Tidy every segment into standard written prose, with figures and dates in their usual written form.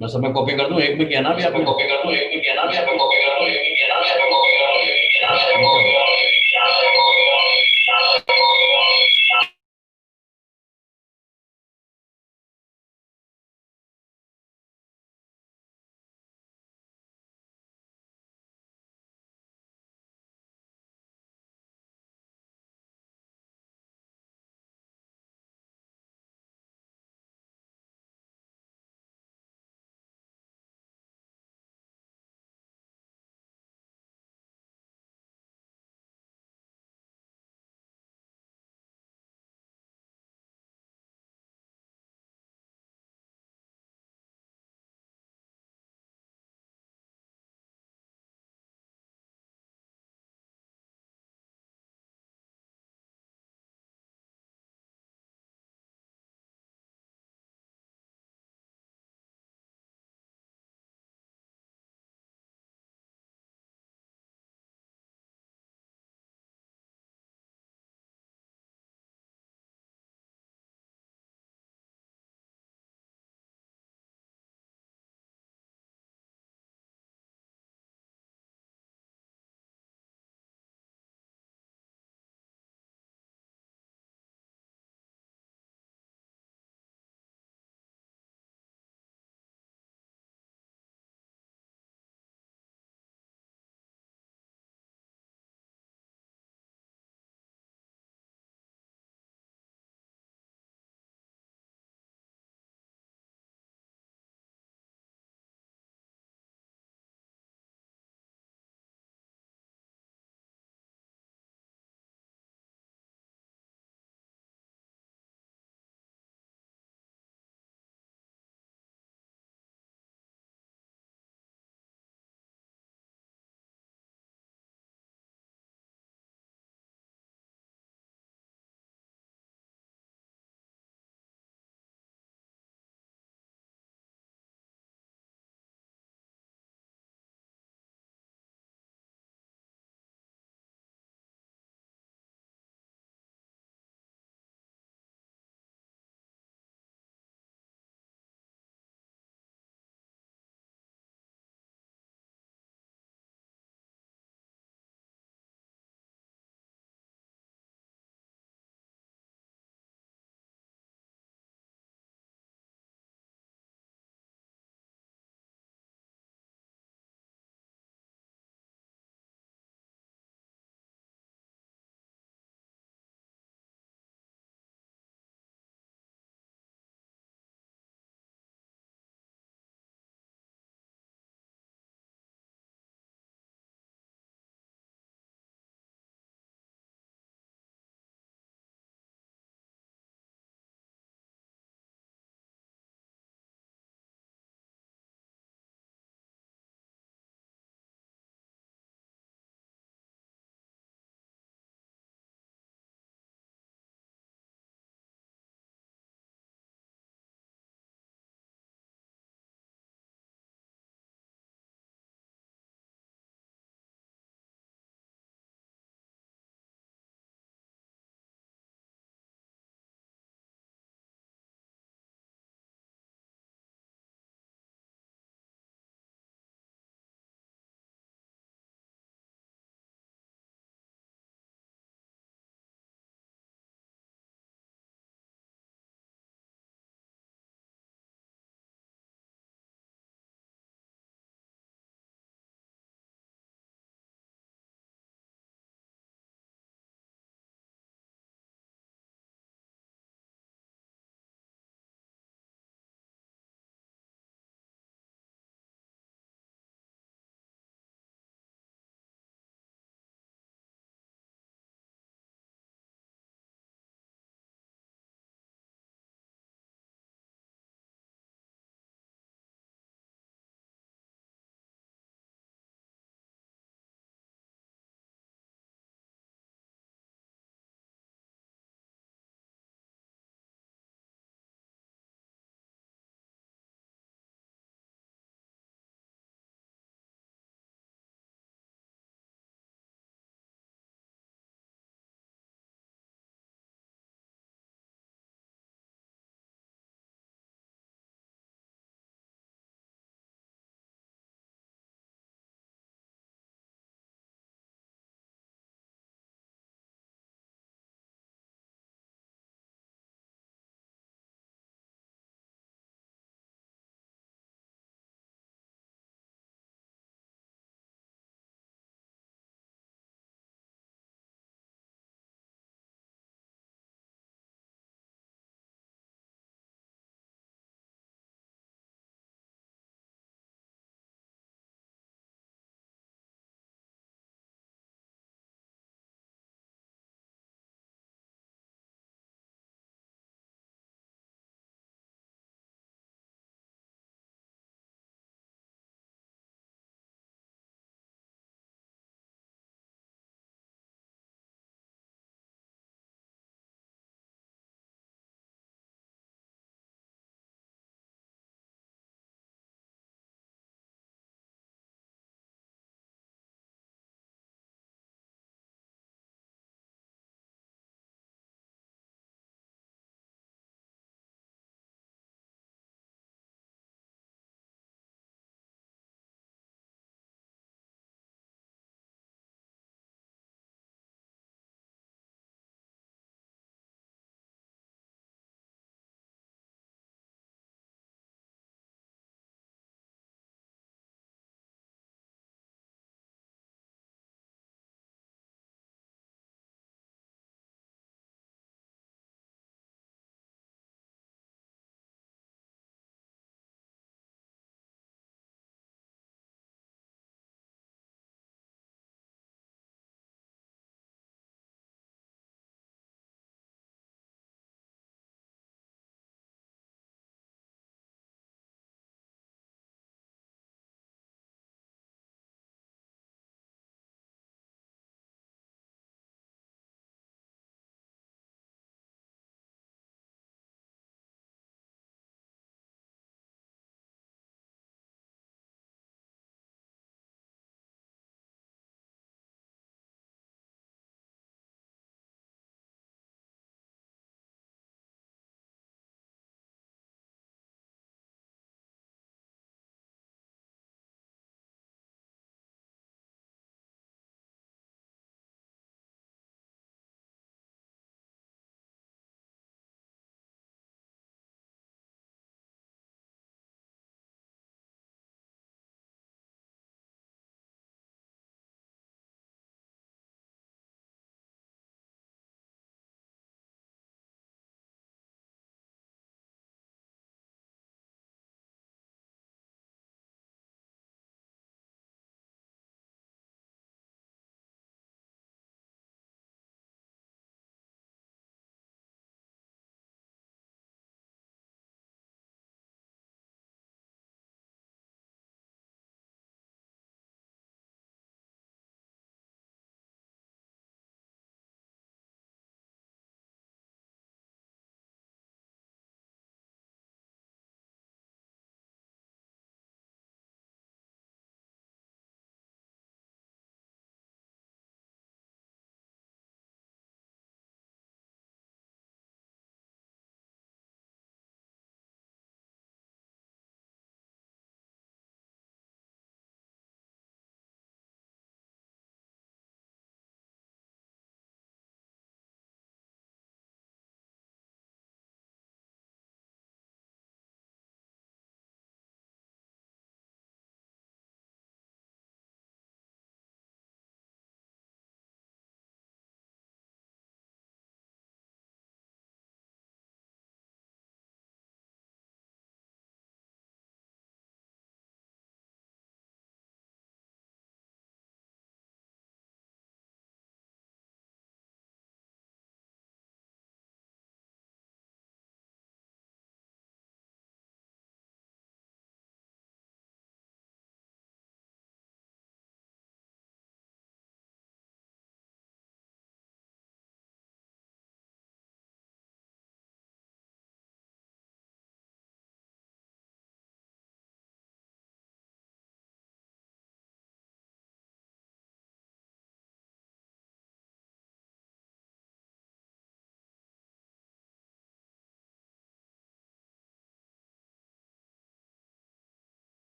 मैं सब में कॉपी कर दूं, एक में किया ना भी आपने? कॉपी कर दूं, एक में क्या नाम है आपका? कॉपी कर दूं, एक में क्या नाम है आपका? कॉपी कर दूं, एक में क्या नाम है ये आपका? क्या कॉपी हुआ? कर दूं, एक में क्या नाम है आपका? कॉपी कर दूं, एक में क्या नाम है आपका?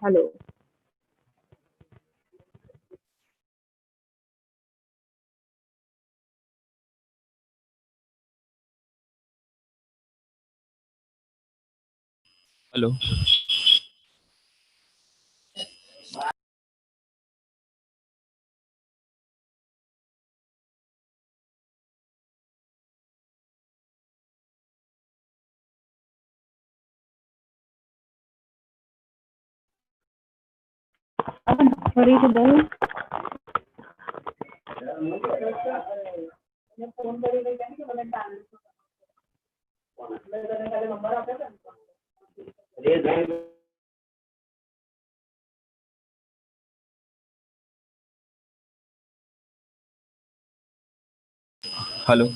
Hello. Hello. Sorry to bother. Hello.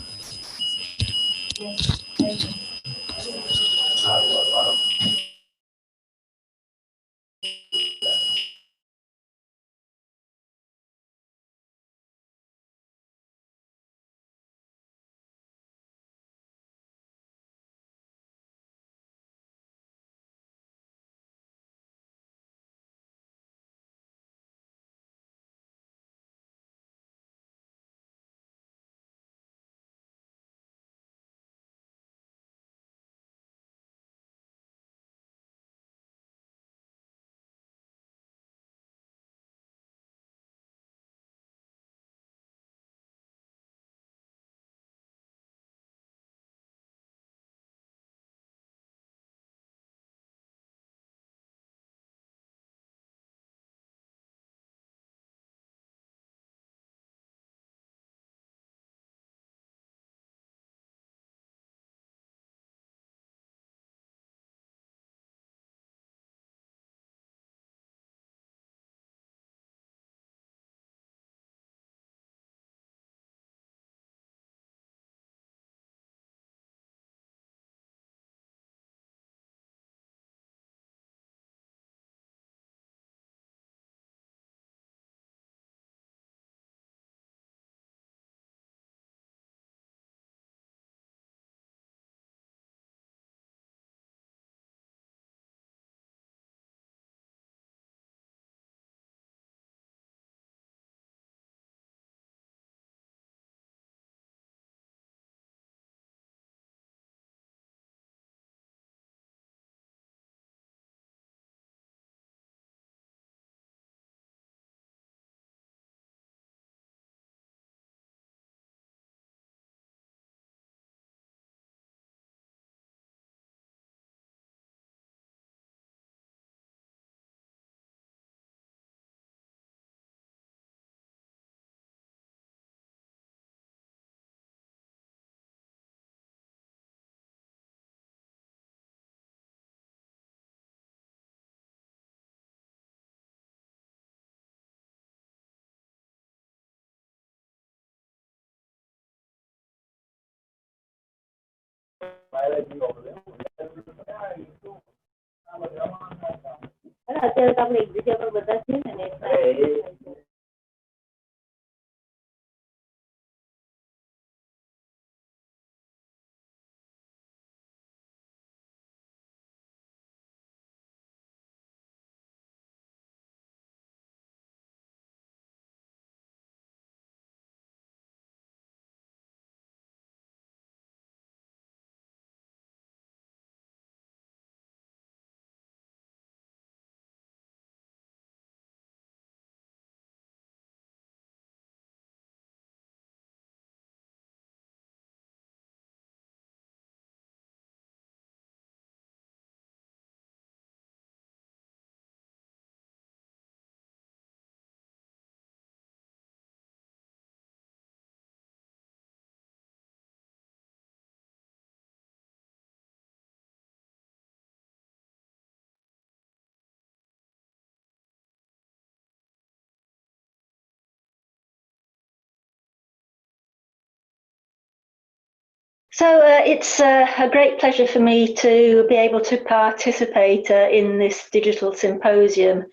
અત્યારે તો આપણે એક જગ્યા પર બધા છીએ ને So it's a great pleasure for me to be able to participate in this digital symposium.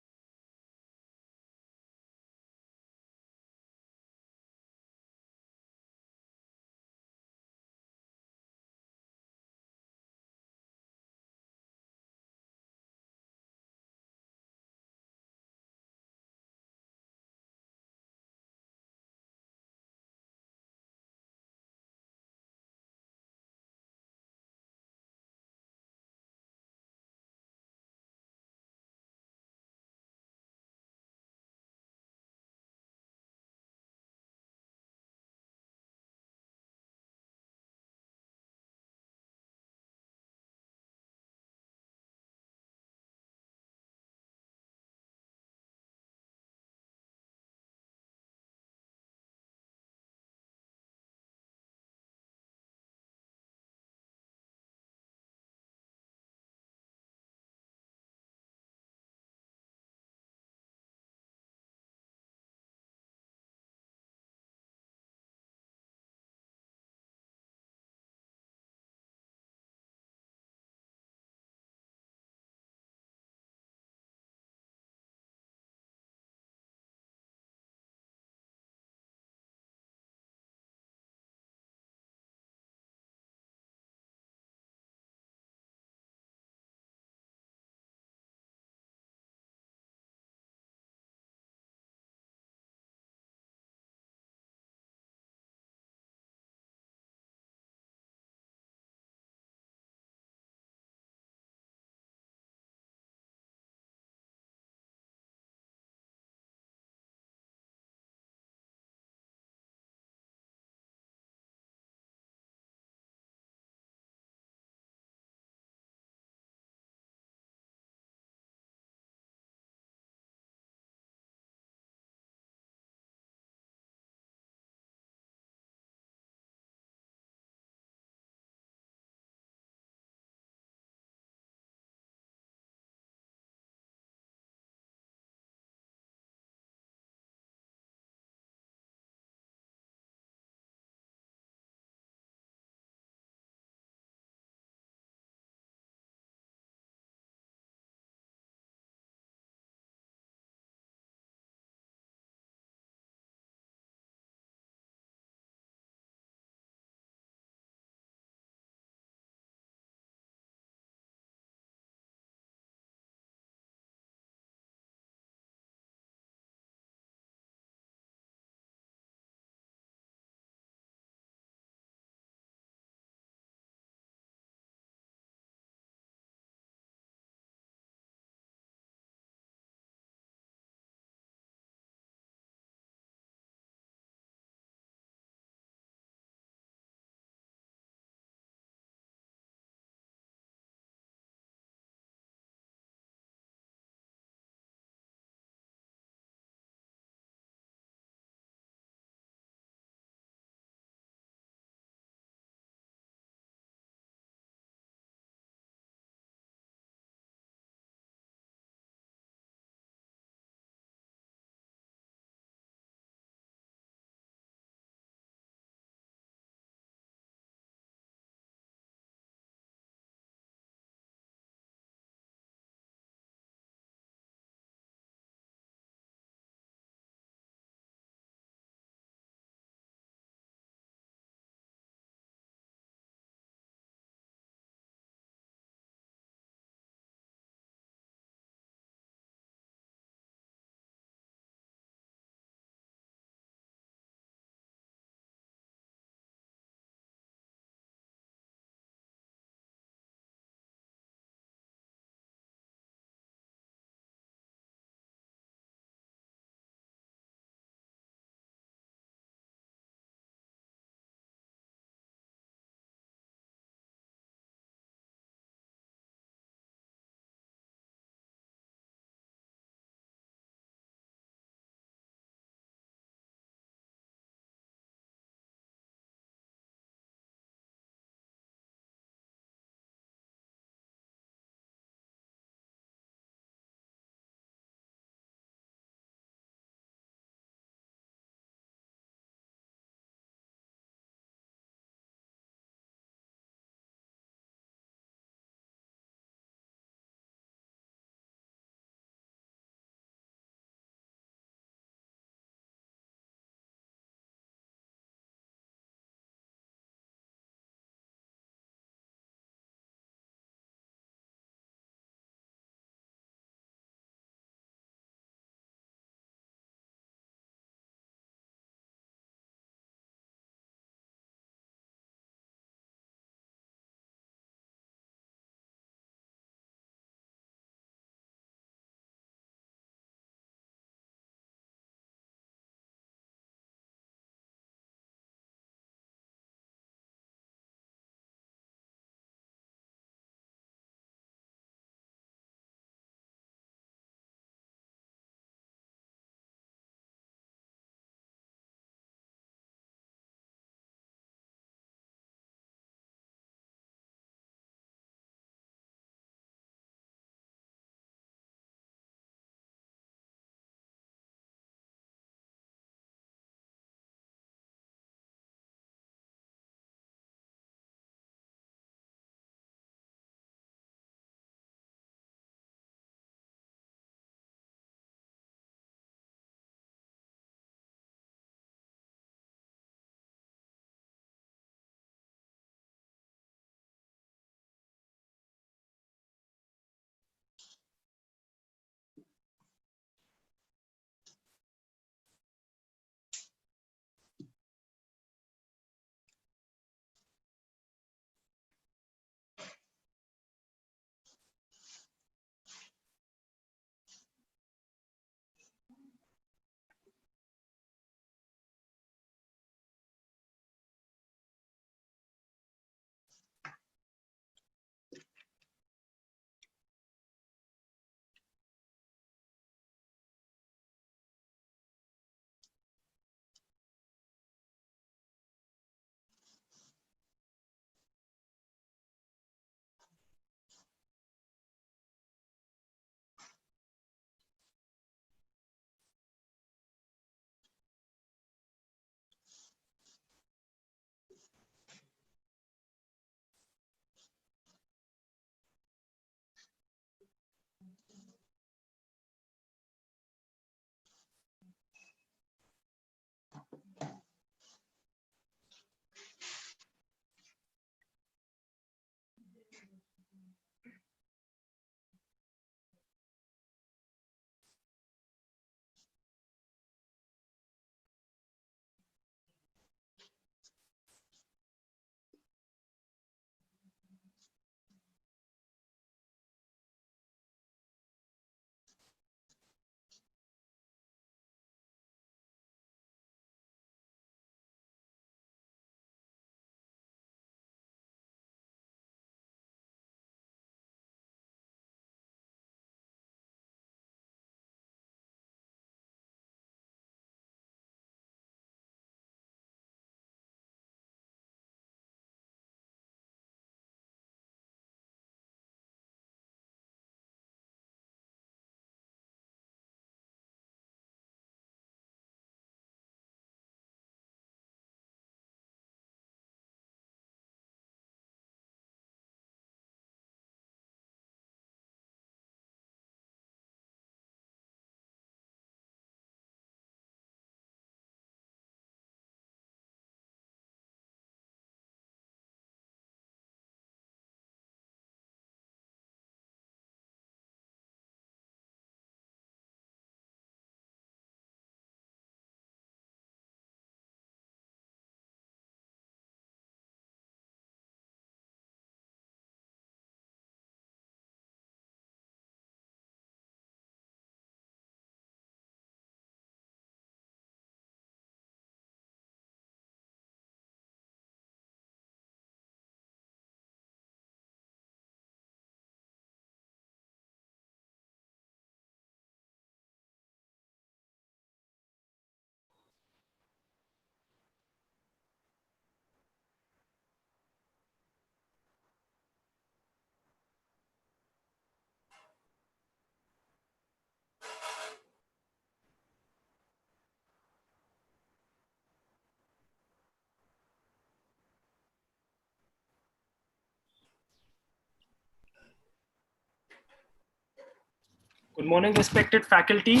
Good morning, respected faculty.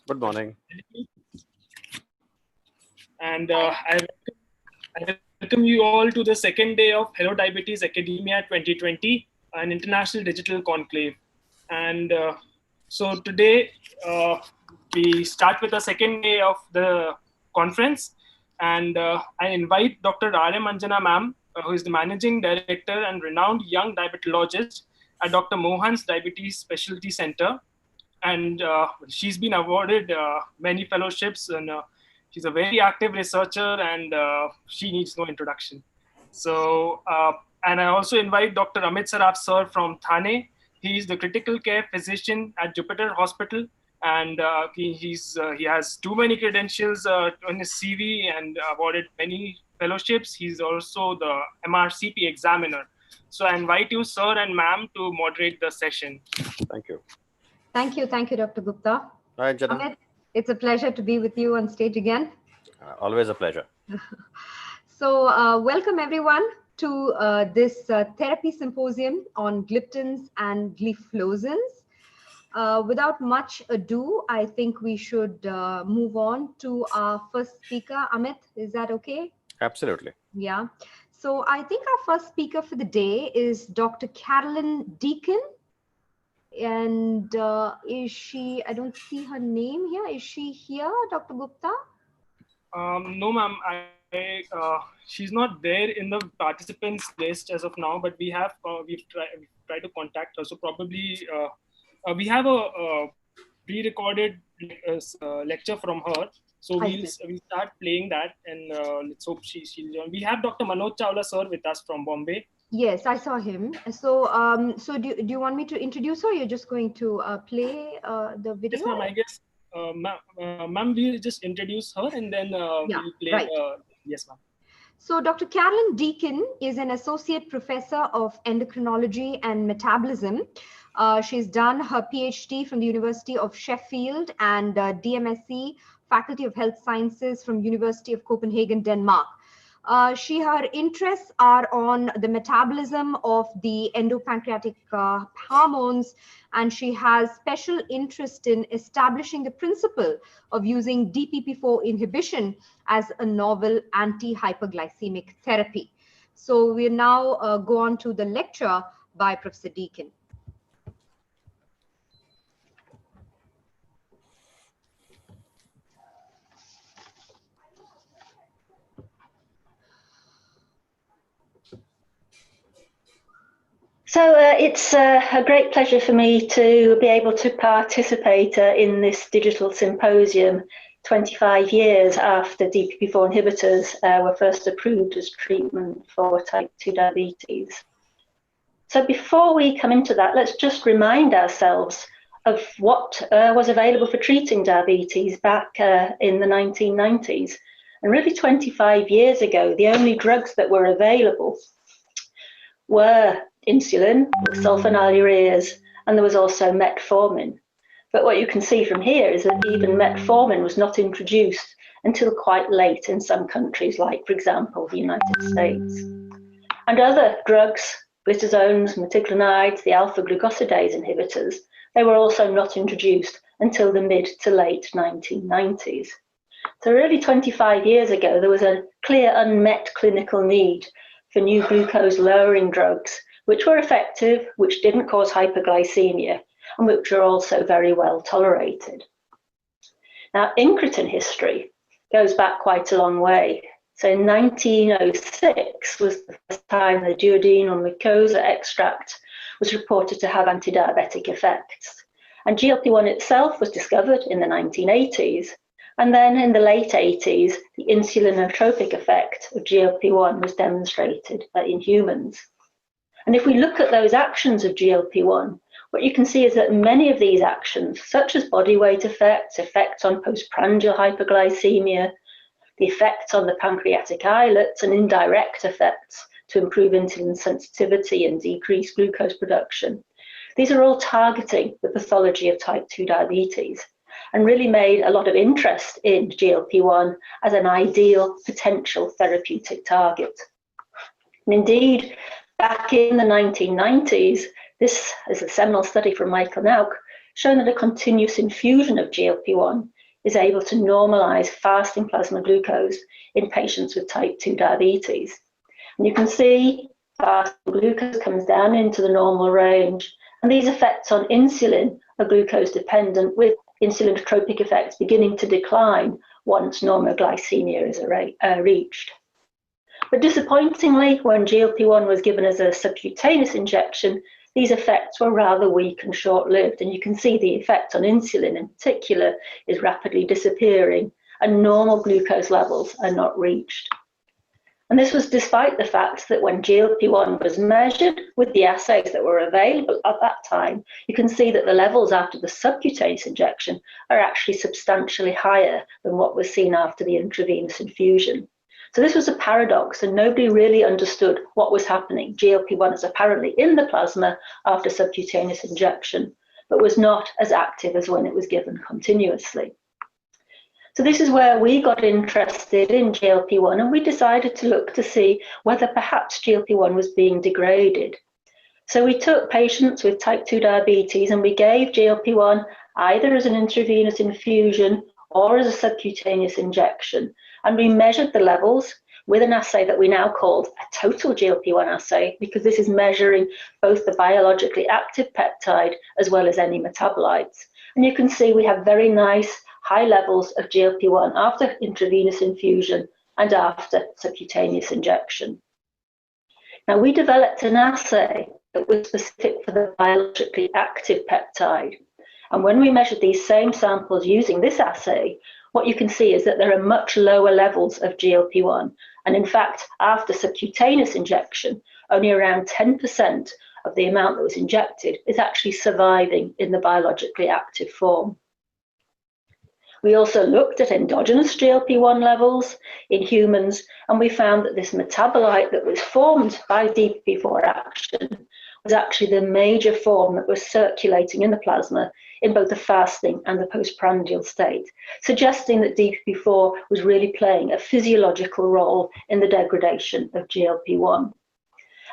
Good morning. And I welcome you all to the second day of Hello Diabetes Academia 2020, an international digital conclave. And so today we start with the second day of the conference. And I invite Dr. R.M. Anjana ma'am, who is the Managing Director and renowned young diabetologist at Dr. Mohan's Diabetes Specialty Center. And she's been awarded many fellowships, and she's a very active researcher, and she needs no introduction. So, and I also invite Dr. Amit Saraf sir from Thane. He's the critical care physician at Jupiter Hospital, and he has too many credentials on his CV and awarded many fellowships. He's also the MRCP examiner. So I invite you, sir and ma'am, to moderate the session. Thank you. Thank you, Dr. Gupta. Hi, Jana. Amit, it's a pleasure to be with you on stage again. Always a pleasure. So welcome everyone to this therapy symposium on gliptins and gliflozins. Without much ado, I think we should move on to our first speaker. Amit, is that okay? Absolutely. Yeah. So I think our first speaker for the day is Dr. Carolyn Deacon. And is she, I don't see her name here. Is she here, Dr. Gupta? No, ma'am. She's not there in the participants list as of now, but we've tried to contact her. So probably we have a pre-recorded lecture from her. So we'll start playing that, and let's hope she'll join. We have Dr. Manoj Chawla sir with us from Bombay. Yes, I saw him. So, so do you want me to introduce her? Or you're just going to play the video? Yes, ma'am. I guess, ma'am, we'll just introduce her and then we'll play. Right. Yes, ma'am. So, Dr. Carolyn Deacon is an associate professor of endocrinology and metabolism. She's done her PhD from the University of Sheffield and DMSc, Faculty of Health Sciences from University of Copenhagen, Denmark. Her interests are on the metabolism of the endopancreatic hormones, and she has special interest in establishing the principle of using DPP-4 inhibition as a novel anti-hyperglycemic therapy. So we now go on to the lecture by Professor Deacon. So it's a great pleasure for me to be able to participate in this digital symposium 25 years after DPP-4 inhibitors were first approved as treatment for type 2 diabetes. So before we come into that, let's just remind ourselves of what was available for treating diabetes back in the 1990s. And really 25 years ago, the only drugs that were available were insulin, sulfonylureas, and there was also metformin. But what you can see from here is that even metformin was not introduced until quite late in some countries, like, for example, the United States. And other drugs, glitazones, meticlonides, the alpha-glucosidase inhibitors, they were also not introduced until the mid to late 1990s. So really 25 years ago, there was a clear unmet clinical need for new glucose-lowering drugs, which were effective, which didn't cause hyperglycemia, and which are also very well tolerated. Now, incretin history goes back quite a long way. So in 1906 was the first time the duodenal mucosa extract was reported to have anti-diabetic effects. And GLP-1 itself was discovered in the 1980s. And then in the late 80s, the insulinotropic effect of GLP-1 was demonstrated in humans. And if we look at those actions of GLP-1, what you can see is that many of these actions, such as body weight effects, effects on postprandial hyperglycemia, the effects on the pancreatic islets, and indirect effects to improve insulin sensitivity and decrease glucose production, these are all targeting the pathology of type 2 diabetes, and really made a lot of interest in GLP-1 as an ideal potential therapeutic target. And indeed, back in the 1990s, this is a seminal study from Michael Nauk, shown that a continuous infusion of GLP-1 is able to normalize fasting plasma glucose in patients with type 2 diabetes. And you can see fasting glucose comes down into the normal range, and these effects on insulin are glucose dependent, with insulinotropic effects beginning to decline once normoglycemia is reached. But disappointingly, when GLP-1 was given as a subcutaneous injection, these effects were rather weak and short-lived, and you can see the effect on insulin in particular is rapidly disappearing, and normal glucose levels are not reached. And this was despite the fact that when GLP-1 was measured with the assays that were available at that time, you can see that the levels after the subcutaneous injection are actually substantially higher than what was seen after the intravenous infusion. So this was a paradox, and nobody really understood what was happening. GLP-1 is apparently in the plasma after subcutaneous injection, but was not as active as when it was given continuously. So this is where we got interested in GLP-1, and we decided to look to see whether perhaps GLP-1 was being degraded. So we took patients with type 2 diabetes and we gave GLP-1 either as an intravenous infusion or as a subcutaneous injection. And we measured the levels with an assay that we now call a total GLP-1 assay, because this is measuring both the biologically active peptide as well as any metabolites. And you can see we have very nice high levels of GLP-1 after intravenous infusion and after subcutaneous injection. Now, we developed an assay that was specific for the biologically active peptide. And when we measured these same samples using this assay, what you can see is that there are much lower levels of GLP-1. And in fact, after subcutaneous injection, only around 10% of the amount that was injected is actually surviving in the biologically active form. We also looked at endogenous GLP-1 levels in humans, and we found that this metabolite that was formed by DPP-4 action was actually the major form that was circulating in the plasma in both the fasting and the postprandial state, suggesting that DPP-4 was really playing a physiological role in the degradation of GLP-1.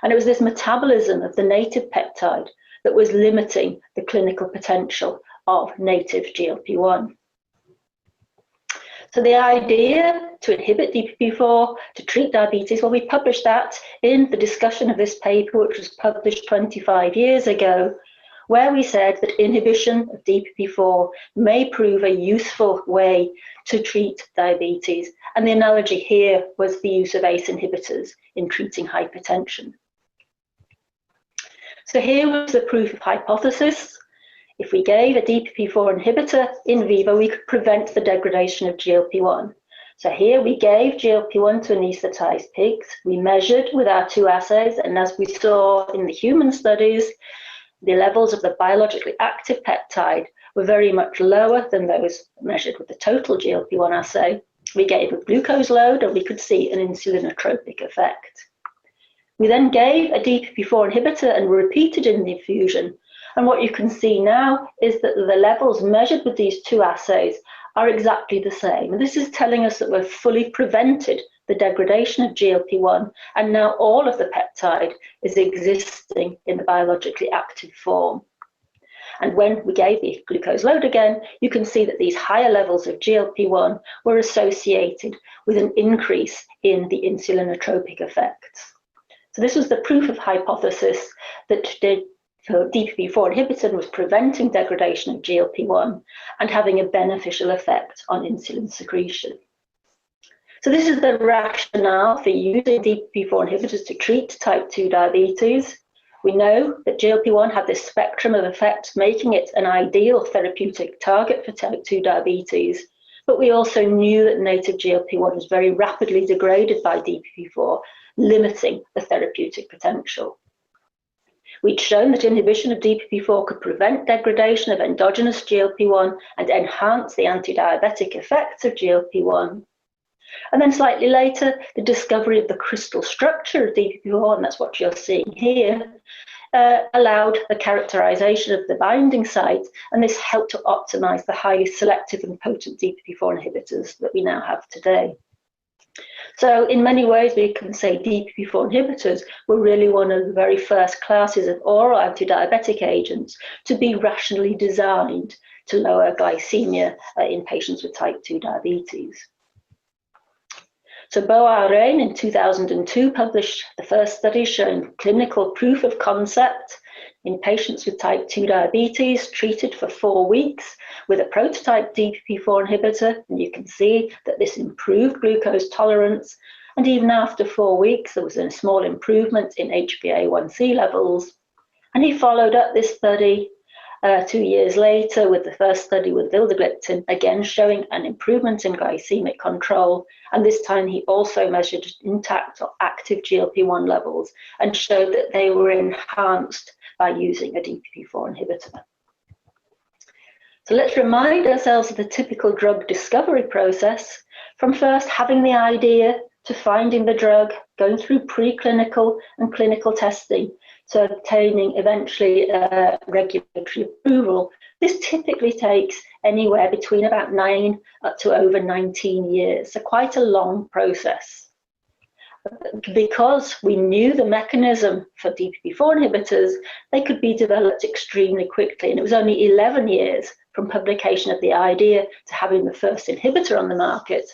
And it was this metabolism of the native peptide that was limiting the clinical potential of native GLP-1. So the idea to inhibit DPP-4 to treat diabetes, well, we published that in the discussion of this paper, which was published 25 years ago, where we said that inhibition of DPP-4 may prove a useful way to treat diabetes. And the analogy here was the use of ACE inhibitors in treating hypertension. So here was the proof of hypothesis. If we gave a DPP-4 inhibitor in vivo, we could prevent the degradation of GLP-1. So here we gave GLP-1 to anesthetized pigs. We measured with our two assays, and as we saw in the human studies, the levels of the biologically active peptide were very much lower than those measured with the total GLP-1 assay. We gave a glucose load, and we could see an insulinotropic effect. We then gave a DPP-4 inhibitor and repeated in the infusion. And what you can see now is that the levels measured with these two assays are exactly the same. And this is telling us that we've fully prevented the degradation of GLP-1, and now all of the peptide is existing in the biologically active form. And when we gave the glucose load again, you can see that these higher levels of GLP-1 were associated with an increase in the insulinotropic effects. So this was the proof of hypothesis that so DPP-4 inhibitor was preventing degradation of GLP-1 and having a beneficial effect on insulin secretion. So this is the rationale for using DPP-4 inhibitors to treat type 2 diabetes. We know that GLP-1 had this spectrum of effects, making it an ideal therapeutic target for type 2 diabetes. But we also knew that native GLP-1 was very rapidly degraded by DPP-4, limiting the therapeutic potential. We'd shown that inhibition of DPP-4 could prevent degradation of endogenous GLP-1 and enhance the anti-diabetic effects of GLP-1. And then slightly later, the discovery of the crystal structure of DPP-4, and that's what you're seeing here, allowed the characterization of the binding site, and this helped to optimize the highly selective and potent DPP-4 inhibitors that we now have today. So in many ways, we can say DPP-4 inhibitors were really one of the very first classes of oral anti-diabetic agents to be rationally designed to lower glycemia in patients with type 2 diabetes. So Boa-Rein in 2002 published the first study showing clinical proof of concept in patients with type 2 diabetes treated for 4 weeks with a prototype DPP-4 inhibitor. And you can see that this improved glucose tolerance. And even after 4 weeks, there was a small improvement in HbA1c levels. And he followed up this study 2 years later with the first study with vildagliptin, again showing an improvement in glycemic control. And this time he also measured intact or active GLP-1 levels and showed that they were enhanced by using a DPP-4 inhibitor. So let's remind ourselves of the typical drug discovery process, from first having the idea to finding the drug, going through preclinical and clinical testing, to obtaining eventually regulatory approval. This typically takes anywhere between about 9 up to over 19 years, so quite a long process. Because we knew the mechanism for DPP-4 inhibitors, they could be developed extremely quickly, and it was only 11 years from publication of the idea to having the first inhibitor on the market.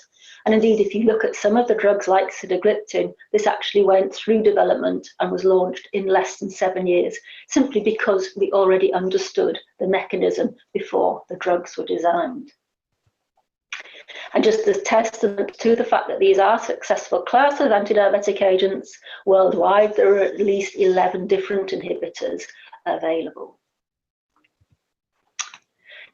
And indeed, if you look at some of the drugs like sitagliptin, this actually went through development and was launched in less than 7 years, simply because we already understood the mechanism before the drugs were designed. And just as testament to the fact that these are successful class of anti-diabetic agents, worldwide there are at least 11 different inhibitors available.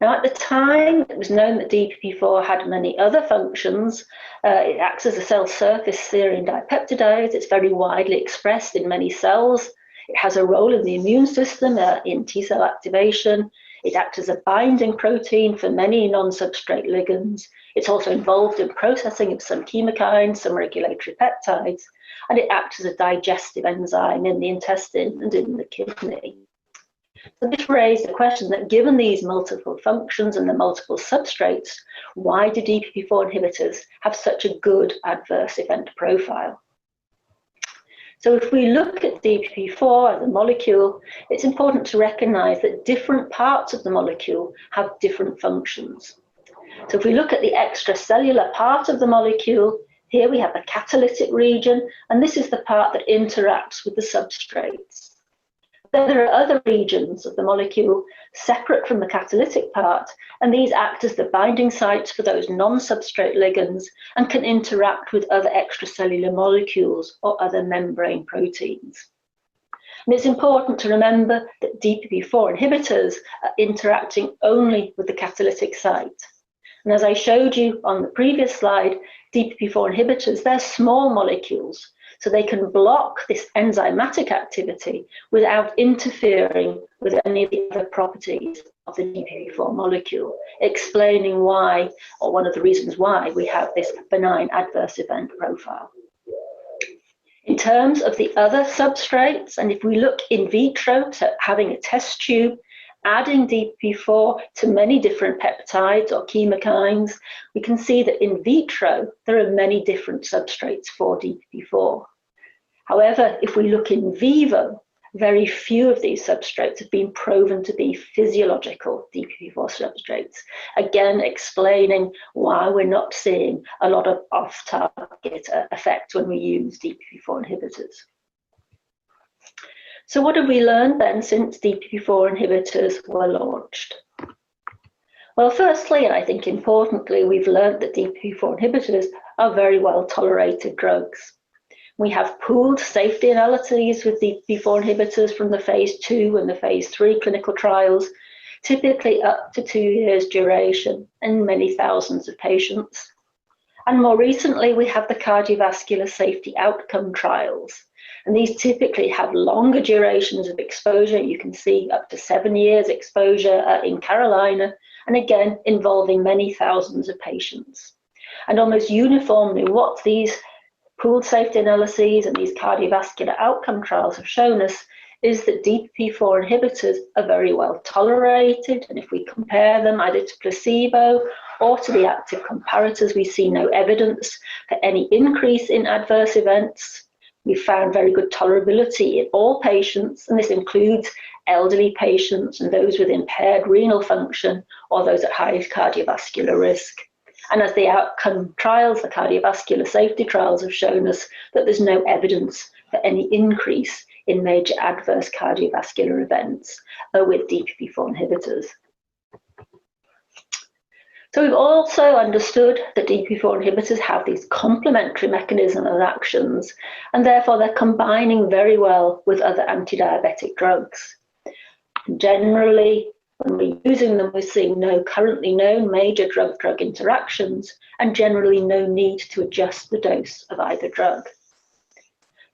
Now, at the time, it was known that DPP-4 had many other functions. It acts as a cell surface serine dipeptidase. It's very widely expressed in many cells. It has a role in the immune system in T-cell activation. It acts as a binding protein for many non-substrate ligands. It's also involved in processing of some chemokines, some regulatory peptides, and it acts as a digestive enzyme in the intestine and in the kidney. So this raised the question that given these multiple functions and the multiple substrates, why do DPP-4 inhibitors have such a good adverse event profile? So if we look at DPP-4 as a molecule, it's important to recognize that different parts of the molecule have different functions. So if we look at the extracellular part of the molecule, here we have the catalytic region, and this is the part that interacts with the substrates. Then there are other regions of the molecule separate from the catalytic part, and these act as the binding sites for those non-substrate ligands and can interact with other extracellular molecules or other membrane proteins. And it's important to remember that DPP-4 inhibitors are interacting only with the catalytic site. And as I showed you on the previous slide, DPP-4 inhibitors, they're small molecules, so they can block this enzymatic activity without interfering with any of the other properties of the DPP-4 molecule, explaining why, or one of the reasons why, we have this benign adverse event profile. In terms of the other substrates, and if we look in vitro, so having a test tube, adding DPP-4 to many different peptides or chemokines, we can see that in vitro, there are many different substrates for DPP-4. However, if we look in vivo, very few of these substrates have been proven to be physiological DPP-4 substrates, again explaining why we're not seeing a lot of off-target effect when we use DPP-4 inhibitors. So what have we learned then since DPP-4 inhibitors were launched? Well, firstly, and I think importantly, we've learned that DPP-4 inhibitors are very well tolerated drugs. We have pooled safety analyses with DPP-4 inhibitors from the phase 2 and the phase 3 clinical trials, typically up to 2 years duration and many thousands of patients. And more recently, we have the cardiovascular safety outcome trials. And these typically have longer durations of exposure. You can see up to 7 years exposure in Carolina, and again, involving many thousands of patients. And almost uniformly, what these pooled safety analyses and these cardiovascular outcome trials have shown us is that DPP-4 inhibitors are very well tolerated. And if we compare them either to placebo or to the active comparators, we see no evidence for any increase in adverse events. We found very good tolerability in all patients, and this includes elderly patients and those with impaired renal function or those at high cardiovascular risk. And as the outcome trials, the cardiovascular safety trials, have shown us that there's no evidence for any increase in major adverse cardiovascular events with DPP-4 inhibitors. So we've also understood that DPP-4 inhibitors have these complementary mechanisms of actions, and therefore they're combining very well with other anti-diabetic drugs. Generally, when we're using them, we're seeing no currently known major drug-drug interactions and generally no need to adjust the dose of either drug.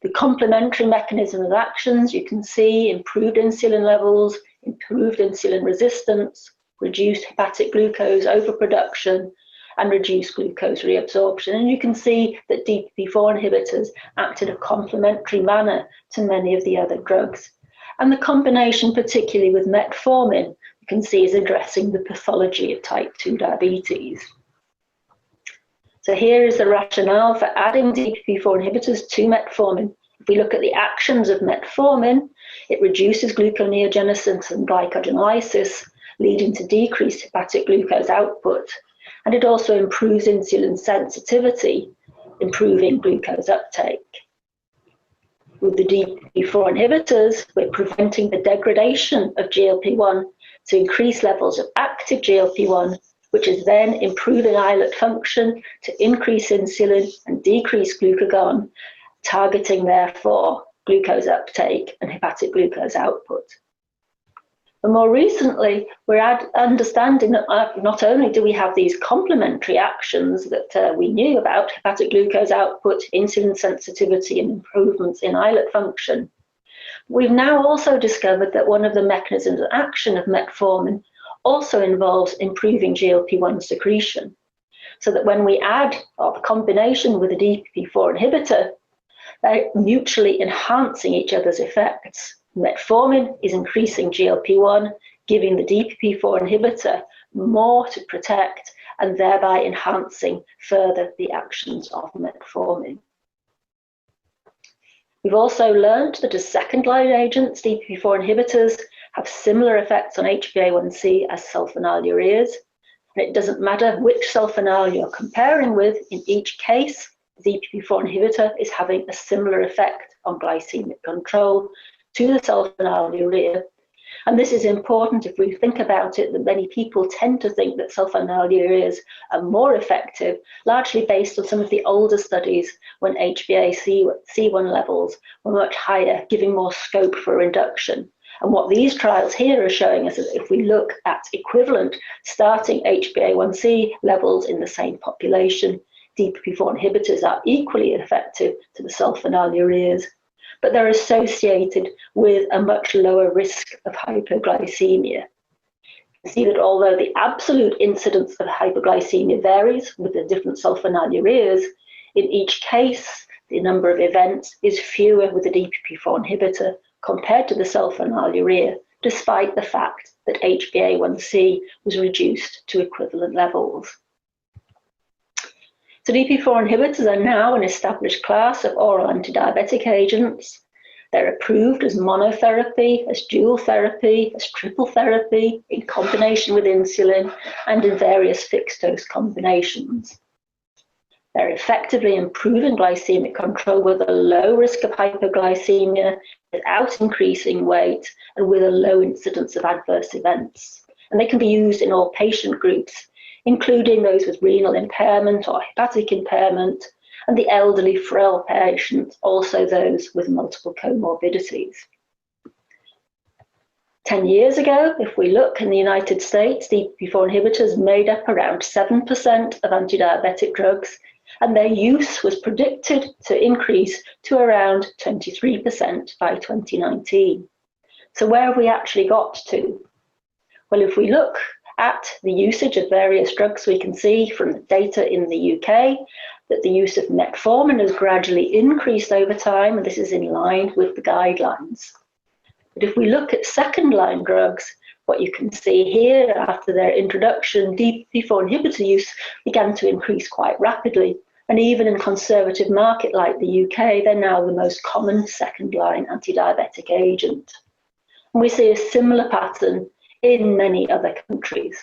The complementary mechanism of actions, you can see improved insulin levels, improved insulin resistance, reduced hepatic glucose overproduction, and reduced glucose reabsorption. And you can see that DPP-4 inhibitors act in a complementary manner to many of the other drugs. And the combination, particularly with metformin, you can see is addressing the pathology of type 2 diabetes. So here is the rationale for adding DPP-4 inhibitors to metformin. If we look at the actions of metformin, it reduces gluconeogenesis and glycogenolysis, leading to decreased hepatic glucose output. And it also improves insulin sensitivity, improving glucose uptake. With the DPP-4 inhibitors, we're preventing the degradation of GLP-1 to increase levels of active GLP-1, which is then improving islet function to increase insulin and decrease glucagon, targeting therefore glucose uptake and hepatic glucose output. But more recently, we're understanding that not only do we have these complementary actions that we knew about, hepatic glucose output, insulin sensitivity, and improvements in islet function, we've now also discovered that one of the mechanisms of action of metformin also involves improving GLP-1 secretion. So that when we add our combination with a DPP-4 inhibitor, they're mutually enhancing each other's effects. Metformin is increasing GLP-1, giving the DPP-4 inhibitor more to protect and thereby enhancing further the actions of metformin. We've also learned that as second-line agents, DPP-4 inhibitors have similar effects on HbA1c as sulfonylureas. And it doesn't matter which sulfonyl you're comparing with, in each case, the DPP-4 inhibitor is having a similar effect on glycemic control to the sulfonylurea. And this is important if we think about it, that many people tend to think that sulfonylureas are more effective, largely based on some of the older studies when HbA1c levels were much higher, giving more scope for reduction. And what these trials here are showing us is if we look at equivalent starting HbA1c levels in the same population, DPP-4 inhibitors are equally effective to the sulfonylureas, but they're associated with a much lower risk of hypoglycemia. You see that although the absolute incidence of hypoglycemia varies with the different sulfonylureas, in each case, the number of events is fewer with the DPP-4 inhibitor compared to the sulfonylurea, despite the fact that HbA1c was reduced to equivalent levels. So DPP-4 inhibitors are now an established class of oral antidiabetic agents. They're approved as monotherapy, as dual therapy, as triple therapy, in combination with insulin, and in various fixed-dose combinations. They're effectively improving glycemic control with a low risk of hypoglycemia, without increasing weight, and with a low incidence of adverse events. And they can be used in all patient groups, including those with renal impairment or hepatic impairment, and the elderly frail patients, also those with multiple comorbidities. 10 years ago, if we look in the United States, DPP-4 inhibitors made up around 7% of antidiabetic drugs, and their use was predicted to increase to around 23% by 2019. So where have we actually got to? Well, if we look at the usage of various drugs, we can see from the data in the UK that the use of metformin has gradually increased over time, and this is in line with the guidelines. But if we look at second-line drugs, What you can see here, after their introduction, DPP-4 inhibitor use began to increase quite rapidly. And even in a conservative market like the UK, they're now the most common second-line anti-diabetic agent. And we see a similar pattern in many other countries.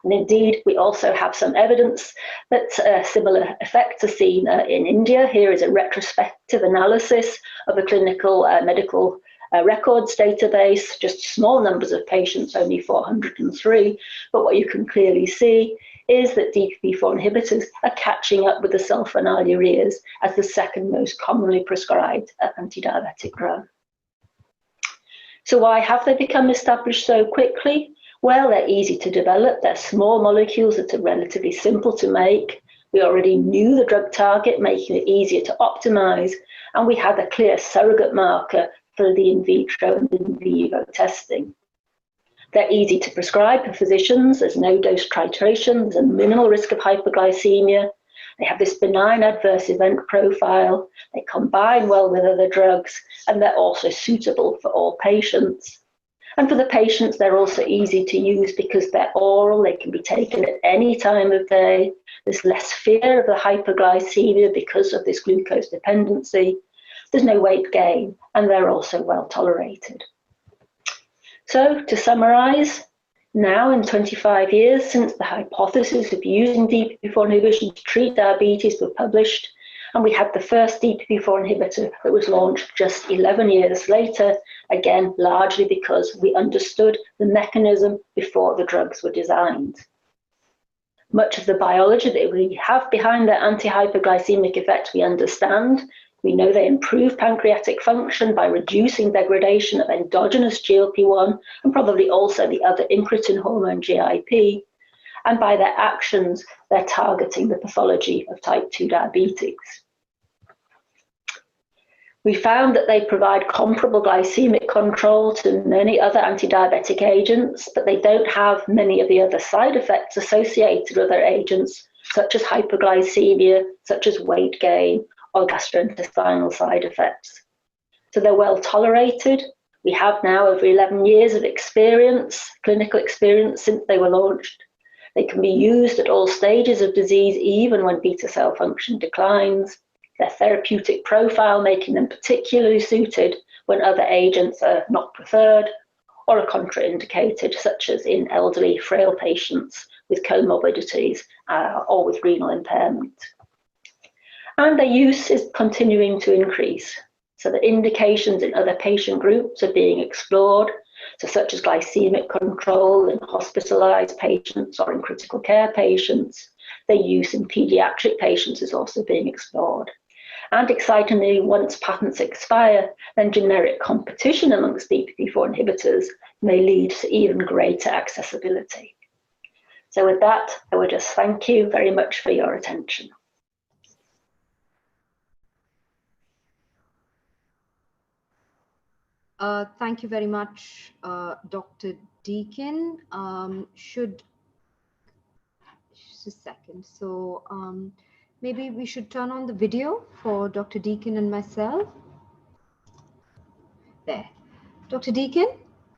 And indeed, we also have some evidence that similar effects are seen in India. Here is a retrospective analysis of a clinical medical records database, just small numbers of patients, only 403. But what you can clearly see is that DPP-4 inhibitors are catching up with the sulfonylureas as the second most commonly prescribed anti-diabetic drug. So why have they become established so quickly? Well, they're easy to develop. They're small molecules that are relatively simple to make. We already knew the drug target, making it easier to optimize. And we had a clear surrogate marker for the in vitro and in vivo testing. They're easy to prescribe for physicians. There's no dose titration. There's a minimal risk of hyperglycemia. They have this benign adverse event profile. They combine well with other drugs, and they're also suitable for all patients. And for the patients, they're also easy to use because they're oral. They can be taken at any time of day. There's less fear of the hyperglycemia because of this glucose dependency. There's no weight gain, and they're also well tolerated. So to summarize, now in 25 years since the hypothesis of using DPP-4 inhibition to treat diabetes were published, and we had the first DPP-4 inhibitor that was launched just 11 years later, again, largely because we understood the mechanism before the drugs were designed. Much of the biology that we have behind the anti-hyperglycemic effect we understand. We know they improve pancreatic function by reducing degradation of endogenous GLP-1 and probably also the other incretin hormone GIP. And by their actions, they're targeting the pathology of type 2 diabetes. We found that they provide comparable glycemic control to many other anti-diabetic agents, but they don't have many of the other side effects associated with their agents, such as hyperglycemia, such as weight gain, or gastrointestinal side effects. So they're well tolerated. We have now over 11 years of experience, clinical experience since they were launched. They can be used at all stages of disease, even when beta cell function declines. Their therapeutic profile making them particularly suited when other agents are not preferred or are contraindicated, such as in elderly, frail patients with comorbidities or with renal impairment. And their use is continuing to increase. So the indications in other patient groups are being explored, so such as glycemic control in hospitalized patients or in critical care patients. Their use in pediatric patients is also being explored. And excitingly, once patents expire, then generic competition amongst DPP-4 inhibitors may lead to even greater accessibility. So with that, I would just thank you very much for your attention. Thank you very much, Dr. Deakin. Just a second. So maybe we should turn on the video for Dr. Deakin and myself. There. Dr. Deakin,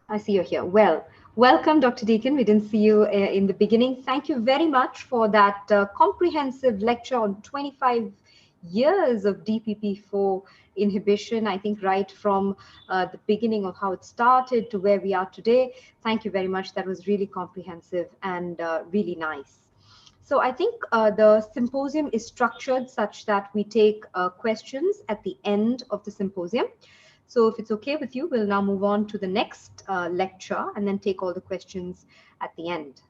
I see you're here. Well, welcome, Dr. Deakin. We didn't see you in the beginning. Thank you very much for that comprehensive lecture on 25 years of DPP-4 inhibition, I think right from the beginning of how it started to where we are today. Thank you very much. That was really comprehensive and really nice. So I think the symposium is structured such that we take questions at the end of the symposium. So if it's okay with you, we'll now move on to the next lecture and then take all the questions at the end.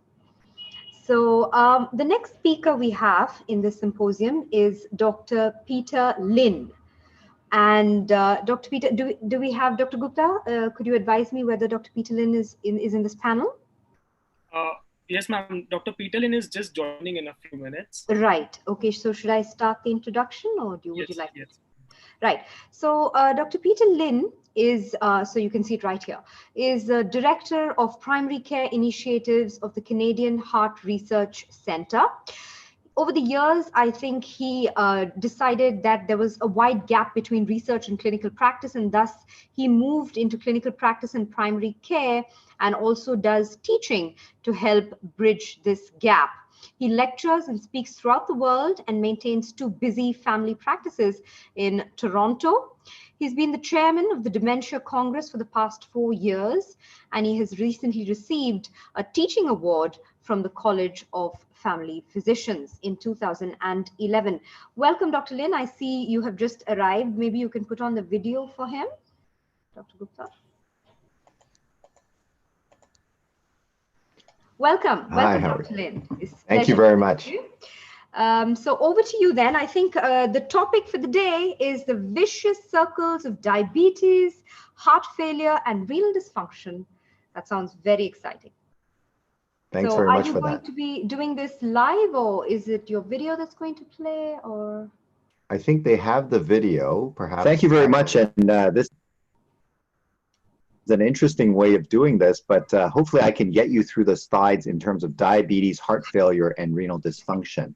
So the next speaker we have in this symposium is Dr. Peter Lin. And Dr. Peter, do we have Dr. Gupta? Could you advise me whether Dr. Peter Lin is in this panel? Yes, ma'am. Dr. Peter Lin is just joining in a few minutes. Right. Okay. So should I start the introduction, or would you like? Yes. Right. So Dr. Peter Lin is, so you can see it right here, is the Director of Primary Care Initiatives of the Canadian Heart Research Centre. over the years, I think he decided that there was a wide gap between research and clinical practice, and thus he moved into clinical practice and primary care, and also does teaching to help bridge this gap. He lectures and speaks throughout the world and maintains 2 busy family practices in Toronto. He's been the chairman of the Dementia Congress for the past 4 years, and he has recently received a teaching award from the College of Family Physicians in 2011. Welcome, Dr. Lin. I see you have just arrived. Maybe you can put on the video for him, Dr. Gupta. Welcome, Hi, Dr. Lin. Thank you very much. So over to you then. I think the topic for the day is the vicious circles of diabetes, heart failure, and renal dysfunction. That sounds very exciting. Thanks very much for that. Are you going to be doing this live, or is it your video that's going to play, or? I think they have the video, perhaps. Thank you very much. And this is an interesting way of doing this, but hopefully I can get you through the slides in terms of diabetes, heart failure, and renal dysfunction.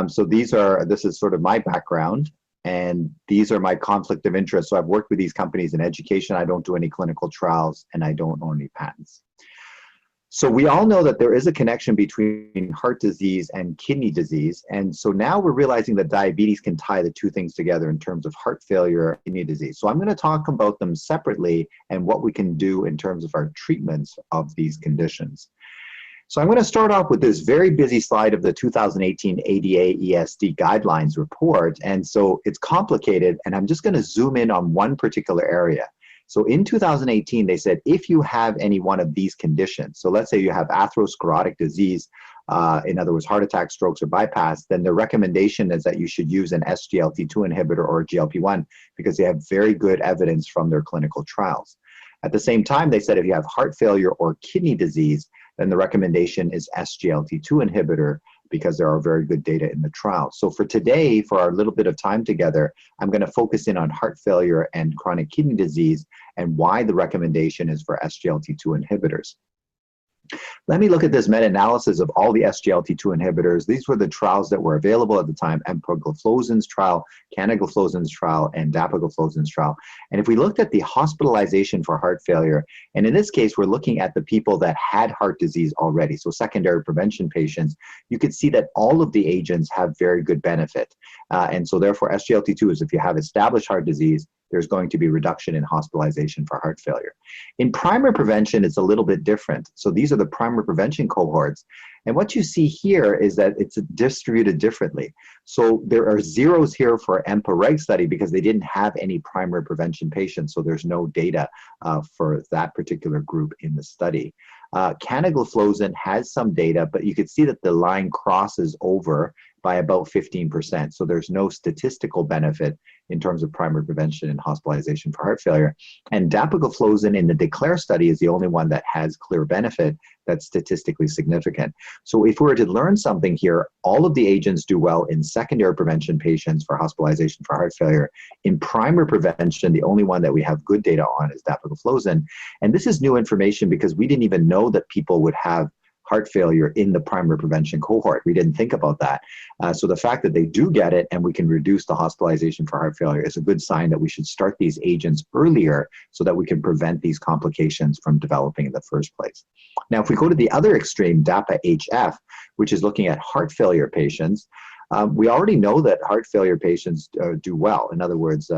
So this is sort of my background, and these are my conflict of interest. So I've worked with these companies in education. I don't do any clinical trials, and I don't own any patents. So we all know that there is a connection between heart disease and kidney disease. And so now we're realizing that diabetes can tie the 2 things together in terms of heart failure and kidney disease. So I'm going to talk about them separately and what we can do in terms of our treatments of these conditions. So I'm going to start off with this very busy slide of the 2018 ADA ESD guidelines report. And so it's complicated, and I'm just going to zoom in on one particular area. So in 2018, they said, if you have any one of these conditions, so let's say you have atherosclerotic disease, in other words, heart attack, strokes, or bypass, then the recommendation is that you should use an SGLT2 inhibitor or a GLP-1 because they have very good evidence from their clinical trials. At the same time, they said if you have heart failure or kidney disease, then the recommendation is SGLT2 inhibitor because there are very good data in the trial. So for today, for our little bit of time together, I'm going to focus in on heart failure and chronic kidney disease and why the recommendation is for SGLT2 inhibitors. Let me look at this meta-analysis of all the SGLT2 inhibitors. These were the trials that were available at the time: empagliflozin's trial, canagliflozin's trial, and dapagliflozin's trial. And if we looked at the hospitalization for heart failure, and in this case, we're looking at the people that had heart disease already, so secondary prevention patients, you could see that all of the agents have very good benefit. And so therefore, SGLT2 is if you have established heart disease, there's going to be reduction in hospitalization for heart failure. In primary prevention, it's a little bit different. So these are the primary prevention cohorts. And what you see here is that it's distributed differently. So there are zeros here for EMPA-REG study because they didn't have any primary prevention patients. So there's no data for that particular group in the study. Canagliflozin has some data, but you can see that the line crosses over by about 15%. So there's no statistical benefit in terms of primary prevention and hospitalization for heart failure. And dapagliflozin in the DECLARE study is the only one that has clear benefit that's statistically significant. So if we were to learn something here, all of the agents do well in secondary prevention patients for hospitalization for heart failure. In primary prevention, the only one that we have good data on is dapagliflozin. And this is new information because we didn't even know that people would have heart failure in the primary prevention cohort. We didn't think about that. So the fact that they do get it and we can reduce the hospitalization for heart failure is a good sign that we should start these agents earlier so that we can prevent these complications from developing in the first place. Now, if we go to the other extreme, DAPA-HF, which is looking at heart failure patients, we already know that heart failure patients do well. In other words,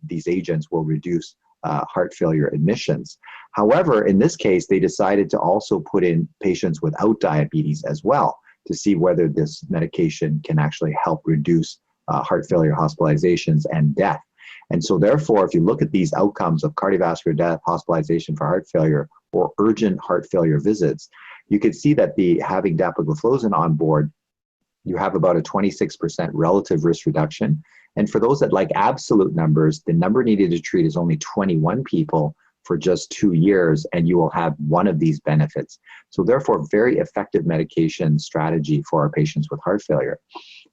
these agents will reduce heart failure admissions. However, in this case, they decided to also put in patients without diabetes as well to see whether this medication can actually help reduce heart failure hospitalizations and death. And so therefore, if you look at these outcomes of cardiovascular death, hospitalization for heart failure, or urgent heart failure visits, you can see that having dapagliflozin on board, you have about a 26% relative risk reduction. And for those that like absolute numbers, the number needed to treat is only 21 people for just 2 years, and you will have one of these benefits. So therefore, very effective medication strategy for our patients with heart failure.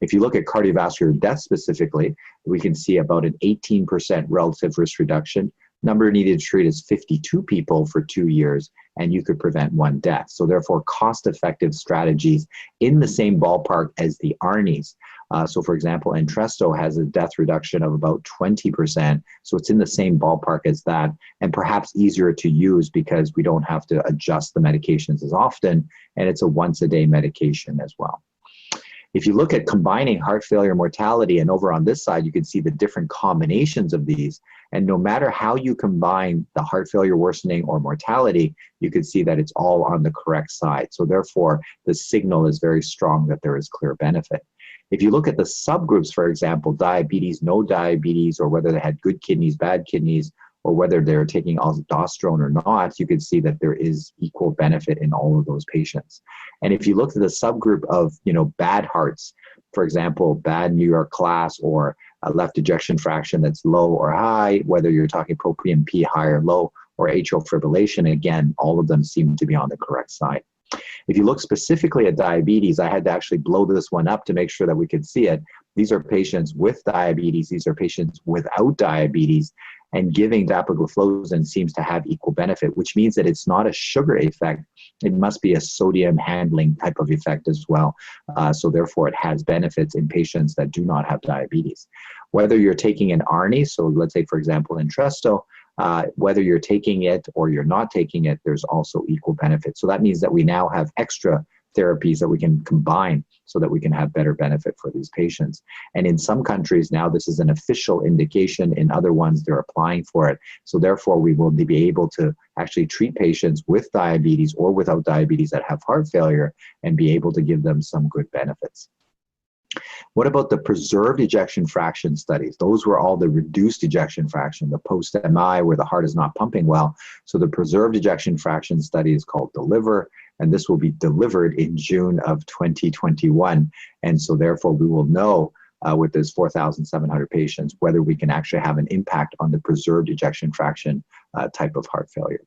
If you look at cardiovascular death specifically, we can see about an 18% relative risk reduction. Number needed to treat is 52 people for 2 years, and you could prevent 1 death. So therefore, cost-effective strategies in the same ballpark as the ARNIs. So for example, Entresto has a death reduction of about 20%. So it's in the same ballpark as that, and perhaps easier to use because we don't have to adjust the medications as often, and it's a once-a-day medication as well. If you look at combining heart failure mortality, and over on this side, you can see the different combinations of these. And no matter how you combine the heart failure worsening or mortality, you can see that it's all on the correct side. So therefore, the signal is very strong that there is clear benefit. If you look at the subgroups, for example, diabetes, no diabetes, or whether they had good kidneys, bad kidneys, or whether they're taking aldosterone or not, you can see that there is equal benefit in all of those patients. And if you look at the subgroup of, bad hearts, for example, bad New York class or a left ejection fraction that's low or high, whether you're talking pro-BNP high or low, or atrial fibrillation, again, all of them seem to be on the correct side. If you look specifically at diabetes, I had to actually blow this one up to make sure that we could see it. These are patients with diabetes. These are patients without diabetes. And giving dapagliflozin seems to have equal benefit, which means that it's not a sugar effect. It must be a sodium handling type of effect as well. So therefore, it has benefits in patients that do not have diabetes. Whether you're taking an ARNI, so let's say, for example, Entresto, whether you're taking it or you're not taking it, there's also equal benefit. So that means that we now have extra therapies that we can combine so that we can have better benefit for these patients. And in some countries now, this is an official indication. In other ones, they're applying for it. So therefore, we will be able to actually treat patients with diabetes or without diabetes that have heart failure and be able to give them some good benefits. What about the preserved ejection fraction studies? Those were all the reduced ejection fraction, the post-MI where the heart is not pumping well. So the preserved ejection fraction study is called DELIVER, and this will be delivered in June of 2021. And so therefore we will know with those 4,700 patients whether we can actually have an impact on the preserved ejection fraction type of heart failure.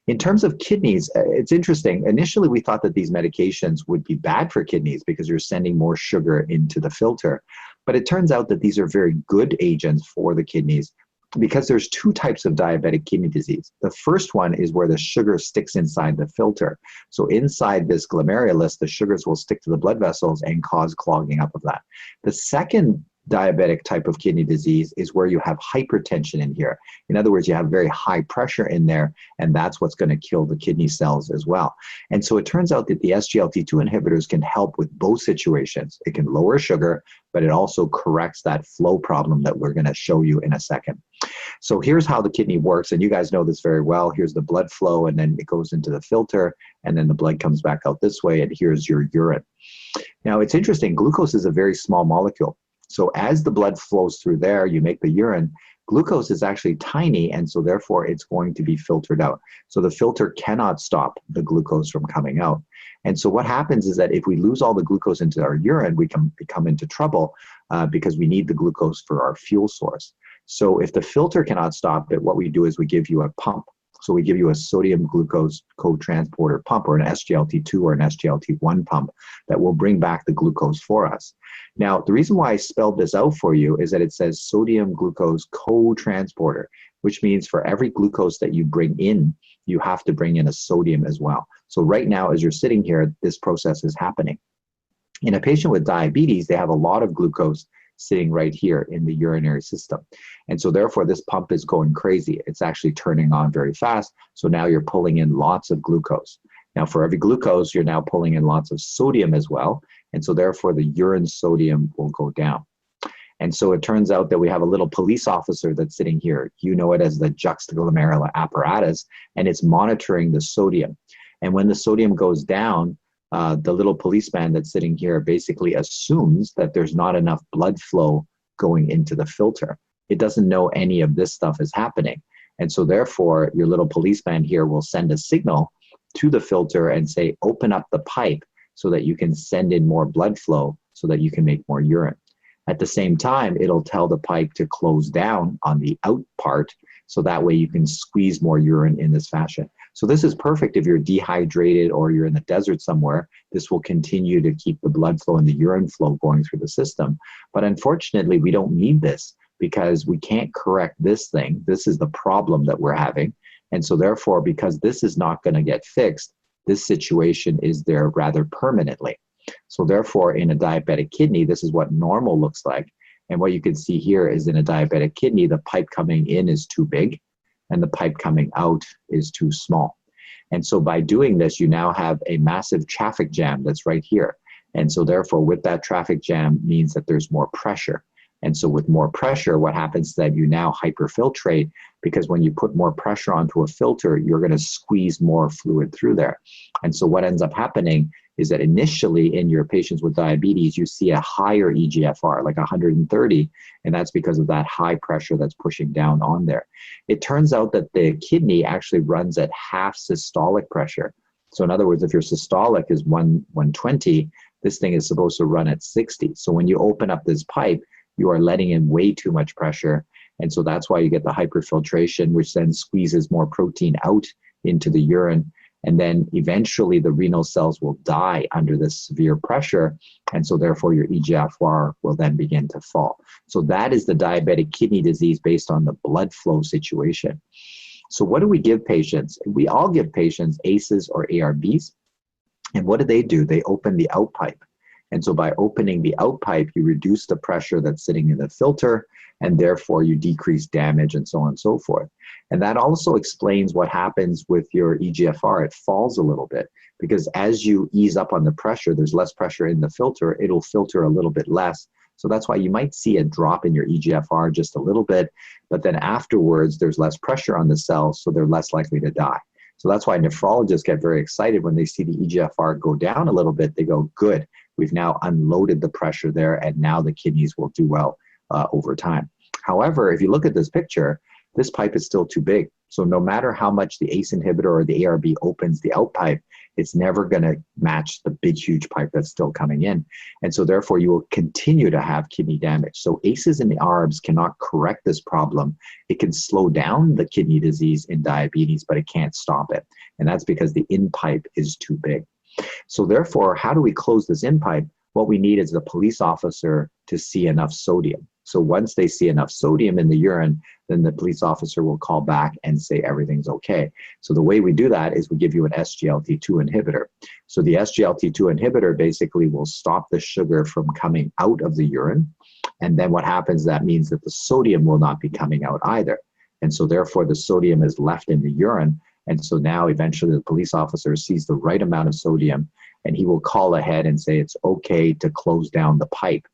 In terms of kidneys, it's interesting. Initially, we thought that these medications would be bad for kidneys because you're sending more sugar into the filter. But it turns out that these are very good agents for the kidneys because there's 2 types of diabetic kidney disease. The first one is where the sugar sticks inside the filter. So inside this glomerulus, the sugars will stick to the blood vessels and cause clogging up of that. The second diabetic type of kidney disease is where you have hypertension in here. In other words, you have very high pressure in there, and that's what's going to kill the kidney cells as well. And so it turns out that the SGLT2 inhibitors can help with both situations. It can lower sugar, but it also corrects that flow problem that we're going to show you in a second. So here's how the kidney works, and you guys know this very well. Here's the blood flow, and then it goes into the filter, and then the blood comes back out this way, and here's your urine. Now, it's interesting. Glucose is a very small molecule. So as the blood flows through there, you make the urine, glucose is actually tiny, and so therefore it's going to be filtered out. So the filter cannot stop the glucose from coming out. And so what happens is that if we lose all the glucose into our urine, we can come into trouble because we need the glucose for our fuel source. So if the filter cannot stop it, what we do is we give you a pump. So we give you a sodium glucose co-transporter pump, or an SGLT2 or an SGLT1 pump that will bring back the glucose for us. Now, the reason why I spelled this out for you is that it says sodium glucose co-transporter, which means for every glucose that you bring in, you have to bring in a sodium as well. So right now, as you're sitting here, this process is happening. In a patient with diabetes, they have a lot of glucose sitting right here in the urinary system. And so therefore this pump is going crazy. It's actually turning on very fast. So now you're pulling in lots of glucose. Now for every glucose, you're now pulling in lots of sodium as well. And so therefore the urine sodium will go down. And so it turns out that we have a little police officer that's sitting here. You know it as the juxtaglomerular apparatus, and it's monitoring the sodium. And when the sodium goes down, the little policeman that's sitting here basically assumes that there's not enough blood flow going into the filter. It doesn't know any of this stuff is happening. And so therefore, your little policeman here will send a signal to the filter and say, open up the pipe so that you can send in more blood flow so that you can make more urine. At the same time, it'll tell the pipe to close down on the out part so that way you can squeeze more urine in this fashion. So this is perfect if you're dehydrated or you're in the desert somewhere. This will continue to keep the blood flow and the urine flow going through the system. But unfortunately, we don't need this because we can't correct this thing. This is the problem that we're having. And so therefore, because this is not going to get fixed, this situation is there rather permanently. So therefore, in a diabetic kidney, this is what normal looks like. And what you can see here is in a diabetic kidney, the pipe coming in is too big and the pipe coming out is too small. And so by doing this, you now have a massive traffic jam that's right here. And so therefore, with that traffic jam means that there's more pressure. And so with more pressure, what happens is that you now hyperfiltrate, because when you put more pressure onto a filter, you're going to squeeze more fluid through there. And so what ends up happening is that initially in your patients with diabetes, you see a higher EGFR, like 130, and that's because of that high pressure that's pushing down on there. It turns out that the kidney actually runs at half systolic pressure. So in other words, if your systolic is 120, this thing is supposed to run at 60. So when you open up this pipe, you are letting in way too much pressure. And so that's why you get the hyperfiltration, which then squeezes more protein out into the urine. And then eventually the renal cells will die under this severe pressure. And so therefore your EGFR will then begin to fall. So that is the diabetic kidney disease based on the blood flow situation. So what do we give patients? We all give patients ACEs or ARBs. And what do? They open the out pipe. And so by opening the out pipe, you reduce the pressure that's sitting in the filter, and therefore you decrease damage and so on and so forth. And that also explains what happens with your EGFR. It falls a little bit because as you ease up on the pressure, there's less pressure in the filter, it'll filter a little bit less. So that's why you might see a drop in your EGFR just a little bit, but then afterwards there's less pressure on the cells, so they're less likely to die. So that's why nephrologists get very excited when they see the EGFR go down a little bit. They go, good, we've now unloaded the pressure there, and now the kidneys will do well over time. However, if you look at this picture, this pipe is still too big. So no matter how much the ACE inhibitor or the ARB opens the out pipe, it's never going to match the big, huge pipe that's still coming in. And so therefore, you will continue to have kidney damage. So ACEs and the ARBs cannot correct this problem. It can slow down the kidney disease in diabetes, but it can't stop it. And that's because the in pipe is too big. So therefore, how do we close this in pipe? What we need is the police officer to see enough sodium. So once they see enough sodium in the urine, then the police officer will call back and say everything's okay. So the way we do that is we give you an SGLT2 inhibitor. So the SGLT2 inhibitor basically will stop the sugar from coming out of the urine. And then what happens, that means that the sodium will not be coming out either. And so therefore the sodium is left in the urine. And so now eventually the police officer sees the right amount of sodium and he will call ahead and say it's okay to close down the pipe.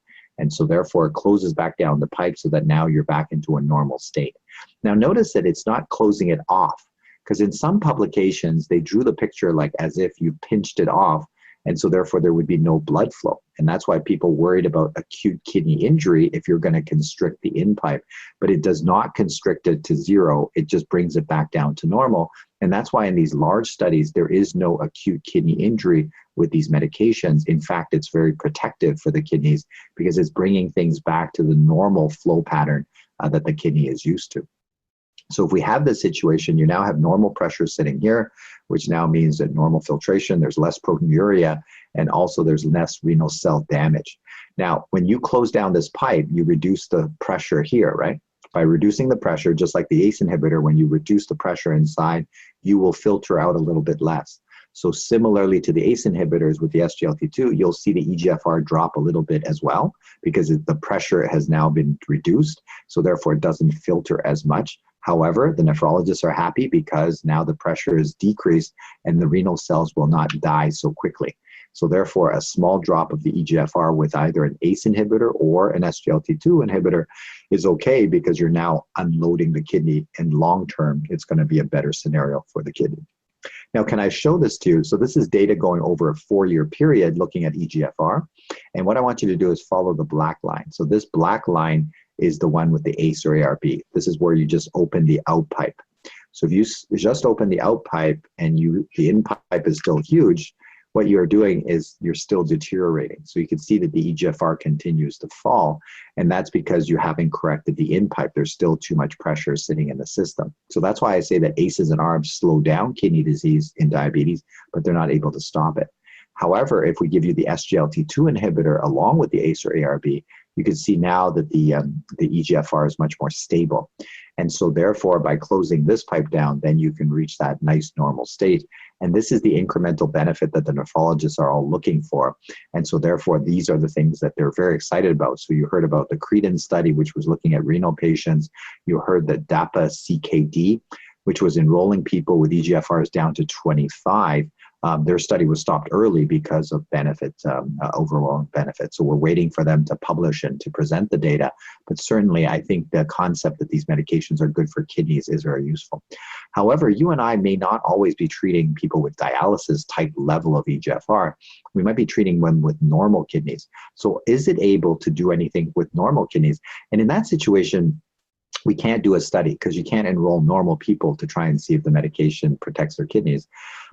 And so therefore it closes back down the pipe so that now you're back into a normal state. Now notice that it's not closing it off, because in some publications they drew the picture like as if you pinched it off, and so therefore there would be no blood flow. And that's why people worried about acute kidney injury if you're going to constrict the in pipe. But it does not constrict it to zero, it just brings it back down to normal. And that's why in these large studies, there is no acute kidney injury with these medications. In fact, it's very protective for the kidneys because it's bringing things back to the normal flow pattern that the kidney is used to. So if we have this situation, you now have normal pressure sitting here, which now means that normal filtration, there's less proteinuria, and also there's less renal cell damage. Now, when you close down this pipe, you reduce the pressure here, right? By reducing the pressure, just like the ACE inhibitor, when you reduce the pressure inside, you will filter out a little bit less. So similarly to the ACE inhibitors with the SGLT2, you'll see the EGFR drop a little bit as well because the pressure has now been reduced. So therefore it doesn't filter as much. However, the nephrologists are happy because now the pressure is decreased and the renal cells will not die so quickly. So therefore, a small drop of the EGFR with either an ACE inhibitor or an SGLT2 inhibitor is okay because you're now unloading the kidney, and long term, it's going to be a better scenario for the kidney. Now, can I show this to you? So this is data going over a 4-year period looking at EGFR. And what I want you to do is follow the black line. So this black line is the one with the ACE or ARB. This is where you just open the out pipe. So if you just open the out pipe and the in pipe is still huge, what you're doing is you're still deteriorating. So you can see that the EGFR continues to fall, and that's because you haven't corrected the in pipe. There's still too much pressure sitting in the system. So that's why I say that ACEs and ARBs slow down kidney disease in diabetes, but they're not able to stop it. However, if we give you the SGLT2 inhibitor along with the ACE or ARB, you can see now that the EGFR is much more stable. And so therefore, by closing this pipe down, then you can reach that nice normal state. And this is the incremental benefit that the nephrologists are all looking for. And so therefore, these are the things that they're very excited about. So you heard about the Credence study, which was looking at renal patients. You heard the DAPA-CKD, which was enrolling people with EGFRs down to 25. Their study was stopped early because of benefits, overwhelming benefits. So we're waiting for them to publish and to present the data. But certainly, I think the concept that these medications are good for kidneys is very useful. However, you and I may not always be treating people with dialysis type level of EGFR. We might be treating them with normal kidneys. So is it able to do anything with normal kidneys? And in that situation, we can't do a study because you can't enroll normal people to try and see if the medication protects their kidneys.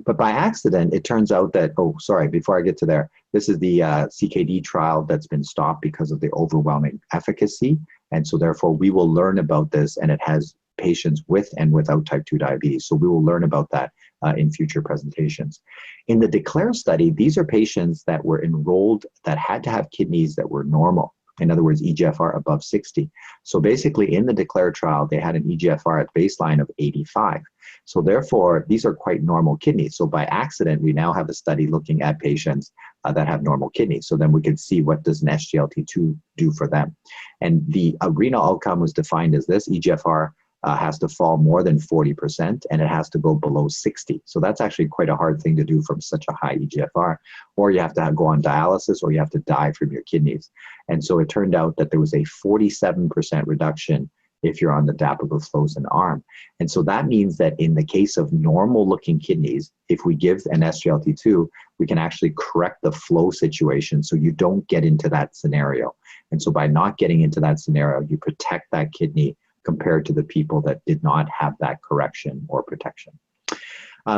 But by accident, it turns out that, oh, sorry, before I get to there, this is the CKD trial that's been stopped because of the overwhelming efficacy. And so therefore, we will learn about this, and it has patients with and without type 2 diabetes. So we will learn about that in future presentations. In the DECLARE study, these are patients that were enrolled that had to have kidneys that were normal. In other words, EGFR above 60. So basically in the DECLARE trial, they had an EGFR at baseline of 85. So therefore, these are quite normal kidneys. So by accident, we now have a study looking at patients that have normal kidneys. So then we can see what does an SGLT2 do for them. And the renal outcome was defined as this: EGFR has to fall more than 40%, and it has to go below 60. So that's actually quite a hard thing to do from such a high EGFR. Or you have to go on dialysis, or you have to die from your kidneys. And so it turned out that there was a 47% reduction if you're on the dapagliflozin arm. And so that means that in the case of normal looking kidneys, if we give an SGLT2, we can actually correct the flow situation so you don't get into that scenario. And so by not getting into that scenario, you protect that kidney compared to the people that did not have that correction or protection.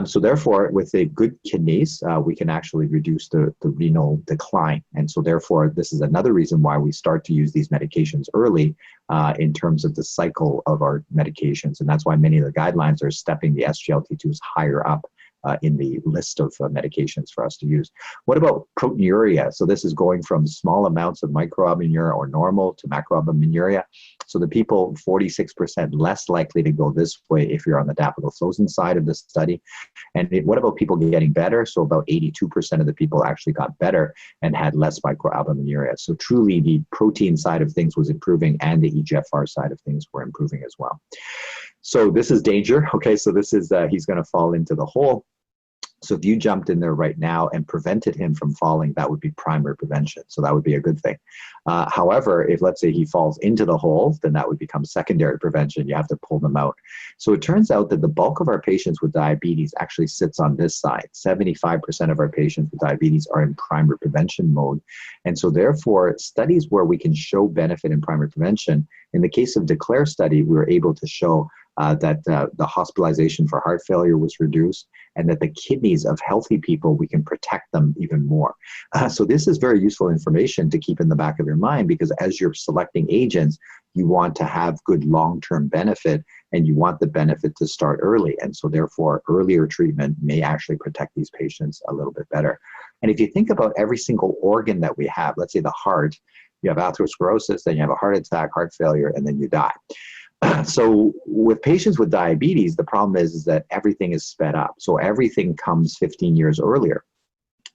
So therefore, with the good kidneys, we can actually reduce the renal decline. And so therefore, this is another reason why we start to use these medications early in terms of the cycle of our medications. And that's why many of the guidelines are stepping the SGLT2s higher up in the list of medications for us to use. What about proteinuria? So this is going from small amounts of microalbuminuria or normal to macroalbuminuria. So the people, 46% less likely to go this way if you're on the dapagliflozin side of the study. And what about people getting better? So about 82% of the people actually got better and had less microalbuminuria. So truly the protein side of things was improving, and the EGFR side of things were improving as well. So this is danger. Okay, so this is, he's going to fall into the hole. So if you jumped in there right now and prevented him from falling, that would be primary prevention. So that would be a good thing. However, if let's say he falls into the hole, then that would become secondary prevention. You have to pull them out. So it turns out that the bulk of our patients with diabetes actually sits on this side. 75% of our patients with diabetes are in primary prevention mode. And so therefore, studies where we can show benefit in primary prevention, in the case of DECLARE study, we were able to show that the hospitalization for heart failure was reduced, and that the kidneys of healthy people, we can protect them even more. So this is very useful information to keep in the back of your mind, because as you're selecting agents, you want to have good long-term benefit, and you want the benefit to start early. And so therefore, earlier treatment may actually protect these patients a little bit better. And if you think about every single organ that we have, let's say the heart, you have atherosclerosis, then you have a heart attack, heart failure, and then you die. So with patients with diabetes, the problem is that everything is sped up. So everything comes 15 years earlier.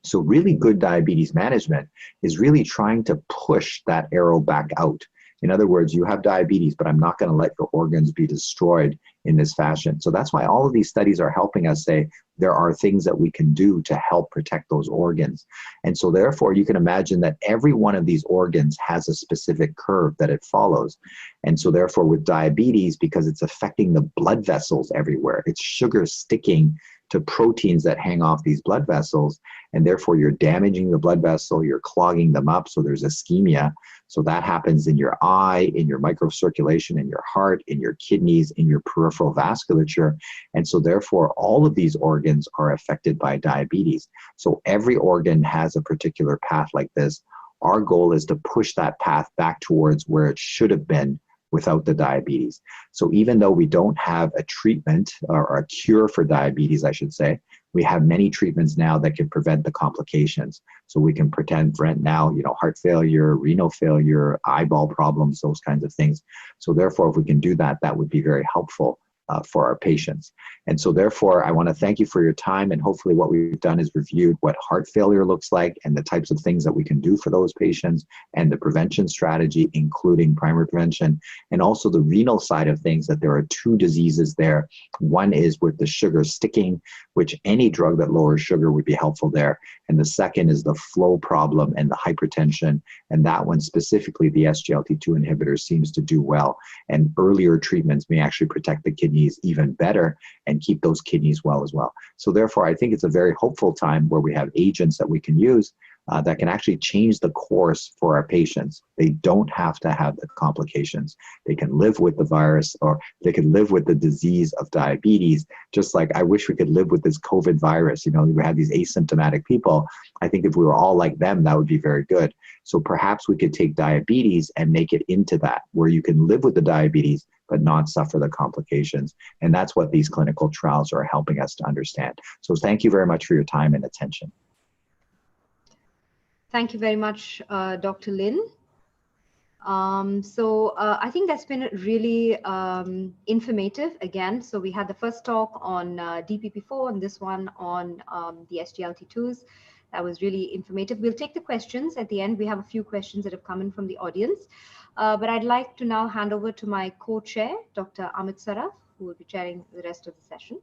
So really good diabetes management is really trying to push that arrow back out. In other words, you have diabetes, but I'm not going to let your organs be destroyed in this fashion. So that's why all of these studies are helping us say there are things that we can do to help protect those organs. And so therefore, you can imagine that every one of these organs has a specific curve that it follows. And so therefore, with diabetes, because it's affecting the blood vessels everywhere, it's sugar sticking to proteins that hang off these blood vessels, and therefore you're damaging the blood vessel, you're clogging them up, so there's ischemia. So that happens in your eye, in your microcirculation, in your heart, in your kidneys, in your peripheral vasculature. And so therefore, all of these organs are affected by diabetes. So every organ has a particular path like this. Our goal is to push that path back towards where it should have been without the diabetes. So even though we don't have a treatment or a cure for diabetes, I should say, we have many treatments now that can prevent the complications. So we can prevent now, you know, heart failure, renal failure, eyeball problems, those kinds of things. So therefore, if we can do that, that would be very helpful for our patients. And so therefore, I want to thank you for your time, and hopefully what we've done is reviewed what heart failure looks like and the types of things that we can do for those patients and the prevention strategy, including primary prevention, and also the renal side of things, that there are two diseases there. One is with the sugar sticking, which any drug that lowers sugar would be helpful there. And the second is the flow problem and the hypertension. And that one specifically, the SGLT2 inhibitor seems to do well. And earlier treatments may actually protect the kidneys even better and keep those kidneys well as well. So therefore, I think it's a very hopeful time where we have agents that we can use that can actually change the course for our patients. They don't have to have the complications. They can live with the virus, or they can live with the disease of diabetes, just like I wish we could live with this COVID virus. You know, we have these asymptomatic people. I think if we were all like them, that would be very good. So perhaps we could take diabetes and make it into that, where you can live with the diabetes but not suffer the complications. And that's what these clinical trials are helping us to understand. So thank you very much for your time and attention. Thank you very much, Dr. Lin. I think that's been really informative again. So we had the first talk on DPP4 and this one on the SGLT2s. That was really informative. We'll take the questions at the end. We have a few questions that have come in from the audience. But I'd like to now hand over to my co-chair, Dr. Amit Saraf, who will be chairing the rest of the session.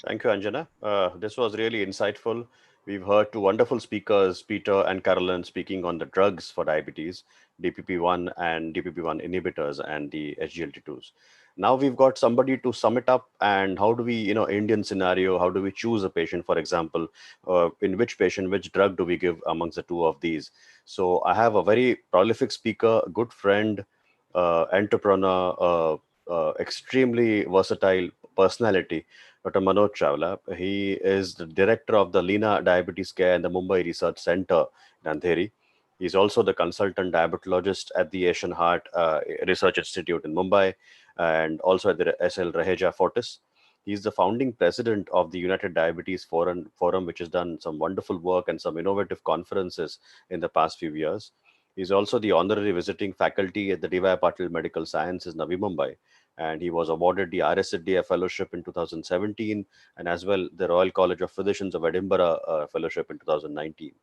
Thank you, Anjana. This was really insightful. We've heard two wonderful speakers, Peter and Carolyn, speaking on the drugs for diabetes, DPP1 and DPP1 inhibitors and the SGLT2s. Now we've got somebody to sum it up, and how do we, Indian scenario, how do we choose a patient, for example, in which patient, which drug do we give amongst the two of these? So I have a very prolific speaker, good friend, entrepreneur, extremely versatile personality, Dr. Manoj Chawla. He is the director of the Lina Diabetes Care and the Mumbai Research Center in Andheri. He's also the consultant diabetologist at the Asian Heart Research Institute in Mumbai, and also at the SL Raheja Fortis. He's the founding president of the United Diabetes Forum, which has done some wonderful work and some innovative conferences in the past few years. He's also the honorary visiting faculty at the D.Y. Patil Medical Sciences, Navi Mumbai, and he was awarded the RSDA Fellowship in 2017, and as well the Royal College of Physicians of Edinburgh Fellowship in 2019.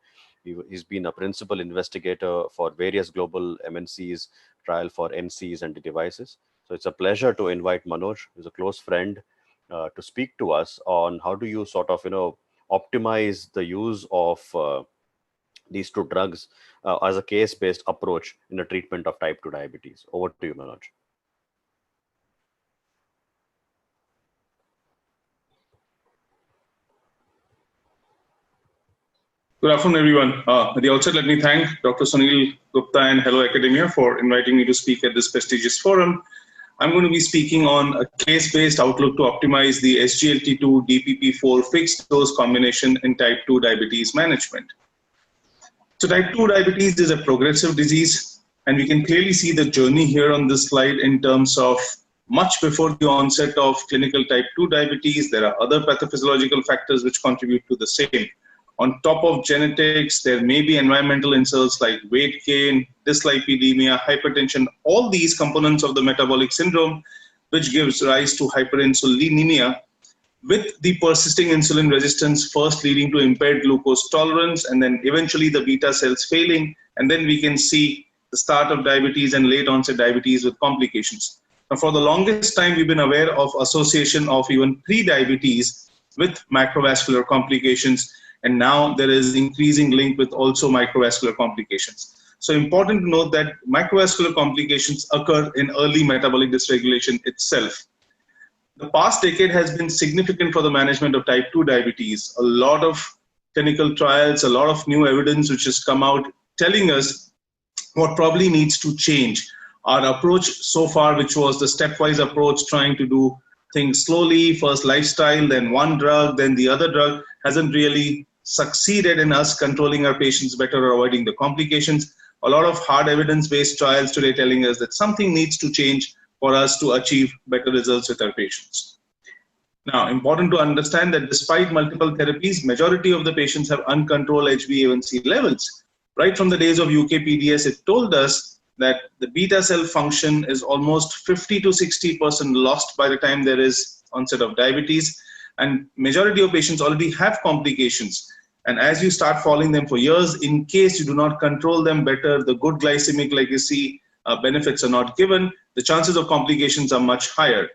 He's been a principal investigator for various global MNCs, trial for NCs and the devices. So it's a pleasure to invite Manoj, who's a close friend, to speak to us on how do you sort of, optimize the use of these two drugs as a case-based approach in the treatment of type 2 diabetes. Over to you, Manoj. Good afternoon, everyone. At the outset, let me thank Dr. Sunil Gupta and Hello Academia for inviting me to speak at this prestigious forum. I'm going to be speaking on a case-based outlook to optimize the SGLT2 DPP4 fixed dose combination in type 2 diabetes management. So type 2 diabetes is a progressive disease, and we can clearly see the journey here on this slide in terms of much before the onset of clinical type 2 diabetes. There are other pathophysiological factors which contribute to the same. On top of genetics, there may be environmental insults like weight gain, dyslipidemia, hypertension, all these components of the metabolic syndrome, which gives rise to hyperinsulinemia, with the persisting insulin resistance first leading to impaired glucose tolerance, and then eventually the beta cells failing, and then we can see the start of diabetes and late onset diabetes with complications. Now, for the longest time, we've been aware of association of even pre-diabetes with macrovascular complications, and now there is increasing link with also microvascular complications. So important to note that microvascular complications occur in early metabolic dysregulation itself. The past decade has been significant for the management of type 2 diabetes. A lot of clinical trials, a lot of new evidence which has come out telling us what probably needs to change. Our approach so far, which was the stepwise approach, trying to do things slowly, first lifestyle, then one drug, then the other drug, hasn't really succeeded in us controlling our patients better or avoiding the complications. A lot of hard evidence-based trials today telling us that something needs to change for us to achieve better results with our patients. Now, important to understand that despite multiple therapies, majority of the patients have uncontrolled HbA1c levels. Right from the days of UKPDS, it told us that the beta cell function is almost 50 to 60% lost by the time there is onset of diabetes, and majority of patients already have complications. And as you start following them for years, in case you do not control them better, the good glycemic legacy benefits are not given, the chances of complications are much higher.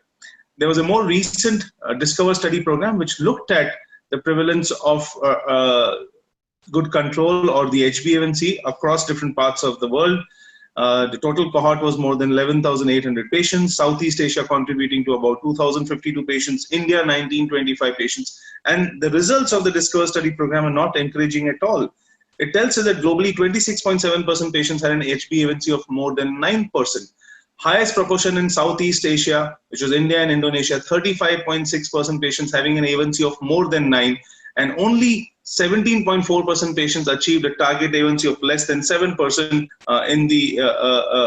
There was a more recent Discover study program which looked at the prevalence of good control or the HbA1c across different parts of the world. The total cohort was more than 11,800 patients, Southeast Asia contributing to about 2,052 patients, India 1,925 patients. And the results of the Discover study program are not encouraging at all. It tells us that globally 26.7% patients had an HbA1c of more than 9%. Highest proportion in Southeast Asia, which was India and Indonesia, 35.6% patients having an A1C of more than 9, and only 17.4% patients achieved a target A1C of less than 7% in the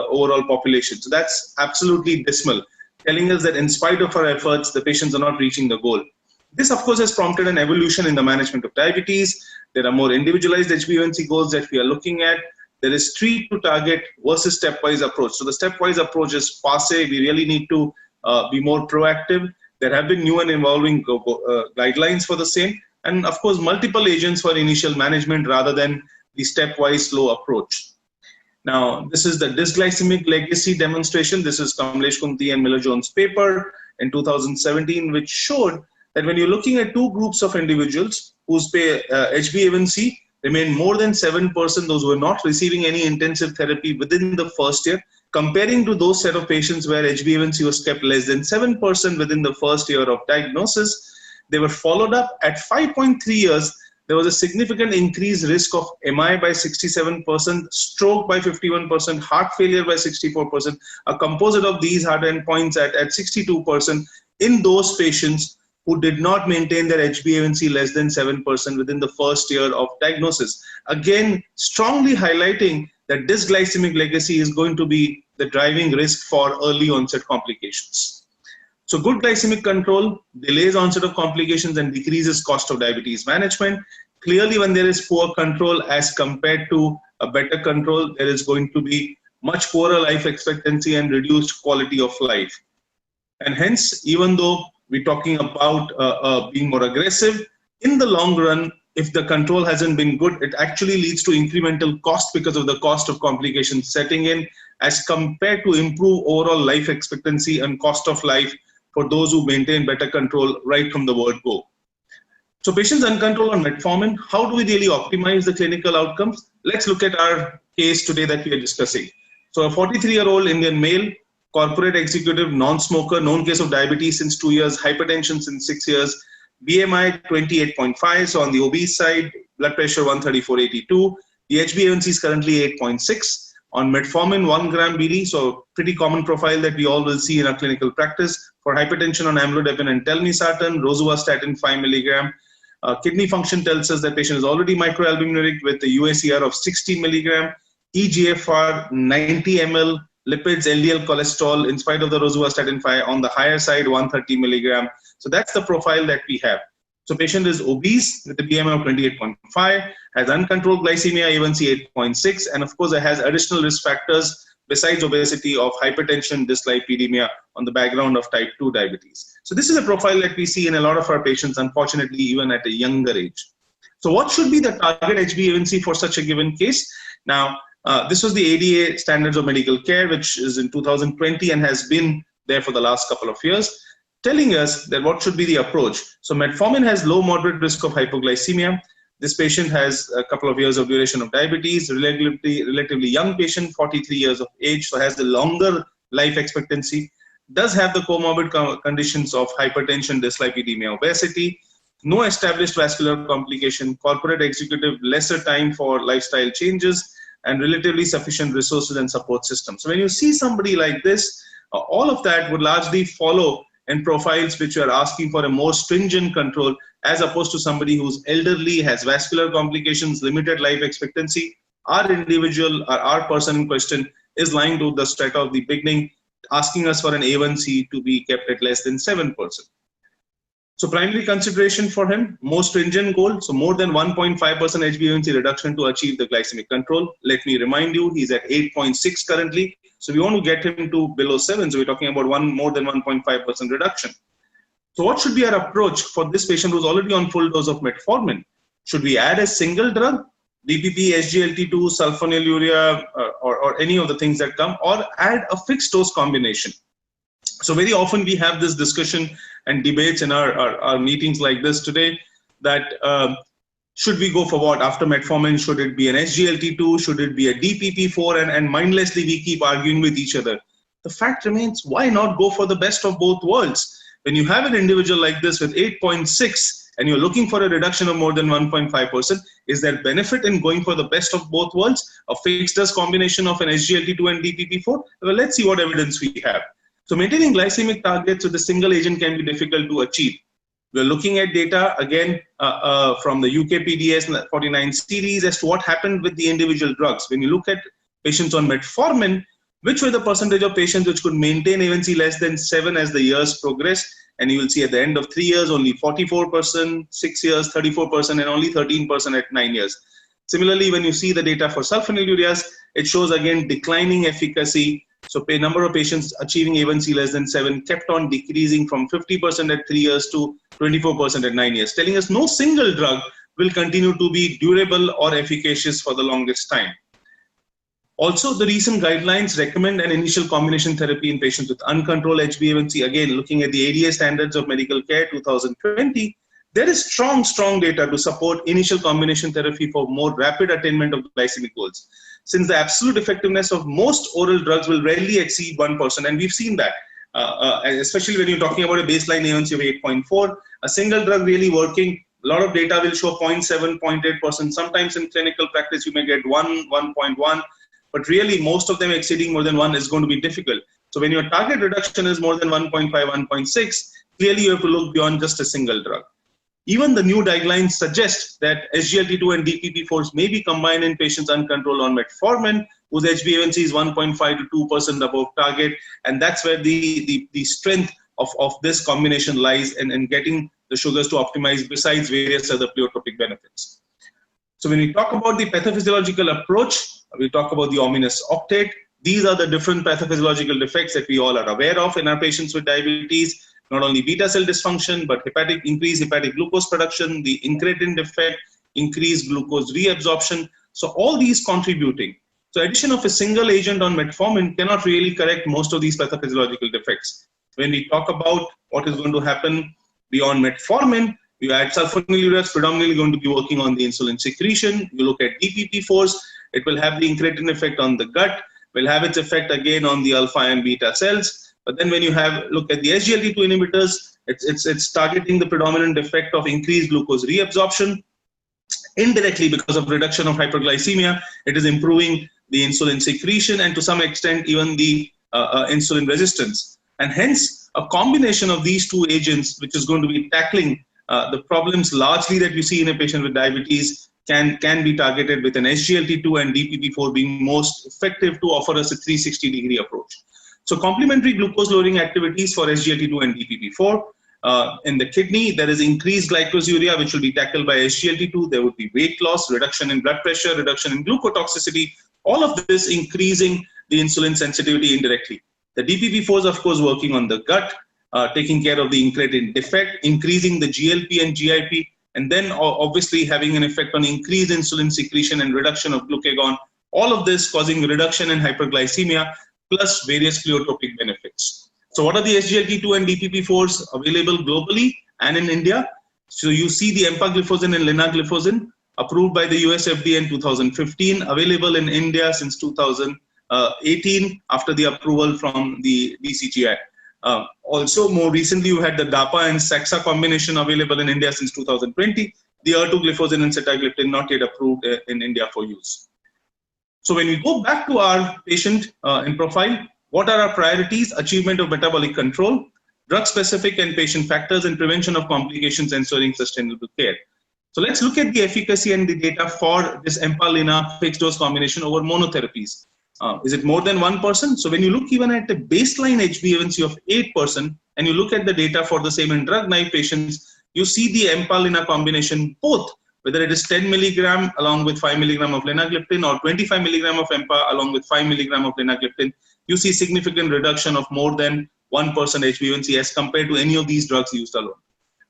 overall population. So that's absolutely dismal, telling us that in spite of our efforts, the patients are not reaching the goal. This, of course, has prompted an evolution in the management of diabetes. There are more individualized HbA1c goals that we are looking at. There is treat to target versus stepwise approach. So the stepwise approach is passé. We really need to be more proactive. There have been new and evolving guidelines for the same. And of course, multiple agents for initial management rather than the stepwise slow approach. Now, this is the dysglycemic legacy demonstration. This is Kamlesh Kunti and Miller-Jones paper in 2017, which showed that when you're looking at two groups of individuals whose HbA1c remained more than 7%, those who were not receiving any intensive therapy within the first year, comparing to those set of patients where HbA1c was kept less than 7% within the first year of diagnosis, they were followed up at 5.3 years. There was a significant increased risk of MI by 67%, stroke by 51%, heart failure by 64%, a composite of these hard endpoints at 62% in those patients who did not maintain their HbA1c less than 7% within the first year of diagnosis. Again, strongly highlighting that dysglycemic legacy is going to be the driving risk for early onset complications. So good glycemic control delays onset of complications and decreases cost of diabetes management. Clearly, when there is poor control as compared to a better control, there is going to be much poorer life expectancy and reduced quality of life. And hence, even though we're talking about being more aggressive, in the long run, if the control hasn't been good, it actually leads to incremental cost because of the cost of complications setting in as compared to improve overall life expectancy and cost of life for those who maintain better control right from the word go. So patients uncontrolled on metformin, how do we really optimize the clinical outcomes? Let's look at our case today that we are discussing. So a 43-year-old Indian male, corporate executive, non-smoker, known case of diabetes since 2 years, hypertension since 6 years, BMI 28.5, so on the obese side, blood pressure 134/82, the HbA1c is currently 8.6, on metformin 1 gram BD, so pretty common profile that we all will see in our clinical practice. For hypertension on amlodipine and telmisartan, rosuvastatin 5 milligram. Kidney function tells us that patient is already microalbuminuric with the UACR of 60 milligram, EGFR 90 ml, lipids, LDL cholesterol, in spite of the rosuvastatin 5 on the higher side, 130 milligram. So that's the profile that we have. So patient is obese with a BMI of 28.5, has uncontrolled glycemia, A1C 8.6, and of course it has additional risk factors besides obesity of hypertension, dyslipidemia on the background of type 2 diabetes. So this is a profile that we see in a lot of our patients, unfortunately, even at a younger age. So what should be the target HbA1c for such a given case? Now, this was the ADA Standards of Medical Care, which is in 2020 and has been there for the last couple of years, telling us that what should be the approach. So metformin has low moderate risk of hypoglycemia. This patient has a couple of years of duration of diabetes, relatively young patient, 43 years of age, so has the longer life expectancy, does have the comorbid conditions of hypertension, dyslipidemia, obesity, no established vascular complication, corporate executive, lesser time for lifestyle changes, and relatively sufficient resources and support system. So when you see somebody like this, all of that would largely follow in profiles which are asking for a more stringent control, as opposed to somebody who's elderly, has vascular complications, limited life expectancy. Our individual, or our person in question, is lying to the strata of the beginning, asking us for an A1C to be kept at less than 7%. So primary consideration for him, most stringent goal, so more than 1.5% HbA1c reduction to achieve the glycemic control. Let me remind you, he's at 8.6 currently. So we want to get him to below 7. So we're talking about more than 1.5% reduction. So what should be our approach for this patient who's already on full dose of metformin? Should we add a single drug, DPP, SGLT2, sulfonylurea, or any of the things that come, or add a fixed dose combination? So very often we have this discussion and debates in our meetings like this today that should we go for what after metformin? Should it be an SGLT2? Should it be a DPP4? And mindlessly we keep arguing with each other. The fact remains, why not go for the best of both worlds? When you have an individual like this with 8.6 and you're looking for a reduction of more than 1.5%, is there benefit in going for the best of both worlds? A fixed dose combination of an SGLT2 and DPP4? Well, let's see what evidence we have. So maintaining glycemic targets with a single agent can be difficult to achieve. We're looking at data again from the UK PDS 49 series as to what happened with the individual drugs. When you look at patients on metformin, which were the percentage of patients which could maintain A1C less than 7 as the years progressed, and you will see at the end of 3 years only 44%, 6 years 34%, and only 13% at 9 years. Similarly, when you see the data for sulfonylureas, it shows again declining efficacy. So a number of patients achieving A1C less than 7 kept on decreasing from 50% at 3 years to 24% at 9 years, telling us no single drug will continue to be durable or efficacious for the longest time. Also, the recent guidelines recommend an initial combination therapy in patients with uncontrolled HbA1c. Again, looking at the ADA Standards of Medical Care 2020, there is strong data to support initial combination therapy for more rapid attainment of glycemic goals. Since the absolute effectiveness of most oral drugs will rarely exceed 1%, and we've seen that, especially when you're talking about a baseline A1C of 8.4, a single drug really working, a lot of data will show 0.7, 0.8%. Sometimes in clinical practice, you may get 1.1, but really most of them exceeding more than 1 is going to be difficult. So when your target reduction is more than 1.5, 1.6, clearly you have to look beyond just a single drug. Even the new guidelines suggest that SGLT2 and DPP4s may be combined in patients uncontrolled on metformin, whose HbA1c is 1.5 to 2% above target, and that's where the strength of this combination lies in getting the sugars to optimize besides various other pleiotropic benefits. So when we talk about the pathophysiological approach, we talk about the ominous octet. These are the different pathophysiological defects that we all are aware of in our patients with diabetes. Not only beta cell dysfunction, but increased hepatic glucose production, the incretin defect, increased glucose reabsorption. So all these contributing. So addition of a single agent on metformin cannot really correct most of these pathophysiological defects. When we talk about what is going to happen beyond metformin, you add sulfonylureas, predominantly going to be working on the insulin secretion. You look at DPP4s, it will have the incretin effect on the gut, will have its effect again on the alpha and beta cells. But then when you look at the SGLT2 inhibitors, it's targeting the predominant effect of increased glucose reabsorption. Indirectly, because of reduction of hyperglycemia, it is improving the insulin secretion and to some extent even the insulin resistance. And hence, a combination of these two agents, which is going to be tackling the problems largely that we see in a patient with diabetes, can be targeted with an SGLT2 and DPP4 being most effective to offer us a 360-degree approach. So complementary glucose lowering activities for SGLT2 and DPP4. In the kidney, there is increased glycosuria, which will be tackled by SGLT2. There would be weight loss, reduction in blood pressure, reduction in glucotoxicity, all of this increasing the insulin sensitivity indirectly. The DPP4 is, of course, working on the gut, taking care of the incretin defect, increasing the GLP and GIP, and then obviously having an effect on increased insulin secretion and reduction of glucagon. All of this causing reduction in hyperglycemia, plus various pleiotropic benefits. So what are the SGLT2 and DPP4s available globally and in India? So you see the empagliflozin and linagliflozin approved by the US FDA in 2015, available in India since 2018 after the approval from the DCGI. Also, more recently, you had the DAPA and Saxa combination available in India since 2020. The ertugliflozin and sitagliptin not yet approved in India for use. So when we go back to our patient in profile, what are our priorities? Achievement of metabolic control, drug-specific and patient factors, and prevention of complications ensuring sustainable care. So let's look at the efficacy and the data for this EMPA-LINA fixed-dose combination over monotherapies. Is it more than 1%? So when you look even at the baseline HbA1c of 8%, and you look at the data for the same in drug-naive patients, you see the EMPA-LINA combination both, whether it is 10 milligram along with 5 milligram of linagliptin or 25 milligram of EMPA along with 5 milligram of linagliptin, you see significant reduction of more than 1% HbA1c as compared to any of these drugs used alone.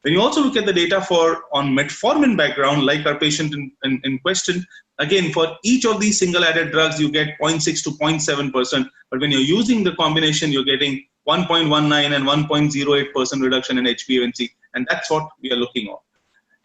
When you also look at the data for on metformin background, like our patient in question, again, for each of these single added drugs, you get 0.6 to 0.7%. But when you're using the combination, you're getting 1.19 and 1.08% reduction in HbA1c. And that's what we are looking on.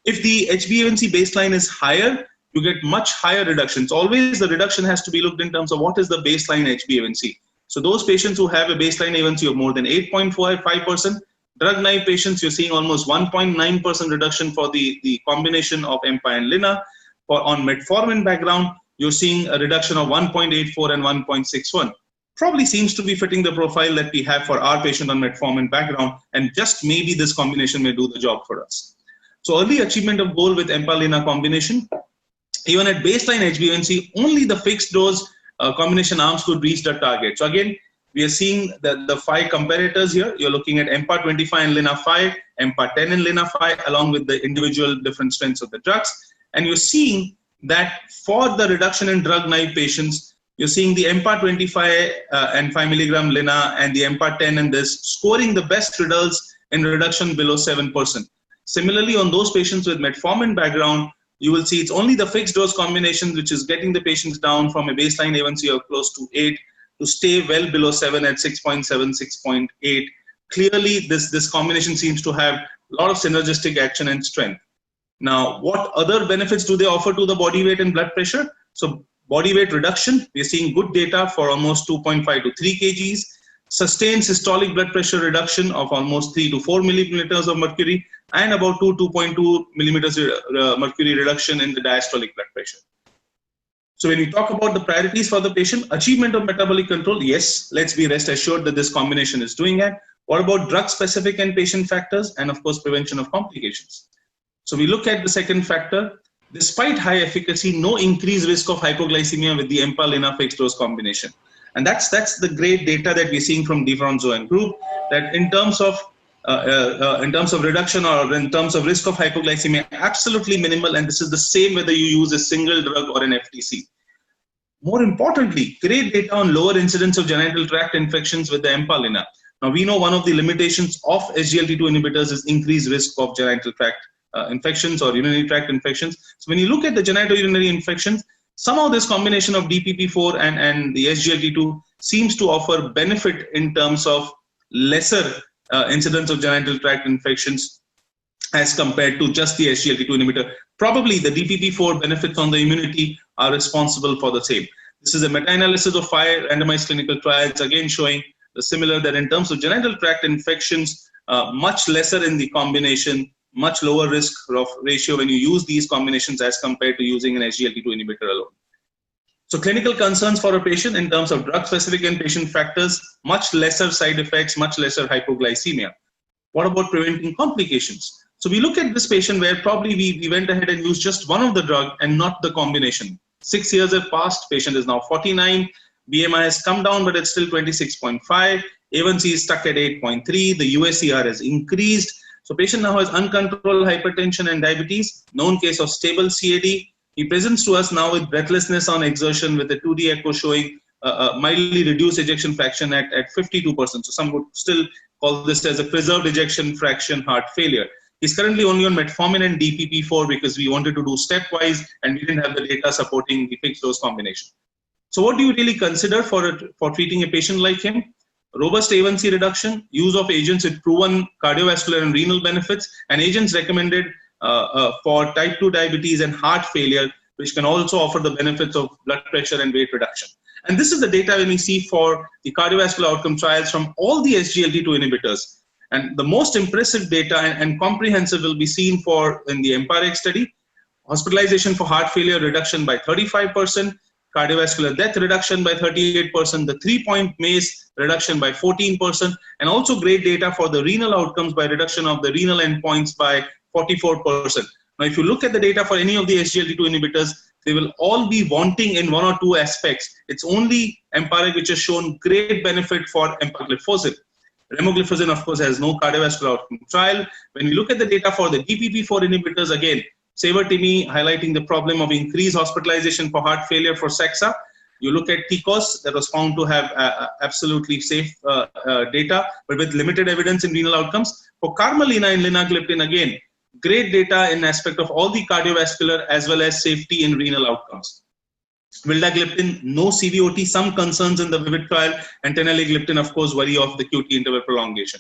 If the HbA1c baseline is higher, you get much higher reductions. Always the reduction has to be looked in terms of what is the baseline HbA1c. So those patients who have a baseline A1c of more than 8.45%, drug-naive patients, you're seeing almost 1.9% reduction for the combination of EMPA and LINA. For on metformin background, you're seeing a reduction of 1.84 and 1.61. Probably seems to be fitting the profile that we have for our patient on metformin background, and just maybe this combination may do the job for us. So early achievement of goal with EMPA-LINA combination, even at baseline HbA1c, only the fixed dose combination arms could reach the target. So again, we are seeing the 5 comparators here. You're looking at EMPA 25 and LINA 5, EMPA 10 and LINA 5, along with the individual different strengths of the drugs. And you're seeing that for the reduction in drug-naive patients, you're seeing the EMPA 25 and 5 milligram LINA and the EMPA 10 and this scoring the best results in reduction below 7%. Similarly, on those patients with metformin background, you will see it's only the fixed dose combination which is getting the patients down from a baseline A1c of close to 8 to stay well below 7 at 6.7, 6.8. Clearly, this combination seems to have a lot of synergistic action and strength. Now, what other benefits do they offer to the body weight and blood pressure? So body weight reduction, we're seeing good data for almost 2.5 to 3 kgs, sustained systolic blood pressure reduction of almost 3 to 4 millimeters of mercury, and about 2.2 millimeters mercury reduction in the diastolic blood pressure. So when we talk about the priorities for the patient, achievement of metabolic control, yes, let's be rest assured that this combination is doing it. What about drug-specific and patient factors? And of course, prevention of complications. So we look at the second factor. Despite high efficacy, no increased risk of hypoglycemia with the EMPA-LINA fixed dose combination. And that's the great data that we're seeing from DeFronzo and group, that in terms of reduction or in terms of risk of hypoglycemia, absolutely minimal, and this is the same whether you use a single drug or an FTC. More importantly, great data on lower incidence of genital tract infections with the EMPA-LINA. Now we know one of the limitations of SGLT2 inhibitors is increased risk of genital tract infections or urinary tract infections. So when you look at the genitourinary infections, somehow this combination of DPP4 and the SGLT2 seems to offer benefit in terms of lesser incidence of genital tract infections as compared to just the SGLT2 inhibitor. Probably the DPP4 benefits on the immunity are responsible for the same. This is a meta-analysis of 5 randomized clinical trials, again showing the similar that in terms of genital tract infections, much lesser in the combination, much lower risk of ratio when you use these combinations as compared to using an SGLT2 inhibitor alone. So clinical concerns for a patient in terms of drug-specific and patient factors, much lesser side effects, much lesser hypoglycemia. What about preventing complications? So we look at this patient where probably we went ahead and used just one of the drug and not the combination. 6 years have passed, patient is now 49, BMI has come down but it's still 26.5, A1C is stuck at 8.3, the USCR has increased. So patient now has uncontrolled hypertension and diabetes, known case of stable CAD. He presents to us now with breathlessness on exertion with a 2D echo showing mildly reduced ejection fraction at 52%. So some would still call this as a preserved ejection fraction heart failure. He's currently only on metformin and DPP4 because we wanted to do stepwise and we didn't have the data supporting the fixed dose combination. So what do you really consider for treating a patient like him? Robust A1C reduction, use of agents with proven cardiovascular and renal benefits, and agents recommended for type 2 diabetes and heart failure, which can also offer the benefits of blood pressure and weight reduction. And this is the data when we see for the cardiovascular outcome trials from all the SGLT2 inhibitors. And the most impressive data and comprehensive will be seen in the EMPA-REG study. Hospitalization for heart failure reduction by 35%, cardiovascular death reduction by 38%, the 3-point MACE reduction by 14%, and also great data for the renal outcomes by reduction of the renal endpoints by 44%. Now, if you look at the data for any of the SGLT2 inhibitors, they will all be wanting in one or two aspects. It's only EMPA-REG which has shown great benefit for empagliflozin. Remogliflozin, of course, has no cardiovascular outcome trial. When we look at the data for the DPP-4 inhibitors, again, Saver-Timi highlighting the problem of increased hospitalization for heart failure for SEXA. You look at TCOS, that was found to have absolutely safe data, but with limited evidence in renal outcomes. For Carmelina and Linagliptin, again, great data in aspect of all the cardiovascular as well as safety in renal outcomes. Vildagliptin, no CVOT, some concerns in the VIVID trial, and Teneligliptin, of course, worry of the QT interval prolongation.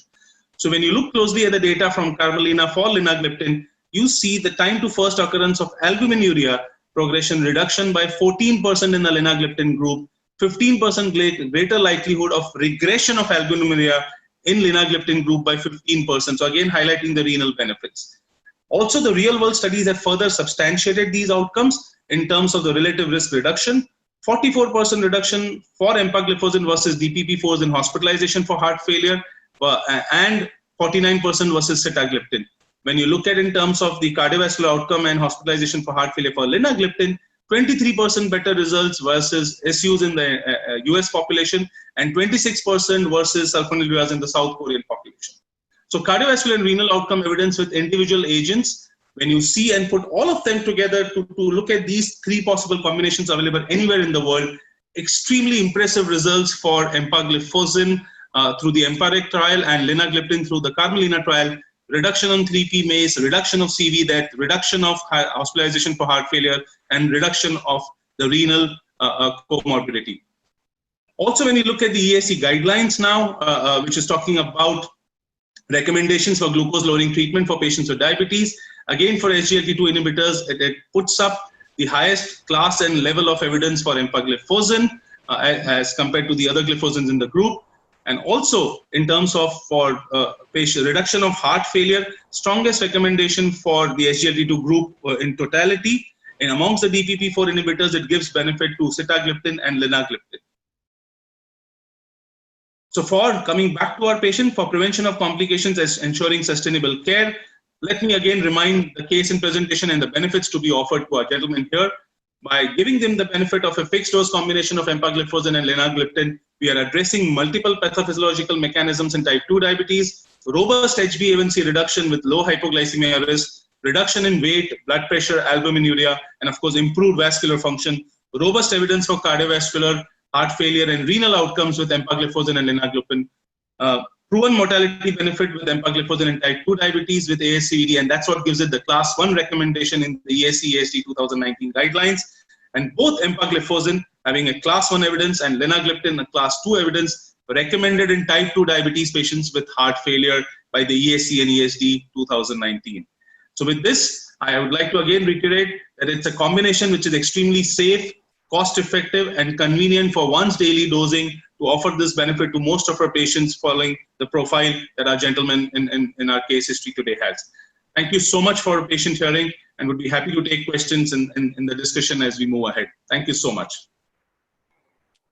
So when you look closely at the data from Carmelina for Linagliptin, you see the time to first occurrence of albuminuria progression reduction by 14% in the Linagliptin group, 15% greater likelihood of regression of albuminuria in Linagliptin group by 15%. So again, highlighting the renal benefits. Also, the real-world studies have further substantiated these outcomes in terms of the relative risk reduction. 44% reduction for empagliflozin versus DPP-4s in hospitalization for heart failure, and 49% versus sitagliptin. When you look at in terms of the cardiovascular outcome and hospitalization for heart failure for linagliptin, 23% better results versus SUs in the US population and 26% versus sulfonylureas in the South Korean population. So cardiovascular and renal outcome evidence with individual agents, when you see and put all of them together to look at these three possible combinations available anywhere in the world, extremely impressive results for empagliflozin through the EMPA-REG trial and linagliptin through the Carmelina trial, reduction on 3P MACE, reduction of CV death, reduction of hospitalization for heart failure, and reduction of the renal comorbidity. Also, when you look at the ESC guidelines now, which is talking about recommendations for glucose-lowering treatment for patients with diabetes, again for SGLT2 inhibitors, it puts up the highest class and level of evidence for empagliflozin as compared to the other gliflozins in the group. And also in terms of for patient reduction of heart failure, strongest recommendation for the SGLT2 group in totality. And amongst the DPP-4 inhibitors, it gives benefit to sitagliptin and linagliptin. So for coming back to our patient, for prevention of complications as ensuring sustainable care, let me again remind the case in presentation and the benefits to be offered to our gentlemen here. By giving them the benefit of a fixed dose combination of empagliflozin and linagliptin, we are addressing multiple pathophysiological mechanisms in type 2 diabetes, robust HbA1c reduction with low hypoglycemia risk, reduction in weight, blood pressure, albuminuria, and of course improved vascular function, robust evidence for cardiovascular, heart failure, and renal outcomes with empagliflozin and linagliptin, proven mortality benefit with empagliflozin in type 2 diabetes with ASCVD, and that's what gives it the class 1 recommendation in the ESC/ESD 2019 guidelines. And both empagliflozin having a class 1 evidence and linagliptin a class 2 evidence recommended in type 2 diabetes patients with heart failure by the ESC and ESD 2019. So with this, I would like to again reiterate that it's a combination which is extremely safe, cost-effective, and convenient for once daily dosing to offer this benefit to most of our patients following the profile that our gentleman in our case history today has. Thank you so much for patient hearing, and would be happy to take questions in the discussion as we move ahead. Thank you so much.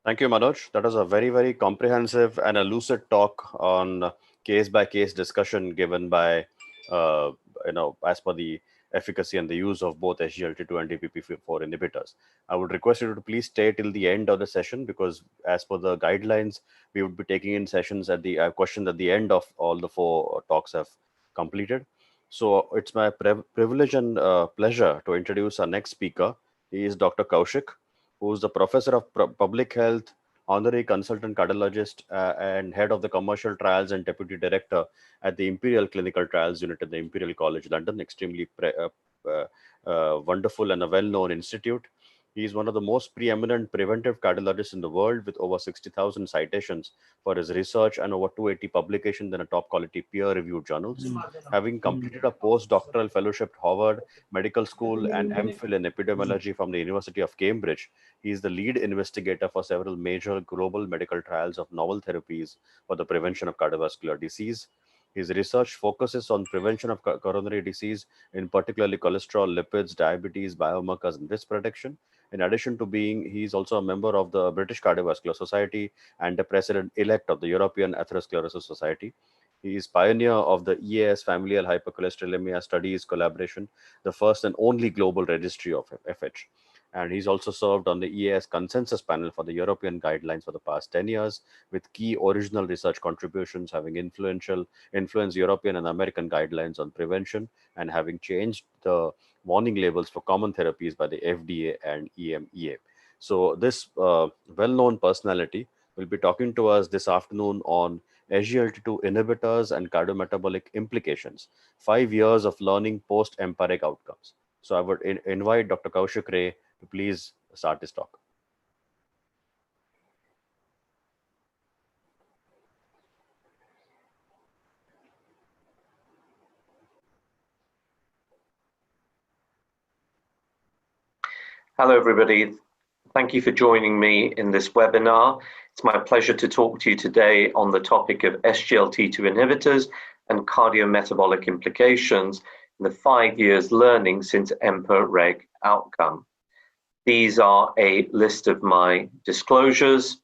Thank you, Manoj. That was a very, very comprehensive and a lucid talk on case-by-case discussion given by, as per the efficacy and the use of both SGLT2 and DPP-4 inhibitors. I would request you to please stay till the end of the session, because as per the guidelines, we would be taking in sessions at the questions at the end of all the 4 talks have completed. So it's my privilege and pleasure to introduce our next speaker. He is Dr. Kaushik, who is the Professor of Public Health, Honorary Consultant Cardiologist, and Head of the Commercial Trials and Deputy Director at the Imperial Clinical Trials Unit at the Imperial College London. Extremely wonderful and a well-known institute. He is one of the most preeminent preventive cardiologists in the world, with over 60,000 citations for his research and over 280 publications in a top quality peer-reviewed journals. Having completed a postdoctoral fellowship at Harvard Medical School and MPhil in epidemiology from the University of Cambridge, he is the lead investigator for several major global medical trials of novel therapies for the prevention of cardiovascular disease. His research focuses on prevention of coronary disease, in particularly cholesterol, lipids, diabetes, biomarkers, and risk prediction. In addition to being, he is also a member of the British Cardiovascular Society and the president-elect of the European Atherosclerosis Society. He is pioneer of the EAS Familial Hypercholesterolemia Studies Collaboration, the first and only global registry of FH. And he's also served on the EAS consensus panel for the European guidelines for the past 10 years, with key original research contributions having influenced European and American guidelines on prevention and having changed the warning labels for common therapies by the FDA and EMEA. So this well-known personality will be talking to us this afternoon on SGLT2 inhibitors and cardiometabolic implications, 5 years of learning post-empiric outcomes. So I would invite Dr. Kaushik Ray to please start his talk. Hello, everybody. Thank you for joining me in this webinar. It's my pleasure to talk to you today on the topic of SGLT2 inhibitors and cardiometabolic implications in the 5 years learning since EMPA-REG outcome. These are a list of my disclosures.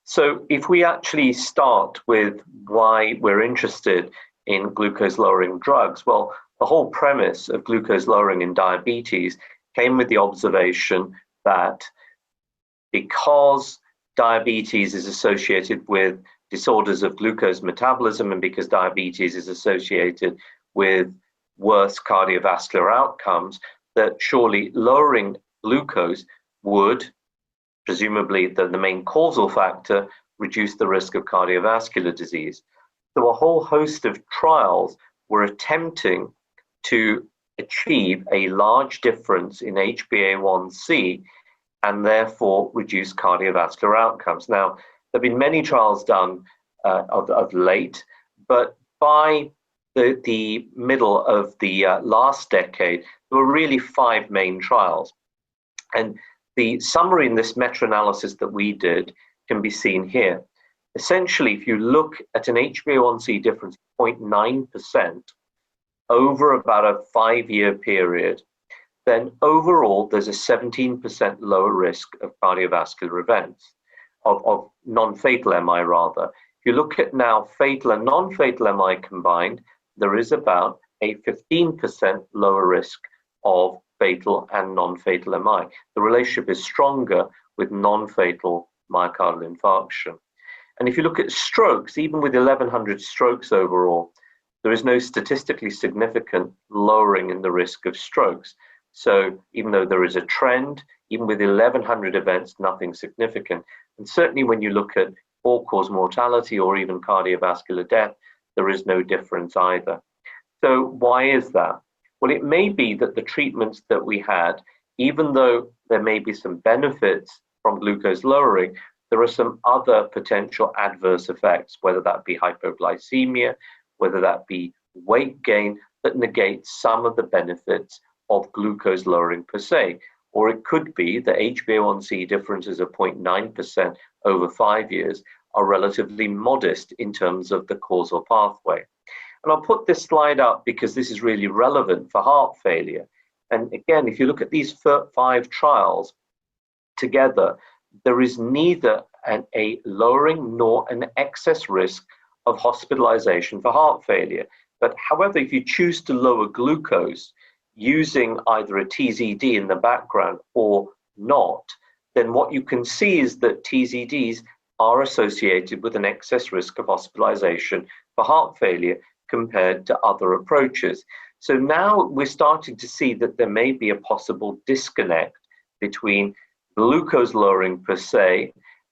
So if we actually start with why we're interested in glucose-lowering drugs, well, the whole premise of glucose lowering in diabetes came with the observation that because diabetes is associated with disorders of glucose metabolism and because diabetes is associated with worse cardiovascular outcomes, that surely lowering glucose would, presumably the main causal factor, reduce the risk of cardiovascular disease. So a whole host of trials were attempting to achieve a large difference in HbA1c and therefore reduce cardiovascular outcomes. Now, there have been many trials done of late, but by the middle of the last decade, there were really 5 main trials. And the summary in this meta-analysis that we did can be seen here. Essentially, if you look at an HbA1c difference of 0.9% over about a 5-year period, then overall there's a 17% lower risk of cardiovascular events, of non-fatal MI rather. If you look at now fatal and non-fatal MI combined, there is about a 15% lower risk of fatal and non-fatal MI. The relationship is stronger with non-fatal myocardial infarction. And if you look at strokes, even with 1,100 strokes overall, there is no statistically significant lowering in the risk of strokes. So even though there is a trend, even with 1,100 events, nothing significant. And certainly when you look at all-cause mortality or even cardiovascular death, there is no difference either. So why is that? Well, it may be that the treatments that we had, even though there may be some benefits from glucose lowering, there are some other potential adverse effects, whether that be hypoglycemia, whether that be weight gain, that negates some of the benefits of glucose lowering per se. Or it could be that HbA1c differences of 0.9% over 5 years are relatively modest in terms of the causal pathway. And I'll put this slide up because this is really relevant for heart failure. And again, if you look at these 5 trials together, there is neither a lowering nor an excess risk of hospitalization for heart failure. But however, if you choose to lower glucose using either a TZD in the background or not, then what you can see is that TZDs are associated with an excess risk of hospitalization for heart failure compared to other approaches. So now we're starting to see that there may be a possible disconnect between glucose lowering per se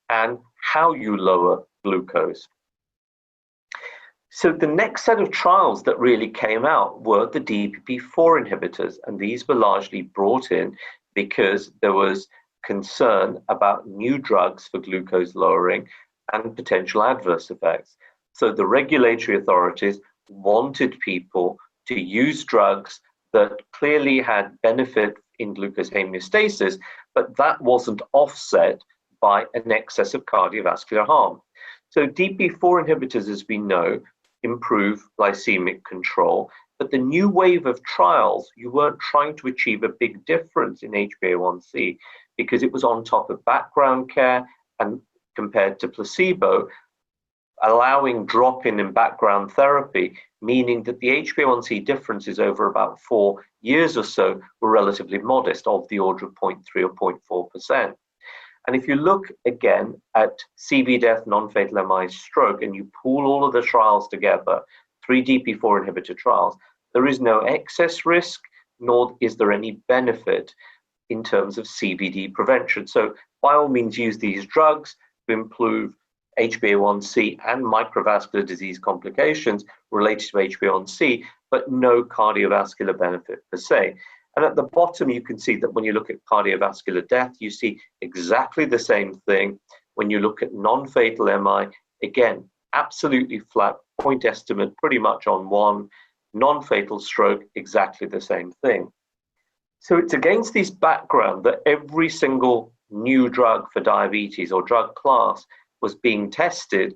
and how you lower glucose. So the next set of trials that really came out were the DPP-4 inhibitors, and these were largely brought in because there was concern about new drugs for glucose lowering and potential adverse effects. So the regulatory authorities wanted people to use drugs that clearly had benefit in glucose homeostasis, but that wasn't offset by an excess of cardiovascular harm. So DPP-4 inhibitors, as we know, improve glycemic control, but the new wave of trials, you weren't trying to achieve a big difference in HbA1c because it was on top of background care and compared to placebo, allowing drop-in background therapy, meaning that the HbA1c differences over about 4 years or so were relatively modest, of the order of 0.3 or 0.4%. And if you look again at CV death, non-fatal MI, stroke, and you pool all of the trials together, 3 DP4 inhibitor trials, there is no excess risk, nor is there any benefit in terms of CVD prevention. So by all means, use these drugs to improve HbA1c and microvascular disease complications related to HbA1c, but no cardiovascular benefit per se. And at the bottom, you can see that when you look at cardiovascular death, you see exactly the same thing. When you look at non-fatal MI, again, absolutely flat, point estimate pretty much on 1. Non-fatal stroke, exactly the same thing. So it's against this background that every single new drug for diabetes or drug class was being tested,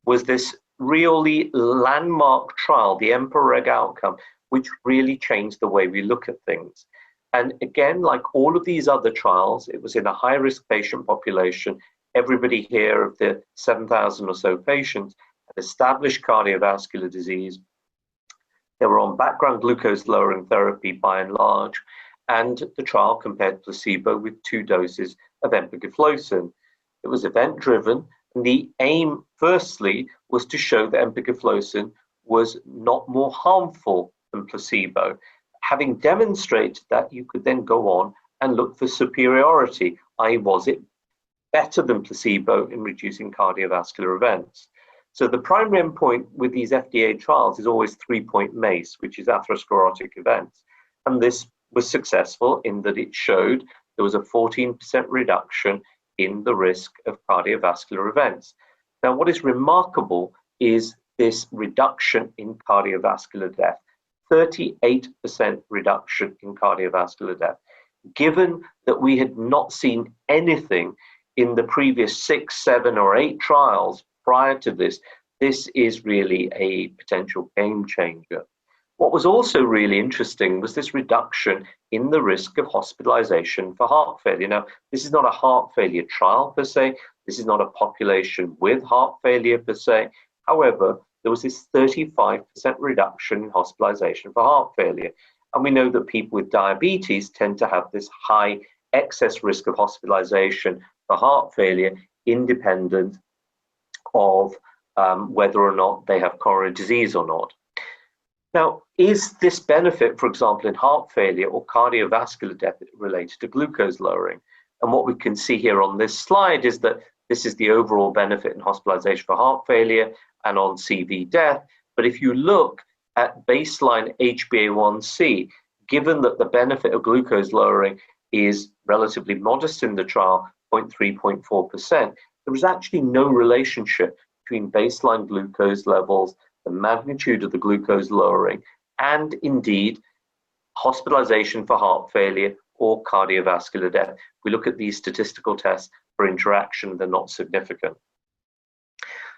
was this really landmark trial, the EMPA-REG outcome, which really changed the way we look at things. And again, like all of these other trials, it was in a high-risk patient population. Everybody here of the 7,000 or so patients had established cardiovascular disease. They were on background glucose-lowering therapy by and large, and the trial compared placebo with 2 doses of empagliflozin. It was event-driven, and the aim, firstly, was to show that empagliflozin was not more harmful than placebo. Having demonstrated that, you could then go on and look for superiority, i.e. was it better than placebo in reducing cardiovascular events. So the primary endpoint with these FDA trials is always 3-point MACE, which is atherosclerotic events. And this was successful in that it showed there was a 14% reduction in the risk of cardiovascular events. Now, what is remarkable is this reduction in cardiovascular death, 38% reduction in cardiovascular death. Given that we had not seen anything in the previous 6, 7, or 8 trials prior to this, this is really a potential game changer. What was also really interesting was this reduction in the risk of hospitalization for heart failure. Now, this is not a heart failure trial per se. This is not a population with heart failure per se. However, there was this 35% reduction in hospitalization for heart failure. And we know that people with diabetes tend to have this high excess risk of hospitalization for heart failure, independent of whether or not they have coronary disease or not. Now, is this benefit, for example, in heart failure or cardiovascular death related to glucose lowering? And what we can see here on this slide is that this is the overall benefit in hospitalization for heart failure and on CV death. But if you look at baseline HbA1c, given that the benefit of glucose lowering is relatively modest in the trial, 0.3, 0.4%, there was actually no relationship between baseline glucose levels, the magnitude of the glucose lowering, and indeed hospitalization for heart failure or cardiovascular death. We look at these statistical tests for interaction, they're not significant.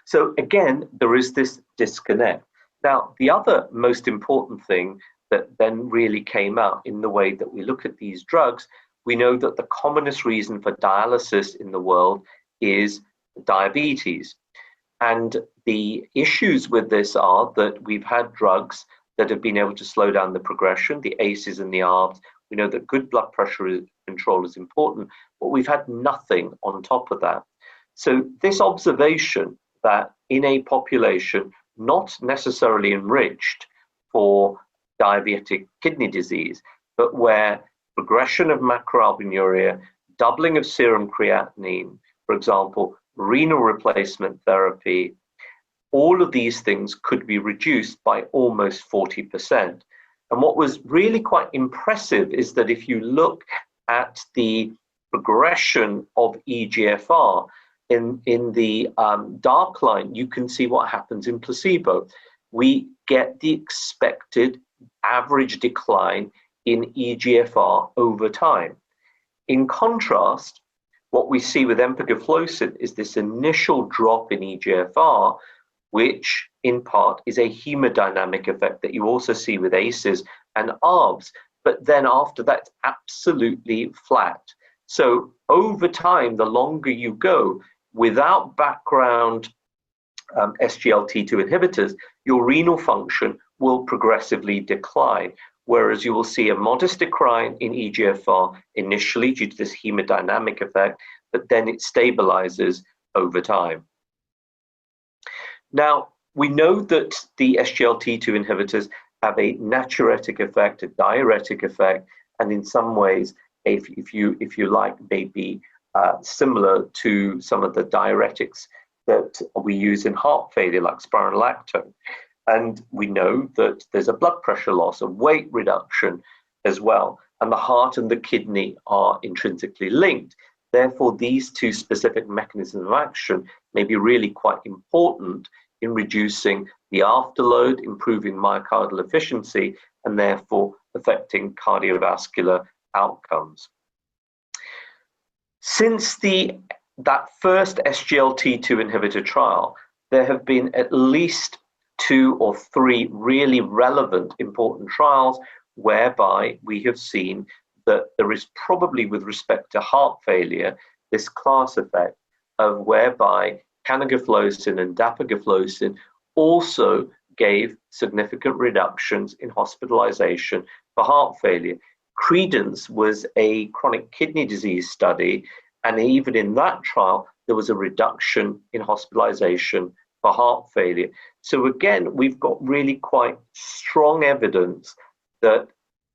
So again, there is this disconnect. Now, the other most important thing that then really came out in the way that we look at these drugs, we know that the commonest reason for dialysis in the world is diabetes. And the issues with this are that we've had drugs that have been able to slow down the progression, the ACEs and the ARBs. We know that good blood pressure control is important, but we've had nothing on top of that. So this observation that in a population not necessarily enriched for diabetic kidney disease, but where progression of macroalbuminuria, doubling of serum creatinine, for example, renal replacement therapy, all of these things could be reduced by almost 40%. And what was really quite impressive is that if you look at the progression of EGFR in the dark line, you can see what happens in placebo. We get the expected average decline in EGFR over time. In contrast, what we see with empagliflozin is this initial drop in EGFR, which in part is a hemodynamic effect that you also see with ACEs and ARBs, but then after that, absolutely flat. So over time, the longer you go, without background SGLT2 inhibitors, your renal function will progressively decline, whereas you will see a modest decline in EGFR initially due to this hemodynamic effect, but then it stabilizes over time. Now, we know that the SGLT2 inhibitors have a natriuretic effect, a diuretic effect, and in some ways, if you like, may be similar to some of the diuretics that we use in heart failure, like spironolactone. And we know that there's a blood pressure loss, a weight reduction as well, and the heart and the kidney are intrinsically linked. Therefore, these two specific mechanisms of action may be really quite important in reducing the afterload, improving myocardial efficiency, and therefore affecting cardiovascular outcomes. Since that first SGLT2 inhibitor trial, there have been at least 2 or 3 really relevant important trials whereby we have seen that there is probably, with respect to heart failure, this class effect of whereby canagliflozin and dapagliflozin also gave significant reductions in hospitalization for heart failure. Credence was a chronic kidney disease study, and even in that trial, there was a reduction in hospitalization for heart failure. So again, we've got really quite strong evidence that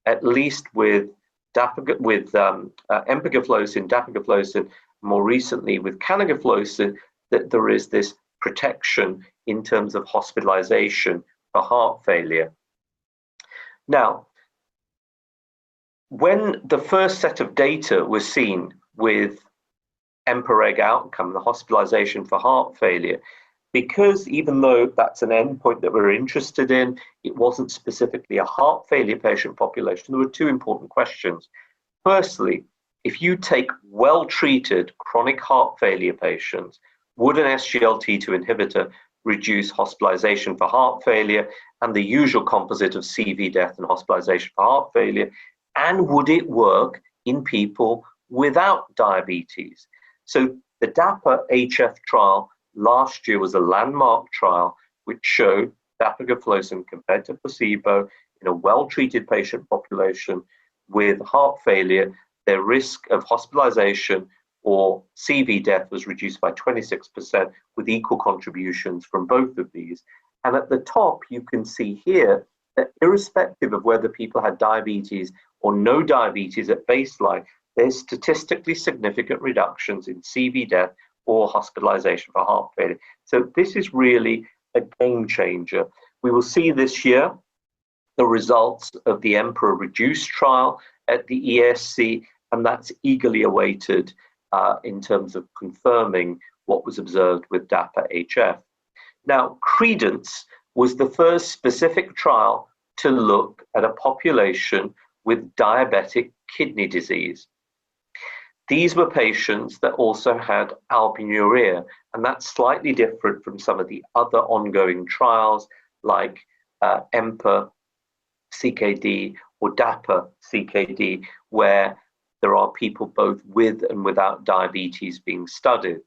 at least with empagliflozin, dapagliflozin, more recently with canagliflozin, that there is this protection in terms of hospitalization for heart failure. Now, when the first set of data was seen with EMPA-REG outcome, the hospitalization for heart failure, because even though that's an endpoint that we're interested in, it wasn't specifically a heart failure patient population, there were 2 important questions. Firstly, if you take well-treated chronic heart failure patients, would an SGLT2 inhibitor reduce hospitalization for heart failure and the usual composite of CV death and hospitalization for heart failure? And would it work in people without diabetes? So the DAPA-HF trial last year was a landmark trial which showed dapagliflozin compared to placebo in a well-treated patient population with heart failure, their risk of hospitalization or CV death was reduced by 26% with equal contributions from both of these. And at the top, you can see here that irrespective of whether people had diabetes or no diabetes at baseline, there's statistically significant reductions in CV death or hospitalization for heart failure. So this is really a game changer. We will see this year the results of the EMPEROR-Reduce trial at the ESC, and that's eagerly awaited in terms of confirming what was observed with DAPA-HF. Now, Credence was the first specific trial to look at a population with diabetic kidney disease. These were patients that also had albuminuria, and that's slightly different from some of the other ongoing trials like EMPA-CKD or DAPA-CKD, where there are people both with and without diabetes being studied.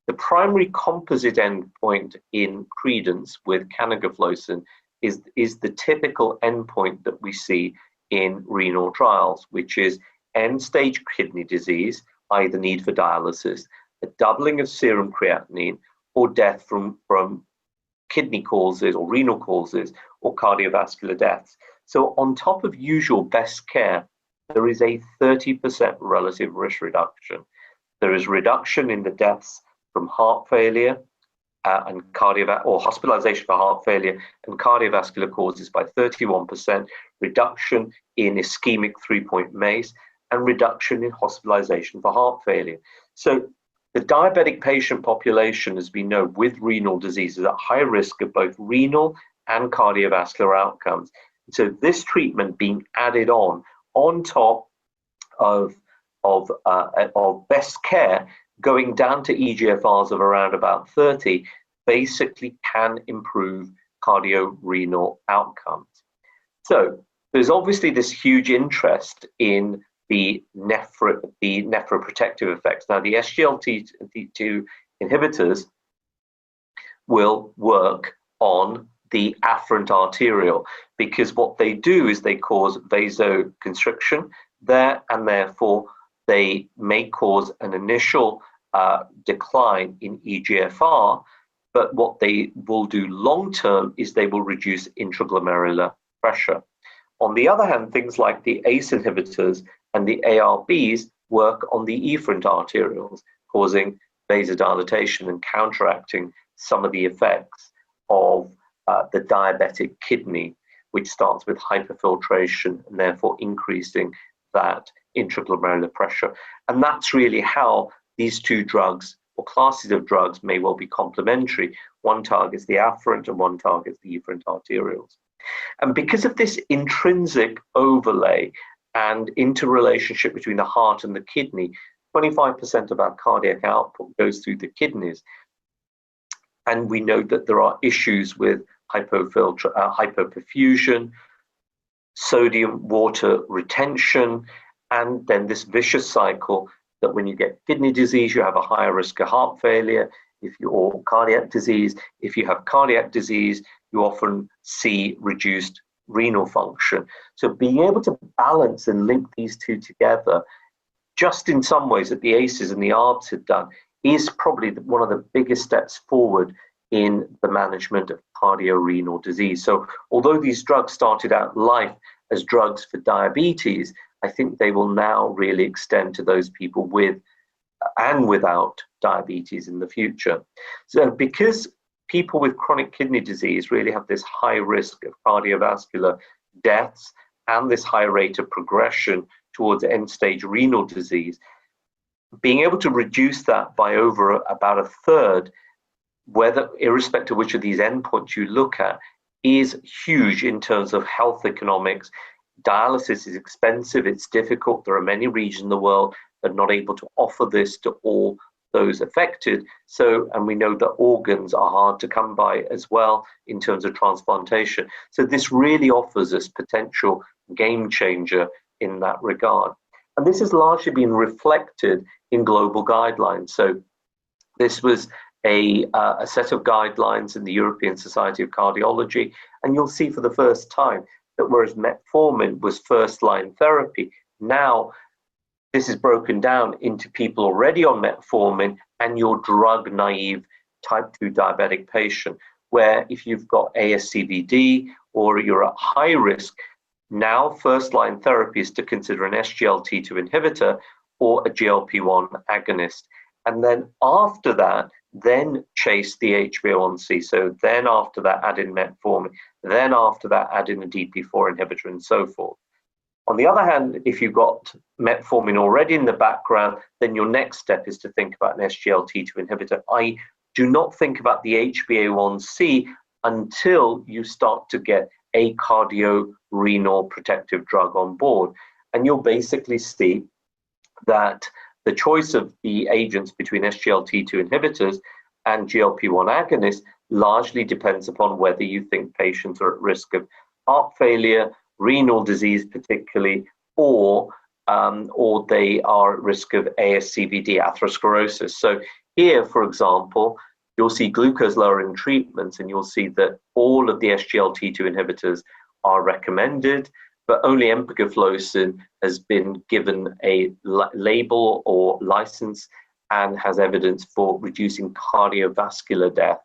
The primary composite endpoint in Credence with canagliflozin is the typical endpoint that we see in renal trials, which is end-stage kidney disease, either need for dialysis, a doubling of serum creatinine, or death from kidney causes or renal causes or cardiovascular deaths. So on top of usual best care, there is a 30% relative risk reduction. There is reduction in the deaths from heart failure and hospitalization for heart failure and cardiovascular causes by 31%, reduction in ischemic 3-point MACE, and reduction in hospitalization for heart failure. So the diabetic patient population, as we know, with renal disease is at high risk of both renal and cardiovascular outcomes. So this treatment being added on top of best care, going down to EGFRs of around about 30, basically can improve cardiorenal outcomes. So there's obviously this huge interest in the nephroprotective effects. Now, the SGLT2 inhibitors will work on the afferent arteriole, because what they do is they cause vasoconstriction there, and therefore they may cause an initial decline in EGFR, but what they will do long term is they will reduce intraglomerular pressure. On the other hand, things like the ACE inhibitors and the ARBs work on the efferent arterioles, causing vasodilatation and counteracting some of the effects of the diabetic kidney, which starts with hyperfiltration and therefore increasing that intraglomerular pressure. And that's really how these two drugs or classes of drugs may well be complementary. One targets the afferent and one targets the efferent arterioles. And because of this intrinsic overlay and interrelationship between the heart and the kidney, 25% of our cardiac output goes through the kidneys. And we know that there are issues with hypoperfusion, sodium water retention, and then this vicious cycle that when you get kidney disease, you have a higher risk of heart failure, or cardiac disease. If you have cardiac disease, you often see reduced renal function. So being able to balance and link these two together, just in some ways that the ACEs and the ARBs have done, is probably one of the biggest steps forward in the management of cardiorenal disease. So although these drugs started out life as drugs for diabetes, I think they will now really extend to those people with and without diabetes in the future. So because people with chronic kidney disease really have this high risk of cardiovascular deaths and this high rate of progression towards end-stage renal disease, being able to reduce that by over about a third, whether irrespective of which of these endpoints you look at, is huge in terms of health economics. Dialysis is expensive, it's difficult. There are many regions in the world that are not able to offer this to all those affected. So, and we know that organs are hard to come by as well in terms of transplantation. So this really offers us potential game changer in that regard. And this has largely been reflected in global guidelines. So this was a set of guidelines in the European Society of Cardiology, and you'll see for the first time that whereas metformin was first-line therapy, now this is broken down into people already on metformin and your drug-naive type 2 diabetic patient, where if you've got ASCVD or you're at high risk, now first-line therapy is to consider an SGLT2 inhibitor or a GLP-1 agonist. And then after that, then chase the HbA1c. So then after that, add in metformin. Then after that, add in a DP4 inhibitor and so forth. On the other hand, if you've got metformin already in the background, then your next step is to think about an SGLT2 inhibitor. I do not think about the HbA1c until you start to get a cardiorenal protective drug on board. And you'll basically see that the choice of the agents between SGLT2 inhibitors and GLP-1 agonists largely depends upon whether you think patients are at risk of heart failure, renal disease particularly, or they are at risk of ASCVD, atherosclerosis. So here, for example, you'll see glucose-lowering treatments, and you'll see that all of the SGLT2 inhibitors are recommended, but only empagliflozin has been given a label or license and has evidence for reducing cardiovascular death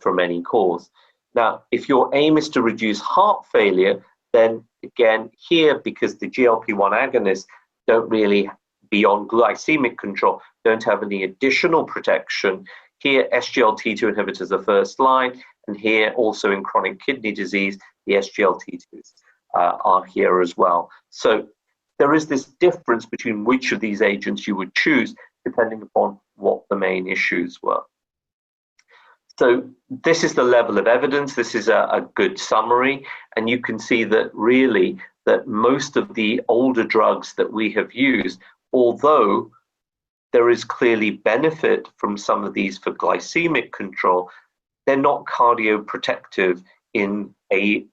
from any cause. Now, if your aim is to reduce heart failure, then again, here, because the GLP-1 agonists don't really, beyond glycemic control, don't have any additional protection, here SGLT2 inhibitors are first line, and here also in chronic kidney disease, the SGLT2s are here as well. So there is this difference between which of these agents you would choose depending upon what the main issues were. So this is the level of evidence. This is a good summary, and you can see that really that most of the older drugs that we have used, although there is clearly benefit from some of these for glycemic control, they're not cardioprotective in the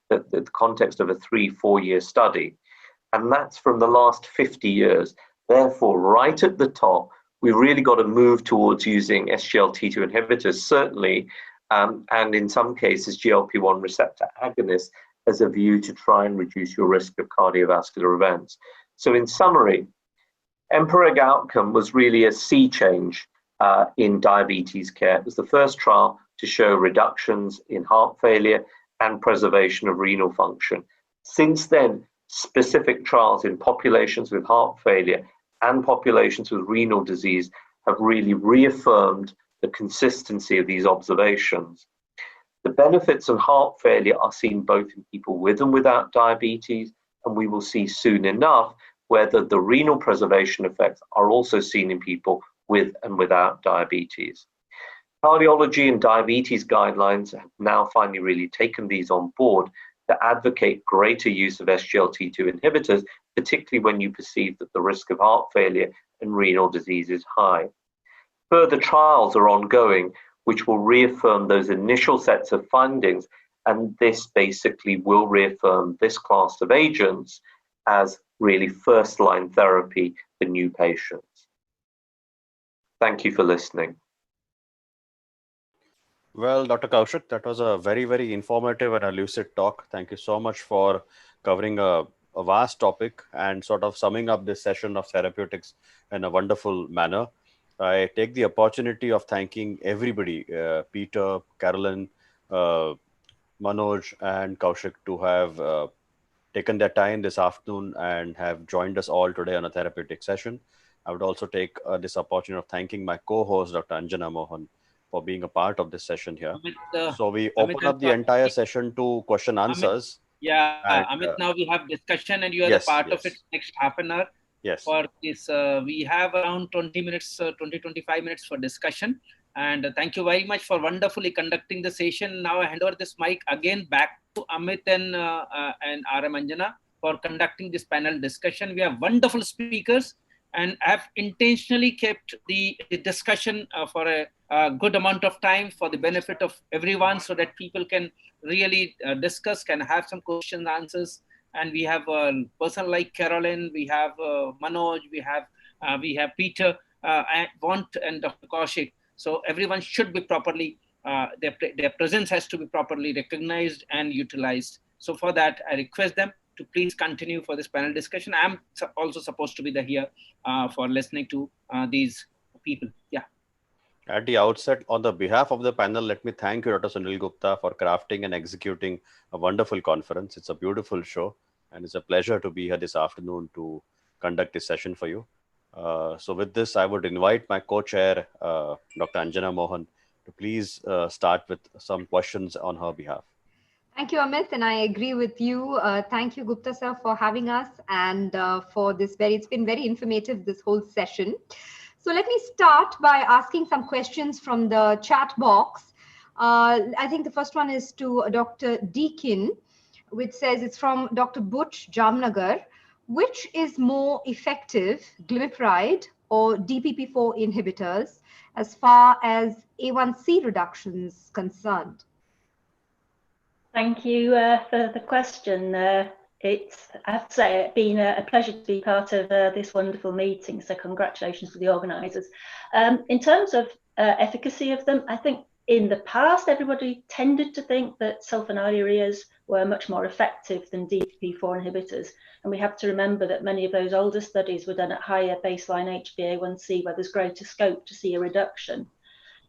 context of a 3-4 year study. And that's from the last 50 years. Therefore, right at the top, we really got to move towards using SGLT2 inhibitors, certainly and in some cases GLP-1 receptor agonists as a view to try and reduce your risk of cardiovascular events. So in summary, EMPEROR outcome was really a sea change in diabetes care. It was the first trial to show reductions in heart failure and preservation of renal function. Since then, specific trials in populations with heart failure and populations with renal disease have really reaffirmed the consistency of these observations. The benefits of heart failure are seen both in people with and without diabetes, and we will see soon enough whether the renal preservation effects are also seen in people with and without diabetes. Cardiology and diabetes guidelines have now finally really taken these on board to advocate greater use of SGLT2 inhibitors, particularly when you perceive that the risk of heart failure and renal disease is high. Further trials are ongoing, which will reaffirm those initial sets of findings, and this basically will reaffirm this class of agents as really first-line therapy for new patients. Thank you for listening. Well, Dr. Kaushik, that was a very, very informative and a lucid talk. Thank you so much for covering a vast topic and sort of summing up this session of therapeutics in a wonderful manner. I take the opportunity of thanking everybody, Peter, Carolyn, Manoj, and Kaushik, to have taken their time this afternoon and have joined us all today on a therapeutic session. I would also take this opportunity of thanking my co-host, Dr. Anjana Mohan, for being a part of this session here. Amit, So we open up the entire session to question answers. Yeah, and, Amit, now we have discussion and you are yes, the part yes. of it next half an hour. Yes. For this, we have around 20 minutes, 25 minutes for discussion. And thank you very much for wonderfully conducting the session. Now I hand over this mic again back to Amit and RM Anjana for conducting this panel discussion. We have wonderful speakers and have intentionally kept the discussion for a good amount of time for the benefit of everyone so that people can really discuss, can have some questions, answers. And we have a person like Carolyn, we have Manoj, we have Peter, and Vaughn and Dr. Kaushik. So everyone should be properly, their presence has to be properly recognized and utilized. So for that, I request them to please continue for this panel discussion. I'm also supposed to be here for listening to these people. Yeah. At the outset, on the behalf of the panel, let me thank you, Dr. Sunil Gupta, for crafting and executing a wonderful conference. It's a beautiful show, and it's a pleasure to be here this afternoon to conduct this session for you. So with this, I would invite my co-chair, Dr. Anjana Mohan, to please start with some questions on her behalf. Thank you, Amit, and I agree with you. Thank you, Gupta sir, for having us and for this it's been very informative, this whole session. So let me start by asking some questions from the chat box. I think the first one is to Dr. Deakin, which says it's from Dr. Butch Jamnagar. Which is more effective, glimepiride or DPP-4 inhibitors as far as A1C reduction is concerned? Thank you for the question. I have to say, it's been a pleasure to be part of this wonderful meeting, so congratulations to the organisers. In terms of efficacy of them, I think in the past, everybody tended to think that sulfonylureas were much more effective than DPP-4 inhibitors. And we have to remember that many of those older studies were done at higher baseline HbA1c, where there's greater scope to see a reduction.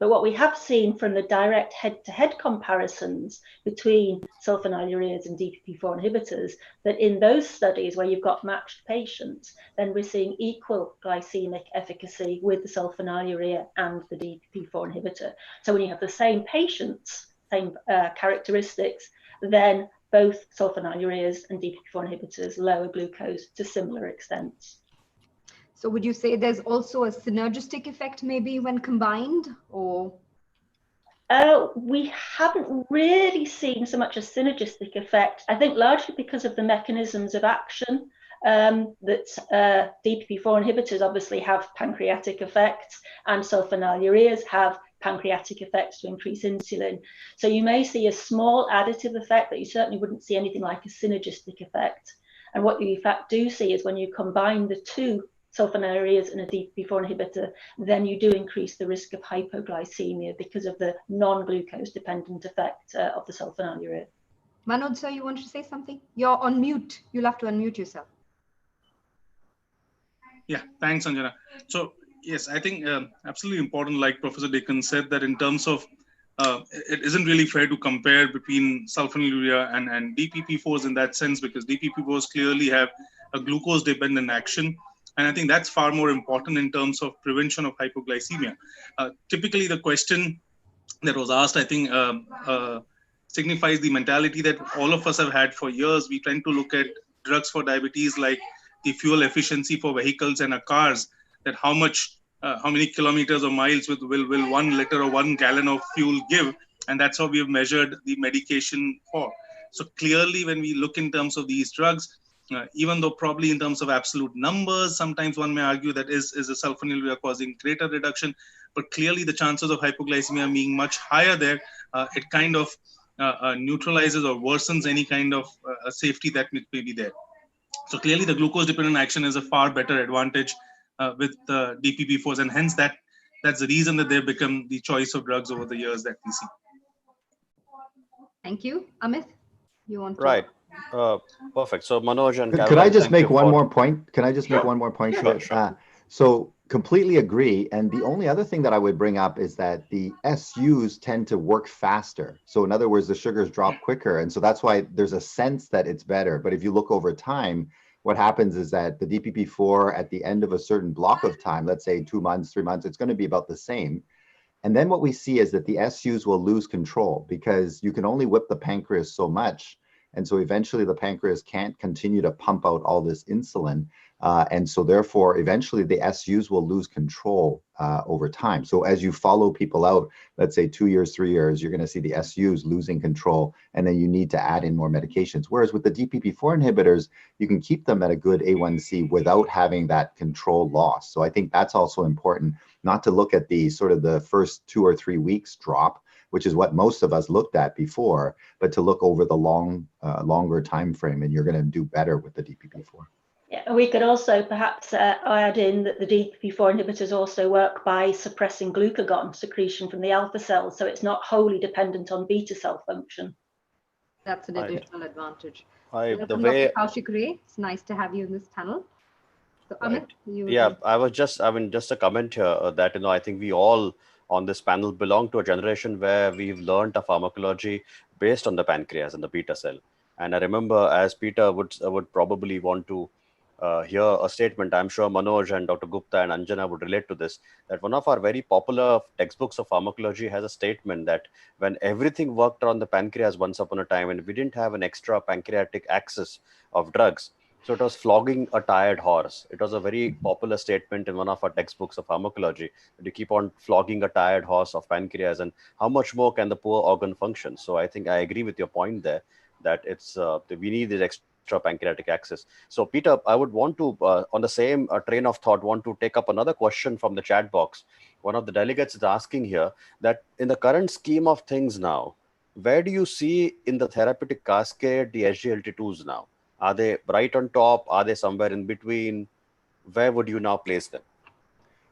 But what we have seen from the direct head-to-head comparisons between sulfonylureas and DPP-4 inhibitors, that in those studies where you've got matched patients, then we're seeing equal glycemic efficacy with the sulfonylurea and the DPP-4 inhibitor. So when you have the same patients, same characteristics, then both sulfonylureas and DPP-4 inhibitors lower glucose to similar extents. So would you say there's also a synergistic effect maybe when combined, or? We haven't really seen so much a synergistic effect. I think largely because of the mechanisms of action that DPP-4 inhibitors obviously have pancreatic effects and sulfonylureas have pancreatic effects to increase insulin. So you may see a small additive effect, but you certainly wouldn't see anything like a synergistic effect. And what you in fact do see is when you combine the two sulfonylureas and a DPP-4 inhibitor, then you do increase the risk of hypoglycemia because of the non-glucose dependent effect of the sulfonylurea. Manoj, sir, you want to say something? You're on mute. You'll have to unmute yourself. Yeah, thanks, Anjana. So yes, I think absolutely important, like Professor Deacon said, that in terms of it isn't really fair to compare between sulfonylurea and DPP-4s in that sense, because DPP-4s clearly have a glucose-dependent action. And I think that's far more important in terms of prevention of hypoglycemia. Typically, the question that was asked, I think, signifies the mentality that all of us have had for years. We tend to look at drugs for diabetes like the fuel efficiency for vehicles and cars, that how many kilometers or miles will 1 liter or 1 gallon of fuel give, and that's how we have measured the medication for. So clearly, when we look in terms of these drugs, even though probably in terms of absolute numbers, sometimes one may argue that is a sulfonylurea causing greater reduction, but clearly the chances of hypoglycemia being much higher there, it kind of neutralizes or worsens any kind of safety that may be there. So clearly the glucose-dependent action is a far better advantage with DPP-4s, and hence that's the reason that they've become the choice of drugs over the years that we see. Thank you. Amit, you want to? Right. Perfect. So Manoj and could I just make one more point? Can I just make one more point? Sure. So completely agree. And the only other thing that I would bring up is that the SUs tend to work faster. So in other words, the sugars drop quicker. And so that's why there's a sense that it's better. But if you look over time, what happens is that the DPP-4 at the end of a certain block of time, let's say 2 months, 3 months, it's going to be about the same. And then what we see is that the SUs will lose control because you can only whip the pancreas so much. And so eventually the pancreas can't continue to pump out all this insulin. And so therefore, eventually the SUs will lose control over time. So as you follow people out, let's say 2 years, 3 years, you're going to see the SUs losing control, and then you need to add in more medications. Whereas with the DPP-4 inhibitors, you can keep them at a good A1C without having that control loss. So I think that's also important, not to look at the sort of the first 2 or 3 weeks drop, which is what most of us looked at before, but to look over the longer time frame, and you're going to do better with the DPP-4. Yeah, we could also perhaps add in that the DPP-4 inhibitors also work by suppressing glucagon secretion from the alpha cells, so it's not wholly dependent on beta cell function. That's an additional advantage. Dr. Kaushik Ray, it's nice to have you in this panel. So Amit, just a comment here that, I think we all on this panel belong to a generation where we've learned a pharmacology based on the pancreas and the beta cell. And I remember, as Peter would probably want to hear a statement, I'm sure Manoj and Dr. Gupta and Anjana would relate to this, that one of our very popular textbooks of pharmacology has a statement that when everything worked around the pancreas once upon a time and we didn't have an extra pancreatic axis of drugs, so it was flogging a tired horse. It was a very popular statement in one of our textbooks of pharmacology, that you keep on flogging a tired horse of pancreas, and how much more can the poor organ function? So I think I agree with your point there, that it's we need this extra pancreatic axis. So Peter, I would want to, on the same train of thought, want to take up another question from the chat box. One of the delegates is asking here that in the current scheme of things now, where do you see in the therapeutic cascade the SGLT2s now? Are they right on top? Are they somewhere in between? Where would you now place them?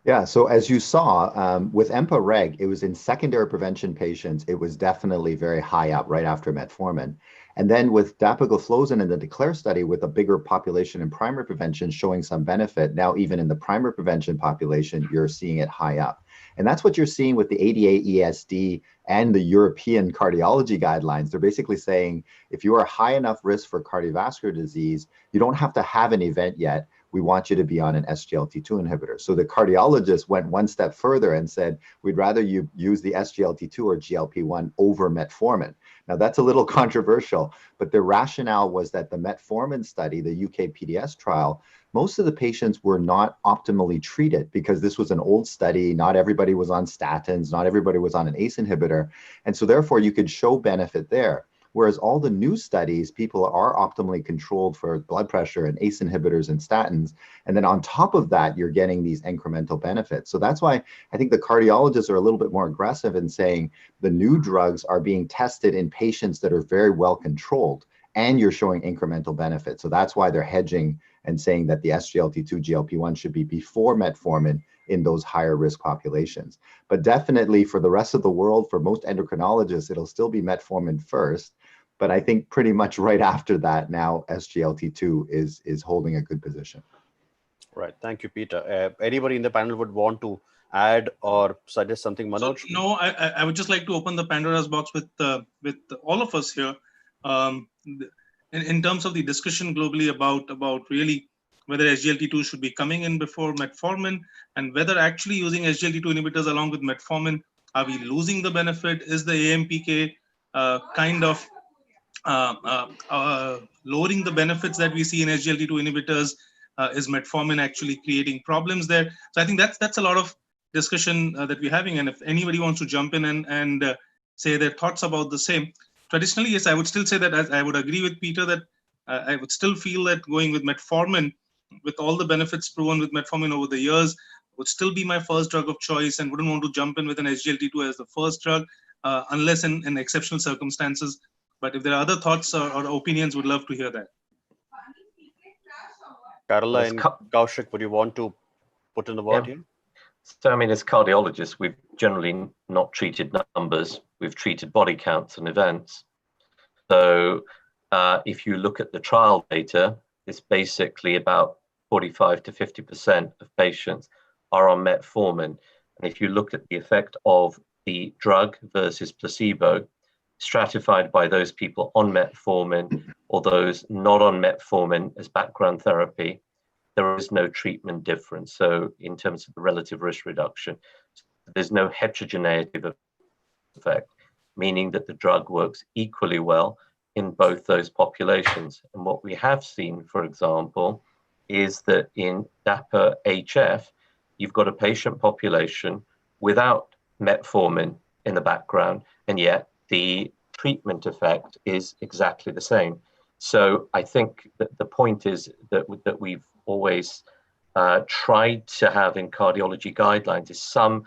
Yeah, so as you saw with EMPA-REG, it was in secondary prevention patients. It was definitely very high up right after metformin. And then with dapagliflozin in the DECLARE study, with a bigger population in primary prevention showing some benefit, now even in the primary prevention population, you're seeing it high up. And that's what you're seeing with the ADA ESD and the European cardiology guidelines. They're basically saying, if you are high enough risk for cardiovascular disease, you don't have to have an event yet. We want you to be on an SGLT2 inhibitor. So the cardiologist went one step further and said, we'd rather you use the SGLT2 or GLP-1 over metformin. Now that's a little controversial, but the rationale was that the metformin study, the UK PDS trial, most of the patients were not optimally treated because this was an old study. Not everybody was on statins, not everybody was on an ACE inhibitor. And so therefore you could show benefit there. Whereas all the new studies, people are optimally controlled for blood pressure and ACE inhibitors and statins. And then on top of that, you're getting these incremental benefits. So that's why I think the cardiologists are a little bit more aggressive in saying the new drugs are being tested in patients that are very well controlled and you're showing incremental benefits. So that's why they're hedging and saying that the SGLT2 GLP-1 should be before metformin in those higher risk populations. But definitely for the rest of the world, for most endocrinologists, it'll still be metformin first. But I think pretty much right after that, now SGLT2 is holding a good position. Right. Thank you, Peter. Anybody in the panel would want to add or suggest something, Manoj? So, no, I would just like to open the Pandora's box with all of us here, in terms of the discussion globally about really whether SGLT2 should be coming in before metformin, and whether actually using SGLT2 inhibitors along with metformin, are we losing the benefit? Is the AMPK kind of lowering the benefits that we see in SGLT2 inhibitors? Is metformin actually creating problems there? So I think that's a lot of discussion that we're having. And if anybody wants to jump in and say their thoughts about the same, traditionally, yes, I would still say that I would agree with Peter that I would still feel that going with metformin, with all the benefits proven with metformin over the years, would still be my first drug of choice, and wouldn't want to jump in with an SGLT2 as the first drug, unless in exceptional circumstances. But if there are other thoughts or opinions, would love to hear that. Caroline, Kaushik, would you want to put in a word here? So, I mean, as cardiologists, we've generally not treated numbers. We've treated body counts and events. So if you look at the trial data, it's basically about 45 to 50% of patients are on metformin. And if you look at the effect of the drug versus placebo, stratified by those people on metformin or those not on metformin as background therapy, there is no treatment difference. So in terms of the relative risk reduction, there's no heterogeneity of effect, meaning that the drug works equally well in both those populations. And what we have seen, for example, is that in DAPA-HF, you've got a patient population without metformin in the background, and yet the treatment effect is exactly the same. So I think that the point is that we've always tried to have in cardiology guidelines is some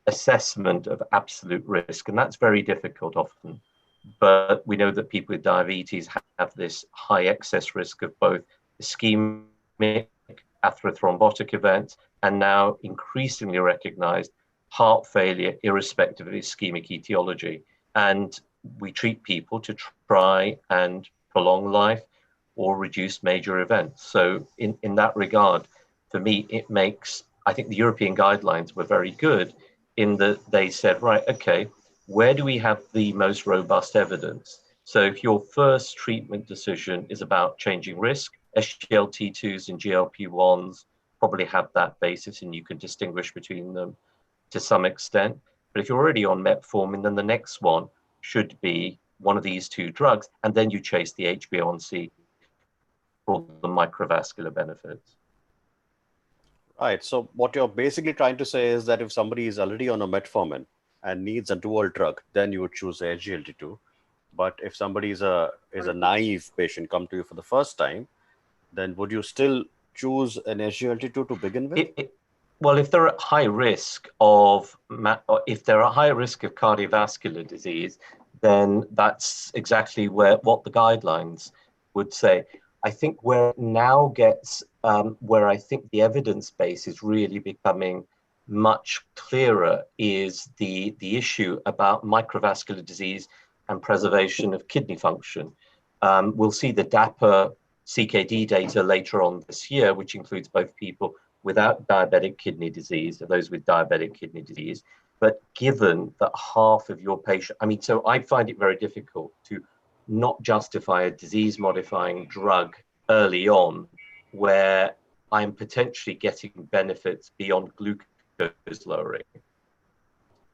assessment of absolute risk, and that's very difficult often. But we know that people with diabetes have this high excess risk of both ischemic, atherothrombotic events, and now increasingly recognized heart failure, irrespective of ischemic etiology. And we treat people to try and prolong life or reduce major events. So in that regard, for me, it makes, I think the European guidelines were very good in that they said, right, okay, where do we have the most robust evidence? So if your first treatment decision is about changing risk, SGLT2s and GLP-1s probably have that basis and you can distinguish between them to some extent. But if you're already on metformin, then the next one should be one of these two drugs, and then you chase the HbA1c for the microvascular benefits. Right. So what you're basically trying to say is that if somebody is already on a metformin and needs a dual drug, then you would choose a SGLT2. But if somebody is a naive patient, come to you for the first time, then would you still choose an SGLT2 to begin with? Well, if they're at high risk of cardiovascular disease, then that's exactly what the guidelines would say. I think where it now gets, where I think the evidence base is really becoming much clearer is the issue about microvascular disease and preservation of kidney function. We'll see the DAPA CKD data later on this year, which includes both people without diabetic kidney disease and those with diabetic kidney disease. But given that half of your patient, I mean, so I find it very difficult to not justify a disease-modifying drug early on where I'm potentially getting benefits beyond glucose lowering.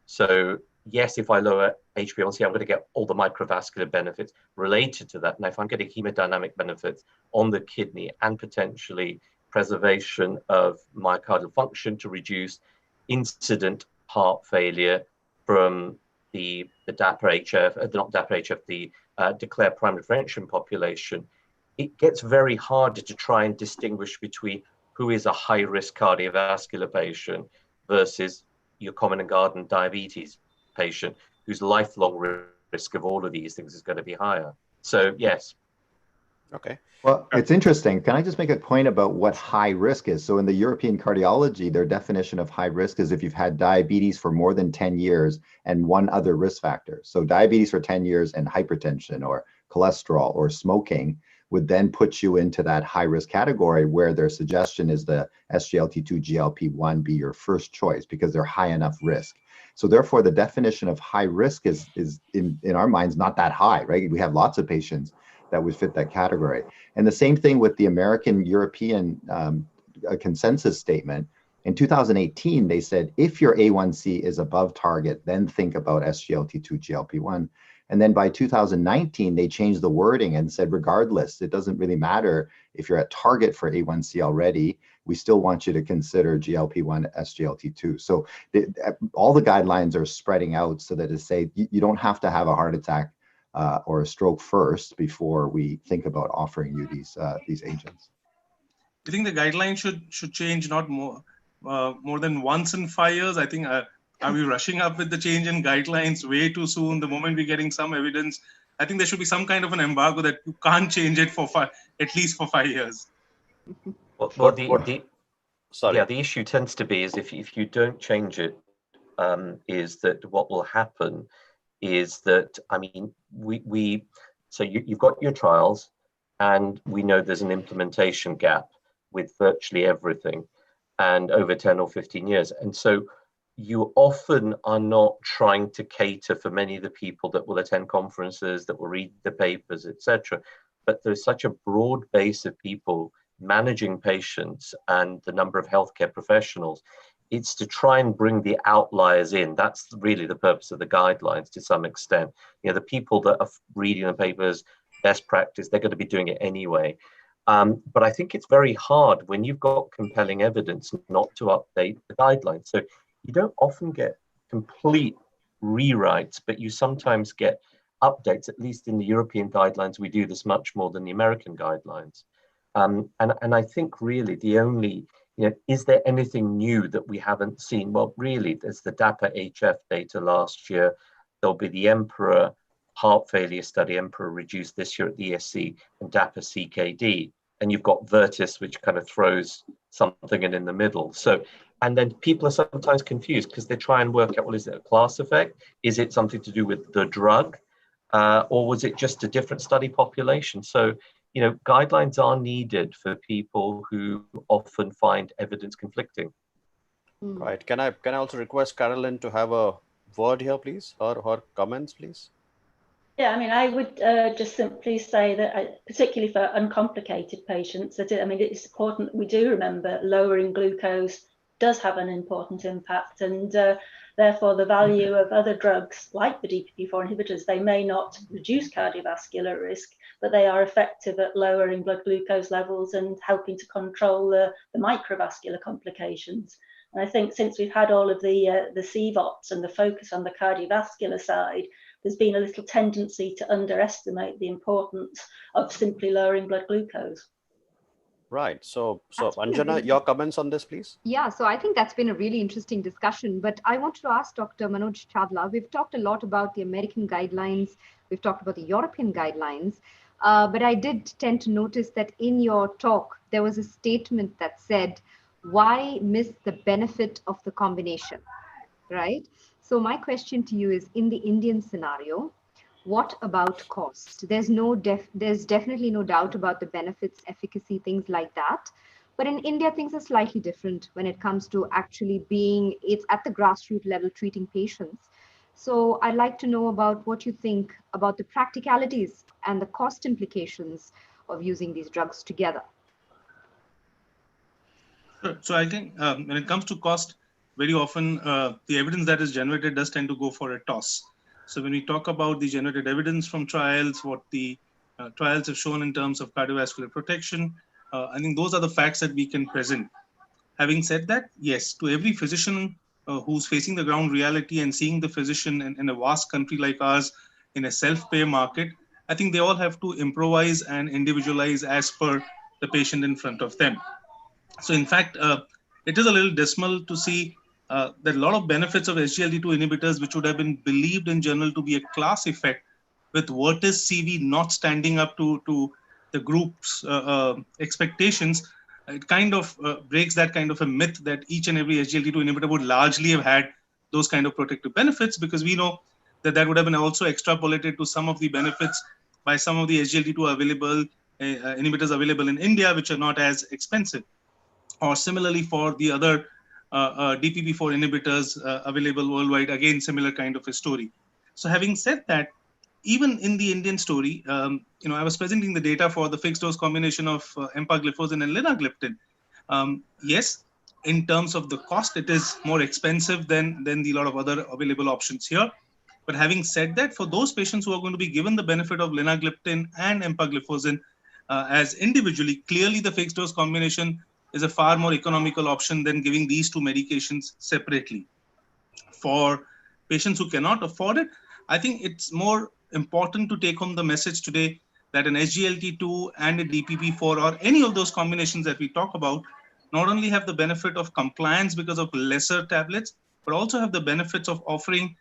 So yes, if I lower HbA1c, I'm going to get all the microvascular benefits related to that. Now, if I'm getting hemodynamic benefits on the kidney and potentially preservation of myocardial function to reduce incident heart failure from the DAPA-HF, not DAPA-HF, the declared primary prevention population, it gets very hard to try and distinguish between who is a high-risk cardiovascular patient versus your common and garden diabetes patient whose lifelong risk of all of these things is going to be higher. So yes. Okay. Well, it's interesting. Can I just make a point about what high risk is? So in the European cardiology, their definition of high risk is if you've had diabetes for more than 10 years and one other risk factor. So diabetes for 10 years and hypertension or cholesterol or smoking would then put you into that high risk category, where their suggestion is the SGLT2, GLP-1 be your first choice because they're high enough risk. So therefore, the definition of high risk is in our minds not that high, right? We have lots of patients that would fit that category. And the same thing with the American European consensus statement. In 2018, they said, if your A1C is above target, then think about SGLT2, GLP-1. And then by 2019, they changed the wording and said, regardless, it doesn't really matter if you're at target for A1C already, we still want you to consider GLP-1, SGLT2. So all the guidelines are spreading out so that to say you don't have to have a heart attack or a stroke first before we think about offering you these agents. I think the guidelines should change not more than once in 5 years. I think are we rushing up with the change in guidelines way too soon? The moment we're getting some evidence, I think there should be some kind of an embargo that you can't change it for at least for 5 years. Well, the issue tends to be is if you don't change it, is that what will happen is that, I mean, so you've got your trials, and we know there's an implementation gap with virtually everything, and over 10 or 15 years. And so you often are not trying to cater for many of the people that will attend conferences, that will read the papers, etc. But there's such a broad base of people managing patients and the number of healthcare professionals. It's to try and bring the outliers in. That's really the purpose of the guidelines to some extent. You know, the people that are reading the papers, best practice, they're going to be doing it anyway. But I think it's very hard when you've got compelling evidence not to update the guidelines. So you don't often get complete rewrites, but you sometimes get updates. At least in the European guidelines, we do this much more than the American guidelines. And I think really the only, is there anything new that we haven't seen? Well, really, there's the DAPA-HF data last year. There'll be the Emperor heart failure study, Emperor reduced this year at the ESC, and DAPA-CKD. And you've got Vertis, which kind of throws something in the middle. So, and then people are sometimes confused because they try and work out, well, is it a class effect? Is it something to do with the drug? Or was it just a different study population? So, guidelines are needed for people who often find evidence conflicting. Right. Can I also request Carolyn to have a word here, please, or her comments, please? Yeah, I mean, I would just simply say that, particularly for uncomplicated patients, that it's important that we do remember lowering glucose does have an important impact, and therefore the value of other drugs like the DPP-4 inhibitors, they may not reduce cardiovascular risk, but they are effective at lowering blood glucose levels and helping to control the microvascular complications. And I think since we've had all of the CVOTs and the focus on the cardiovascular side, there's been a little tendency to underestimate the importance of simply lowering blood glucose. Right. So Anjana, your comments on this, please. Yeah, so I think that's been a really interesting discussion, but I wanted to ask Dr. Manoj Chawla. We've talked a lot about the American guidelines. We've talked about the European guidelines, but I did tend to notice that in your talk, there was a statement that said, why miss the benefit of the combination, right? So my question to you is, in the Indian scenario, what about cost? There's definitely no doubt about the benefits, efficacy, things like that. But in India, things are slightly different when it comes to actually it's at the grassroots level treating patients. So I'd like to know about what you think about the practicalities and the cost implications of using these drugs together. So I think when it comes to cost, very often the evidence that is generated does tend to go for a toss. So when we talk about the generated evidence from trials, what the trials have shown in terms of cardiovascular protection, I think those are the facts that we can present. Having said that, yes, to every physician who's facing the ground reality and seeing the physician in a vast country like ours in a self-pay market, I think they all have to improvise and individualize as per the patient in front of them. So in fact, it is a little dismal to see that a lot of benefits of SGLT2 inhibitors, which would have been believed in general to be a class effect, with Vertis CV not standing up to the group's expectations, it kind of breaks that kind of a myth that each and every SGLT2 inhibitor would largely have had those kind of protective benefits, because we know that that would have been also extrapolated to some of the benefits by some of the SGLT2 available inhibitors available in India, which are not as expensive. Or similarly for the other DPP4 inhibitors available worldwide, again, similar kind of a story. So having said that, even in the Indian story, I was presenting the data for the fixed dose combination of empagliflozin and linagliptin. Yes, in terms of the cost, it is more expensive than the lot of other available options here. But having said that, for those patients who are going to be given the benefit of linagliptin and empagliflozin as individually, clearly the fixed dose combination is a far more economical option than giving these two medications separately. For patients who cannot afford it, I think it's more important to take home the message today that an SGLT2 and a DPP4 or any of those combinations that we talk about not only have the benefit of compliance because of lesser tablets, but also have the benefits of offering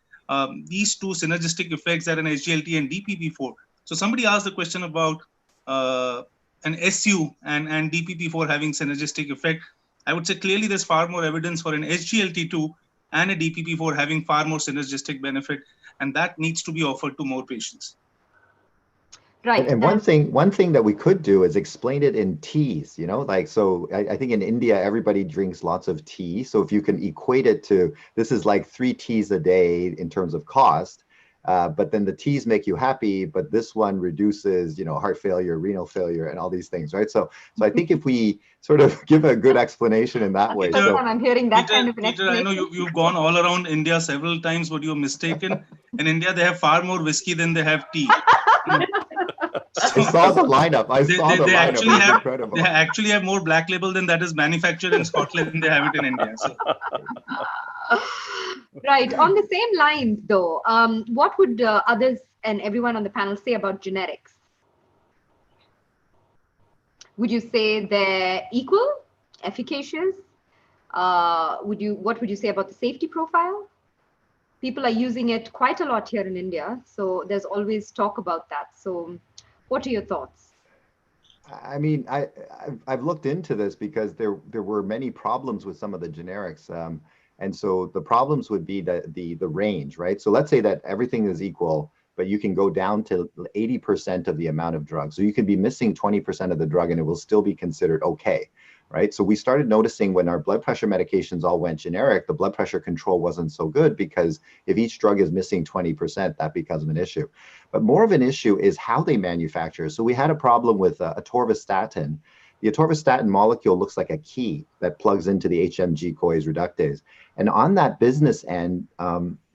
these two synergistic effects that an SGLT and DPP4. So somebody asked the question about an SU and DPP4 having synergistic effect. I would say clearly there's far more evidence for an SGLT2 and a DPP4 having far more synergistic benefit, and that needs to be offered to more patients. Right. And one thing that we could do is explain it in teas, so I think in India, everybody drinks lots of tea. So if you can equate it to, this is like 3 teas a day in terms of cost, but then the teas make you happy, but this one reduces, heart failure, renal failure, and all these things, right? So I think if we sort of give a good explanation in that way. So I'm hearing that kind of an Peter, I know you've gone all around India several times, but you're mistaken. In India, they have far more whiskey than they have tea. I saw the lineup. They actually have more black label than that is manufactured in Scotland than they have it in India. So. Right. On the same lines, though, what would others and everyone on the panel say about generics? Would you say they're equal, efficacious? What would you say about the safety profile? People are using it quite a lot here in India, so there's always talk about that. So what are your thoughts? I mean, I've looked into this because there were many problems with some of the generics. And so the problems would be the range, right? So let's say that everything is equal, but you can go down to 80% of the amount of drug. So you can be missing 20% of the drug and it will still be considered okay, right? So we started noticing when our blood pressure medications all went generic, the blood pressure control wasn't so good because if each drug is missing 20%, that becomes an issue. But more of an issue is how they manufacture. So we had a problem with atorvastatin. The atorvastatin molecule looks like a key that plugs into the HMG-CoAs reductase. And on that business end,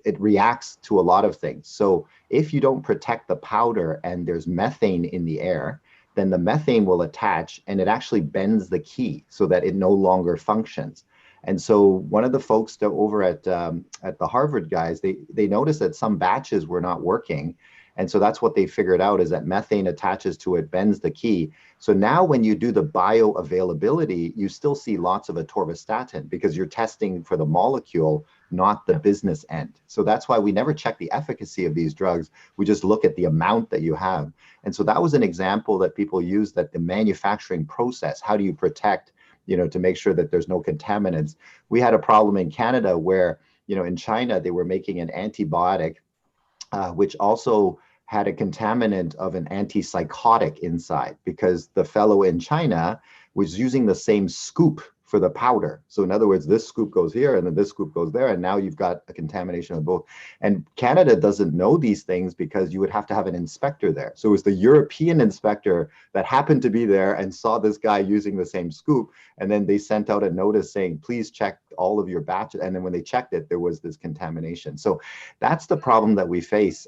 it reacts to a lot of things. So if you don't protect the powder and there's methane in the air, then the methane will attach and it actually bends the key so that it no longer functions. And so one of the folks that over at the Harvard guys, they noticed that some batches were not working. And so that's what they figured out is that methane attaches to it, bends the key. So now when you do the bioavailability, you still see lots of atorvastatin because you're testing for the molecule, not the business end. So that's why we never check the efficacy of these drugs. We just look at the amount that you have. And so that was an example that people use, that the manufacturing process, how do you protect, to make sure that there's no contaminants. We had a problem in Canada where, in China, they were making an antibiotic which also had a contaminant of an antipsychotic inside because the fellow in China was using the same scoop for the powder. So in other words, this scoop goes here and then this scoop goes there, and now you've got a contamination of both. And Canada doesn't know these things because you would have to have an inspector there. So it was the European inspector that happened to be there and saw this guy using the same scoop, and then they sent out a notice saying, please check all of your batches. And then when they checked it, there was this contamination. So that's the problem that we face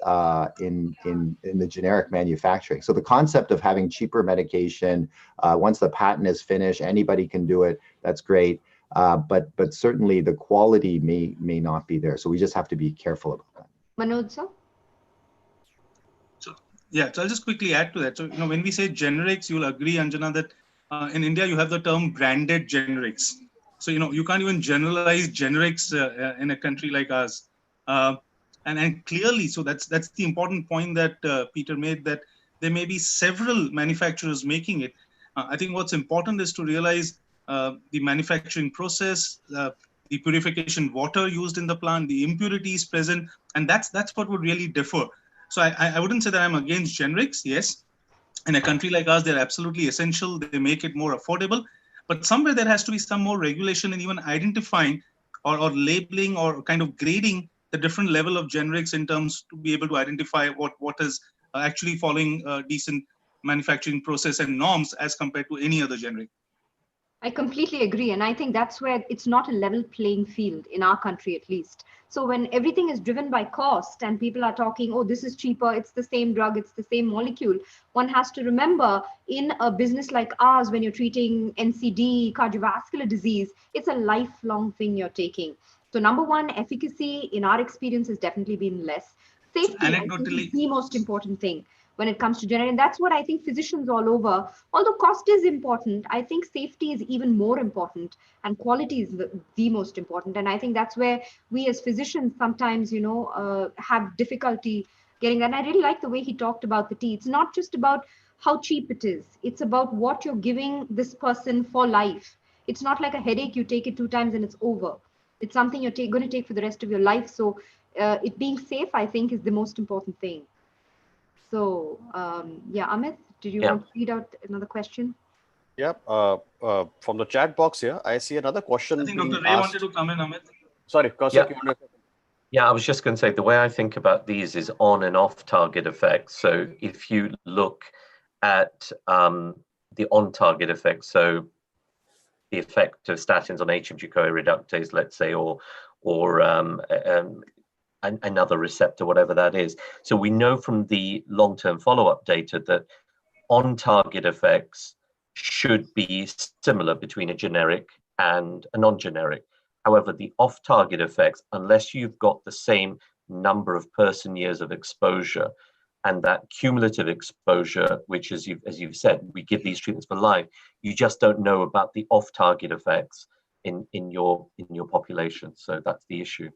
in the generic manufacturing. So the concept of having cheaper medication, once the patent is finished, anybody can do it. That's great, but certainly the quality may not be there. So we just have to be careful about that. Manoj, sir? So I'll just quickly add to that. So when we say generics, you'll agree, Anjana, that in India you have the term branded generics. So you can't even generalize generics in a country like ours. And clearly, so that's the important point that Peter made, that there may be several manufacturers making it. I think what's important is to realize the manufacturing process, the purification water used in the plant, the impurities present, and that's what would really differ. So I wouldn't say that I'm against generics. Yes, in a country like ours, they're absolutely essential. They make it more affordable. But somewhere there has to be some more regulation in even identifying or labeling or kind of grading the different level of generics in terms to be able to identify what is actually following a decent manufacturing process and norms as compared to any other generic. I completely agree. And I think that's where it's not a level playing field in our country, at least. So when everything is driven by cost and people are talking, oh, this is cheaper, it's the same drug, it's the same molecule, one has to remember in a business like ours, when you're treating NCD, cardiovascular disease, it's a lifelong thing you're taking. So number one, efficacy in our experience has definitely been less. Safety I think, is the most important thing when it comes to generic. And that's what I think physicians all over, although cost is important, I think safety is even more important and quality is the most important. And I think that's where we as physicians sometimes, have difficulty getting that. And I really like the way he talked about the tea. It's not just about how cheap it is. It's about what you're giving this person for life. It's not like a headache, you take it 2 times and it's over. It's something you're going to take for the rest of your life. So it being safe, I think, is the most important thing. So, Amit, did you want to read out another question? Yeah, from the chat box here, I see another question. I think Dr. Ray wanted to come in, Amit. Sorry, Kaushik, you want to... Yeah, I was just going to say, the way I think about these is on and off target effects. So if you look at the on target effects, so the effect of statins on HMG-CoA reductase, let's say, or another receptor, whatever that is. So we know from the long-term follow-up data that on-target effects should be similar between a generic and a non-generic. However, the off-target effects, unless you've got the same number of person years of exposure and that cumulative exposure, which as you've said, we give these treatments for life, you just don't know about the off-target effects in your population. So that's the issue.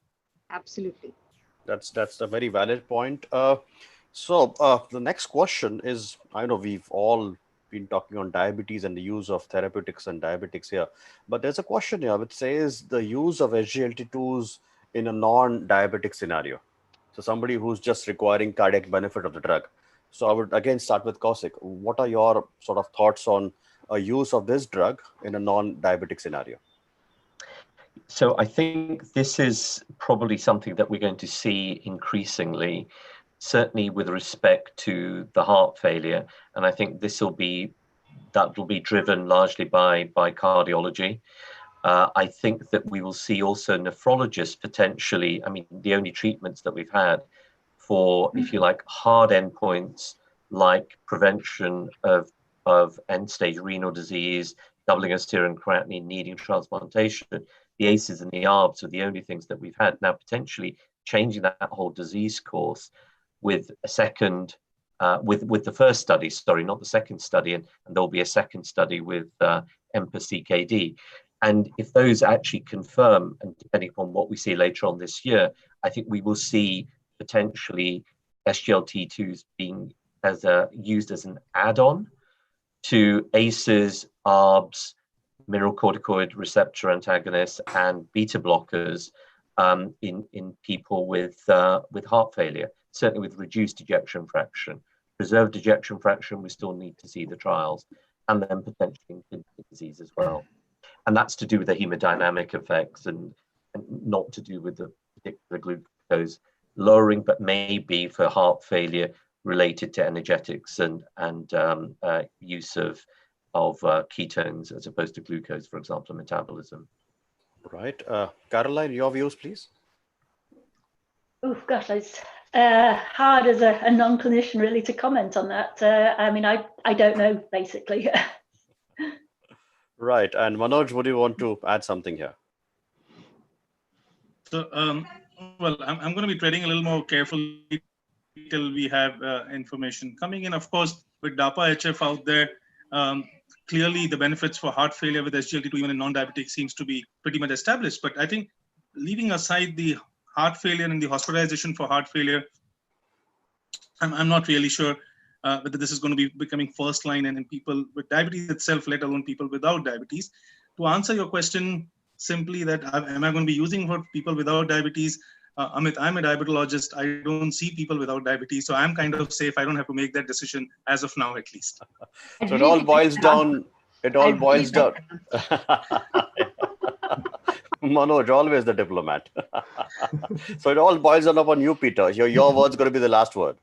Absolutely. That's a very valid point. So the next question is, I know we've all been talking on diabetes and the use of therapeutics and diabetics here, but there's a question here which says the use of SGLT2s in a non-diabetic scenario. So somebody who's just requiring cardiac benefit of the drug. So I would again start with Kaushik. What are your sort of thoughts on a use of this drug in a non-diabetic scenario? So I think this is probably something that we're going to see increasingly, certainly with respect to the heart failure. And I think that will be driven largely by cardiology. I think that we will see also nephrologists potentially, I mean, the only treatments that we've had for, if you like, hard endpoints like prevention of end-stage renal disease, doubling of serum creatinine, needing transplantation, the ACEs and the ARBs are the only things that we've had. Now, potentially changing that whole disease course with a second, with the first study, sorry, not the second study, and there'll be a second study with EMPA-CKD. And if those actually confirm, and depending upon what we see later on this year, I think we will see potentially SGLT2s being used as an add-on to ACEs, ARBs, mineralocorticoid receptor antagonists, and beta blockers in people with heart failure, certainly with reduced ejection fraction. Preserved ejection fraction, we still need to see the trials, and then potentially in kidney disease as well. And that's to do with the hemodynamic effects and not to do with the particular glucose lowering, but maybe for heart failure related to energetics and use of ketones as opposed to glucose, for example, metabolism. Right. Caroline, your views, please. Oh, gosh, it's hard as a non-clinician really to comment on that. I mean, I don't know, basically. Right. And Manoj, would you want to add something here? So, well, I'm going to be treading a little more carefully till we have information coming in. Of course, with DAPA-HF out there, clearly the benefits for heart failure with SGLT2 even in non-diabetic seems to be pretty much established. But I think leaving aside the heart failure and the hospitalization for heart failure, I'm not really sure whether this is going to be becoming first line and in people with diabetes itself, let alone people without diabetes. To answer your question simply that am I going to be using for people without diabetes? Amit, I'm a diabetologist. I don't see people without diabetes, so I'm kind of safe. I don't have to make that decision as of now, at least. So it all boils down. It all boils down. Manoj, always the diplomat. So it all boils down upon you, Peter. Your word's going to be the last word.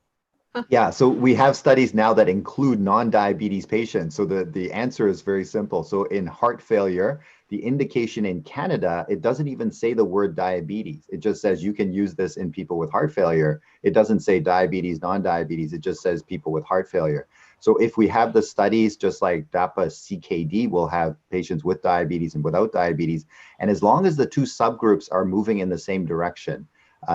Yeah, so we have studies now that include non-diabetes patients. So the answer is very simple. So in heart failure, the indication in Canada, it doesn't even say the word diabetes. It just says you can use this in people with heart failure. It doesn't say diabetes, non-diabetes. It just says people with heart failure. So if we have the studies, just like DAPA CKD will have patients with diabetes and without diabetes, and as long as the two subgroups are moving in the same direction,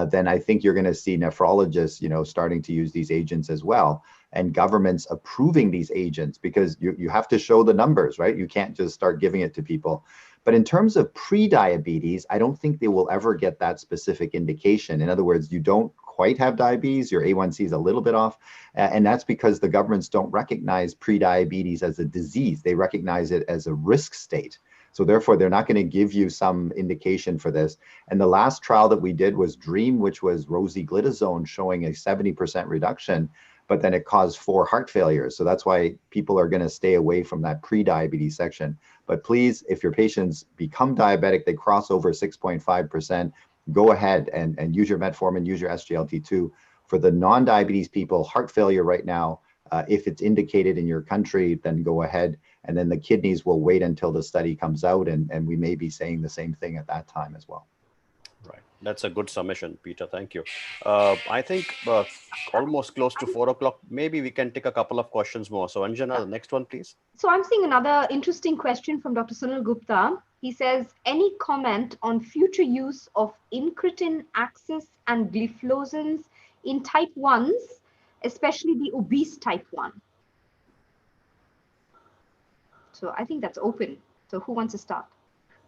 then I think you're going to see nephrologists, starting to use these agents as well, and governments approving these agents, because you have to show the numbers, right? You can't just start giving it to people. But in terms of pre-diabetes, I don't think they will ever get that specific indication. In other words, you don't quite have diabetes, your A1C is a little bit off, and that's because the governments don't recognize pre-diabetes as a disease. They recognize it as a risk state. So therefore, they're not going to give you some indication for this. And the last trial that we did was DREAM, which was rosiglitazone showing a 70% reduction, but then it caused 4 heart failures. So that's why people are going to stay away from that pre-diabetes section. But please, if your patients become diabetic, they cross over 6.5%, go ahead and use your metformin, use your SGLT2. For the non-diabetes people, heart failure right now, if it's indicated in your country, then go ahead. And then the kidneys will wait until the study comes out, and we may be saying the same thing at that time as well. Right. That's a good summation, Peter. Thank you. I think almost close to 4 o'clock. Maybe we can take a couple of questions more. So Anjana, the next one, please. So I'm seeing another interesting question from Dr. Sunil Gupta. He says, any comment on future use of incretin, axis, and gliflozins in type 1s, especially the obese type 1? So I think that's open. So who wants to start?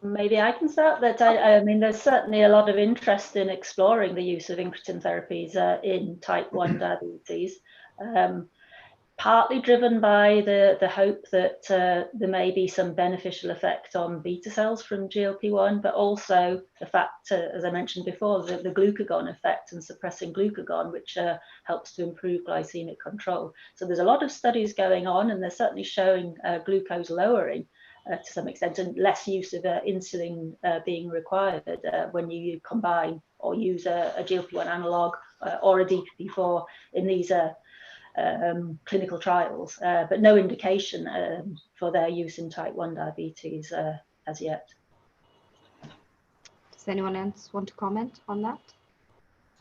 Maybe I can start. That I mean, there's certainly a lot of interest in exploring the use of incretin therapies in type 1 diabetes, partly driven by the hope that there may be some beneficial effect on beta cells from GLP-1, but also the fact, as I mentioned before, the glucagon effect and suppressing glucagon, which helps to improve glycemic control. So there's a lot of studies going on, and they're certainly showing glucose lowering to some extent, and less use of insulin being required when you combine or use a GLP-1 analog or a DPP-4 in these clinical trials, but no indication for their use in type 1 diabetes as yet. Does anyone else want to comment on that?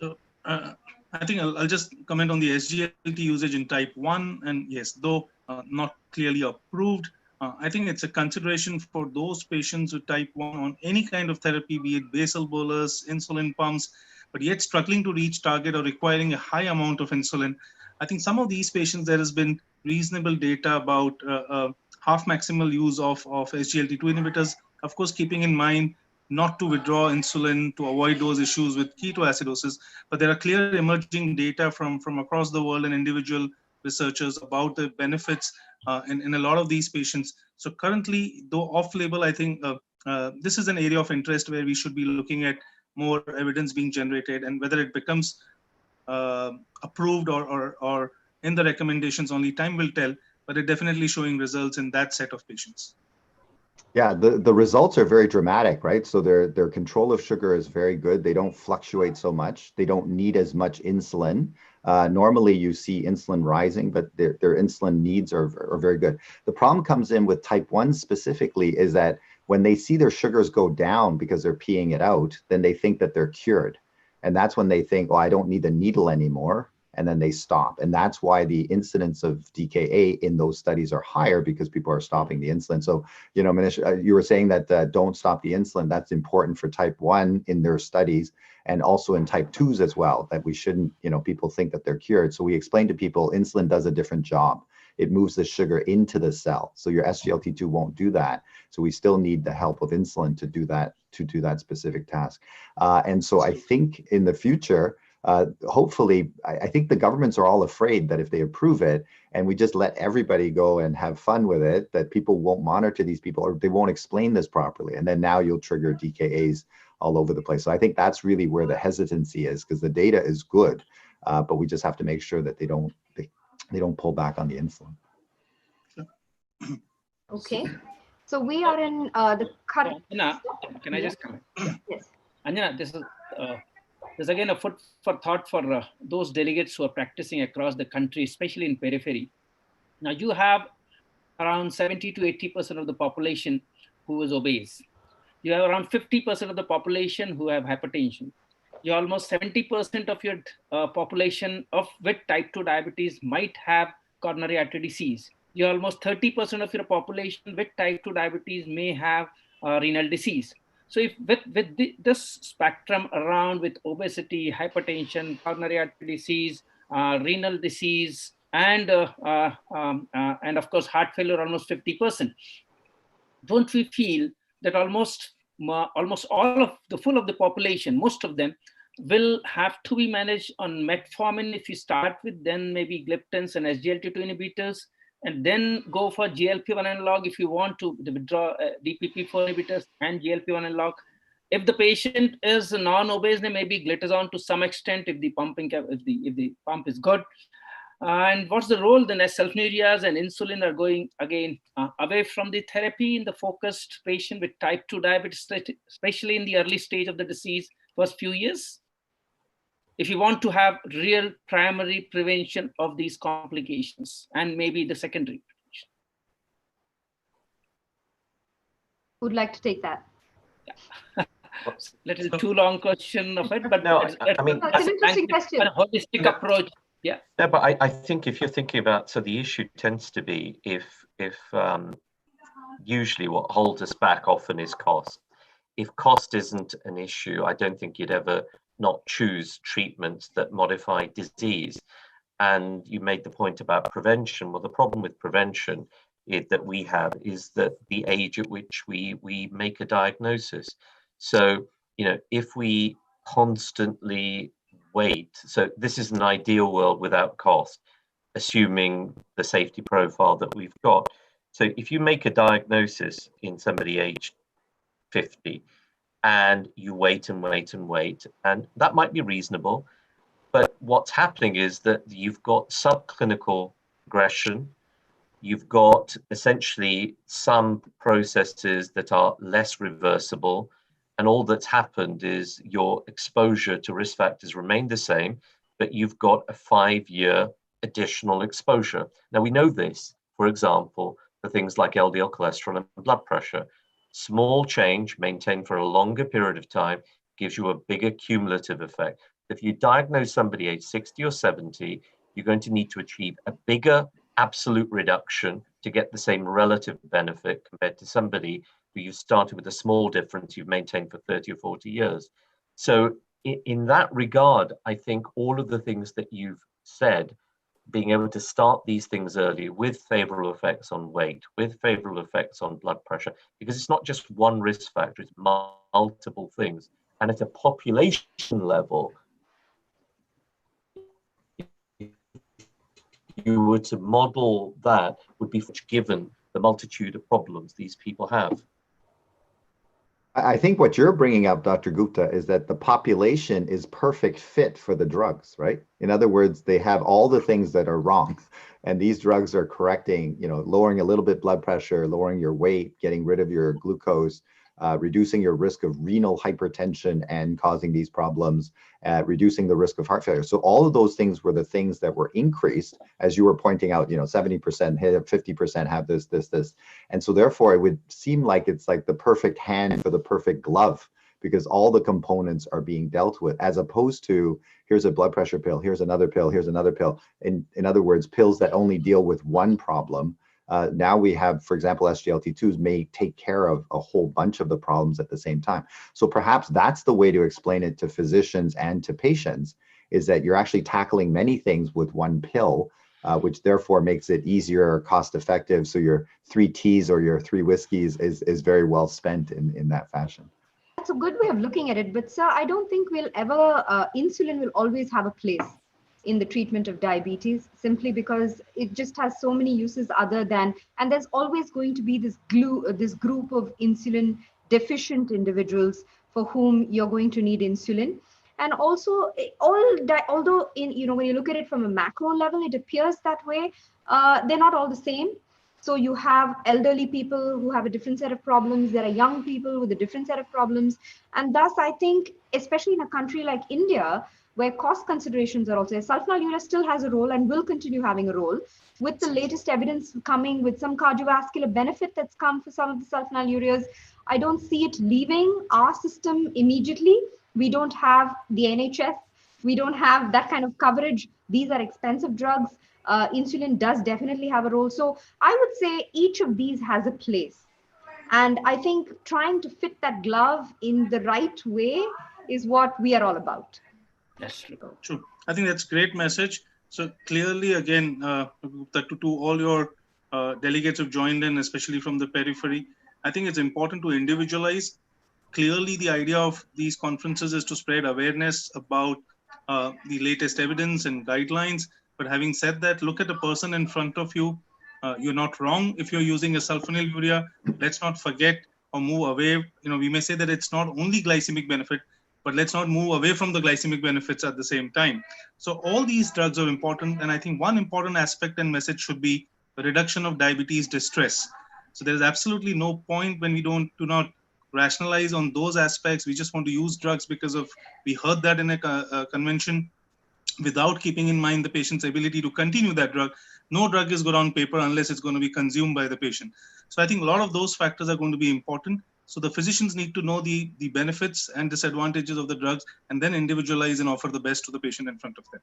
So I think I'll just comment on the SGLT usage in type 1. And yes, though not clearly approved, I think it's a consideration for those patients with type 1 on any kind of therapy, be it basal bolus, insulin pumps, but yet struggling to reach target or requiring a high amount of insulin. I think some of these patients, there has been reasonable data about half maximal use of SGLT2 inhibitors, of course, keeping in mind not to withdraw insulin to avoid those issues with ketoacidosis. But there are clear emerging data from across the world and individual researchers about the benefits in a lot of these patients. So currently, though off-label, I think this is an area of interest where we should be looking at more evidence being generated, and whether it becomes approved or in the recommendations, only time will tell, but it definitely showing results in that set of patients. Yeah, the results are very dramatic, right? So their control of sugar is very good. They don't fluctuate so much. They don't need as much insulin. Normally you see insulin rising, but their insulin needs are very good. The problem comes in with type 1 specifically is that when they see their sugars go down because they're peeing it out, then they think that they're cured. And that's when they think, oh, I don't need the needle anymore. And then they stop. And that's why the incidence of DKA in those studies are higher, because people are stopping the insulin. So, Manish, you were saying that don't stop the insulin. That's important for type 1 in their studies, and also in type 2s as well, that we shouldn't, people think that they're cured. So we explain to people insulin does a different job. It moves the sugar into the cell. So your SGLT2 won't do that. So we still need the help of insulin to do that specific task. And so I think in the future, hopefully, I think the governments are all afraid that if they approve it and we just let everybody go and have fun with it, that people won't monitor these people or they won't explain this properly. And then now you'll trigger DKAs all over the place. So I think that's really where the hesitancy is, because the data is good, but we just have to make sure that they don't pull back on the insulin. Okay. So we are in the current. Anjana, can I just comment? Yeah. Yes. Anjana, this is again a food for thought for those delegates who are practicing across the country, especially in periphery. Now you have around 70 to 80% of the population who is obese. You have around 50% of the population who have hypertension. You almost 70% of your population with type 2 diabetes might have coronary artery disease. You almost 30% of your population with type 2 diabetes may have renal disease. So if with this spectrum around with obesity, hypertension, coronary artery disease, renal disease, and of course heart failure, almost 50%, don't we feel that almost all of the full of the population, most of them, will have to be managed on metformin if you start with, then maybe gliptins and SGLT2 inhibitors, and then go for GLP-1 analog if you want to withdraw DPP-4 inhibitors and GLP-1 analog. If the patient is non-obese, then maybe glitazone to some extent if the pump is good. And what's the role then as sulfonylureas and insulin are going again away from the therapy in the focused patient with type 2 diabetes, especially in the early stage of the disease, first few years? If you want to have real primary prevention of these complications and maybe the secondary prevention. Who'd like to take that? Yeah. Little too long question of it, but no, it's an interesting question. A holistic approach. Yeah. No, but I think if you're thinking about, so the issue tends to be if usually what holds us back often is cost. If cost isn't an issue, I don't think you'd ever not choose treatments that modify disease. And you made the point about prevention. Well, the problem with prevention that we have is that the age at which we make a diagnosis. So, if we constantly wait, so this is an ideal world without cost, assuming the safety profile that we've got. So if you make a diagnosis in somebody aged 50, and you wait and wait and wait, and that might be reasonable, but what's happening is that you've got subclinical progression, you've got essentially some processes that are less reversible, and all that's happened is your exposure to risk factors remained the same, but you've got a 5-year additional exposure. Now we know this, for example, for things like LDL cholesterol and blood pressure. Small change maintained for a longer period of time gives you a bigger cumulative effect. If you diagnose somebody age 60 or 70, you're going to need to achieve a bigger absolute reduction to get the same relative benefit compared to somebody who you started with a small difference you've maintained for 30 or 40 years. So in that regard, I think all of the things that you've said, being able to start these things early with favorable effects on weight, with favorable effects on blood pressure, because it's not just one risk factor, it's multiple things. And at a population level, if you were to model that, would be given the multitude of problems these people have. I think what you're bringing up, Dr. Gupta, is that the population is perfect fit for the drugs, right? In other words, they have all the things that are wrong. And these drugs are correcting, lowering a little bit blood pressure, lowering your weight, getting rid of your glucose, reducing your risk of renal hypertension and causing these problems, reducing the risk of heart failure. So all of those things were the things that were increased, as you were pointing out, 70% have 50% have this. And so therefore it would seem like it's like the perfect hand for the perfect glove, because all the components are being dealt with, as opposed to here's a blood pressure pill, here's another pill, here's another pill. In other words, pills that only deal with one problem. Now we have, for example, SGLT2s may take care of a whole bunch of the problems at the same time. So perhaps that's the way to explain it to physicians and to patients, is that you're actually tackling many things with one pill, which therefore makes it easier, cost effective. So your 3 teas or your 3 whiskeys is very well spent in that fashion. That's a good way of looking at it. But sir, I don't think we'll ever, insulin will always have a place in the treatment of diabetes, simply because it just has so many uses other than, and there's always going to be this group of insulin deficient individuals for whom you're going to need insulin. And also, although when you look at it from a macro level, it appears that way, they're not all the same. So you have elderly people who have a different set of problems. There are young people with a different set of problems. And thus, I think, especially in a country like India, where cost considerations are also, sulfonylurea still has a role and will continue having a role. With the latest evidence coming with some cardiovascular benefit that's come for some of the sulfonylureas, I don't see it leaving our system immediately. We don't have the NHS. We don't have that kind of coverage. These are expensive drugs. Insulin does definitely have a role. So I would say each of these has a place. And I think trying to fit that glove in the right way is what we are all about. That's true. True. I think that's a great message. So clearly, again, to all your delegates who've joined in, especially from the periphery, I think it's important to individualize. Clearly, the idea of these conferences is to spread awareness about the latest evidence and guidelines. But having said that, look at the person in front of you. You're not wrong if you're using a sulfonylurea. Let's not forget or move away. We may say that it's not only glycemic benefit, but let's not move away from the glycemic benefits at the same time. So all these drugs are important. And I think one important aspect and message should be the reduction of diabetes distress. So there's absolutely no point when we do not rationalize on those aspects. We just want to use drugs because we heard that in a convention without keeping in mind the patient's ability to continue that drug. No drug is good on paper unless it's going to be consumed by the patient. So I think a lot of those factors are going to be important. So the physicians need to know the benefits and disadvantages of the drugs and then individualize and offer the best to the patient in front of them.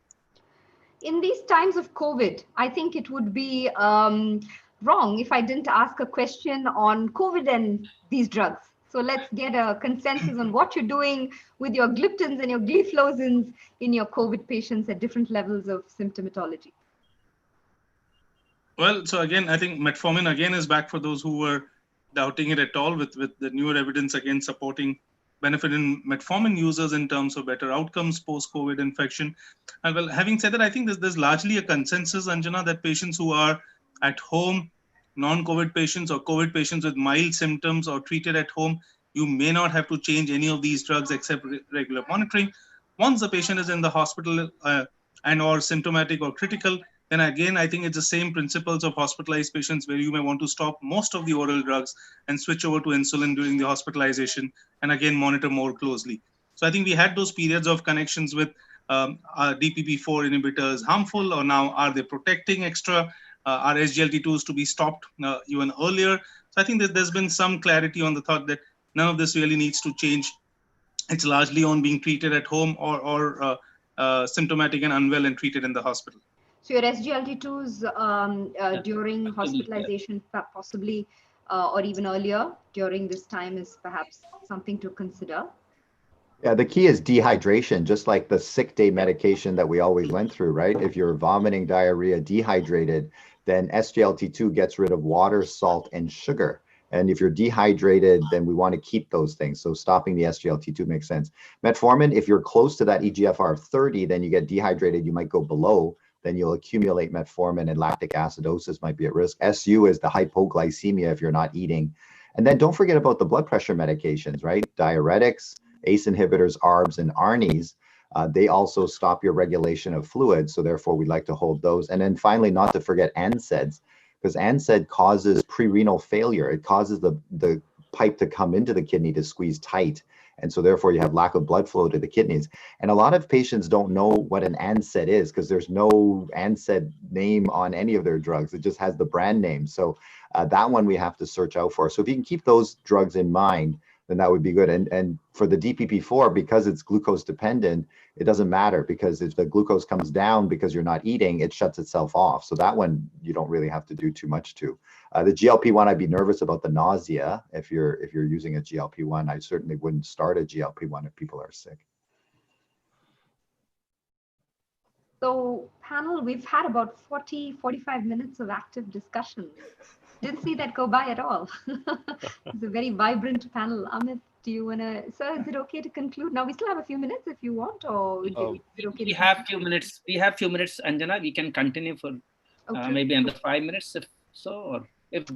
In these times of COVID, I think it would be wrong if I didn't ask a question on COVID and these drugs. So let's get a consensus on what you're doing with your gliptins and your gliflozins in your COVID patients at different levels of symptomatology. Well, so again, I think metformin again is back for those who were doubting it at all, with the newer evidence again supporting benefit in metformin users in terms of better outcomes post-COVID infection. And well, having said that, I think there's largely a consensus, Anjana, that patients who are at home, non-COVID patients or COVID patients with mild symptoms or treated at home, you may not have to change any of these drugs except regular monitoring. Once the patient is in the hospital and or symptomatic or critical, then again, I think it's the same principles of hospitalized patients where you may want to stop most of the oral drugs and switch over to insulin during the hospitalization and again, monitor more closely. So I think we had those periods of connections with DPP-4 inhibitors harmful, or now are they protecting extra? Are SGLT2s to be stopped even earlier? So I think that there's been some clarity on the thought that none of this really needs to change. It's largely on being treated at home or symptomatic and unwell and treated in the hospital. So your SGLT2s during hospitalization, possibly, or even earlier during this time is perhaps something to consider. Yeah, the key is dehydration, just like the sick day medication that we always went through, right? If you're vomiting, diarrhea, dehydrated, then SGLT2 gets rid of water, salt, and sugar. And if you're dehydrated, then we want to keep those things. So stopping the SGLT2 makes sense. Metformin, if you're close to that EGFR 30, then you get dehydrated, you might go below, then you'll accumulate metformin and lactic acidosis might be at risk. SU is the hypoglycemia if you're not eating. And then don't forget about the blood pressure medications, right? Diuretics, ACE inhibitors, ARBs, and ARNIs, they also stop your regulation of fluids. So therefore, we'd like to hold those. And then finally, not to forget NSAIDs, because NSAID causes pre-renal failure. It causes the pipe to come into the kidney to squeeze tight. And so therefore, you have lack of blood flow to the kidneys. And a lot of patients don't know what an NSAID is because there's no NSAID name on any of their drugs. It just has the brand name. So that one we have to search out for. So if you can keep those drugs in mind, then that would be good. And for the DPP-4, because it's glucose dependent, it doesn't matter, because if the glucose comes down because you're not eating, it shuts itself off. So that one you don't really have to do too much to. The GLP-1, I'd be nervous about the nausea. If you're using a GLP-1, I certainly wouldn't start a GLP-1 if people are sick. So panel, we've had about 45 minutes of active discussion. Didn't see that go by at all. It's a very vibrant panel. Amit? Do you want to, sir, is it okay to conclude? Now we still have a few minutes if you want, or is it okay? We have few minutes. We have few minutes, Anjana. We can continue for maybe under 5 minutes, if so, or if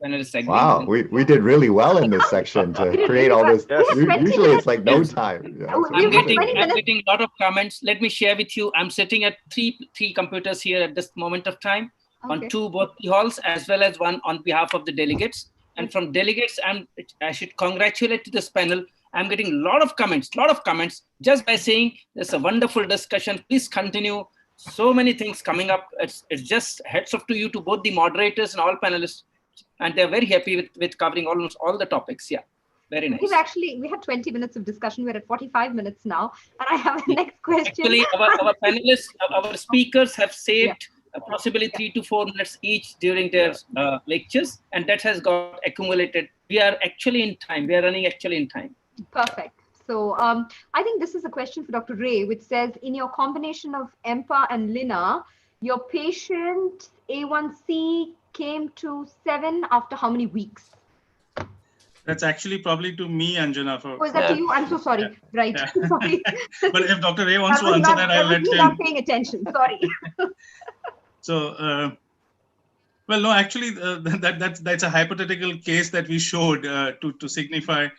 panelists agree. Wow, we did really well in this section to create all this. Usually it's like no time. Yeah, I'm getting a lot of comments. Let me share with you. I'm sitting at three computers here at this moment of time, on both the halls, as well as one on behalf of the delegates. And from delegates, I should congratulate to this panel. I'm getting a lot of comments just by saying there's a wonderful discussion. Please continue. So many things coming up. It's just heads off to you, to both the moderators and all panelists. And they're very happy with covering almost all the topics. Yeah, very nice. We had 20 minutes of discussion. We're at 45 minutes now. And I have a next question. Actually, our panelists, our speakers have saved possibly 3 to 4 minutes each during their lectures, and that has got accumulated. We are actually in time. We are running actually in time. Perfect. So I think this is a question for Dr. Ray, which says, in your combination of EMPA and LINA, your patient A1C came to 7 after how many weeks? That's actually probably to me, Anjana. Oh, is that to you? I'm so sorry. Yeah. Right. Yeah. Sorry. But if Dr. Ray wants to answer that, I'll let him. I'm not paying attention. Sorry. So, well, no, actually, that's a hypothetical case that we showed to signify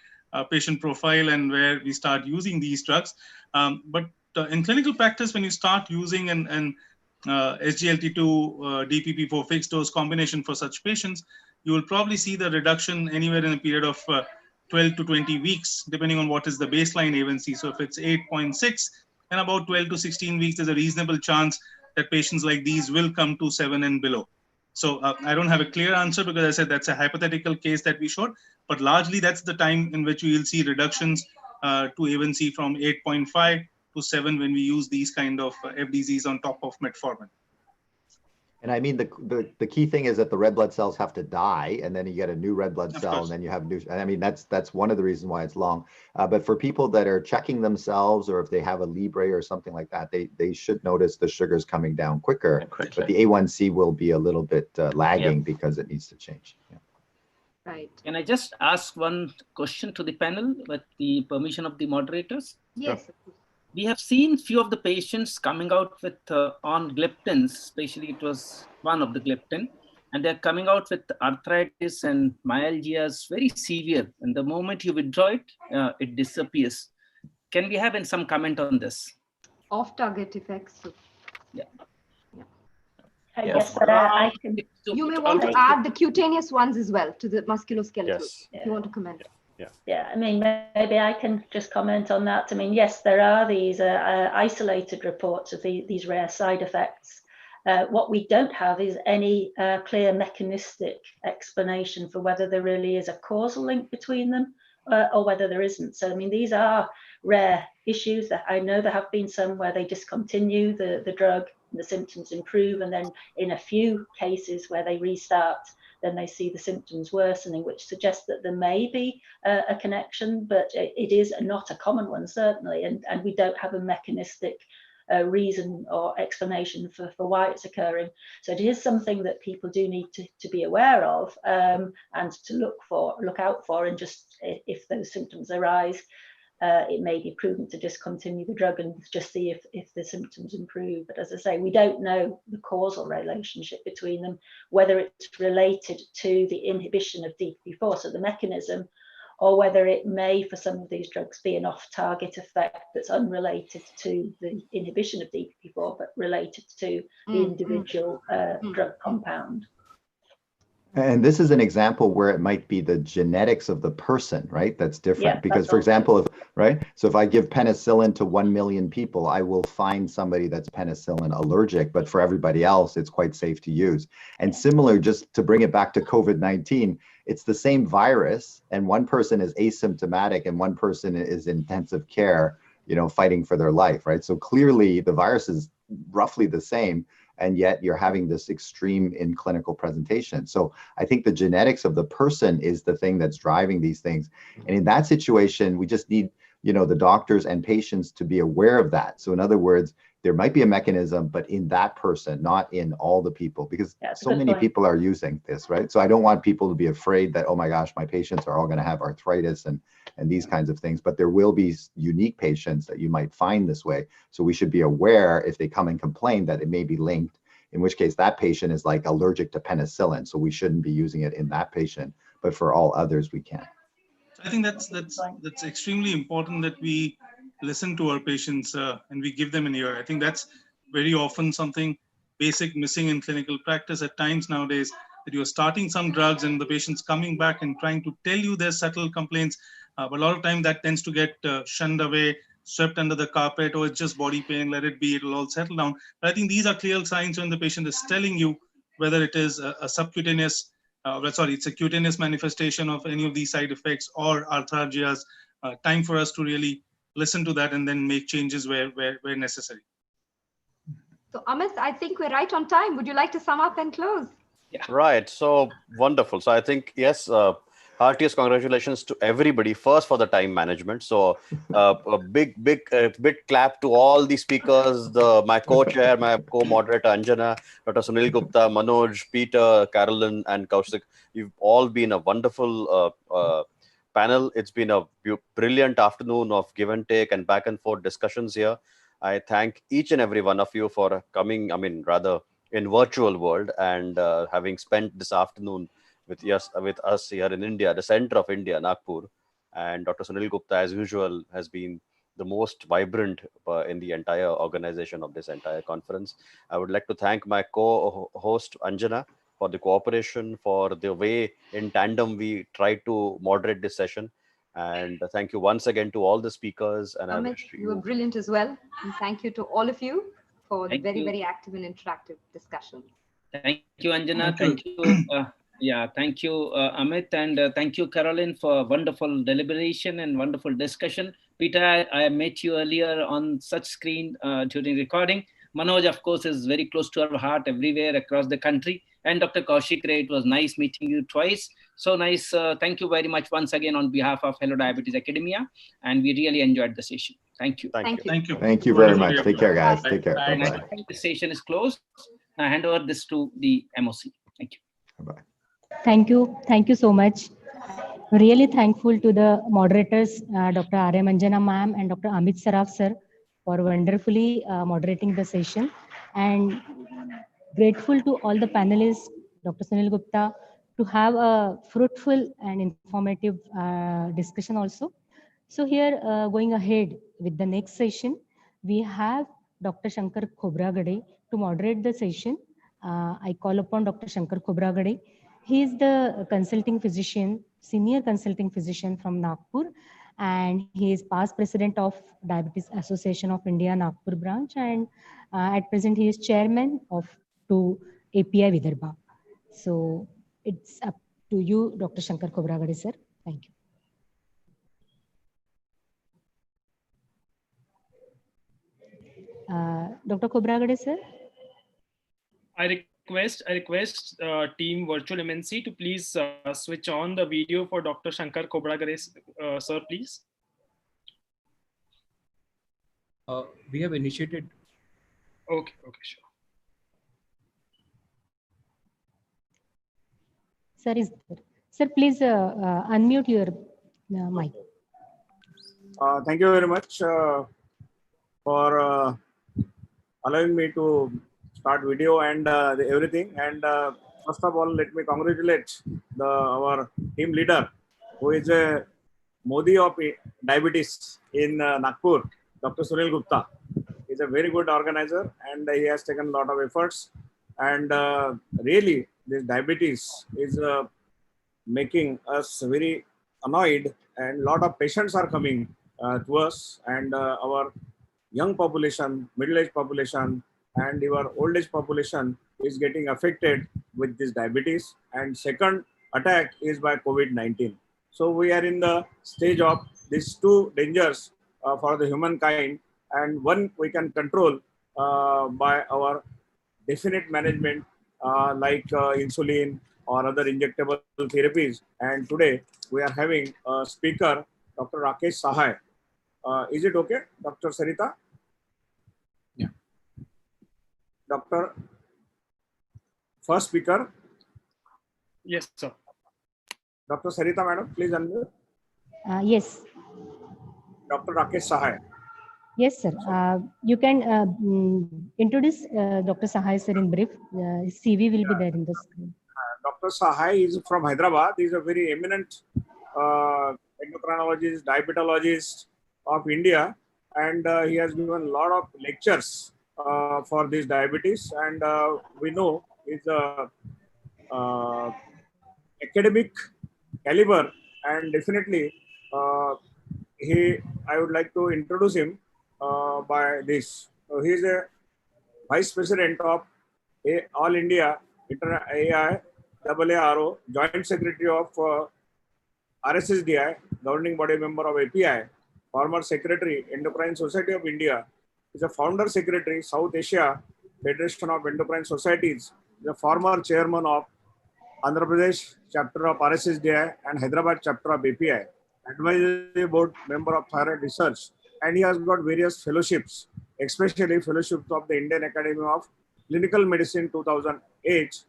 patient profile and where we start using these drugs. But in clinical practice, when you start using an SGLT2 DPP4 fixed dose combination for such patients, you will probably see the reduction anywhere in a period of 12 to 20 weeks, depending on what is the baseline A1C. So if it's 8.6, then about 12 to 16 weeks, there's a reasonable chance that patients like these will come to 7 and below. So I don't have a clear answer, because I said that's a hypothetical case that we showed, but largely that's the time in which you will see reductions to A1C from 8.5 to 7 when we use these kind of FDZs on top of metformin. And I mean, the key thing is that the red blood cells have to die, and then you get a new red blood cell, and then you have new. I mean, that's one of the reasons why it's long. But for people that are checking themselves, or if they have a Libre or something like that, they should notice the sugars coming down quicker. But the A1C will be a little bit lagging because it needs to change. Yeah. Right. Can I just ask one question to the panel with the permission of the moderators? Yes. Sure. We have seen few of the patients coming out with on gliptins, especially it was one of the gliptin, and they're coming out with arthritis and myalgias, very severe. And the moment you withdraw it, it disappears. Can we have some comment on this? Off-target effects. Yeah. Yes, I can. You may want to add the cutaneous ones as well to the musculoskeletal. Yes. If you want to comment. Yeah, I mean, maybe I can just comment on that. I mean, yes, there are these isolated reports of these rare side effects. What we don't have is any clear mechanistic explanation for whether there really is a causal link between them or whether there isn't. So, I mean, these are rare issues. That I know there have been some where they discontinue the drug, and the symptoms improve, and then in a few cases where they restart, then they see the symptoms worsening, which suggests that there may be a connection, but it is not a common one, certainly, and we don't have a mechanistic reason or explanation for why it's occurring. So it is something that people do need to be aware of and to look out for, and just if those symptoms arise, it may be prudent to discontinue the drug and just see if the symptoms improve. But as I say, we don't know the causal relationship between them, whether it's related to the inhibition of DPP4, so the mechanism, or whether it may, for some of these drugs, be an off-target effect that's unrelated to the inhibition of DPP4, but related to the individual drug compound. And this is an example where it might be the genetics of the person, right? That's different. Yeah, because, for example, so if I give penicillin to 1 million people, I will find somebody that's penicillin allergic, but for everybody else, it's quite safe to use. And similar, just to bring it back to COVID-19, it's the same virus, and one person is asymptomatic and one person is in intensive care, fighting for their life, right? So clearly the virus is roughly the same, and yet you're having this extreme in clinical presentation. So I think the genetics of the person is the thing that's driving these things. And in that situation, we just need, the doctors and patients to be aware of that. So in other words, there might be a mechanism, but in that person, not in all the people, because so many people are using this, right? So I don't want people to be afraid that, oh my gosh, my patients are all going to have arthritis and these kinds of things, but there will be unique patients that you might find this way. So we should be aware if they come and complain that it may be linked, in which case that patient is like allergic to penicillin. So we shouldn't be using it in that patient, but for all others we can. I think that's extremely important that we listen to our patients and we give them an ear. I think that's very often something basic missing in clinical practice at times nowadays, that you're starting some drugs and the patient's coming back and trying to tell you their subtle complaints. But a lot of time that tends to get shunned away, swept under the carpet, or it's just body pain, let it be, it'll all settle down. But I think these are clear signs when the patient is telling you whether it is a subcutaneous it's a cutaneous manifestation of any of these side effects or arthralgias. Time for us to really listen to that and then make changes where necessary. So Amit, I think we're right on time. Would you like to sum up and close? Yeah. Right. So wonderful. So I think, yes, heartiest congratulations to everybody first for the time management. So a big clap to all the speakers, my co-chair, my co-moderator Anjana, Dr. Sunil Gupta, Manoj, Peter, Carolyn, and Kaushik. You've all been a wonderful panel. It's been a brilliant afternoon of give and take and back and forth discussions here. I thank each and every one of you for coming, rather in virtual world, and having spent this afternoon with us here in India, the center of India, Nagpur. And Dr. Sunil Gupta, as usual, has been the most vibrant in the entire organization of this entire conference. I would like to thank my co-host Anjana for the cooperation, for the way in tandem we tried to moderate this session. And thank you once again to all the speakers. And Amit, you were brilliant as well. And thank you to all of you for the very active and interactive discussion. Thank you, Anjana. Thank you. Thank you, Amit, and thank you, Caroline, for wonderful deliberation and wonderful discussion. Peter, I met you earlier on such screen during recording. Manoj, of course, is very close to our heart everywhere across the country. And Dr. Kaushik Ray, it was nice meeting you twice. So nice. Thank you very much once again on behalf of Hello Diabetes Academia. And we really enjoyed the session. Thank you. Thank you very much. Take care, guys. Take care. Bye-bye. The session is closed. I hand over this to the MOC. Thank you. Bye-bye. Thank you so much. Really thankful to the moderators, Dr. R.M. Anjana ma'am and Dr. Amit Saraf sir, for wonderfully moderating the session, and grateful to all the panelists, Dr. Sunil Gupta, to have a fruitful and informative discussion also. So here, going ahead with the next session, we have Dr. Shankar Khobragade to moderate the session. I call upon Dr. Shankar Khobragade. He is the consulting physician, senior consulting physician from Nagpur, and he is past president of Diabetes Association of India Nagpur branch, and at present he is chairman of API Vidarbha. So it's up to you, Dr. Shankar Khobragade sir. Thank you. Dr. Khobragade sir. I request team Virtual MNC to please switch on the video for Dr. Shankar Khobragade sir, please. We have initiated. Okay, sure. Sir, please unmute your mic. Thank you very much for allowing me to start video and everything. And first of all, let me congratulate our team leader, who is a Modi of diabetes in Nagpur, Dr. Sunil Gupta. He's a very good organizer, and he has taken a lot of efforts. And really, this diabetes is making us very annoyed, and a lot of patients are coming to us, and our young population, middle-aged population, and your old age population is getting affected with this diabetes. And second attack is by COVID-19. So we are in the stage of these two dangers for the humankind, and one we can control by our definite management like insulin or other injectable therapies. And today we are having a speaker, Dr. Rakesh Sahai. Is it okay, Dr. Sarita? Yeah. Dr. First speaker. Yes, sir. Dr. Sarita, madam, please unmute. Yes. Dr. Rakesh Sahai. Yes, sir. You can introduce Dr. Sahai, sir, in brief. His CV will be there in the screen. Dr. Sahai is from Hyderabad. He is a very eminent endocrinologist, diabetologist of India, and he has given a lot of lectures for this diabetes. And we know he's a academic caliber, and definitely I would like to introduce him by this. So he is a Vice President of All India AARO, Joint Secretary of RSSDI, Governing Body Member of API, former Secretary, Endocrine Society of India, is a Founder Secretary, South Asia Federation of Endocrine Societies, is a former Chairman of Andhra Pradesh Chapter of RSSDI and Hyderabad Chapter of API, Advisory Board Member of Thyroid Research, and he has got various fellowships, especially fellowships of the Indian Academy of Clinical Medicine 2008,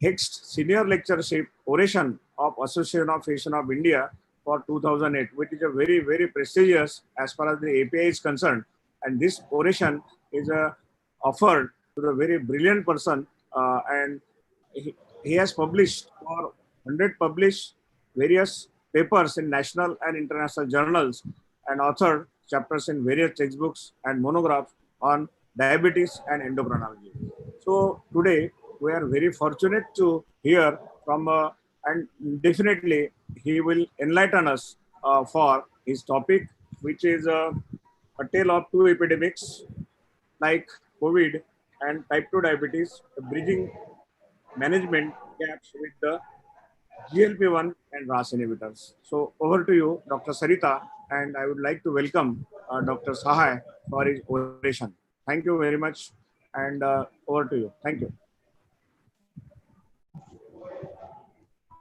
Hext Senior Lectureship Oration of Association of India for 2008, which is a very, very prestigious as far as the API is concerned. And this oration is offered to the very brilliant person, and he has published or 100 published various papers in national and international journals and authored chapters in various textbooks and monographs on diabetes and endocrinology. So today we are very fortunate to hear from, and definitely he will enlighten us for his topic, which is a tale of two epidemics like COVID and type 2 diabetes, bridging management gaps with the GLP-1 and RAS inhibitors. So over to you, Dr. Sarita, and I would like to welcome Dr. Sahai for his oration. Thank you very much, and over to you. Thank you.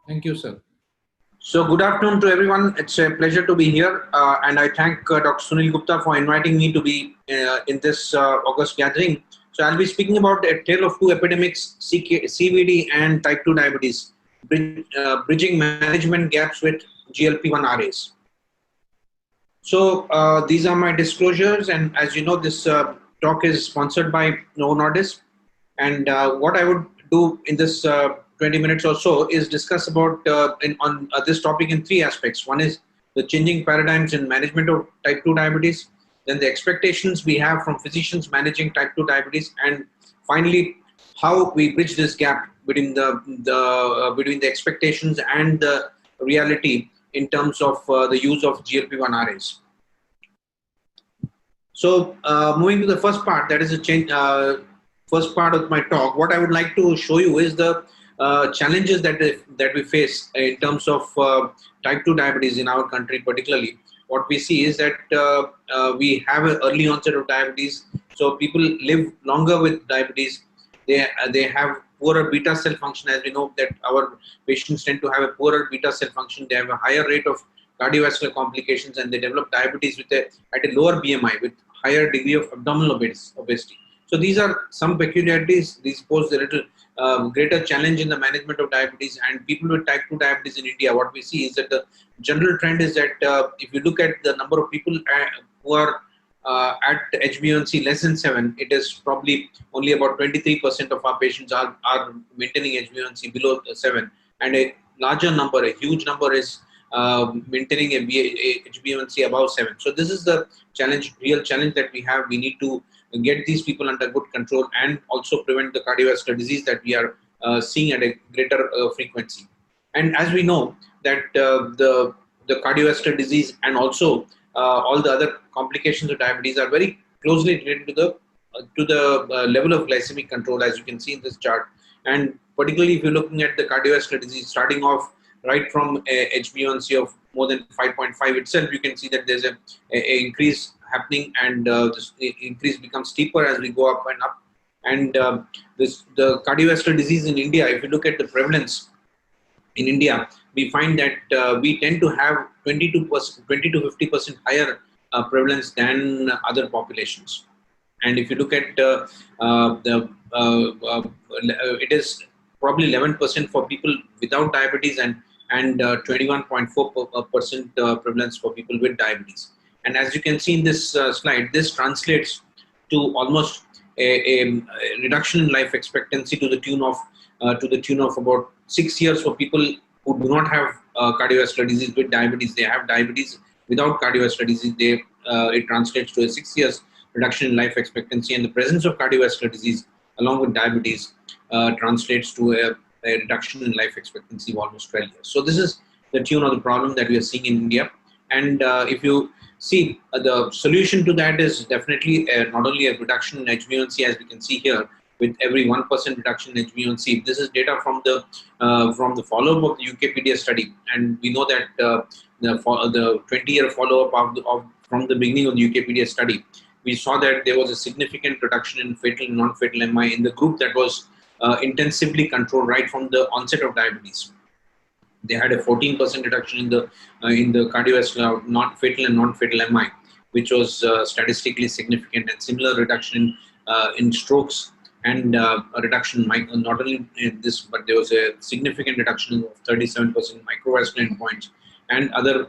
Thank you, sir. So good afternoon to everyone. It's a pleasure to be here, and I thank Dr. Sunil Gupta for inviting me to be in this August gathering. So I'll be speaking about a tale of two epidemics, CVD and type 2 diabetes, bridging management gaps with GLP-1 RAs. So these are my disclosures, and as you know, this talk is sponsored by Novo Nordisk. And what I would do in this 20 minutes or so is discuss about on this topic in three aspects. One is the changing paradigms in management of type 2 diabetes, then the expectations we have from physicians managing type 2 diabetes, and finally how we bridge this gap between the expectations and the reality in terms of the use of GLP-1 RAs. So moving to the first part, that is the first part of my talk. What I would like to show you is the challenges that we face in terms of type 2 diabetes in our country particularly. What we see is that we have an early onset of diabetes, so people live longer with diabetes. They have poorer beta cell function. As we know that our patients tend to have a poorer beta cell function. They have a higher rate of cardiovascular complications, and they develop diabetes at a lower BMI with higher degree of abdominal obesity. So these are some peculiarities. These pose a little greater challenge in the management of diabetes, and people with type 2 diabetes in India, what we see is that the general trend is that if you look at the number of people who are at HbA1c less than 7, it is probably only about 23% of our patients are maintaining HbA1c below 7, and a larger number, a huge number is maintaining a HbA1c above 7. So this is the real challenge that we have. We need to get these people under good control and also prevent the cardiovascular disease that we are seeing at a greater frequency. And as we know that the cardiovascular disease and also all the other complications of diabetes are very closely related to the level of glycemic control, as you can see in this chart. And particularly if you're looking at the cardiovascular disease, starting off right from a HbA1c of more than 5.5 itself, you can see that there's an increase happening, and this increase becomes steeper as we go up and up. And the cardiovascular disease in India, if you look at the prevalence in India, we find that we tend to have 20 to 50% higher prevalence than other populations. And if you look at it is probably 11% for people without diabetes and 21.4% prevalence for people with diabetes. And as you can see in this slide, this translates to almost a reduction in life expectancy to the tune of about 6 years for people who do not have cardiovascular disease with diabetes. They have diabetes without cardiovascular disease. It translates to a 6 years reduction in life expectancy, and the presence of cardiovascular disease along with diabetes translates to a reduction in life expectancy of almost 12 years. So this is the tune of the problem that we are seeing in India. And if you see, the solution to that is definitely not only a reduction in HbA1c, as we can see here, with every 1% reduction in HbA1c. This is data from the follow-up of the UKPDS study, and we know that the 20-year follow-up from the beginning of the UKPDS study, we saw that there was a significant reduction in fatal and non-fatal MI in the group that was intensively controlled right from the onset of diabetes. They had a 14% reduction in the cardiovascular fatal and non-fatal MI, which was statistically significant, and similar reduction in strokes, and a reduction in not only in this, but there was a significant reduction of 37% microvascular endpoints and other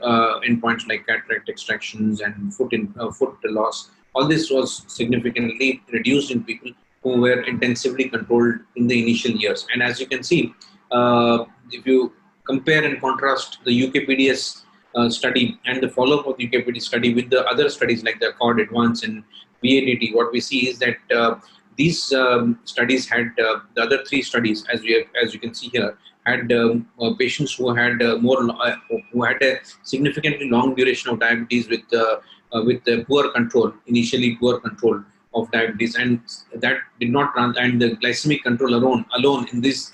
endpoints like cataract extractions and foot loss. All this was significantly reduced in people who were intensively controlled in the initial years. And as you can see, if you compare and contrast the UKPDS study and the follow-up of the UKPDS study with the other studies like the ACCORD Advance and VADT, what we see is that these studies had the other three studies, as you can see here, had patients who had who had a significantly long duration of diabetes with poor control, initially poor control of diabetes, and that did not run, and the glycemic control alone in these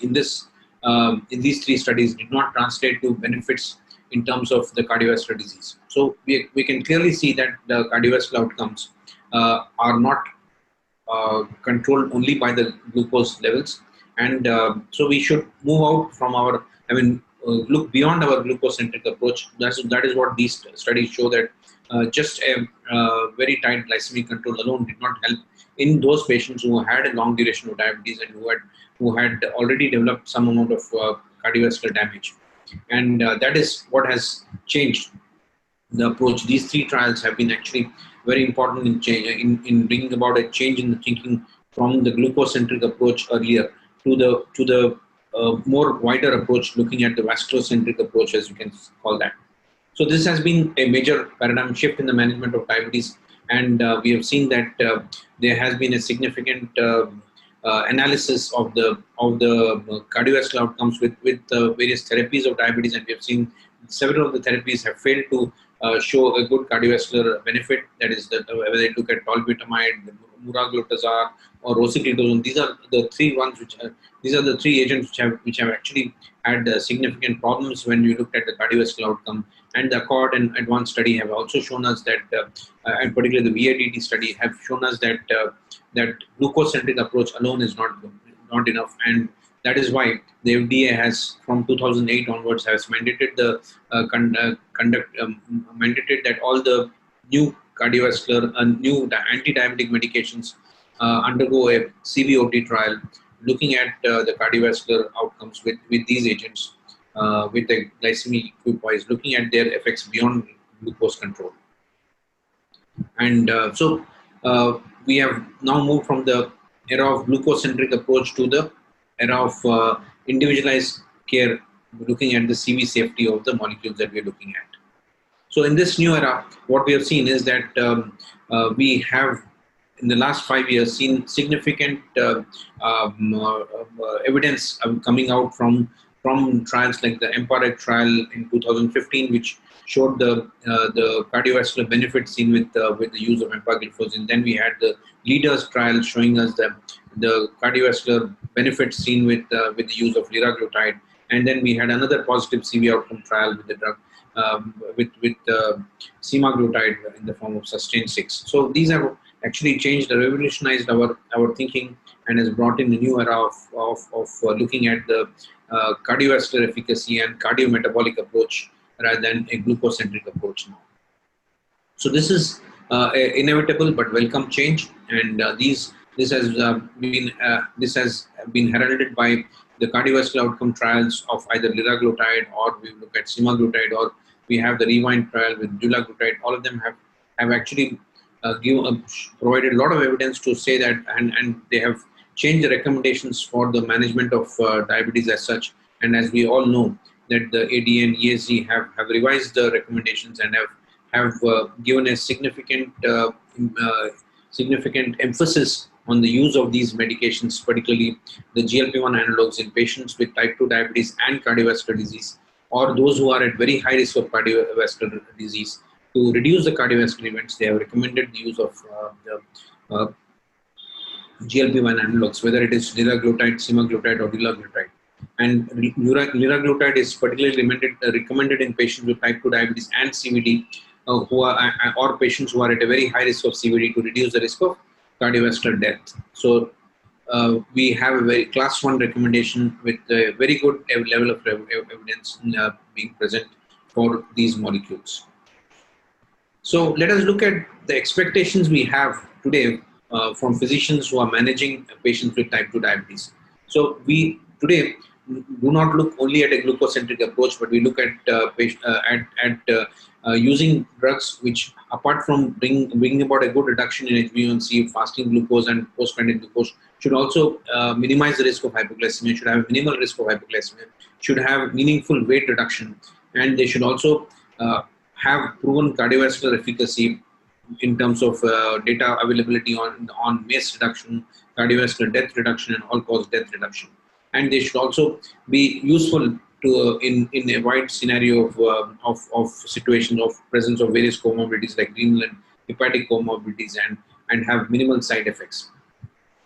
three studies did not translate to benefits in terms of the cardiovascular disease. So we can clearly see that the cardiovascular outcomes are not controlled only by the glucose levels, and so we should move out from our, look beyond our glucose-centric approach. That is what these studies show, that just a very tight glycemic control alone did not help in those patients who had a long duration of diabetes and who had already developed some amount of cardiovascular damage. And that is what has changed the approach. These three trials have been actually very important in bringing about a change in the thinking from the glucose-centric approach earlier to the more wider approach, looking at the vascular-centric approach, as you can call that. So this has been a major paradigm shift in the management of diabetes, and we have seen that there has been a significant analysis of the cardiovascular outcomes with various therapies of diabetes, and we have seen several of the therapies have failed to show a good cardiovascular benefit. That is, whether they look at tolbutamide, muraglutazar, or rosiglitazone. These are the three ones these are the three agents which have actually had significant problems when we looked at the cardiovascular outcome. And the ACCORD and Advance study have also shown us that, and particularly the VADT study, have shown us that that glucose-centric approach alone is not enough, and that is why the FDA has, from 2008 onwards, has mandated mandated that all the new cardiovascular and new anti-diabetic medications undergo a CVOT trial, looking at the cardiovascular outcomes with these agents, with the glycemic equipoise, looking at their effects beyond glucose control. And so we have now moved from the era of glucose-centric approach to the era of individualized care, looking at the CV safety of the molecules that we are looking at. So in this new era, what we have seen is that we have, in the last 5 years, seen significant evidence coming out from trials like the EMPA-REG trial in 2015, which showed the cardiovascular benefits seen with the use of empagliflozin. Then we had the LEADERS trial showing us the cardiovascular benefits seen with the use of liraglutide. And then we had another positive CV outcome trial with the drug with semaglutide in the form of SUSTAIN 6. So these have actually changed, revolutionized our thinking, and has brought in a new era of looking at the cardiovascular efficacy and cardiometabolic approach rather than a glucose-centric approach now. So this is inevitable but welcome change, and this has been heralded by the cardiovascular outcome trials of either liraglutide, or we look at semaglutide, or we have the REWIND trial with dulaglutide. All of them have actually provided a lot of evidence to say that, and they have changed the recommendations for the management of diabetes as such. And as we all know, that the ADA and ESG have revised the recommendations and have given a significant emphasis on the use of these medications, particularly the GLP-1 analogs in patients with type 2 diabetes and cardiovascular disease, or those who are at very high risk of cardiovascular disease. To reduce the cardiovascular events, they have recommended the use of the GLP-1 analogs, whether it is liraglutide, semaglutide, or dulaglutide. And liraglutide is particularly recommended in patients with type 2 diabetes and CVD, or patients who are at a very high risk of CVD, to reduce the risk of cardiovascular death. So we have a very class 1 recommendation with a very good level of evidence being present for these molecules. So let us look at the expectations we have today from physicians who are managing patients with type 2 diabetes. So we today do not look only at a glucocentric approach, but we look at using drugs which, apart from bringing about a good reduction in HbA1c, fasting glucose, and postprandial glucose, should also minimize the risk of hypoglycemia, should have a minimal risk of hypoglycemia, should have meaningful weight reduction, and they should also have proven cardiovascular efficacy in terms of data availability on MACE reduction, cardiovascular death reduction, and all-cause death reduction. And they should also be useful to in a wide scenario of situations of presence of various comorbidities like renal and hepatic comorbidities, and have minimal side effects.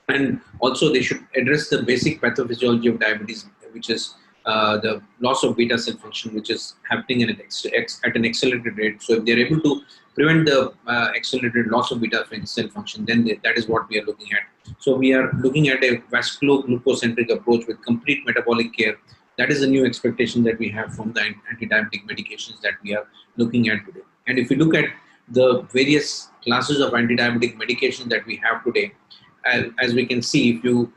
And also they should address the basic pathophysiology of diabetes, which is the loss of beta cell function, which is happening at an accelerated rate. So if they're able to prevent the accelerated loss of beta cell function, then that is what we are looking at. So we are looking at a vasculo-glucocentric approach with complete metabolic care. That is the new expectation that we have from the anti-diabetic medications that we are looking at today. And if you look at the various classes of anti-diabetic medications that we have today, as we can see, if you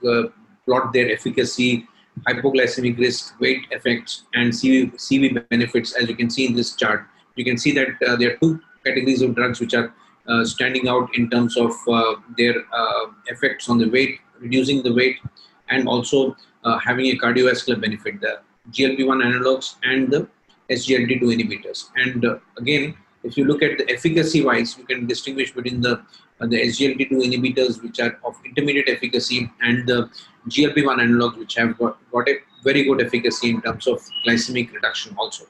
plot their efficacy, hypoglycemic risk, weight effects, and CV benefits, as you can see in this chart, you can see that there are two categories of drugs which are standing out in terms of their effects on the weight, reducing the weight, and also having a cardiovascular benefit, the GLP-1 analogs and the SGLT2 inhibitors. And again, if you look at the efficacy wise, you can distinguish between the SGLT2 inhibitors, which are of intermediate efficacy, and the GLP-1 analogs, which have got a very good efficacy in terms of glycemic reduction also.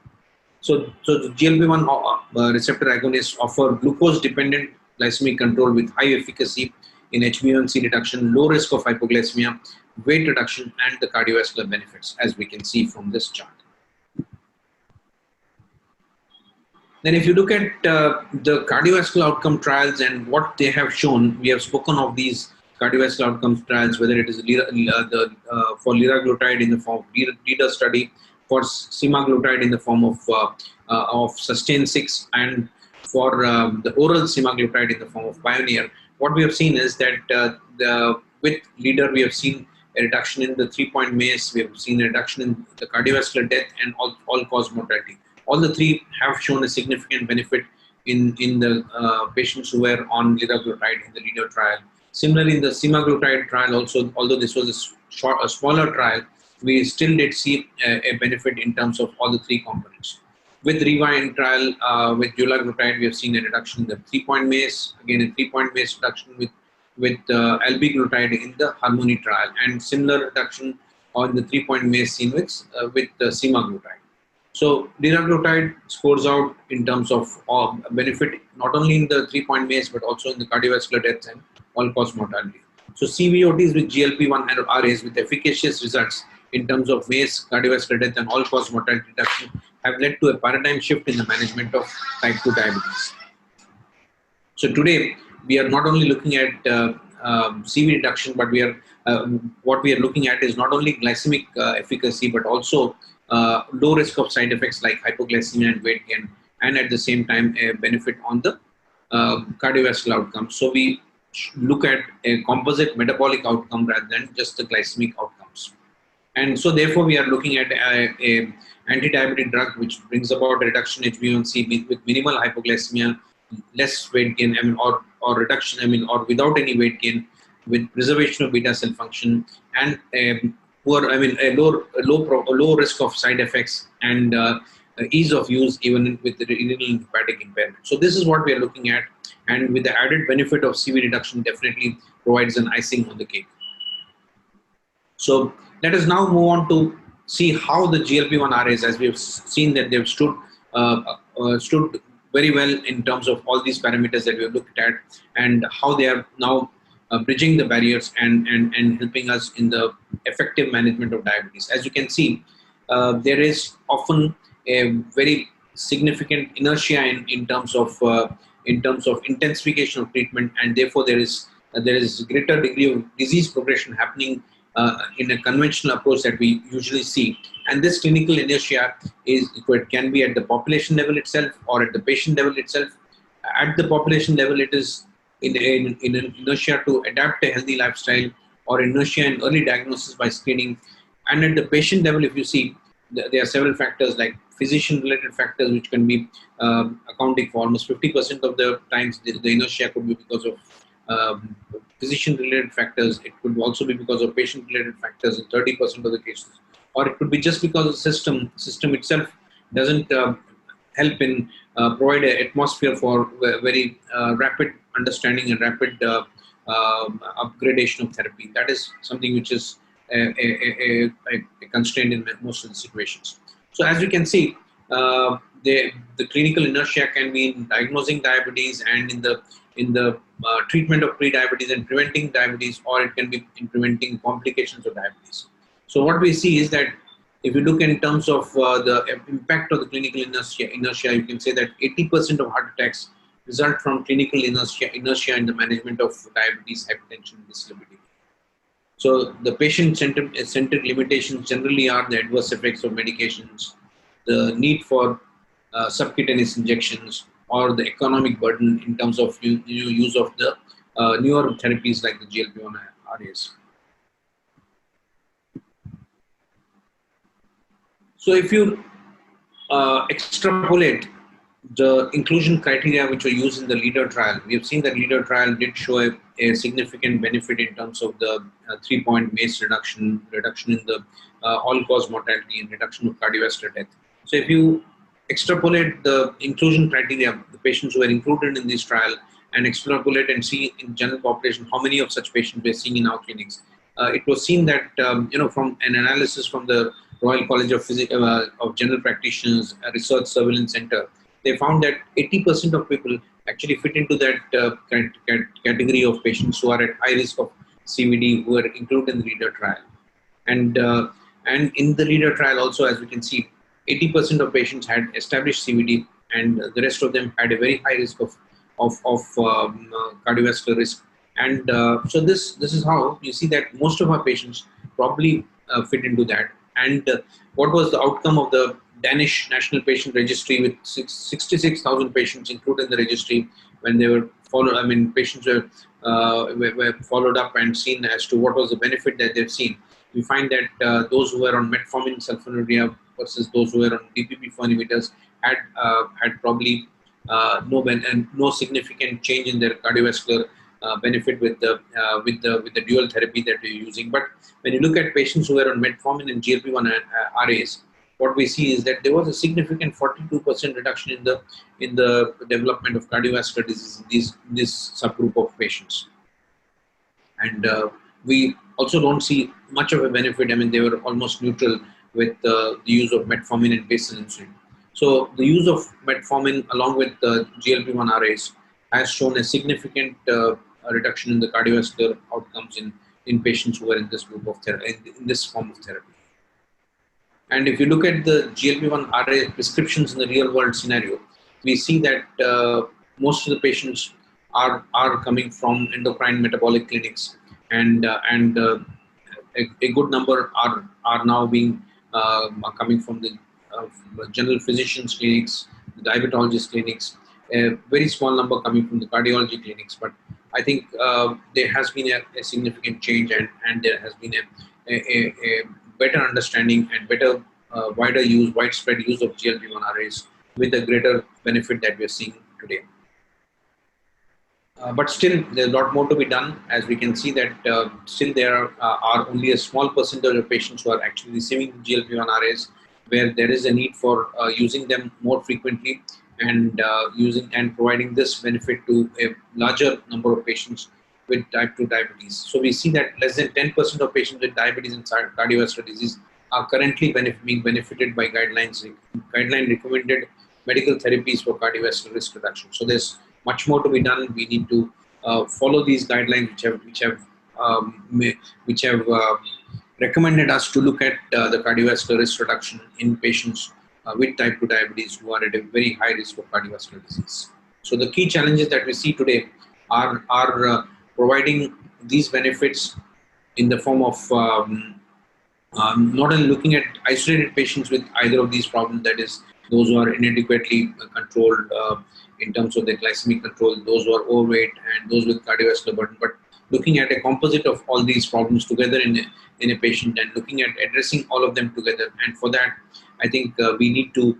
So the GLP-1 receptor agonists offer glucose-dependent glycemic control with high efficacy in HbA1c reduction, low risk of hypoglycemia, weight reduction, and the cardiovascular benefits, as we can see from this chart. Then if you look at the cardiovascular outcome trials and what they have shown, we have spoken of these cardiovascular outcomes trials, whether it is for liraglutide in the form of LEADER study, for semaglutide in the form of SUSTAIN-6, and for the oral semaglutide in the form of PIONEER. What we have seen is that with LEADER, we have seen a reduction in the 3-point MACE, we have seen a reduction in the cardiovascular death and all-cause mortality. All the three have shown a significant benefit in the patients who were on liraglutide in the LEADER trial. Similarly, in the semaglutide trial also, although this was a smaller trial, we still did see a benefit in terms of all the three components. With REWIND trial, with dulaglutide, we have seen a reduction in the 3-point MACE, again a 3-point MACE reduction with albiglutide in the HARMONY trial, and similar reduction on the 3-point MACE seen with semaglutide. So liraglutide scores out in terms of benefit not only in the 3-point MACE but also in the cardiovascular deaths and all-cause mortality. So CVOTs with GLP-1 and RAs with efficacious results in terms of MACE, cardiovascular death, and all-cause mortality reduction have led to a paradigm shift in the management of type 2 diabetes. So today we are not only looking at CV reduction, but what we are looking at is not only glycemic efficacy but also low risk of side effects like hypoglycemia and weight gain, and at the same time a benefit on the cardiovascular outcomes. So we look at a composite metabolic outcome rather than just the glycemic outcomes. And so therefore we are looking at a anti-diabetic drug which brings about a reduction in HbA1c with minimal hypoglycemia, less weight gain, or reduction, or without any weight gain, with preservation of beta cell function, and a low risk of side effects, and ease of use even with the renal and hepatic impairment. So this is what we are looking at, and with the added benefit of CV reduction, definitely provides an icing on the cake. So let us now move on to see how the GLP-1 RAs, as we have seen that they've stood very well in terms of all these parameters that we have looked at, and how they are now bridging the barriers and helping us in the effective management of diabetes. As you can see, there is often a very significant inertia in terms of intensification of treatment, and therefore there is greater degree of disease progression happening in a conventional approach that we usually see. And this clinical inertia it can be at the population level itself or at the patient level itself. At the population level, it is in an inertia to adapt a healthy lifestyle, or inertia in early diagnosis by screening. And at the patient level, if you see, there are several factors like physician-related factors which can be accounting for almost 50% of the times. The inertia could be because of physician-related factors. It could also be because of patient-related factors in 30% of the cases, or it could be just because the system itself doesn't help in provide an atmosphere for very rapid understanding and rapid upgradation of therapy. That is something which is a constraint in most of the situations. So as you can see, the clinical inertia can be in diagnosing diabetes and in the treatment of pre-diabetes and preventing diabetes, or it can be in preventing complications of diabetes. So what we see is that if you look in terms of the impact of the clinical inertia, you can say that 80% of heart attacks result from clinical inertia in the management of diabetes, hypertension, and dyslipidemia. So the patient-centric limitations generally are the adverse effects of medications, the need for subcutaneous injections, or the economic burden in terms of use of the newer therapies like the GLP-1 RAs. So if you extrapolate the inclusion criteria which were used in the LEADER trial, we have seen that LEADER trial did show a significant benefit in terms of the 3-point MACE reduction in the all-cause mortality, and reduction of cardiovascular death. So if you extrapolate the inclusion criteria, the patients who were included in this trial, and extrapolate and see in general population how many of such patients we are seeing in our clinics, it was seen that from an analysis from the Royal College of General Practitioners Research Surveillance Center, they found that 80% of people actually fit into that category of patients who are at high risk of CVD, who are included in the LEADER trial. And in the LEADER trial also, as we can see, 80% of patients had established CVD, and the rest of them had a very high risk of cardiovascular risk. And so this is how you see that most of our patients probably fit into that. And what was the outcome of the Danish National Patient Registry with 66,000 patients included in the registry when they were followed? I mean, patients were followed up and seen as to what was the benefit that they've seen. We find that those who were on metformin sulfonylurea versus those who were on DPP-4 inhibitors had probably no significant change in their cardiovascular benefit with the dual therapy that we're using. But when you look at patients who were on metformin and GLP-1 RAs, what we see is that there was a significant 42% reduction in the development of cardiovascular disease in this subgroup of patients. And we also don't see much of a benefit. I mean, they were almost neutral with the use of metformin and basal insulin. So the use of metformin along with the GLP-1 RAs has shown a significant reduction in the cardiovascular outcomes in patients who are in this group of in this form of therapy. And if you look at the GLP-1 RA prescriptions in the real world scenario, we see that most of the patients are coming from endocrine metabolic clinics, and a good number are now being coming from the general physicians clinics, the diabetologist clinics. a very small number coming from the cardiology clinics. But I think there has been a significant change, and there has been a better understanding and better widespread use of GLP-1 RAs with the greater benefit that we are seeing today. But still, there's a lot more to be done, as we can see that still there are only a small percentage of patients who are actually receiving GLP-1 RAs, where there is a need for using them more frequently and providing this benefit to a larger number of patients with type 2 diabetes. So we see that less than 10% of patients with diabetes and cardiovascular disease are currently being benefited by guideline recommended medical therapies for cardiovascular risk reduction. So there's much more to be done. We need to follow these guidelines, which have recommended us to look at the cardiovascular risk reduction in patients with type 2 diabetes who are at a very high risk of cardiovascular disease. So the key challenges that we see today are providing these benefits in the form of not only looking at isolated patients with either of these problems, that is, those who are inadequately controlled in terms of their glycemic control, those who are overweight, and those with cardiovascular burden, but looking at a composite of all these problems together in a patient and looking at addressing all of them together. And for that, I think we need to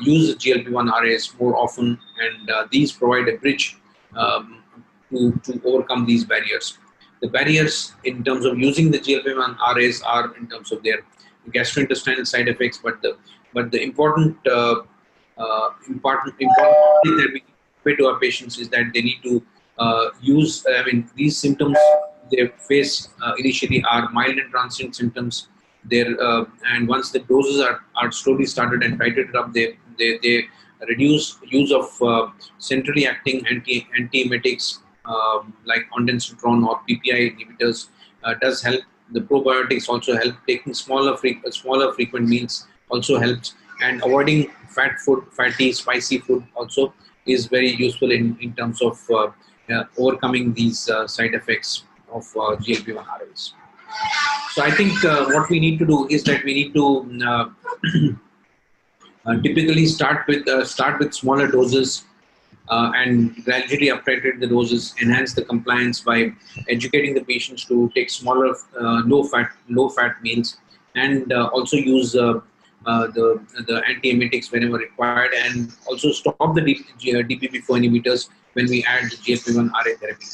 use GLP-1 RAs more often, and these provide a bridge to overcome these barriers. The barriers in terms of using the GLP-1 RAs are in terms of their gastrointestinal side effects, but the important thing that we say to our patients is that they need to use. These symptoms they face initially are mild and transient symptoms. And once the doses are slowly started and titrated up, they reduce use of centrally acting antiemetics like ondansetron or PPI inhibitors does help. The probiotics also help. Taking smaller frequent meals also helps, and avoiding fatty, spicy food also is very useful in terms of overcoming these side effects of GLP-1 RAs. So I think what we need to do is that we need to typically start with smaller doses and gradually uptitrate the doses, enhance the compliance by educating the patients to take smaller, low fat meals, and also use the antiemetics whenever required, and also stop the DPP-4 inhibitors when we add the GLP-1 RA therapy.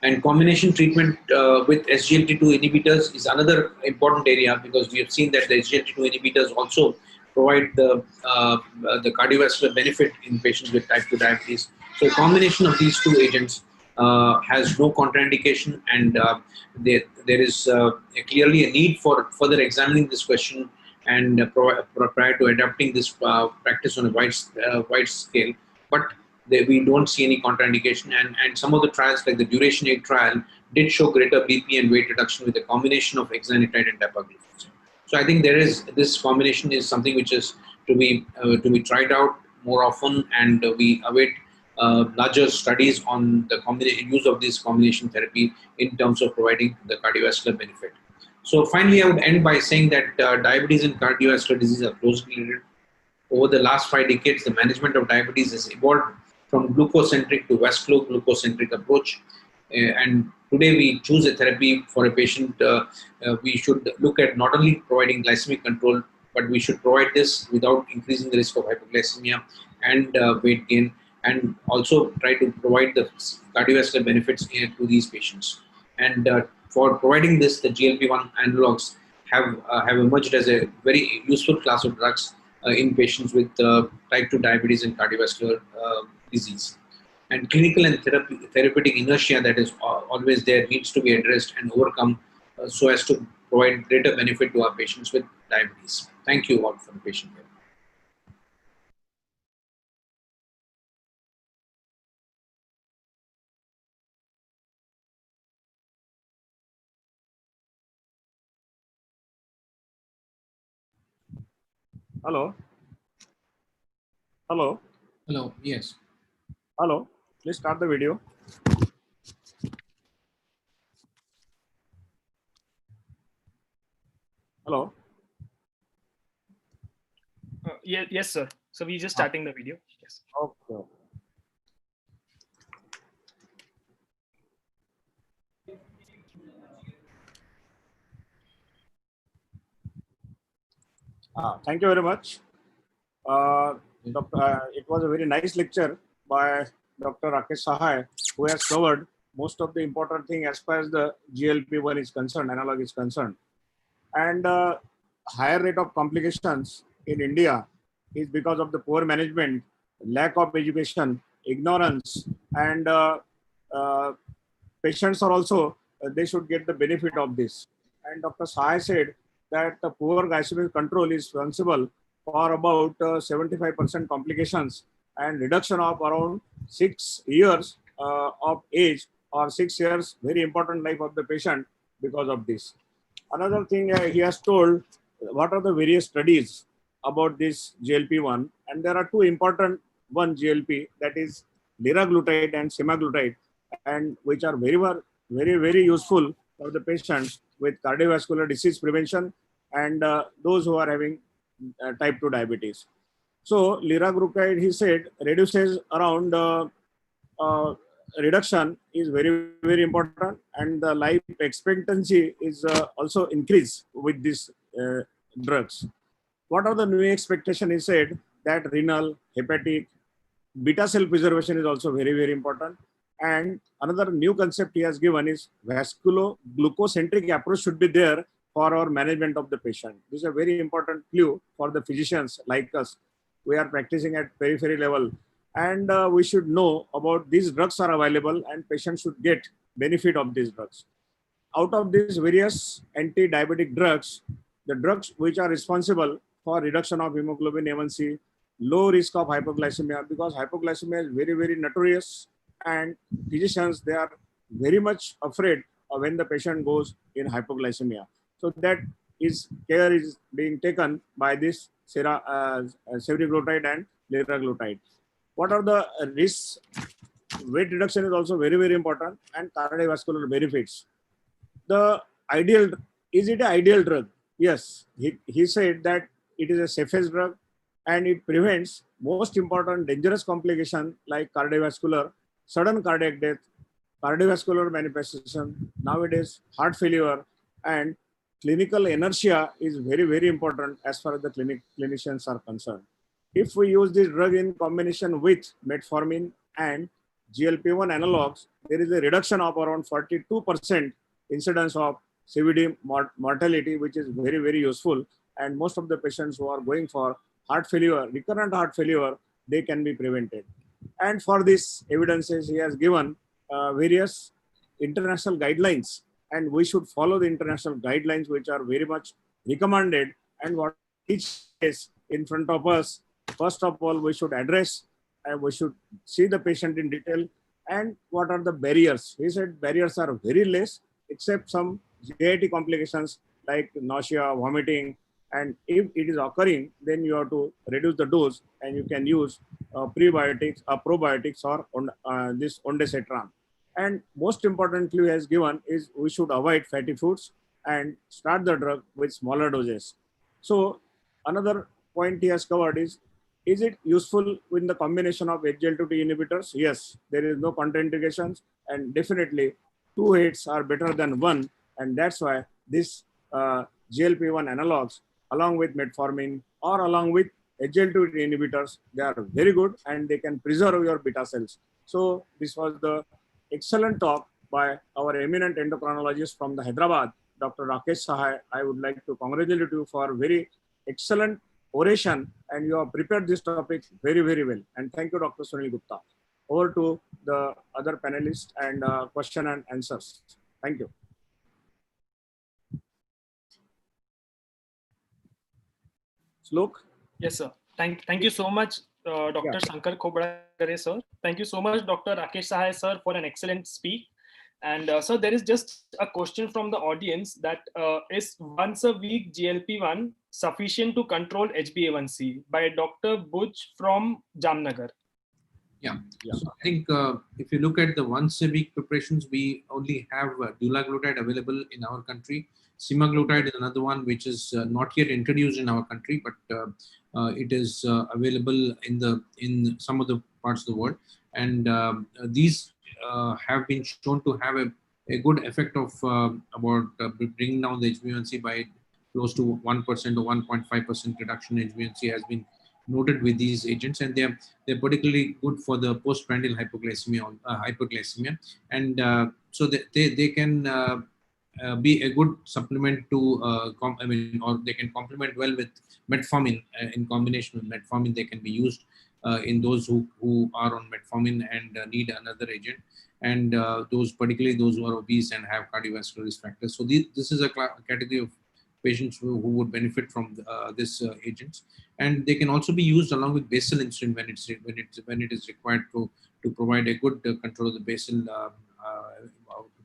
And combination treatment with SGLT2 inhibitors is another important area, because we have seen that the SGLT2 inhibitors also provide the cardiovascular benefit in patients with type 2 diabetes. So a combination of these two agents has no contraindication, and there is clearly a need for further examining this question and prior to adapting this practice on a wide scale. But we don't see any contraindication, and some of the trials, like the Duration 8 trial, did show greater BP and weight reduction with a combination of exenatide and dapagliflozin. So I think this combination is something which is to be tried out more often, and we await larger studies on the use of this combination therapy in terms of providing the cardiovascular benefit. So finally, I would end by saying that diabetes and cardiovascular disease are closely related. Over the last 5 decades, the management of diabetes has evolved from glucose-centric to vascular-glucose-centric approach. And today we choose a therapy for a patient. We should look at not only providing glycemic control, but we should provide this without increasing the risk of hypoglycemia and weight gain, and also try to provide the cardiovascular benefits to these patients. And for providing this, the GLP-1 analogs have emerged as a very useful class of drugs in patients with type 2 diabetes and cardiovascular disease. And clinical and therapeutic inertia that is always there needs to be addressed and overcome so as to provide greater benefit to our patients with diabetes. Thank you all for the patient here. Hello. Hello. Hello. Yes. Hello. Please start the video. Hello. Yes, sir. So we're just starting the video. Yes. Okay. Thank you very much. It was a very nice lecture by Dr. Rakesh Sahai, who has covered most of the important thing as far as the GLP-1 is concerned, analog is concerned. And higher rate of complications in India is because of the poor management, lack of education, ignorance, and patients are also, they should get the benefit of this. And Dr. Sahai said that the poor glycemic control is responsible for about 75% complications and reduction of around 6 years of age or 6 years, very important life of the patient because of this. Another thing he has told, what are the various studies about this GLP-1, and there are two important one GLP, that is liraglutide and semaglutide, and which are very useful for the patients with cardiovascular disease prevention and those who are having type 2 diabetes. So liraglutide, he said, reduces around reduction is very important, and the life expectancy is also increased with these drugs. What are the new expectation? He said that renal, hepatic, beta cell preservation is also very important. And another new concept he has given is vasculo-glucocentric approach should be there for our management of the patient. This is a very important clue for the physicians like us. We are practicing at periphery level, and we should know about these drugs are available and patients should get benefit of these drugs. Out of these various anti-diabetic drugs, the drugs which are responsible for reduction of hemoglobin A1C, low risk of hypoglycemia, because hypoglycemia is very notorious, and physicians, they are very much afraid of when the patient goes in hypoglycemia. So that is care is being taken by this semaglutide and liraglutide. What are the risks? Weight reduction is also very important, and cardiovascular benefits. The ideal, is it an ideal drug? Yes, he said that it is a safest drug and it prevents most important dangerous complication like cardiovascular, sudden cardiac death, cardiovascular manifestation, nowadays heart failure, and clinical inertia is very important as far as the clinicians are concerned. If we use this drug in combination with metformin and GLP-1 analogs, there is a reduction of around 42% incidence of CVD mortality, which is very useful. And most of the patients who are going for heart failure, recurrent heart failure, they can be prevented. And for this evidences, he has given various international guidelines, and we should follow the international guidelines, which are very much recommended. And what each is in front of us, first of all, we should address and we should see the patient in detail. And what are the barriers? He said barriers are very less, except some GIT complications like nausea, vomiting. And if it is occurring, then you have to reduce the dose, and you can use prebiotics, probiotics, or this ondansetron. And most importantly, he has given is we should avoid fatty foods and start the drug with smaller doses. So another point he has covered is it useful in the combination of SGLT2 inhibitors? Yes, there is no contraindications, and definitely 2 hits are better than 1, and that's why this GLP-1 analogs, along with metformin or along with SGLT2 inhibitors, they are very good and they can preserve your beta cells. So this was the excellent talk by our eminent endocrinologist from the Hyderabad, Dr. Rakesh Sahai. I would like to congratulate you for very excellent oration, and you have prepared this topic very well. And thank you, Dr. Sunil Gupta. Over to the other panelists and question and answers. Thank you. Slok? Yes, sir. Thank you so much, Dr. Shankar Khobdare, sir. Thank you so much, Dr. Rakesh Sahai, sir, for an excellent speak. And so there is just a question from the audience that is once a week GLP-1 sufficient to control HbA1c, by Dr. Buj from Jamnagar. Yeah. So I think if you look at the once a week preparations, we only have dulaglutide available in our country. Semaglutide is another one which is not yet introduced in our country, but it is available in some of the parts of the world. And these have been shown to have a good effect of about bringing down the HbA1c by close to 1% or 1.5% reduction in HbA1c has been noted with these agents, and they're particularly good for the postprandial hypoglycemia, and so they can be a good supplement to or they can complement well with metformin. In combination with metformin, they can be used in those who are on metformin and need another agent, and particularly those who are obese and have cardiovascular risk factors. So this is a category of patients who would benefit from this agents, and they can also be used along with basal insulin when it is required to provide a good control of the basal.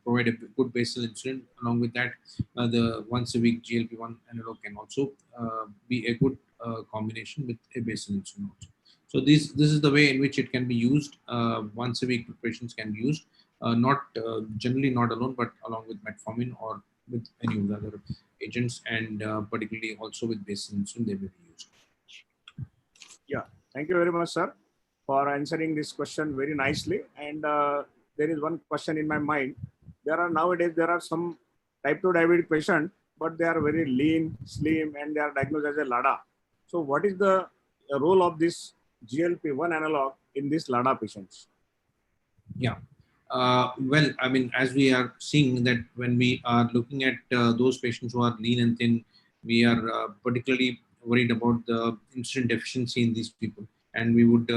Provide a good basal insulin. Along with that, the once-a-week GLP-1 analog can also be a good combination with a basal insulin also. So this is the way in which it can be used. Once a week preparations can be used, not generally not alone, but along with metformin or with any of the other agents, and particularly also with basal insulin they may be used. Yeah, thank you very much, sir, for answering this question very nicely. And there is one question in my mind. Nowadays there are some type 2 diabetic patients, but they are very lean, slim, and they are diagnosed as a LADA. So what is the role of this GLP-1 analog in these LADA patients? Yeah. Well, I mean, as we are seeing that when we are looking at those patients who are lean and thin, we are particularly worried about the insulin deficiency in these people, and we would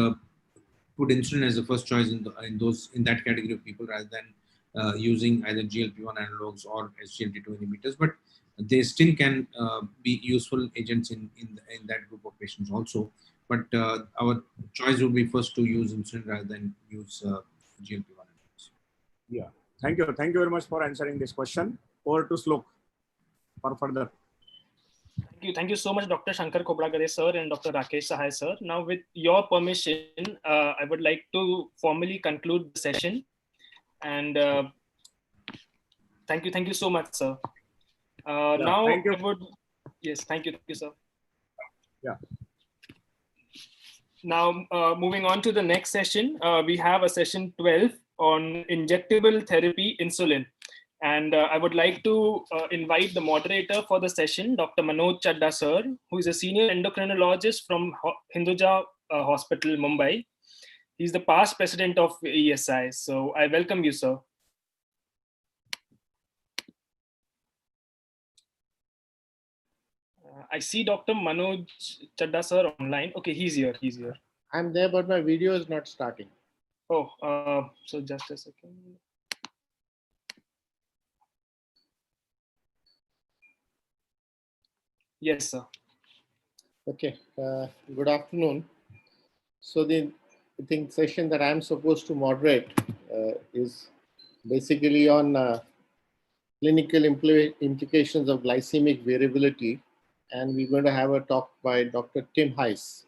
put insulin as the first choice in that category of people rather than using either GLP-1 analogs or SGLT2 inhibitors. But they still can be useful agents in that group of patients also. But our choice would be first to use insulin rather than use GLP-1. Yeah, thank you very much for answering this question. Over to Slok for further. Thank you so much, Dr. Shankar Khobragade sir and Dr. Rakesh Sahai sir. Now, with your permission, I would like to formally conclude the session. And thank you so much, sir. Now, thank you. Yes, thank you, sir. Yeah. Now, moving on to the next session, we have a session 12 on injectable therapy insulin. And I would like to invite the moderator for the session, Dr. Manoj Chadda sir, who is a senior endocrinologist from Hinduja Hospital, Mumbai. He's the past president of ESI. So I welcome you, sir. I see Dr. Manoj Chadda sir online. Okay, he's here. I'm there, but my video is not starting. Oh, so just a second. Yes, sir. Okay, good afternoon. So the session that I'm supposed to moderate is basically on clinical implications of glycemic variability. And we're going to have a talk by Dr. Tim Heiss.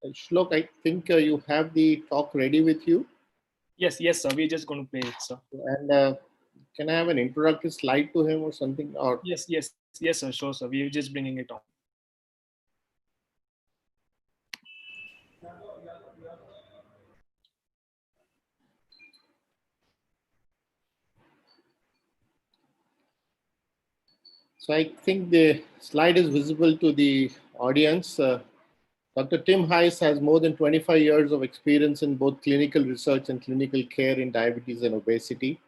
Shlok, I think you have the talk ready with you. Yes, sir. We're just going to play it, sir. And can I have an introductory slide to him or something? Or Yes, sir. Sure, sir. We're just bringing it on. So I think the slide is visible to the audience. Dr. Tim Heiss has more than 25 years of experience in both clinical research and clinical care in diabetes and obesity.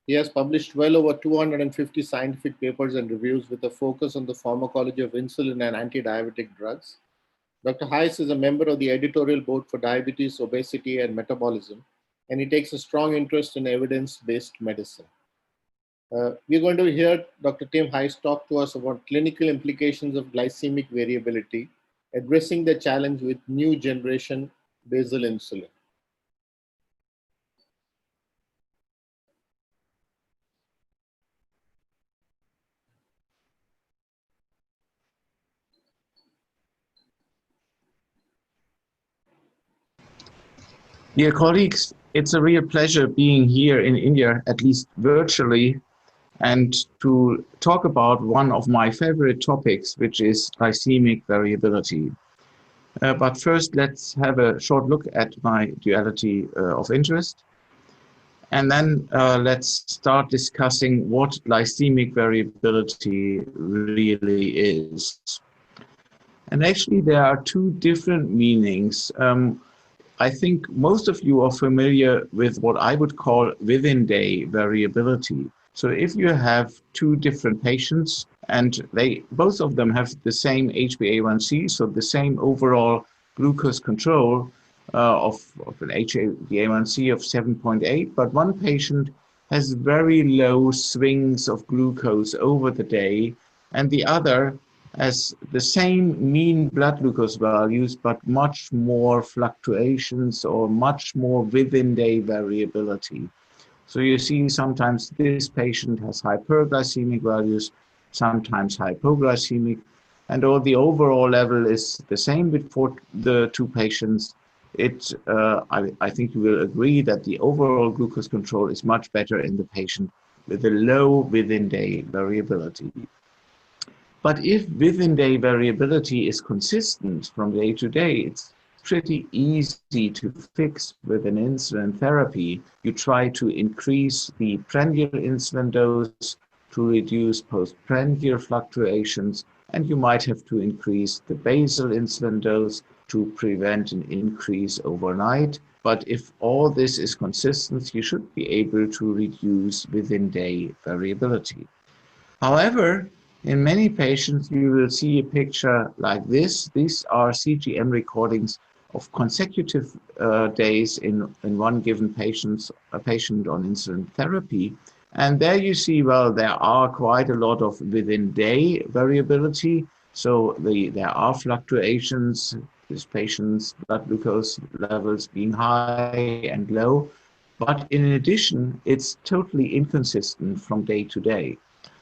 He has published well over 250 scientific papers and reviews with a focus on the pharmacology of insulin and anti-diabetic drugs. Dr. Heiss is a member of the editorial board for diabetes, obesity, and metabolism, and he takes a strong interest in evidence-based medicine. We're going to hear Dr. Tim Heiss talk to us about clinical implications of glycemic variability, addressing the challenge with new generation basal insulin. Dear colleagues, it's a real pleasure being here in India, at least virtually, and to talk about one of my favorite topics, which is glycemic variability. But first, let's have a short look at my duality of interest. And then let's start discussing what glycemic variability really is. And actually, there are two different meanings. I think most of you are familiar with what I would call within-day variability. So if you have two different patients and both of them have the same HbA1c, so the same overall glucose control of an HbA1c of 7.8, but one patient has very low swings of glucose over the day, and the other has the same mean blood glucose values, but much more fluctuations or much more within-day variability. So you see sometimes this patient has hyperglycemic values, sometimes hypoglycemic, and all the overall level is the same for the two patients. I think you will agree that the overall glucose control is much better in the patient with a low within-day variability. But if within-day variability is consistent from day to day, it's pretty easy to fix with an insulin therapy. You try to increase the prandial insulin dose to reduce postprandial fluctuations, and you might have to increase the basal insulin dose to prevent an increase overnight. But if all this is consistent, you should be able to reduce within-day variability. However, in many patients, you will see a picture like this. These are CGM recordings of consecutive days in one given patient on insulin therapy. And there you see, well, there are quite a lot of within-day variability. So there are fluctuations, this patient's blood glucose levels being high and low. But in addition, it's totally inconsistent from day to day.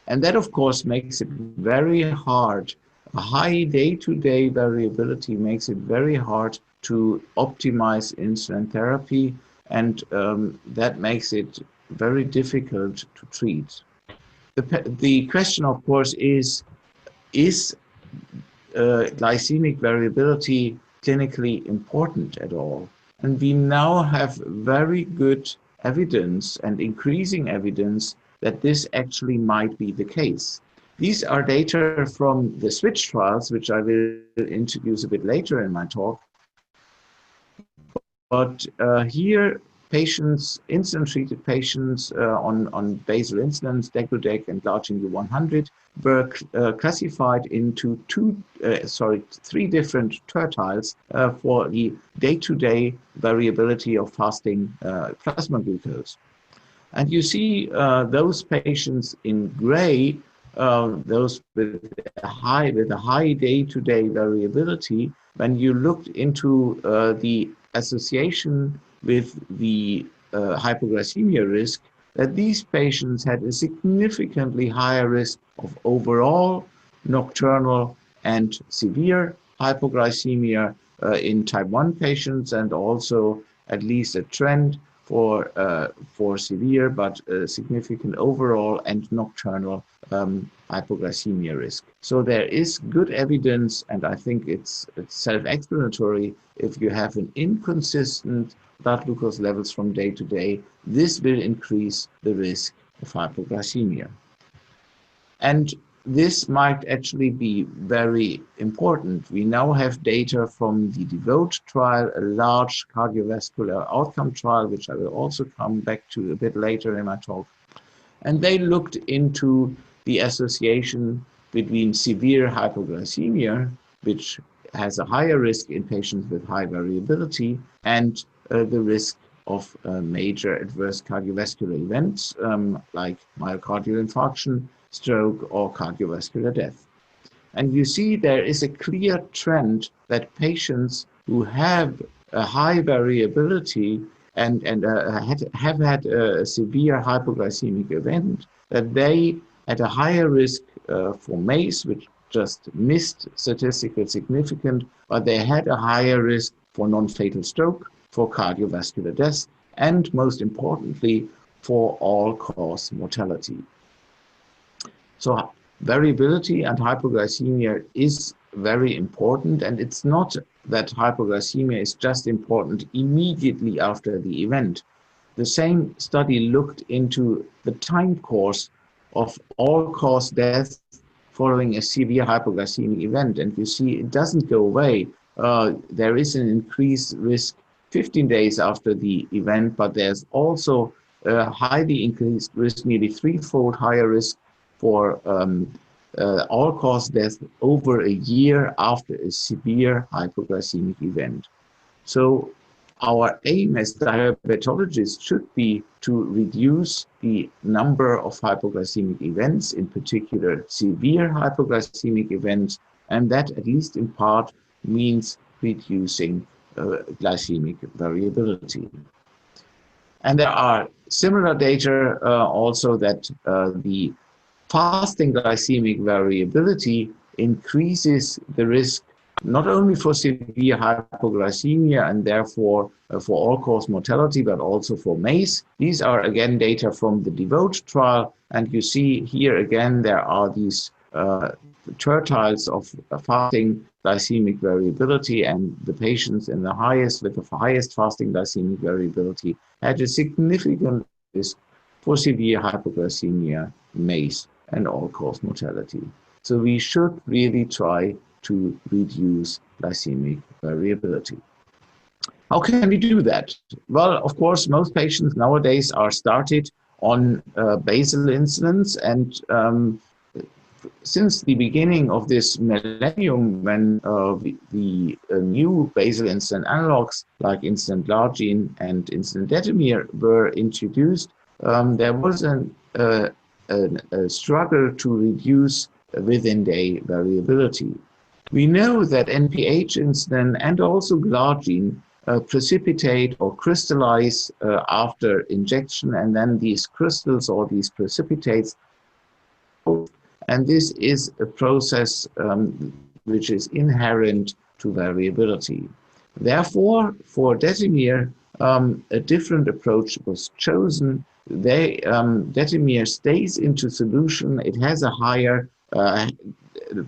And that, of course, makes it very hard. A high day-to-day variability makes it very hard to optimize insulin therapy, and that makes it very difficult to treat. The question, of course, is glycemic variability clinically important at all? And we now have very good evidence and increasing evidence that this actually might be the case. These are data from the SWITCH trials, which I will introduce a bit later in my talk. But here, insulin-treated patients on basal insulins, degludec and Largin U100, were classified into three different tertiles for the day-to-day variability of fasting plasma glucose. And you see those patients in gray, those with a high day-to-day variability. When you looked into the association with the hypoglycemia risk, that these patients had a significantly higher risk of overall nocturnal and severe hypoglycemia in type 1 patients, and also at least a trend for severe but significant overall and nocturnal hypoglycemia risk. So there is good evidence, and I think it's self-explanatory. If you have an inconsistent blood glucose levels from day to day, this will increase the risk of hypoglycemia. And this might actually be very important. We now have data from the DEVOTE trial, a large cardiovascular outcome trial, which I will also come back to a bit later in my talk. And they looked into the association between severe hypoglycemia, which has a higher risk in patients with high variability, and the risk of major adverse cardiovascular events like myocardial infarction, stroke, or cardiovascular death. And you see there is a clear trend that patients who have a high variability and have had a severe hypoglycemic event, that they had a higher risk for MACE, which just missed statistical significance, but they had a higher risk for non-fatal stroke, for cardiovascular death, and most importantly, for all-cause mortality. So variability and hypoglycemia is very important, and it's not that hypoglycemia is just important immediately after the event. The same study looked into the time course of all-cause death following a severe hypoglycemic event, and you see it doesn't go away. There is an increased risk 15 days after the event, but there's also a highly increased risk, nearly threefold higher risk for all-cause death over a year after a severe hypoglycemic event. So our aim as diabetologists should be to reduce the number of hypoglycemic events, in particular severe hypoglycemic events, and that at least in part means reducing glycemic variability. And there are similar data also that the fasting glycemic variability increases the risk not only for severe hypoglycemia and therefore for all-cause mortality, but also for MACE. These are again data from the DEVOTE trial, and you see here again there are these tertiles of fasting glycemic variability, and the patients in the highest with the highest fasting glycemic variability had a significant risk for severe hypoglycemia, MACE, and all-cause mortality. So we should really try to reduce glycemic variability. How can we do that? Well, of course, most patients nowadays are started on basal insulins, and since the beginning of this millennium, when the new basal insulin analogs like insulin glargine and insulin detemir were introduced, there was a struggle to reduce within-day variability. We know that NPH insulin and also glargine precipitate or crystallize after injection, and then these crystals or these precipitates, and this is a process which is inherent to variability. Therefore, for detemir, a different approach was chosen. Detemir stays into solution. It has a higher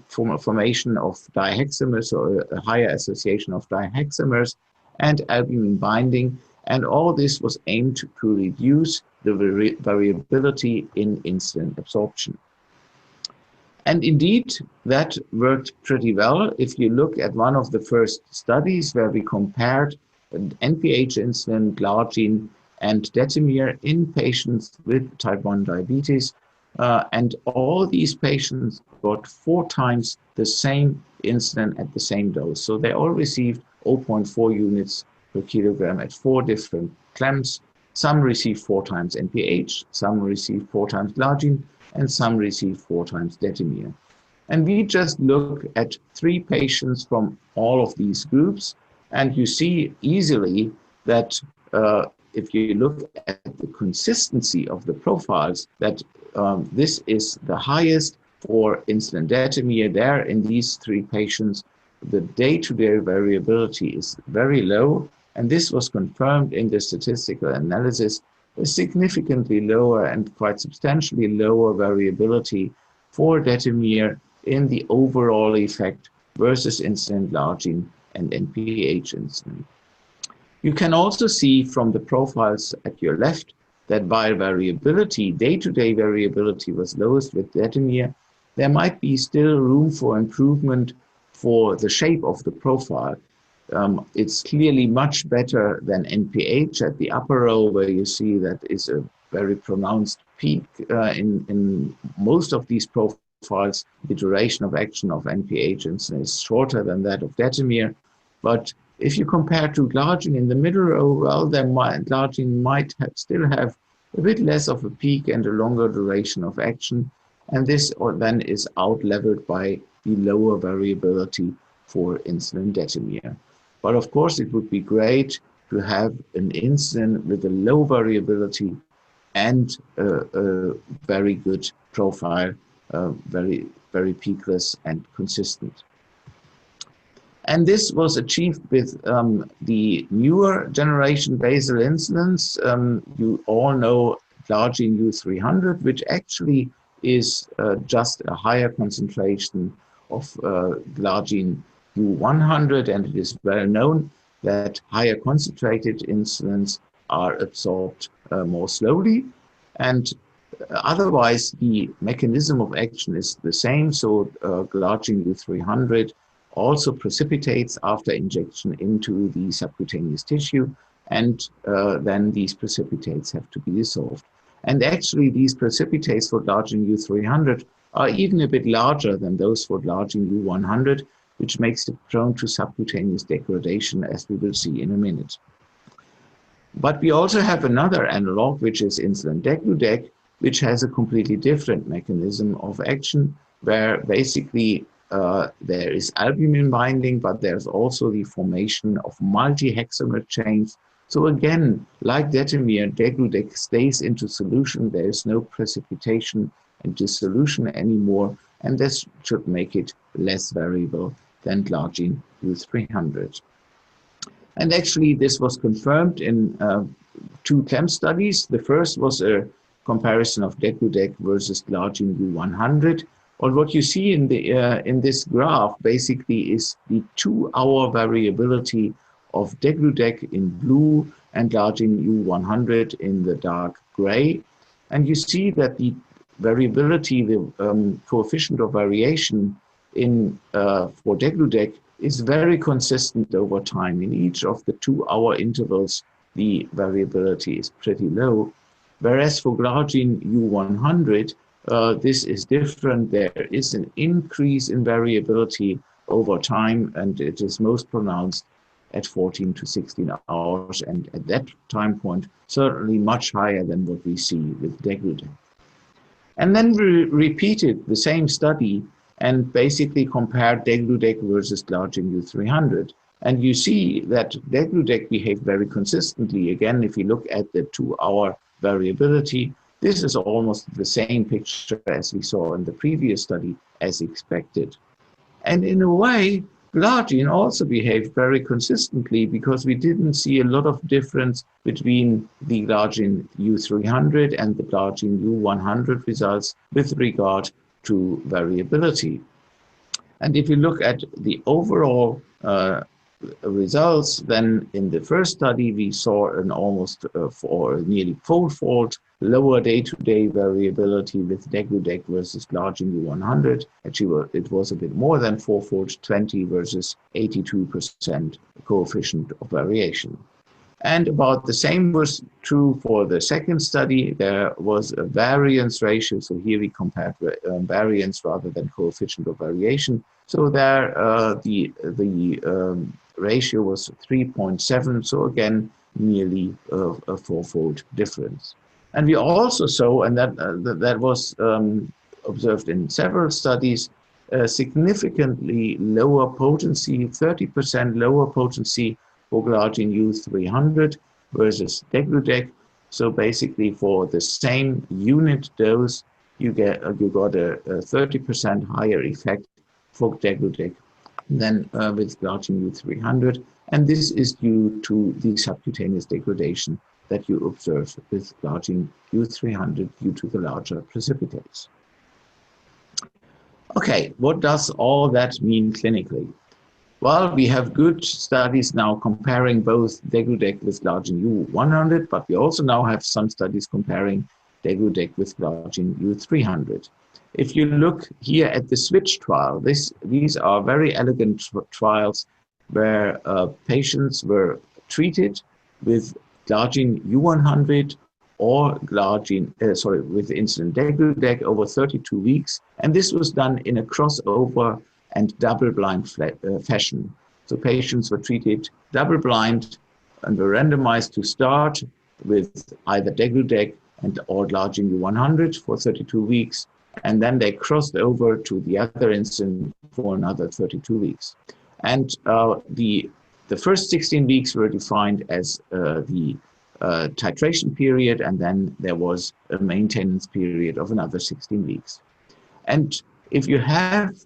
formation of dihexamers, or a higher association of dihexamers and albumin binding, and all this was aimed to reduce the variability in insulin absorption. And indeed, that worked pretty well. If you look at one of the first studies where we compared NPH insulin, glargine, and detemir in patients with type 1 diabetes, and all these patients got 4 times the same insulin at the same dose. So they all received 0.4 units per kilogram at 4 different clamps. Some received 4 times NPH, some received 4 times glargine, and some received 4 times detemir. And we just look at 3 patients from all of these groups, and you see easily that if you look at the consistency of the profiles, that this is the highest for insulin detemir. There in these 3 patients, the day-to-day variability is very low, and this was confirmed in the statistical analysis, a significantly lower and quite substantially lower variability for detemir in the overall effect versus insulin glargine and NPH insulin. You can also see from the profiles at your left that while variability, day-to-day variability was lowest with detemir, there might be still room for improvement for the shape of the profile. It's clearly much better than NPH at the upper row, where you see that is a very pronounced peak in most of these profiles. The duration of action of NPH insulin is shorter than that of detemir. But if you compare to glargine in the middle row, well, then glargine might still have a bit less of a peak and a longer duration of action. And this then is out-leveled by the lower variability for insulin detemir. But of course, it would be great to have an insulin with a low variability and a very good profile, very peakless and consistent. And this was achieved with the newer generation basal insulins. You all know glargine U300, which actually is just a higher concentration of glargine U100, and it is well known that higher concentrated insulins are absorbed more slowly, and otherwise the mechanism of action is the same. So glargine U300 also precipitates after injection into the subcutaneous tissue, and then these precipitates have to be dissolved. And actually these precipitates for glargine U300 are even a bit larger than those for glargine U100, which makes it prone to subcutaneous degradation, as we will see in a minute. But we also have another analog, which is insulin degludec, which has a completely different mechanism of action, where basically there is albumin binding, but there's also the formation of multi-hexamer chains. So again, like detemir, degludec stays into solution. There is no precipitation and dissolution anymore, and this should make it less variable than glargine U300. And actually, this was confirmed in 2 CLEM studies. The first was a comparison of degludec versus glargine U100. Well, what you see in this graph basically is the 2-hour variability of degludec in blue and glargine U100 in the dark gray. And you see that the variability, the coefficient of variation for degludec is very consistent over time. In each of the 2-hour intervals, the variability is pretty low. Whereas for glargine U100, this is different. There is an increase in variability over time, and it is most pronounced at 14 to 16 hours, and at that time point, certainly much higher than what we see with degludec. And then we repeated the same study and basically compared degludec versus glargine U300. And you see that degludec behaved very consistently. Again, if you look at the 2-hour variability, this is almost the same picture as we saw in the previous study, as expected. And in a way, glargine also behaved very consistently, because we didn't see a lot of difference between the glargine U300 and the glargine U100 results with regard to variability. And if you look at the overall results, then in the first study we saw an almost or nearly fourfold lower day-to-day variability with degludec versus glargine U100. Actually, it was a bit more than fourfold, 20 versus 82% coefficient of variation. And about the same was true for the second study. There was a variance ratio. So here we compared variance rather than coefficient of variation. So there the ratio was 3.7. So again, nearly a fourfold difference. And we also saw, and that was observed in several studies, significantly lower potency, 30% lower potency for glargine U300 versus degludec. So basically, for the same unit dose, you got a 30% higher effect for degludec than with glargine U300, and this is due to the subcutaneous degradation that you observe with glargine U300 due to the larger precipitates. Okay, what does all that mean clinically? Well, we have good studies now comparing both degludec with glargine U100, but we also now have some studies comparing degludec with glargine U300. If you look here at the switch trial, these are very elegant trials where patients were treated with glargine U100 or with insulin degludec over 32 weeks. And this was done in a crossover and double-blind fashion. So patients were treated double-blind and were randomized to start with either degludec or glargine U100 for 32 weeks, and then they crossed over to the other insulin for another 32 weeks. And the first 16 weeks were defined as the titration period, and then there was a maintenance period of another 16 weeks. And if you have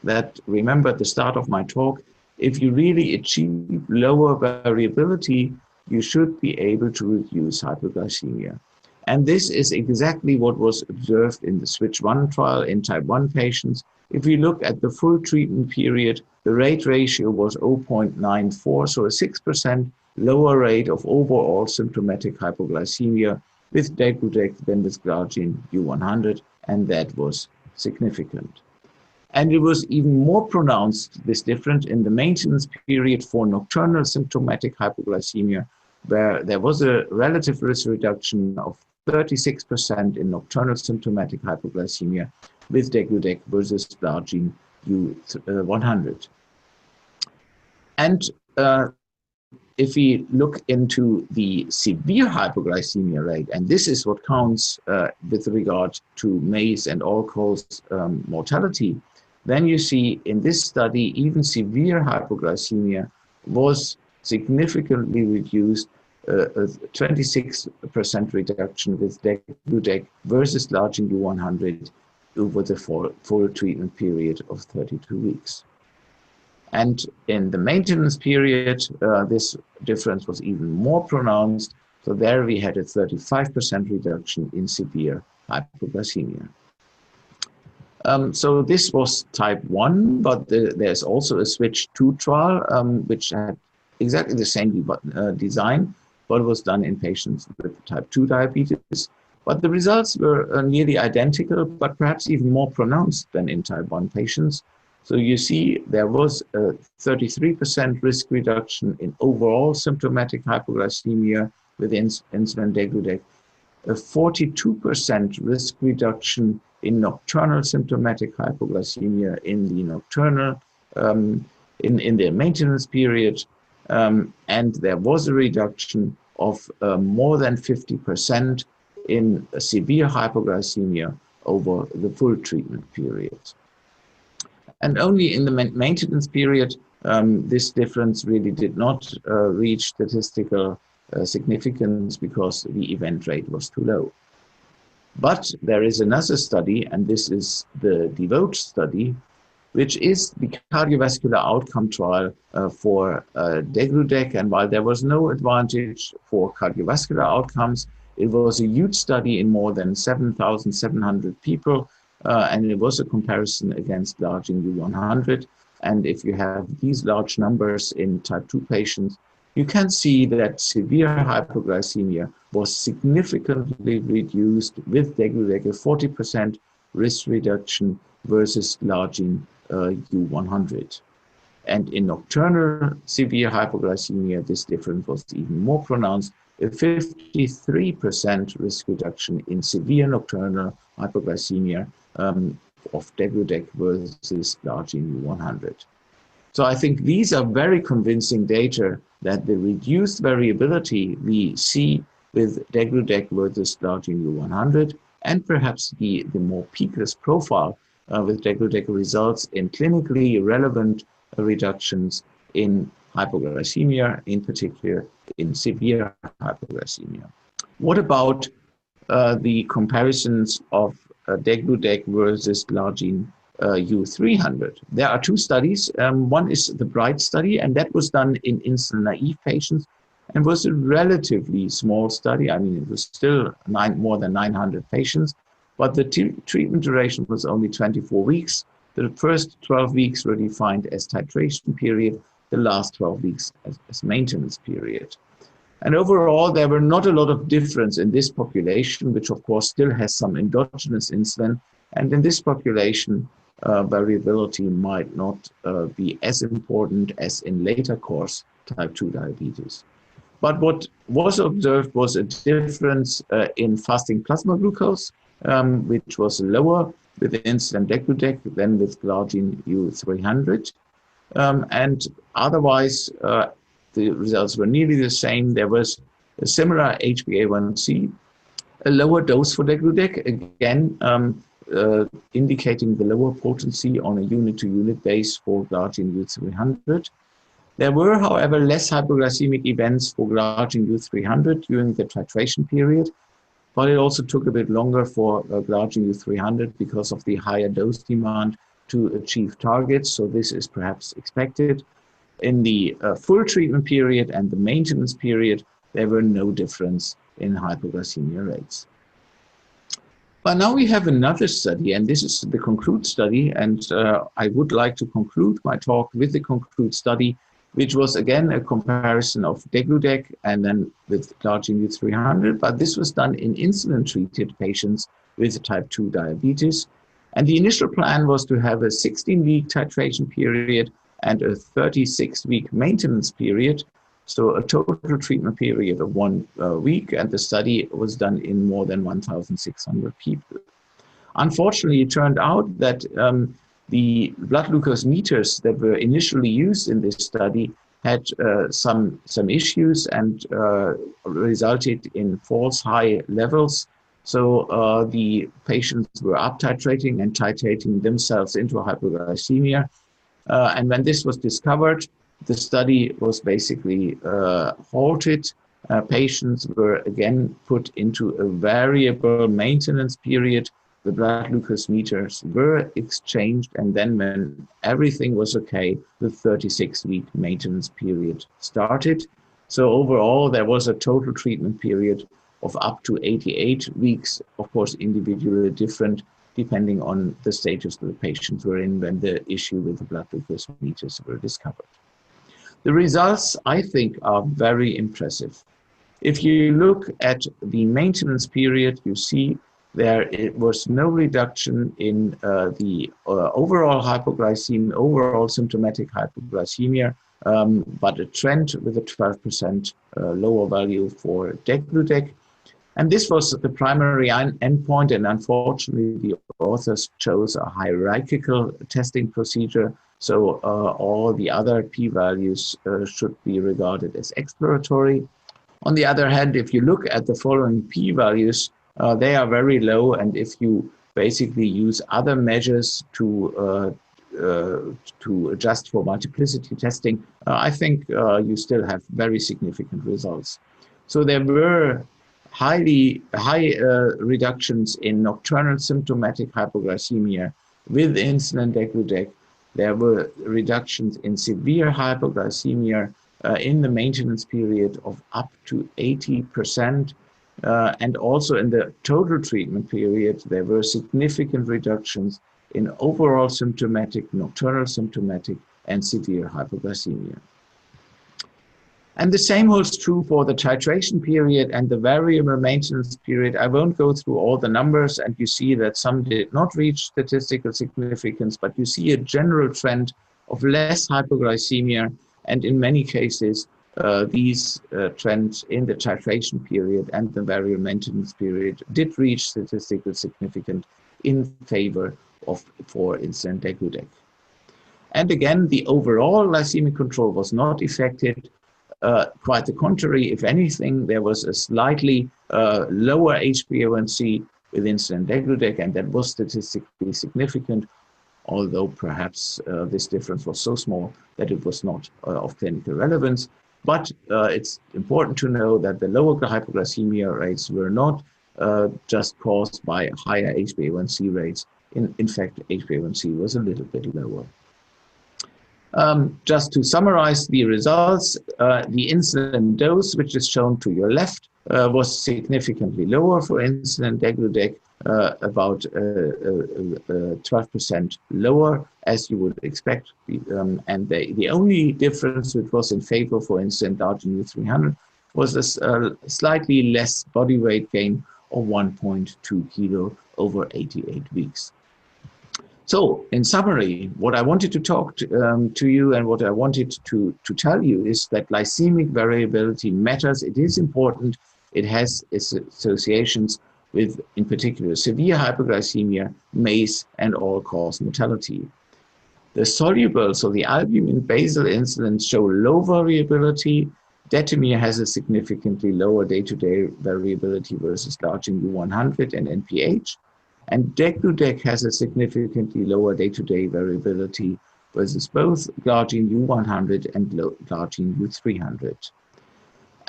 that, remember at the start of my talk, if you really achieve lower variability, you should be able to reduce hypoglycemia. And this is exactly what was observed in the Switch 1 trial in type 1 patients. If we look at the full treatment period, the rate ratio was 0.94, so a 6% lower rate of overall symptomatic hypoglycemia with degludec than with glargine U100, and that was significant. And it was even more pronounced, this difference, in the maintenance period for nocturnal symptomatic hypoglycemia, where there was a relative risk reduction of 36% in nocturnal symptomatic hypoglycemia with degludec versus glargine U100. And if we look into the severe hypoglycemia rate, and this is what counts with regard to MACE and all-cause mortality, then you see in this study, even severe hypoglycemia was significantly reduced, a 26% reduction with degludec versus glargine U100 over the full treatment period of 32 weeks. And in the maintenance period, this difference was even more pronounced. So there we had a 35% reduction in severe hypoglycemia. So this was type 1, but there's also a Switch 2 trial, which had exactly the same design, but was done in patients with type 2 diabetes. But the results were nearly identical, but perhaps even more pronounced than in type 1 patients. So you see there was a 33% risk reduction in overall symptomatic hypoglycemia with insulin degludec, a 42% risk reduction in nocturnal symptomatic hypoglycemia in the nocturnal, in the maintenance period, and there was a reduction of more than 50% in severe hypoglycemia over the full treatment period. And only in the maintenance period, this difference really did not reach statistical significance because the event rate was too low. But there is another study, and this is the DEVOTE study, which is the cardiovascular outcome trial for degludec. And while there was no advantage for cardiovascular outcomes, it was a huge study in more than 7,700 people, and it was a comparison against glargine U100. And if you have these large numbers in type 2 patients, you can see that severe hypoglycemia was significantly reduced with degludec, a 40% risk reduction versus glargine U100. And in nocturnal severe hypoglycemia, this difference was even more pronounced, a 53% risk reduction in severe nocturnal hypoglycemia of degludec versus glargine U100. So I think these are very convincing data that the reduced variability we see with degludec versus glargine U100, and perhaps the more peakless profile with degludec results in clinically relevant reductions in hypoglycemia, in particular in severe hypoglycemia. What about the comparisons of degludec versus glargine U300? There are two studies. One is the BRIGHT study, and that was done in insulin-naive patients and was a relatively small study. I mean, it was still more than 900 patients, but the treatment duration was only 24 weeks. The first 12 weeks were defined as titration period, the last 12 weeks as maintenance period. And overall, there were not a lot of difference in this population, which of course still has some endogenous insulin. And in this population, variability might not be as important as in later course type 2 diabetes. But what was observed was a difference in fasting plasma glucose, which was lower with insulin degludec than with glargine U300. And otherwise, the results were nearly the same. There was a similar HbA1c, a lower dose for degludec, again, indicating the lower potency on a unit-to-unit base for glargine U300. There were, however, less hypoglycemic events for glargine U300 during the titration period, but it also took a bit longer for glargine U300 because of the higher dose demand to achieve targets, so this is perhaps expected. In the full treatment period and the maintenance period, there were no difference in hypoglycemia rates. But now we have another study, and this is the CONCLUDE study, and I would like to conclude my talk with the CONCLUDE study, which was again a comparison of degludec and then with glargine U300, but this was done in insulin-treated patients with type 2 diabetes. And the initial plan was to have a 16-week titration period and a 36-week maintenance period, so a total treatment period of 1 week, and the study was done in more than 1,600 people. Unfortunately, it turned out that the blood glucose meters that were initially used in this study had some issues and resulted in false high levels. So the patients were up titrating and titrating themselves into hypoglycemia. And when this was discovered, the study was basically halted. Patients were again put into a variable maintenance period. The blood glucose meters were exchanged, and then when everything was okay, the 36-week maintenance period started. So overall, there was a total treatment period of up to 88 weeks, of course, individually different, depending on the status that the patients were in when the issue with the blood glucose meters were discovered. The results, I think, are very impressive. If you look at the maintenance period, you see there was no reduction in the overall hypoglycemia, overall symptomatic hypoglycemia, but a trend with a 12% lower value for degludec. And this was the primary endpoint, and unfortunately the authors chose a hierarchical testing procedure, so all the other p-values should be regarded as exploratory. On the other hand, if you look at the following p-values, they are very low, and if you basically use other measures to adjust for multiplicity testing, I think you still have very significant results. So there were high reductions in nocturnal symptomatic hypoglycemia with insulin degludec. There were reductions in severe hypoglycemia in the maintenance period of up to 80%. And also in the total treatment period, there were significant reductions in overall symptomatic, nocturnal symptomatic, and severe hypoglycemia. And the same holds true for the titration period and the variable maintenance period. I won't go through all the numbers, and you see that some did not reach statistical significance, but you see a general trend of less hypoglycemia, and in many cases, these trends in the titration period and the variable maintenance period did reach statistical significance in favor of, for insulin degludec. And again, the overall glycemic control was not affected. Quite the contrary, if anything, there was a slightly lower HbA1c with insulin degludec, and that was statistically significant, although perhaps this difference was so small that it was not of clinical relevance. But it's important to know that the lower hypoglycemia rates were not just caused by higher HbA1c rates. In fact, HbA1c was a little bit lower. Just to summarize the results, the insulin dose, which is shown to your left, was significantly lower for insulin degludec, about 12% lower, as you would expect. And the only difference which was in favor for insulin glargine U300 was a slightly less body weight gain of 1.2 kilo over 88 weeks. So, in summary, what I wanted to talk to you and what I wanted to tell you is that glycemic variability matters. It is important. It has associations with, in particular, severe hypoglycemia, MACE, and all-cause mortality. The soluble, so the albumin-basal insulins show low variability. Detemir has a significantly lower day-to-day variability versus glargine U100 and NPH. And degludec has a significantly lower day-to-day variability versus both glargine U100 and glargine U300.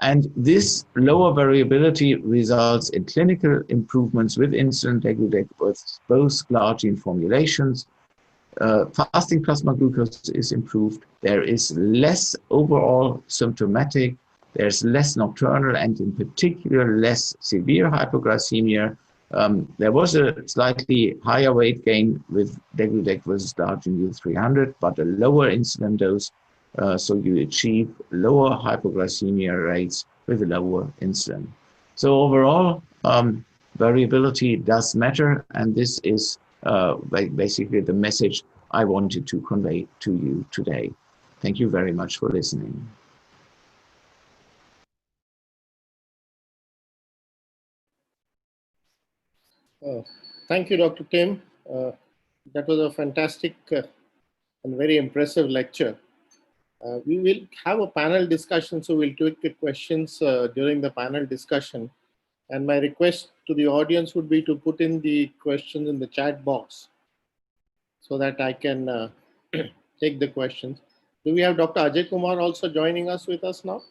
And this lower variability results in clinical improvements with insulin degludec with both glargine formulations. Fasting plasma glucose is improved. There is less overall symptomatic. There's less nocturnal and in particular less severe hypoglycemia There was a slightly higher weight gain with degludec versus Dargen U300, but a lower insulin dose, so you achieve lower hypoglycemia rates with a lower insulin. So overall, variability does matter, and this is basically the message I wanted to convey to you today. Thank you very much for listening. Thank you, Dr. Tim. That was a fantastic and very impressive lecture. We will have a panel discussion, so we'll take the questions during the panel discussion. And my request to the audience would be to put in the questions in the chat box so that I can take the questions. Do we have Dr. Ajay Kumar also joining us with us now?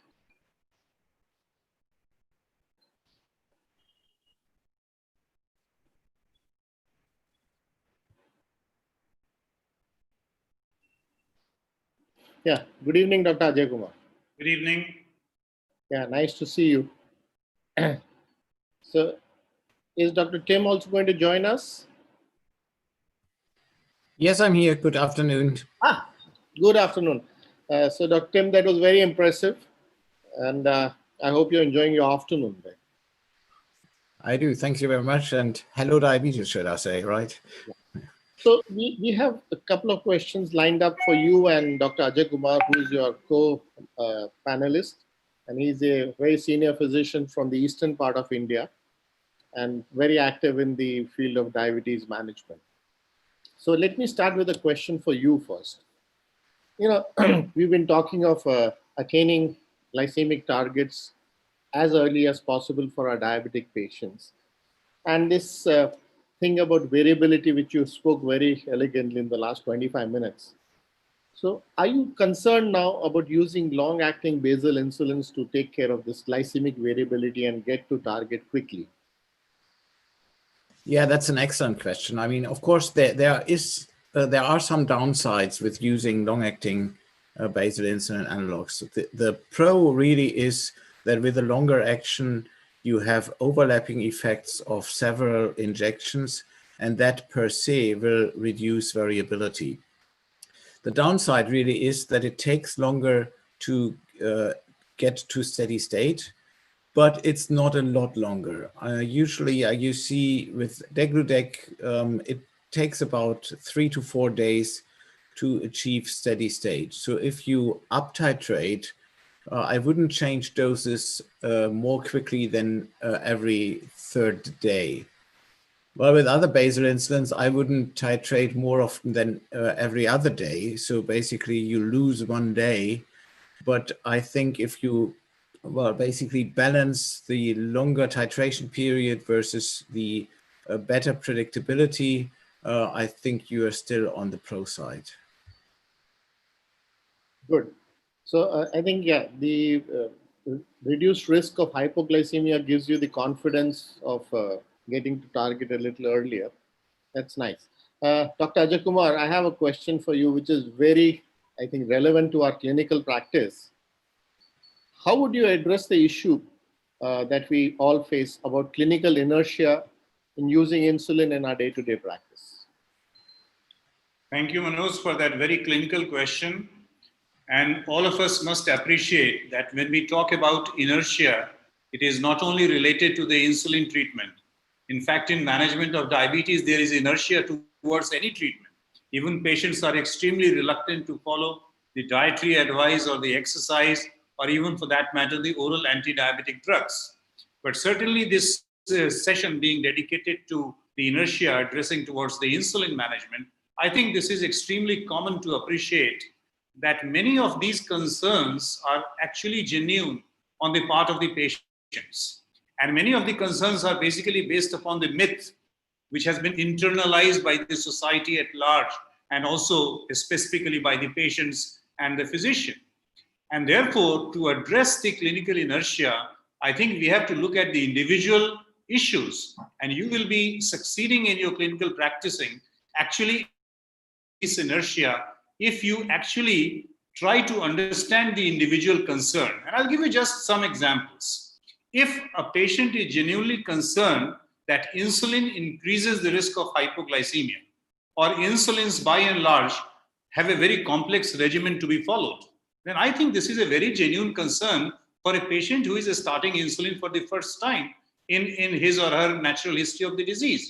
Yeah, good evening, Dr. Ajay Kumar. Good evening. Yeah, nice to see you. So, is Dr. Tim also going to join us? Yes, I'm here. Good afternoon. Good afternoon. So, Dr. Tim, that was very impressive. And I hope you're enjoying your afternoon there. I do. Thank you very much. And hello, diabetes, should I say, right? So we have a couple of questions lined up for you and Dr. Ajay Kumar, who is your co-panelist. And he's a very senior physician from the eastern part of India and very active in the field of diabetes management. So let me start with a question for you first. You know, we've been talking of attaining glycemic targets as early as possible for our diabetic patients. And this thing about variability, which you spoke very elegantly in the last 25 minutes. So are you concerned now about using long-acting basal insulins to take care of this glycemic variability and get to target quickly? Yeah, that's an excellent question. I mean, of course, there are some downsides with using long-acting basal insulin analogs. The pro really is that with a longer action, you have overlapping effects of several injections, and that per se will reduce variability. The downside really is that it takes longer to get to steady state, but it's not a lot longer. Usually you see with degludec, it takes about 3 to 4 days to achieve steady state. So if you up-titrate, I wouldn't change doses more quickly than every third day. Well, with other basal insulins, I wouldn't titrate more often than every other day. So basically you lose 1 day. But I think if you, well, basically balance the longer titration period versus the better predictability, I think you are still on the pro side. Good. So I think, yeah, the reduced risk of hypoglycemia gives you the confidence of getting to target a little earlier. That's nice. Dr. Ajay Kumar, I have a question for you, which is very, I think, relevant to our clinical practice. How would you address the issue that we all face about clinical inertia in using insulin in our day-to-day practice? Thank you, Manoj, for that very clinical question. And all of us must appreciate that when we talk about inertia, it is not only related to the insulin treatment. In fact, in management of diabetes, there is inertia towards any treatment. Even patients are extremely reluctant to follow the dietary advice or the exercise, or even for that matter, the oral anti-diabetic drugs. But certainly this session being dedicated to the inertia addressing towards the insulin management, I think this is extremely common to appreciate that many of these concerns are actually genuine on the part of the patients. And many of the concerns are basically based upon the myth which has been internalized by the society at large and also specifically by the patients and the physician. And therefore, to address the clinical inertia, I think we have to look at the individual issues, and you will be succeeding in your clinical practicing actually this inertia if you actually try to understand the individual concern. And I'll give you just some examples. If a patient is genuinely concerned that insulin increases the risk of hypoglycemia, or insulins by and large have a very complex regimen to be followed, then I think this is a very genuine concern for a patient who is starting insulin for the first time in his or her natural history of the disease.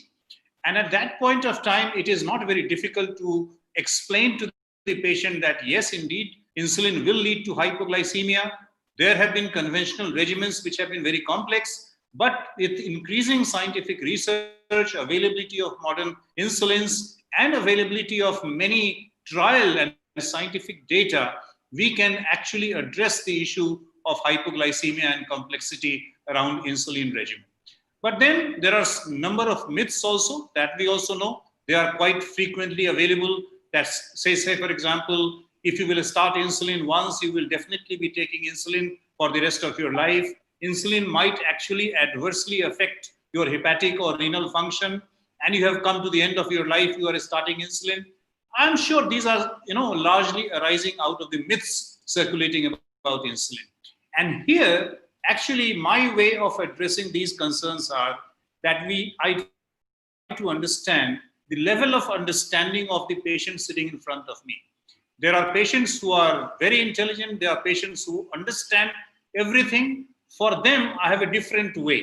And at that point of time, it is not very difficult to explain to the patient that yes, indeed, insulin will lead to hypoglycemia. There have been conventional regimens which have been very complex, but with increasing scientific research, availability of modern insulins, and availability of many trial and scientific data, we can actually address the issue of hypoglycemia and complexity around insulin regimen. But then there are a number of myths also that we also know. They are quite frequently available. That say for example, if you will start insulin once, you will definitely be taking insulin for the rest of your life. Insulin might actually adversely affect your hepatic or renal function, and you have come to the end of your life, you are starting insulin. I'm sure these are, largely arising out of the myths circulating about insulin. And here, actually, my way of addressing these concerns are that I try to understand the level of understanding of the patient sitting in front of me. There are patients who are very intelligent. There are patients who understand everything. For them, I have a different way.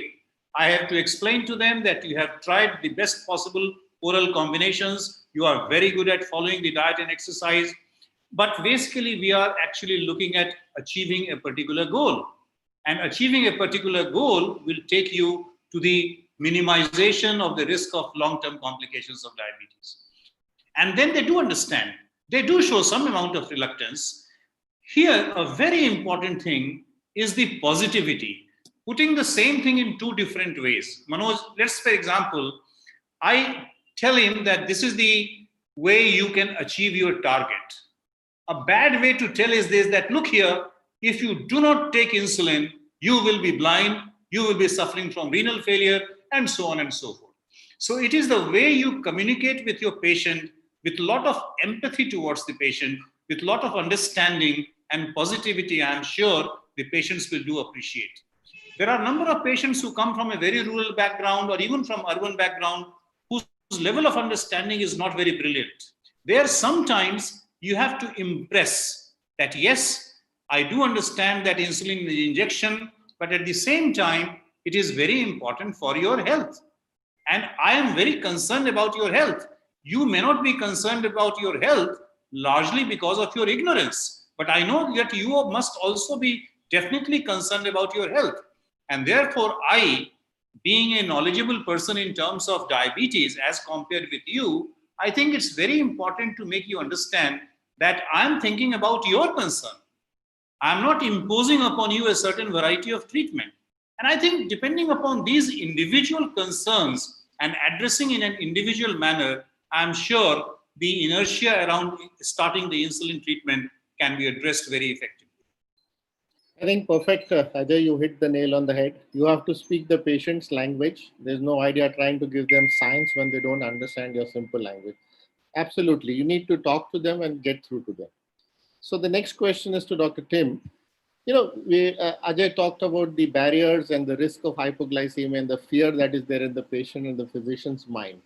I have to explain to them that you have tried the best possible oral combinations. You are very good at following the diet and exercise. But basically, we are actually looking at achieving a particular goal. And achieving a particular goal will take you to the minimization of the risk of long-term complications of diabetes. And then they do understand. They do show some amount of reluctance. Here, a very important thing is the positivity. Putting the same thing in two different ways. Manoj, let's, for example, I tell him that this is the way you can achieve your target. A bad way to tell is this, that look here, if you do not take insulin, you will be blind, you will be suffering from renal failure, and so on and so forth. So it is the way you communicate with your patient with a lot of empathy towards the patient, with a lot of understanding and positivity, I am sure the patients will do appreciate. There are a number of patients who come from a very rural background or even from urban background whose level of understanding is not very brilliant. There sometimes you have to impress that yes, I do understand that insulin is injection, but at the same time, it is very important for your health. And I am very concerned about your health. You may not be concerned about your health largely because of your ignorance, but I know that you must also be definitely concerned about your health. And therefore, I, being a knowledgeable person in terms of diabetes as compared with you, I think it's very important to make you understand that I'm thinking about your concern. I'm not imposing upon you a certain variety of treatment. And I think depending upon these individual concerns and addressing in an individual manner, I'm sure the inertia around starting the insulin treatment can be addressed very effectively. I think perfect, Ajay, you hit the nail on the head. You have to speak the patient's language. There's no idea trying to give them science when they don't understand your simple language. Absolutely, you need to talk to them and get through to them. So the next question is to Dr. Tim. Ajay talked about the barriers and the risk of hypoglycemia and the fear that is there in the patient and the physician's mind.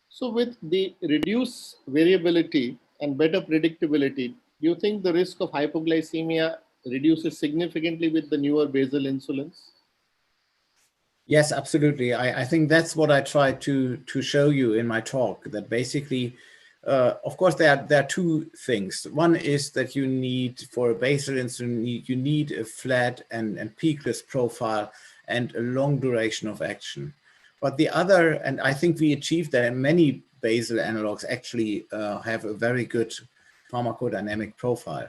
So with the reduced variability and better predictability, do you think the risk of hypoglycemia reduces significantly with the newer basal insulins? Yes, absolutely. I think that's what I tried to show you in my talk, that basically, of course, there are two things. One is that you need, for a basal insulin, you need a flat and peakless profile and a long duration of action. But the other, and I think we achieved that, and many basal analogs actually have a very good pharmacodynamic profile.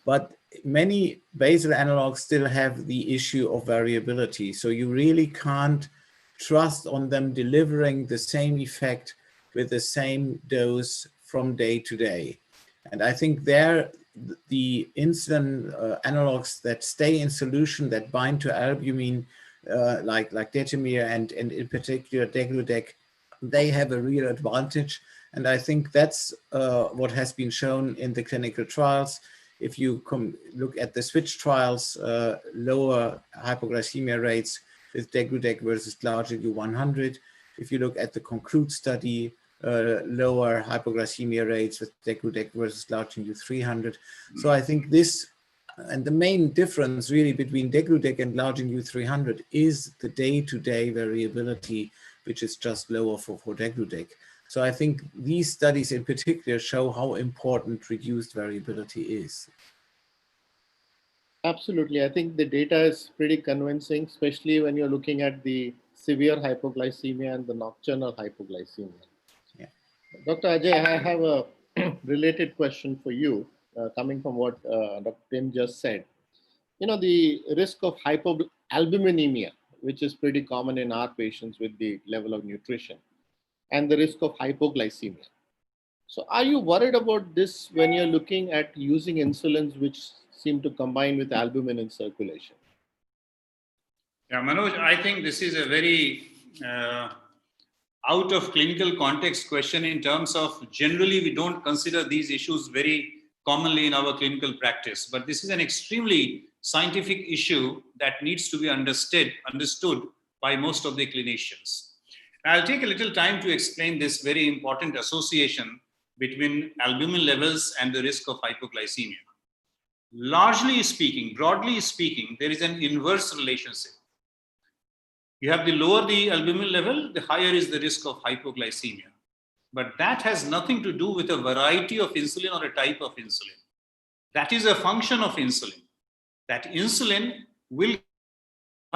But many basal analogs still have the issue of variability. So you really can't trust on them delivering the same effect with the same dose from day to day. And I think there, the insulin analogs that stay in solution, that bind to albumin, like Detemir and in particular Degludec, they have a real advantage. And I think that's what has been shown in the clinical trials. If you look at the switch trials, lower hypoglycemia rates with degludec versus Glargine U100. If you look at the Conclude study, lower hypoglycemia rates with degludec versus Glargine U300. So I think this, and the main difference really between degludec and Glargine U300 is the day-to-day variability, which is just lower for degludec. So I think these studies in particular show how important reduced variability is. Absolutely. I think the data is pretty convincing, especially when you're looking at the severe hypoglycemia and the nocturnal hypoglycemia. Yeah. Dr. Ajay, I have a related question for you, coming from what Dr. Tim just said. You know, the risk of hypoalbuminemia, which is pretty common in our patients with the level of nutrition, and the risk of hypoglycemia. So are you worried about this when you're looking at using insulins which seem to combine with albumin in circulation? Yeah, Manoj, I think this is a very out of clinical context question in terms of generally we don't consider these issues very commonly in our clinical practice, but this is an extremely scientific issue that needs to be understood by most of the clinicians. I'll take a little time to explain this very important association between albumin levels and the risk of hypoglycemia. Largely speaking, broadly speaking, there is an inverse relationship. You have the lower the albumin level, the higher is the risk of hypoglycemia. But that has nothing to do with a variety of insulin or a type of insulin. That is a function of insulin. That insulin will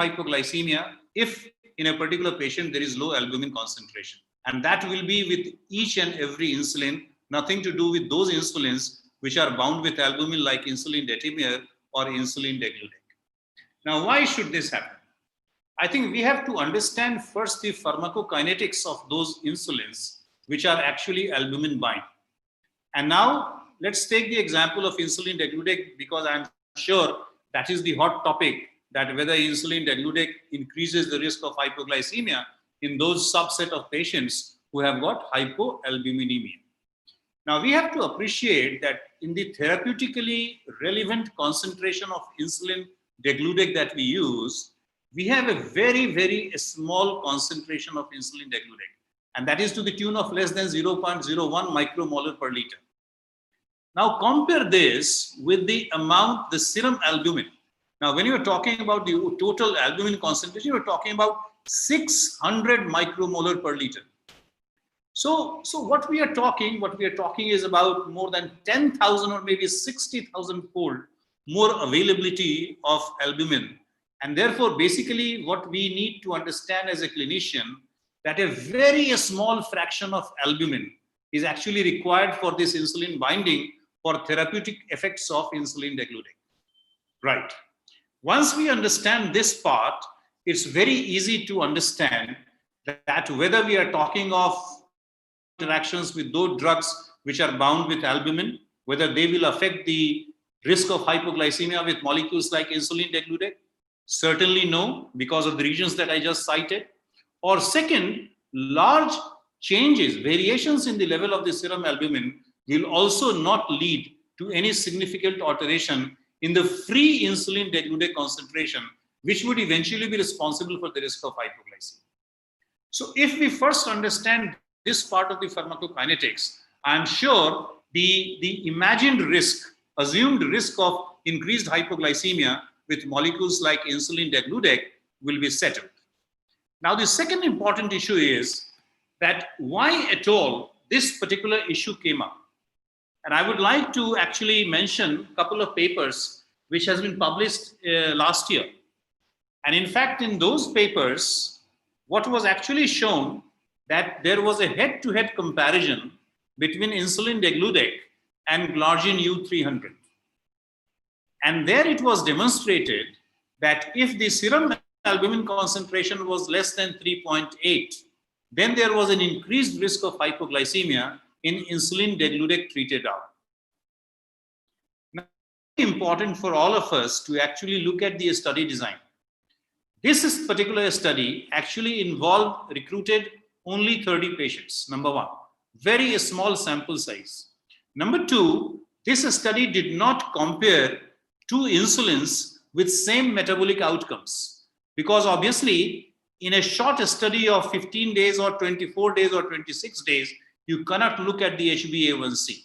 hypoglycemia if in a particular patient there is low albumin concentration. And that will be with each and every insulin, nothing to do with those insulins which are bound with albumin like insulin detemir or insulin degludec. Now, why should this happen? I think we have to understand first the pharmacokinetics of those insulins which are actually albumin bind. And now let's take the example of insulin degludec, because I'm sure that is the hot topic, that whether insulin degludec increases the risk of hypoglycemia in those subset of patients who have got hypoalbuminemia. Now we have to appreciate that in the therapeutically relevant concentration of insulin degludec that we use, we have a very, very small concentration of insulin degludec, and that is to the tune of less than 0.01 micromolar per liter. Now compare this with the amount, the serum albumin. Now, when you're talking about the total albumin concentration, you're talking about 600 micromolar per liter. So what we are talking is about more than 10,000 or maybe 60,000 fold more availability of albumin. And therefore, basically what we need to understand as a clinician, that a very small fraction of albumin is actually required for this insulin binding for therapeutic effects of insulin degludec. Right. Once we understand this part, it's very easy to understand that whether we are talking of interactions with those drugs which are bound with albumin, whether they will affect the risk of hypoglycemia with molecules like insulin degludec. Certainly no, because of the reasons that I just cited. Or second, large changes, variations in the level of the serum albumin will also not lead to any significant alteration in the free insulin degludec concentration, which would eventually be responsible for the risk of hypoglycemia. So if we first understand this part of the pharmacokinetics, I'm sure the imagined risk, assumed risk of increased hypoglycemia with molecules like insulin degludec will be settled. Now, the second important issue is that why at all this particular issue came up. And I would like to actually mention a couple of papers which has been published last year. And in fact, in those papers, what was actually shown that there was a head-to-head comparison between insulin degludec and Glargine U300. And there it was demonstrated that if the serum albumin concentration was less than 3.8, then there was an increased risk of hypoglycemia in insulin degludec treated arm. Now, it's important for all of us to actually look at the study design. This particular study actually recruited only 30 patients, number one. Very small sample size. Number two, this study did not compare two insulins with same metabolic outcomes. Because obviously, in a short study of 15 days or 24 days or 26 days, you cannot look at the HbA1c,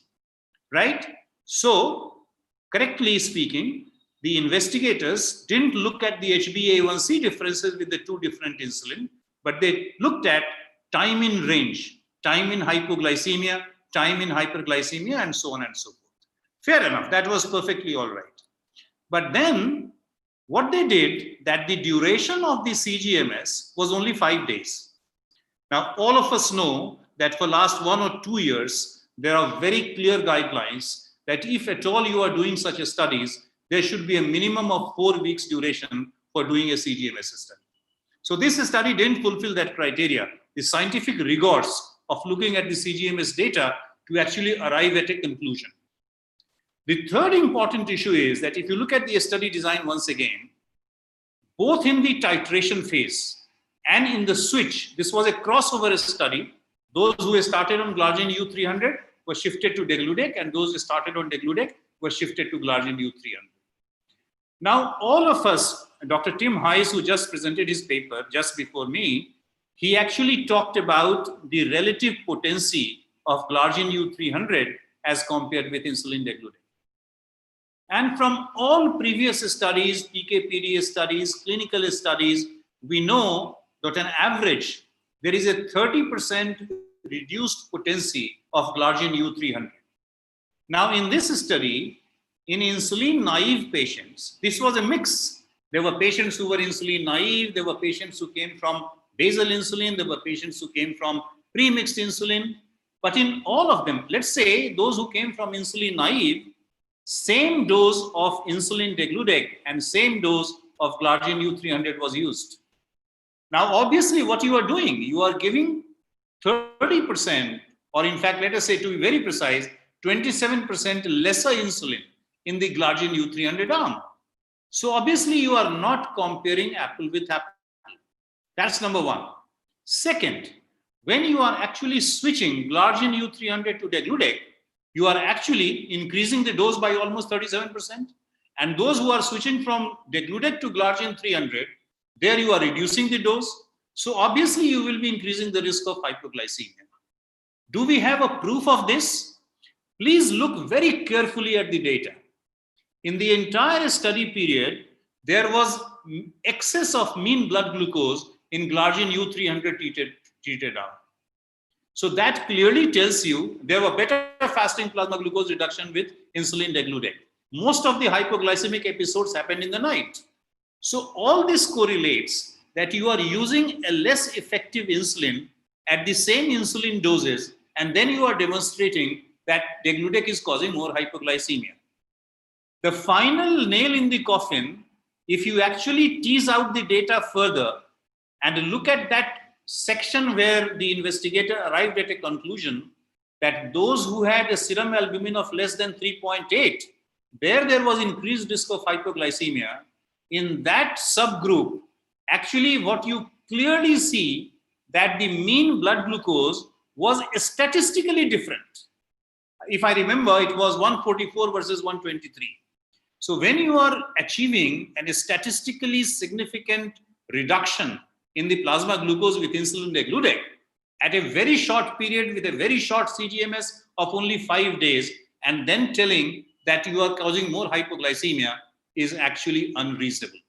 right? So, correctly speaking, the investigators didn't look at the HbA1c differences with the two different insulin, but they looked at time in range, time in hypoglycemia, time in hyperglycemia, and so on and so forth. Fair enough, that was perfectly all right. But then what they did, that the duration of the CGMS was only 5 days. Now, all of us know that for last 1 or 2 years, there are very clear guidelines that if at all you are doing such a studies, there should be a minimum of 4 weeks duration for doing a CGMS study. So this study didn't fulfill that criteria, the scientific rigors of looking at the CGMS data to actually arrive at a conclusion. The third important issue is that if you look at the study design once again, both in the titration phase and in the switch, this was a crossover study. Those who started on Glargine U300 were shifted to Degludec, and those who started on Degludec were shifted to Glargine U300. Now, all of us, Dr. Tim Heiss, who just presented his paper just before me, he actually talked about the relative potency of Glargine U300 as compared with insulin Degludec. And from all previous studies, PK/PD studies, clinical studies, we know that on average, there is a 30% reduced potency of Glargine U300. Now, in this study, in insulin naive patients, this was a mix. There were patients who were insulin naive, there were patients who came from basal insulin, there were patients who came from pre-mixed insulin. But in all of them, let's say those who came from insulin naive, same dose of insulin Degludec and same dose of Glargine U300 was used. Now, obviously, what you are doing, you are giving 30%, or in fact, let us say to be very precise, 27% lesser insulin in the Glargine U300 arm. So obviously, you are not comparing apple with apple. That's number one. Second, when you are actually switching Glargine U300 to Degludec, you are actually increasing the dose by almost 37%. And those who are switching from Degludec to Glargine 300, there you are reducing the dose. So obviously you will be increasing the risk of hypoglycemia. Do we have a proof of this? Please look very carefully at the data. In the entire study period, there was excess of mean blood glucose in Glargine U300 treated arm. So that clearly tells you there were better fasting plasma glucose reduction with insulin Degludec. Most of the hypoglycemic episodes happened in the night. So all this correlates that you are using a less effective insulin at the same insulin doses, and then you are demonstrating that Degludec is causing more hypoglycemia. The final nail in the coffin, if you actually tease out the data further and look at that section where the investigator arrived at a conclusion that those who had a serum albumin of less than 3.8, there was increased risk of hypoglycemia. In that subgroup, actually what you clearly see that the mean blood glucose was statistically different. If I remember, it was 144 versus 123. So when you are achieving a statistically significant reduction in the plasma glucose with insulin Degludec at a very short period with a very short CGMS of only 5 days, and then telling that you are causing more hypoglycemia is actually unreasonable.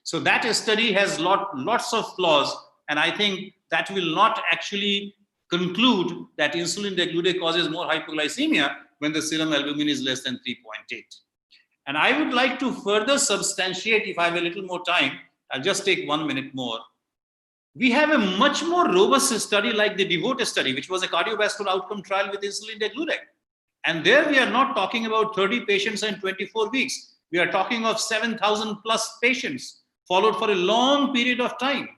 So that study has lots of flaws, and I think that will not actually conclude that insulin Degludec causes more hypoglycemia when the serum albumin is less than 3.8. And I would like to further substantiate, if I have a little more time, I'll just take 1 minute more. We have a much more robust study like the DEVOTE study, which was a cardiovascular outcome trial with insulin Degludec. And there we are not talking about 30 patients and 24 weeks. We are talking of 7,000 plus patients followed for a long period of time.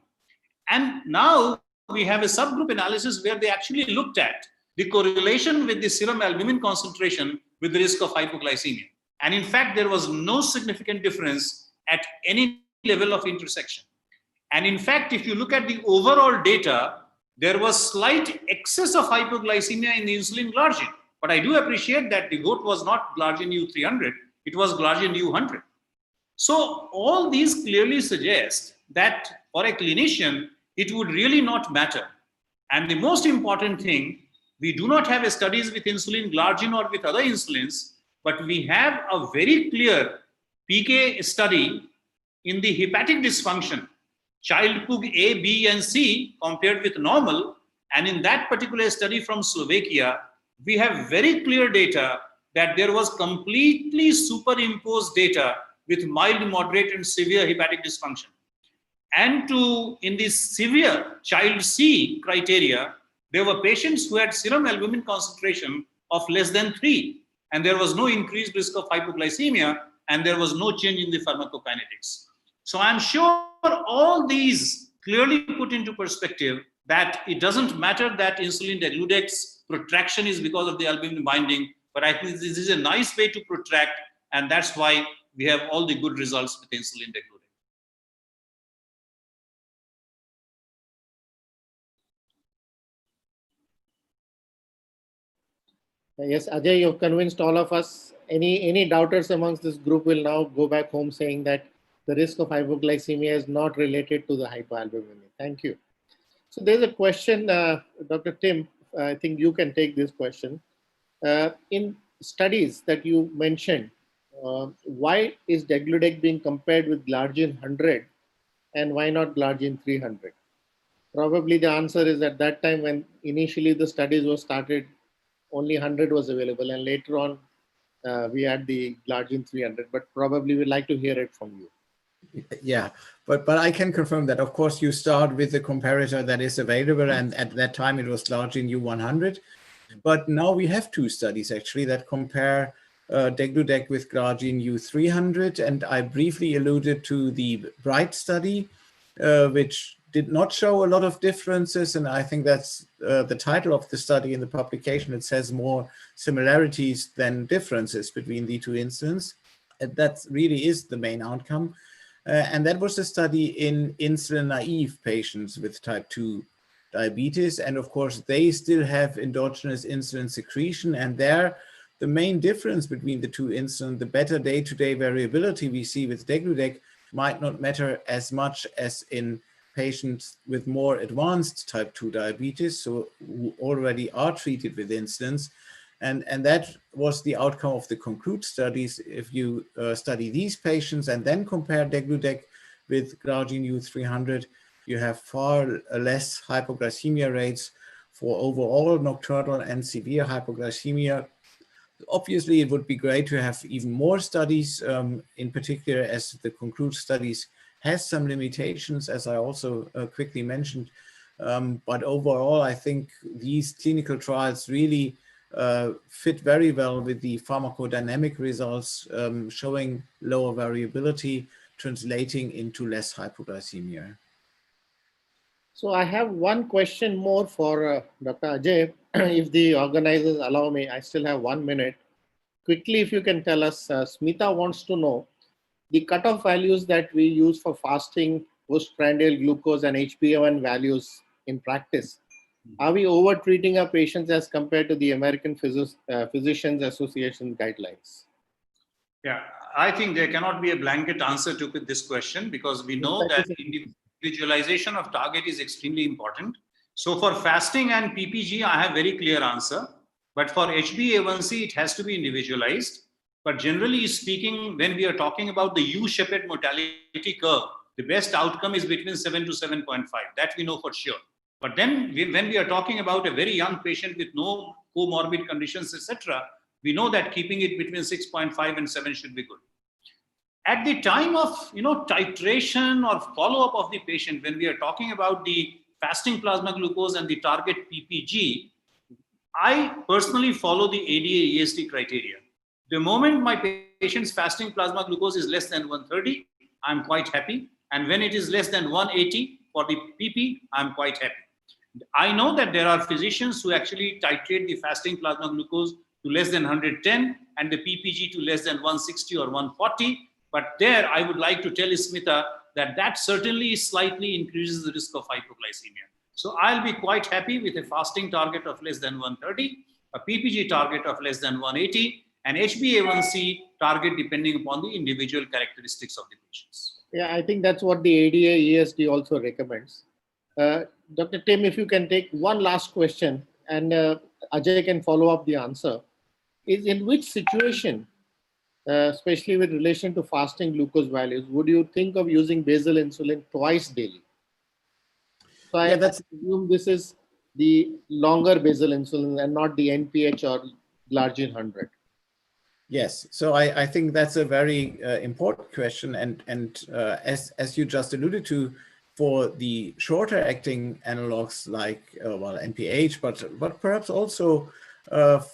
And now we have a subgroup analysis where they actually looked at the correlation with the serum albumin concentration with the risk of hypoglycemia. And in fact, there was no significant difference at any level of intersection. And in fact, if you look at the overall data, there was slight excess of hypoglycemia in the insulin Glargine. But I do appreciate that the DEVOTE was not Glargine U300, it was Glargine U100. So all these clearly suggest that for a clinician, it would really not matter. And the most important thing, we do not have studies with insulin glargine or with other insulins, but we have a very clear PK study in the hepatic dysfunction, child PUG A, B, and C compared with normal. And in that particular study from Slovakia, we have very clear data that there was completely superimposed data with mild, moderate, and severe hepatic dysfunction. And in the severe child C criteria, there were patients who had serum albumin concentration of less than 3, and there was no increased risk of hypoglycemia, and there was no change in the pharmacokinetics. So I'm sure all these clearly put into perspective that it doesn't matter that insulin degludec's protraction is because of the albumin binding, but I think this is a nice way to protract, and that's why we have all the good results with insulin degludec. Yes, Ajay, you've convinced all of us. Any doubters amongst this group will now go back home saying that the risk of hypoglycemia is not related to the hypoalbuminemia. Thank you. So there's a question, Dr. Tim, I think you can take this question. In studies that you mentioned, why is degludec being compared with glargine 100 and why not glargine 300? Probably the answer is at that time when initially the studies were started, only 100 was available, and later on we had the glargine 300, but probably we'd like to hear it from you. Yeah, but I can confirm that, of course, you start with the comparator that is available, and at that time it was glargine U100. But now we have two studies actually that compare degludec with glargine U300, and I briefly alluded to the BRIGHT study, which did not show a lot of differences, and I think that's the title of the study in the publication. It says more similarities than differences between the two insulins. That really is the main outcome. And that was a study in insulin-naive patients with type 2 diabetes. And of course, they still have endogenous insulin secretion. And there, the main difference between the two insulin, the better day-to-day variability we see with degludec might not matter as much as in patients with more advanced type 2 diabetes, so who already are treated with insulins. And that was the outcome of the CONCLUDE studies. If you study these patients and then compare degludec with glargine U300, you have far less hypoglycemia rates for overall nocturnal and severe hypoglycemia. Obviously, it would be great to have even more studies, in particular as the CONCLUDE studies has some limitations, as I also quickly mentioned. But overall, I think these clinical trials really fit very well with the pharmacodynamic results, showing lower variability, translating into less hypoglycemia. So I have one question more for Dr. Ajay. If the organizers allow me, I still have 1 minute. Quickly, if you can tell us, Smita wants to know the cutoff values that we use for fasting, postprandial glucose and HbA1 values in practice. Are we over treating our patients as compared to the American Physicians Association guidelines? Yeah, I think there cannot be a blanket answer to this question, because we know that individualization of target is extremely important. So for fasting and PPG, I have very clear answer. But for HbA1c, it has to be individualized. But generally speaking, when we are talking about the U-shaped mortality curve, the best outcome is between 7 to 7.5. That we know for sure. But then when we are talking about a very young patient with no comorbid conditions, etc., we know that keeping it between 6.5 and 7 should be good. At the time of titration or follow-up of the patient, when we are talking about the fasting plasma glucose and the target PPG, I personally follow the ADA EST criteria. The moment my patient's fasting plasma glucose is less than 130, I'm quite happy. And when it is less than 180 for the PP, I'm quite happy. I know that there are physicians who actually titrate the fasting plasma glucose to less than 110 and the PPG to less than 160 or 140. But there, I would like to tell Smita that certainly slightly increases the risk of hypoglycemia. So I'll be quite happy with a fasting target of less than 130, a PPG target of less than 180, and HbA1c target depending upon the individual characteristics of the patients. Yeah, I think that's what the ADA ESD also recommends. Dr. Tim, if you can take one last question and Ajay can follow up the answer, is in which situation, especially with relation to fasting glucose values, would you think of using basal insulin twice daily? So I assume this is the longer basal insulin and not the NPH or Glargine 100. Yes, so I think that's a very important question, and as you just alluded to, for the shorter acting analogs like well NPH, but perhaps also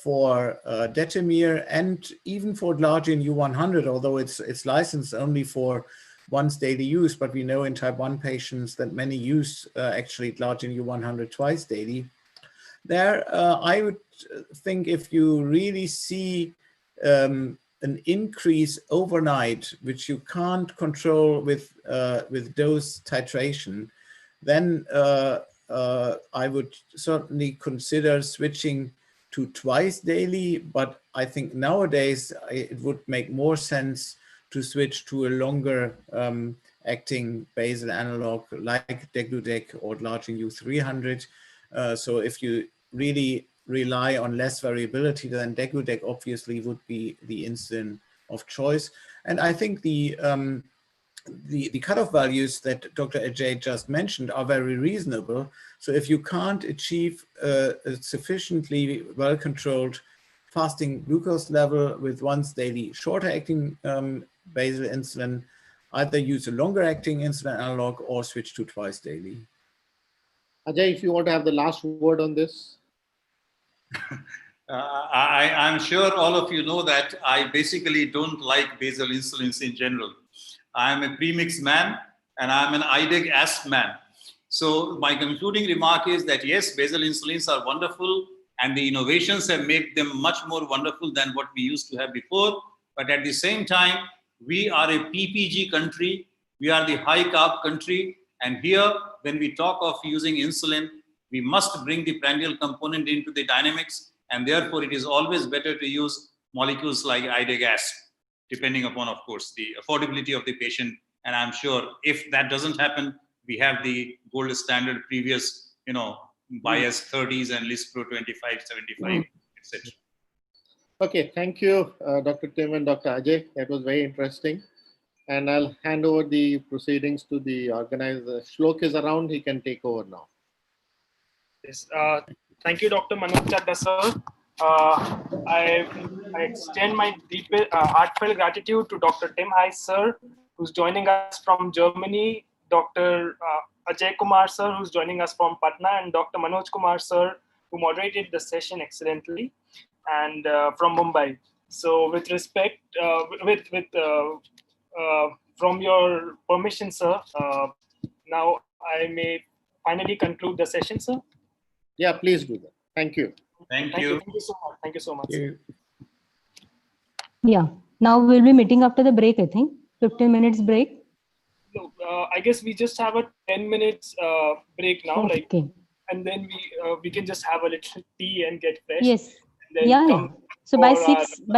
for Detemir and even for Glargine U100, although it's licensed only for once daily use, but we know in type 1 patients that many use actually Glargine U100 twice daily. There, I would think if you really see an increase overnight, which you can't control with dose titration, then I would certainly consider switching to twice daily. But I think nowadays it would make more sense to switch to a longer acting basal analog like Degludec or Glargine U300. So if you really rely on less variability, then Degludec obviously would be the insulin of choice. And I think the cutoff values that Dr. Ajay just mentioned are very reasonable. So if you can't achieve a sufficiently well-controlled fasting glucose level with once daily shorter acting basal insulin, either use a longer acting insulin analog or switch to twice daily. Ajay, if you want to have the last word on this. I'm sure all of you know that I basically don't like basal insulins in general. I'm a premix man and I'm an IDEG ASP man. So my concluding remark is that yes, basal insulins are wonderful and the innovations have made them much more wonderful than what we used to have before. But at the same time, we are a PPG country. We are the high carb country. And here, when we talk of using insulin, we must bring the prandial component into the dynamics. And therefore, it is always better to use molecules like IDEG-ASP, depending upon, of course, the affordability of the patient. And I'm sure if that doesn't happen, we have the gold standard previous, bias 30s and Lispro 25, 75, etc. Okay, thank you, Dr. Tim and Dr. Ajay. That was very interesting. And I'll hand over the proceedings to the organizer. Shlok is around, he can take over now. Yes, thank you, Dr. Manoj Chadda, sir. I extend my deep, heartfelt gratitude to Dr. Tim Heiss, sir, who's joining us from Germany, Dr. Ajay Kumar, sir, who's joining us from Patna, and Dr. Manoj Kumar, sir, who moderated the session excellently, and from Mumbai. So with respect, from your permission, sir, now I may finally conclude the session, sir. Yeah, please do that. Thank you. Thank you. Thank you so much. Thank you so much. Yeah. Now we'll be meeting after the break, I think. 15 minutes break. No, I guess we just have a 10 minutes break now, Okay. and then we can just have a little tea and get fresh. Yes. And then Yeah. So by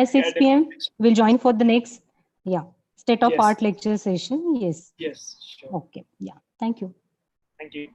6 p.m. we'll join for the next state of art lecture session. Yes. Yes. Sure. Okay. Yeah. Thank you. Thank you.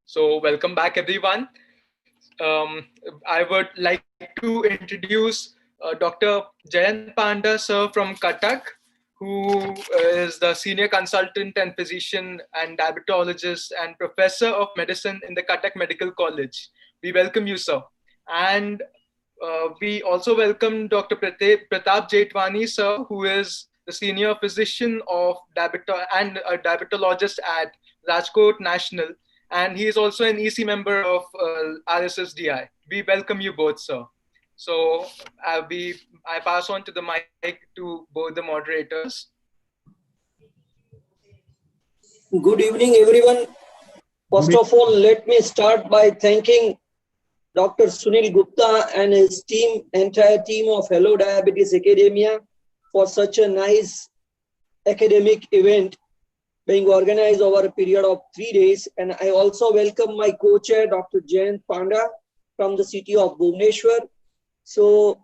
So welcome back, everyone. I would like to introduce Dr. Jayant Panda, sir, from Cuttack, who is the senior consultant and physician and diabetologist and professor of medicine in the Cuttack Medical College. We welcome you, sir. And we also welcome Dr. Pratap Jetwani, sir, who is the senior physician of and a diabetologist at Rajkot National. And he is also an EC member of RSSDI. We welcome you both, sir. So I pass on to the mic to both the moderators. Good evening, everyone. First of all, let me start by thanking Dr. Sunil Gupta and his team, entire team of Hello Diabetes Academia for such a nice academic event being organized over a period of 3 days. And I also welcome my co-chair, Dr. Jayant Panda from the city of Bhubaneswar. So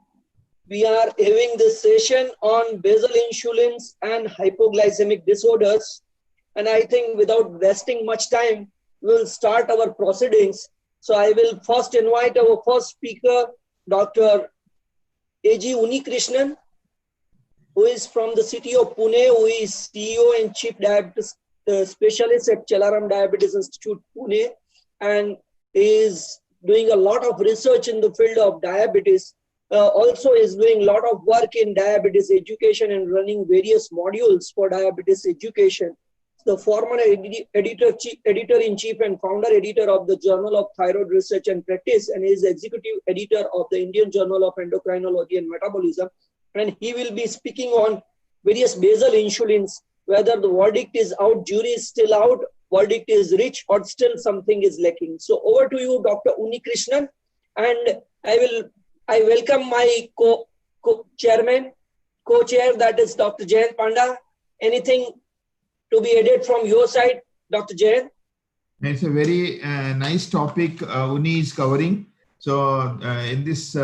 we are having this session on basal insulins and hypoglycemic disorders. And I think without wasting much time, we'll start our proceedings. So I will first invite our first speaker, Dr. A.G. Unikrishnan, who is from the city of Pune, who is CEO and Chief Diabetes Specialist at Chalaram Diabetes Institute, Pune, and is doing a lot of research in the field of diabetes. Also is doing a lot of work in diabetes education and running various modules for diabetes education. The former editor-in-chief and founder editor of the Journal of Thyroid Research and Practice, and is executive editor of the Indian Journal of Endocrinology and Metabolism. And he will be speaking on various basal insulins, whether the verdict is out, jury is still out, verdict is rich, or still something is lacking. So over to you, Dr. Unikrishnan, and I welcome my co-chairman, co-chair, that is Dr. Jayant Panda. Anything to be added from your side, Dr. Jayant? It's a very nice topic Uni is covering. So in this,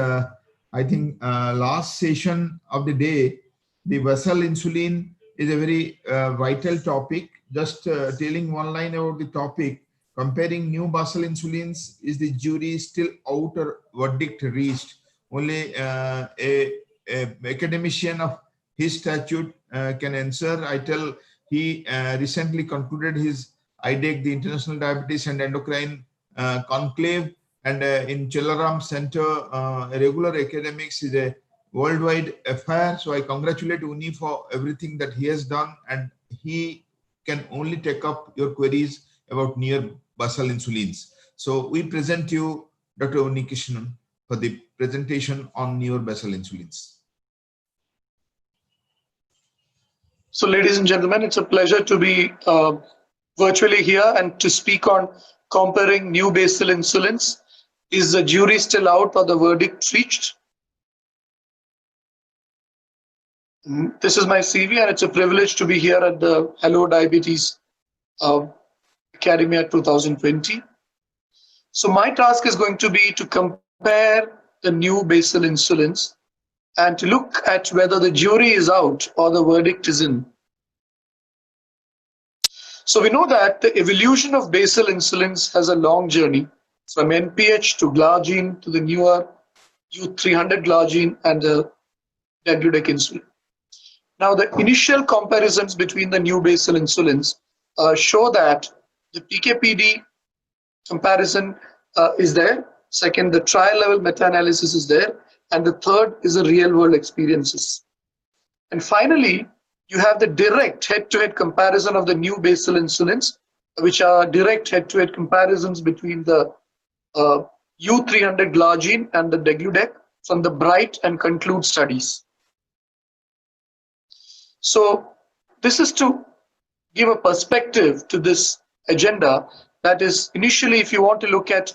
I think last session of the day, the basal insulin is a very vital topic. Just telling one line about the topic, comparing new basal insulins, is the jury still out or verdict reached? Only a academician of his statute can answer. I tell he recently concluded his IDEC, the International Diabetes and Endocrine Conclave, and in Chalaram Center, regular academics is a worldwide affair. So I congratulate Uni for everything that he has done, and he can only take up your queries about near basal insulins. So we present you Dr. Unikrishnan for the presentation on near basal insulins. So ladies and gentlemen, it's a pleasure to be virtually here and to speak on comparing new basal insulins. Is the jury still out or the verdict reached? This is my CV, and it's a privilege to be here at the Hello Diabetes Academia 2020. So my task is going to be to compare the new basal insulins and to look at whether the jury is out or the verdict is in. So we know that the evolution of basal insulins has a long journey from NPH to glargine to the newer U300 glargine and the degludec insulin. Now the initial comparisons between the new basal insulins show that the PK/PD comparison is there. Second, the trial level meta-analysis is there. And the third is the real world experiences. And finally, you have the direct head-to-head comparison of the new basal insulins, which are direct head-to-head comparisons between the U300 glargine and the degludec from the BRIGHT and CONCLUDE studies. So this is to give a perspective to this agenda. That is, initially, if you want to look at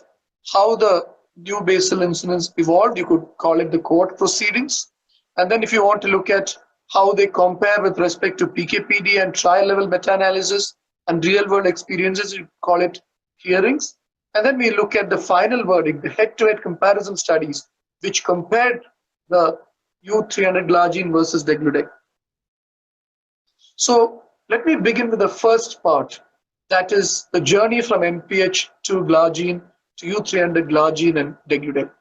how the new basal insulins evolved, you could call it the court proceedings. And then if you want to look at how they compare with respect to PK/PD and trial level meta-analysis and real world experiences, you call it hearings. And then we look at the final verdict, the head-to-head comparison studies, which compared the U300 glargine versus degludec. So let me begin with the first part, That is the journey from MPH to glargine to U300 glargine and degludec.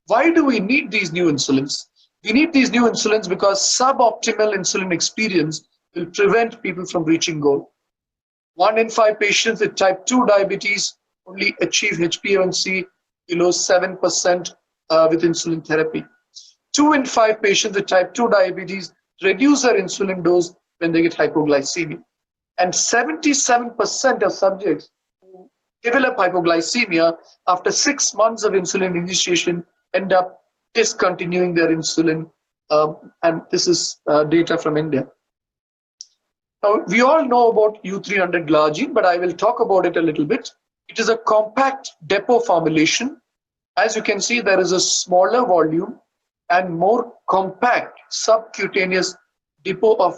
Why do we need these new insulins? We need these new insulins because suboptimal insulin experience will prevent people from reaching goal. 1 in 5 patients with type 2 diabetes only achieve HbA1c below 7% with insulin therapy. 2 in 5 patients with type 2 diabetes reduce their insulin dose when they get hypoglycemia. And 77% of subjects who develop hypoglycemia after 6 months of insulin initiation end up discontinuing their insulin. And this is data from India. Now, we all know about U300 glargine, but I will talk about it a little bit. It is a compact depot formulation. As you can see, there is a smaller volume and more compact subcutaneous depot of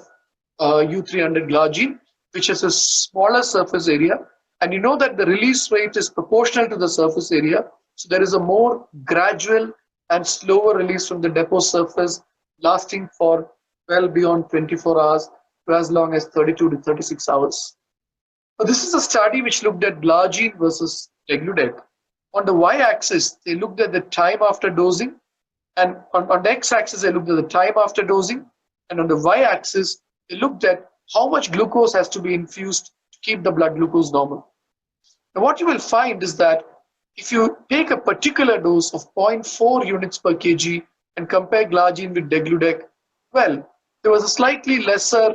U300 glargine, which has a smaller surface area. And you know that the release rate is proportional to the surface area. So there is a more gradual and slower release from the depot surface, lasting for well beyond 24 hours to as long as 32 to 36 hours. Now, this is a study which looked at glargine versus degludec. On the y-axis, they looked at the time after dosing, and on the x-axis, they looked at the time after dosing, and on the y-axis, they looked at how much glucose has to be infused to keep the blood glucose normal. Now, what you will find is that if you take a particular dose of 0.4 units per kg and compare glargine with degludec, well, there was a slightly lesser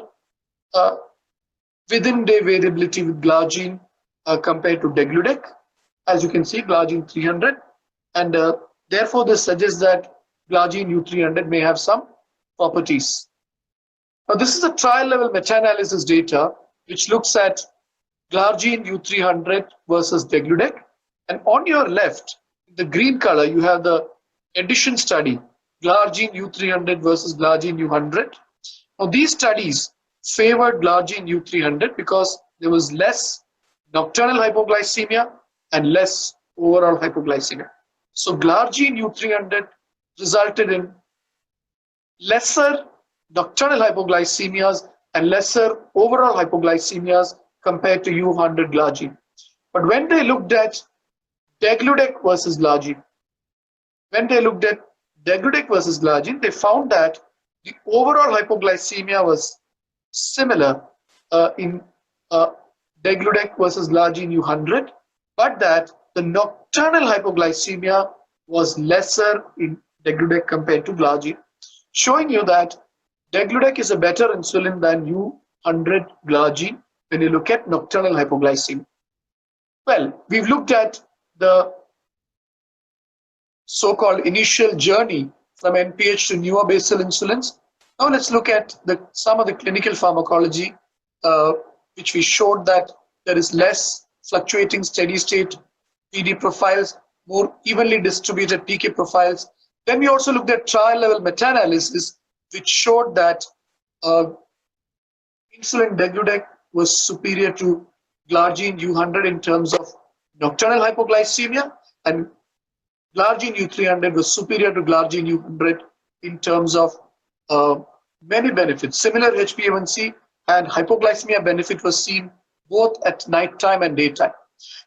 within-day variability with glargine compared to degludec. As you can see, glargine 300, and therefore this suggests that glargine U300 may have some properties. Now, this is a trial-level meta-analysis data which looks at glargine U300 versus degludec, and on your left, the green color, you have the addition study, glargine U300 versus glargine U100. Now, these studies favored glargine U300 because there was less nocturnal hypoglycemia and less overall hypoglycemia. So glargine U300 resulted in lesser nocturnal hypoglycemias and lesser overall hypoglycemias compared to U100 glargine. But when they looked at degludec versus glargine, they found that the overall hypoglycemia was similar in degludec versus glargine U100, but that the nocturnal hypoglycemia was lesser in degludec compared to glargine, showing you that degludec is a better insulin than U100 glargine when you look at nocturnal hypoglycemia. Well, we've looked at the so-called initial journey from NPH to newer basal insulins. Now let's look at some of the clinical pharmacology, which we showed that there is less fluctuating steady state PD profiles, more evenly distributed PK profiles. Then we also looked at trial level meta-analysis, which showed that insulin degludec was superior to glargine U100 in terms of nocturnal hypoglycemia, and glargine U300 was superior to glargine U100 in terms of many benefits. Similar HbA1c and hypoglycemia benefit was seen both at nighttime and daytime.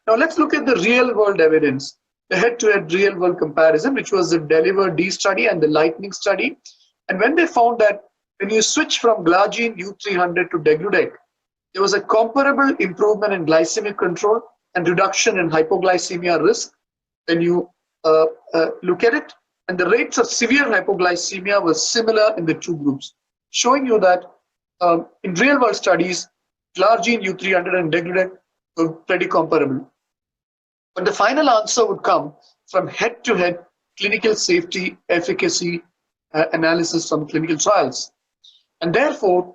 Now let's look at the real world evidence, the head-to-head real world comparison, which was the DELIVER-D study and the LIGHTNING study. And when they found that when you switch from glargine U300 to degludec, there was a comparable improvement in glycemic control and reduction in hypoglycemia risk when you look at it. And the rates of severe hypoglycemia were similar in the two groups, showing you that in real world studies, glargine U300 and degludec were pretty comparable. But the final answer would come from head-to-head clinical safety efficacy analysis from clinical trials. And therefore,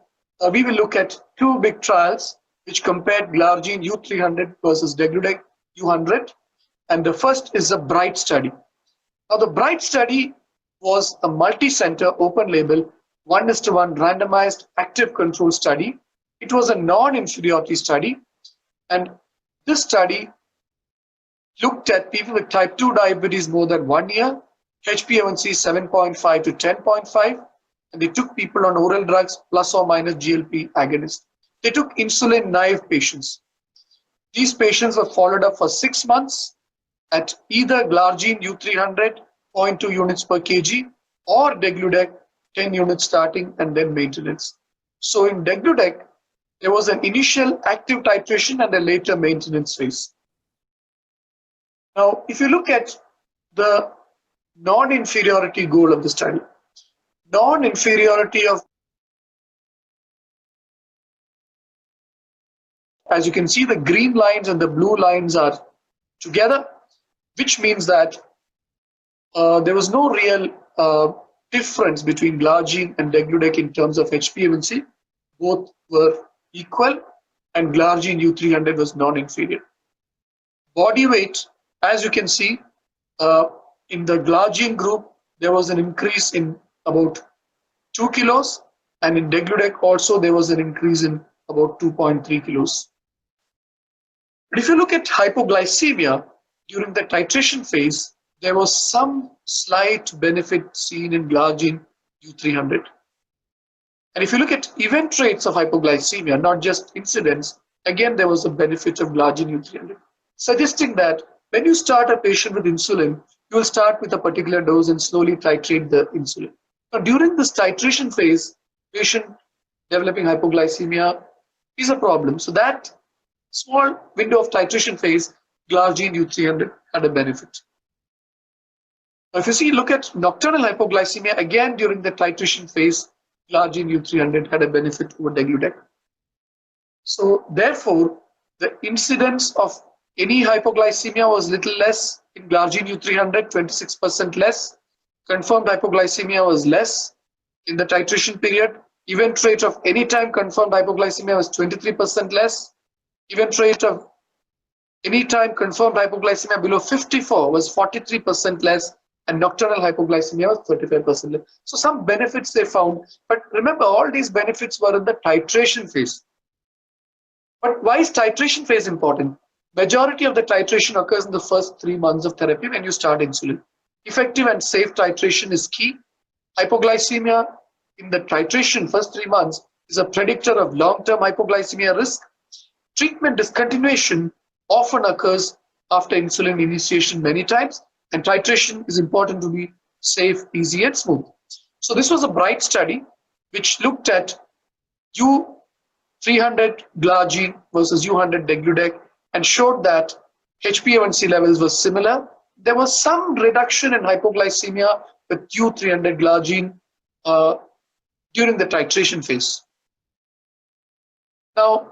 we will look at two big trials which compared glargine U300 versus degludec U100. And the first is the BRIGHT study. Now, the BRIGHT study was a multi-center, open-label, 1:1 randomized active control study. It was a non-inferiority study, and this study looked at people with type 2 diabetes more than 1 year, HbA1c 7.5 to 10.5, and they took people on oral drugs plus or minus GLP agonist. They took insulin naive patients. These patients were followed up for 6 months at either glargine U300 0.2 units per kg or degludec 10 units starting and then maintenance. So in degludec, there was an initial active titration and a later maintenance phase. Now, if you look at the non-inferiority goal of the study, non-inferiority of, as you can see, the green lines and the blue lines are together, which means that there was no real difference between glargine and degludec in terms of HbA1c. Both were equal, and glargine U300 was non-inferior. Body weight, as you can see, in the glargine group, there was an increase in about 2 kilos, and in degludec also there was an increase in about 2.3 kilos. But if you look at hypoglycemia during the titration phase, there was some slight benefit seen in glargine U300. And if you look at event rates of hypoglycemia, not just incidence, again there was a benefit of glargine U300, suggesting that when you start a patient with insulin, you will start with a particular dose and slowly titrate the insulin. Now, during this titration phase, patient developing hypoglycemia is a problem. So that small window of titration phase, glargine U300 had a benefit. Now, if you see, look at nocturnal hypoglycemia, again during the titration phase, glargine U300 had a benefit over degludec. So therefore, the incidence of any hypoglycemia was little less in glargine U300, 26% less. Confirmed hypoglycemia was less in the titration period. Event rate of any time confirmed hypoglycemia was 23% less. Event rate of any time confirmed hypoglycemia below 54 was 43% less, and nocturnal hypoglycemia was 35% less. So some benefits they found, but remember, all these benefits were in the titration phase. But why is titration phase important? Majority of the titration occurs in the first 3 months of therapy when you start insulin. Effective and safe titration is key. Hypoglycemia in the titration first 3 months is a predictor of long-term hypoglycemia risk. Treatment discontinuation often occurs after insulin initiation many times, and titration is important to be safe, easy, and smooth. So this was a BRIGHT study which looked at U300 glargine versus U100 degludec and showed that HbA1c levels were similar. There was some reduction in hypoglycemia with U300 glargine during the titration phase. Now,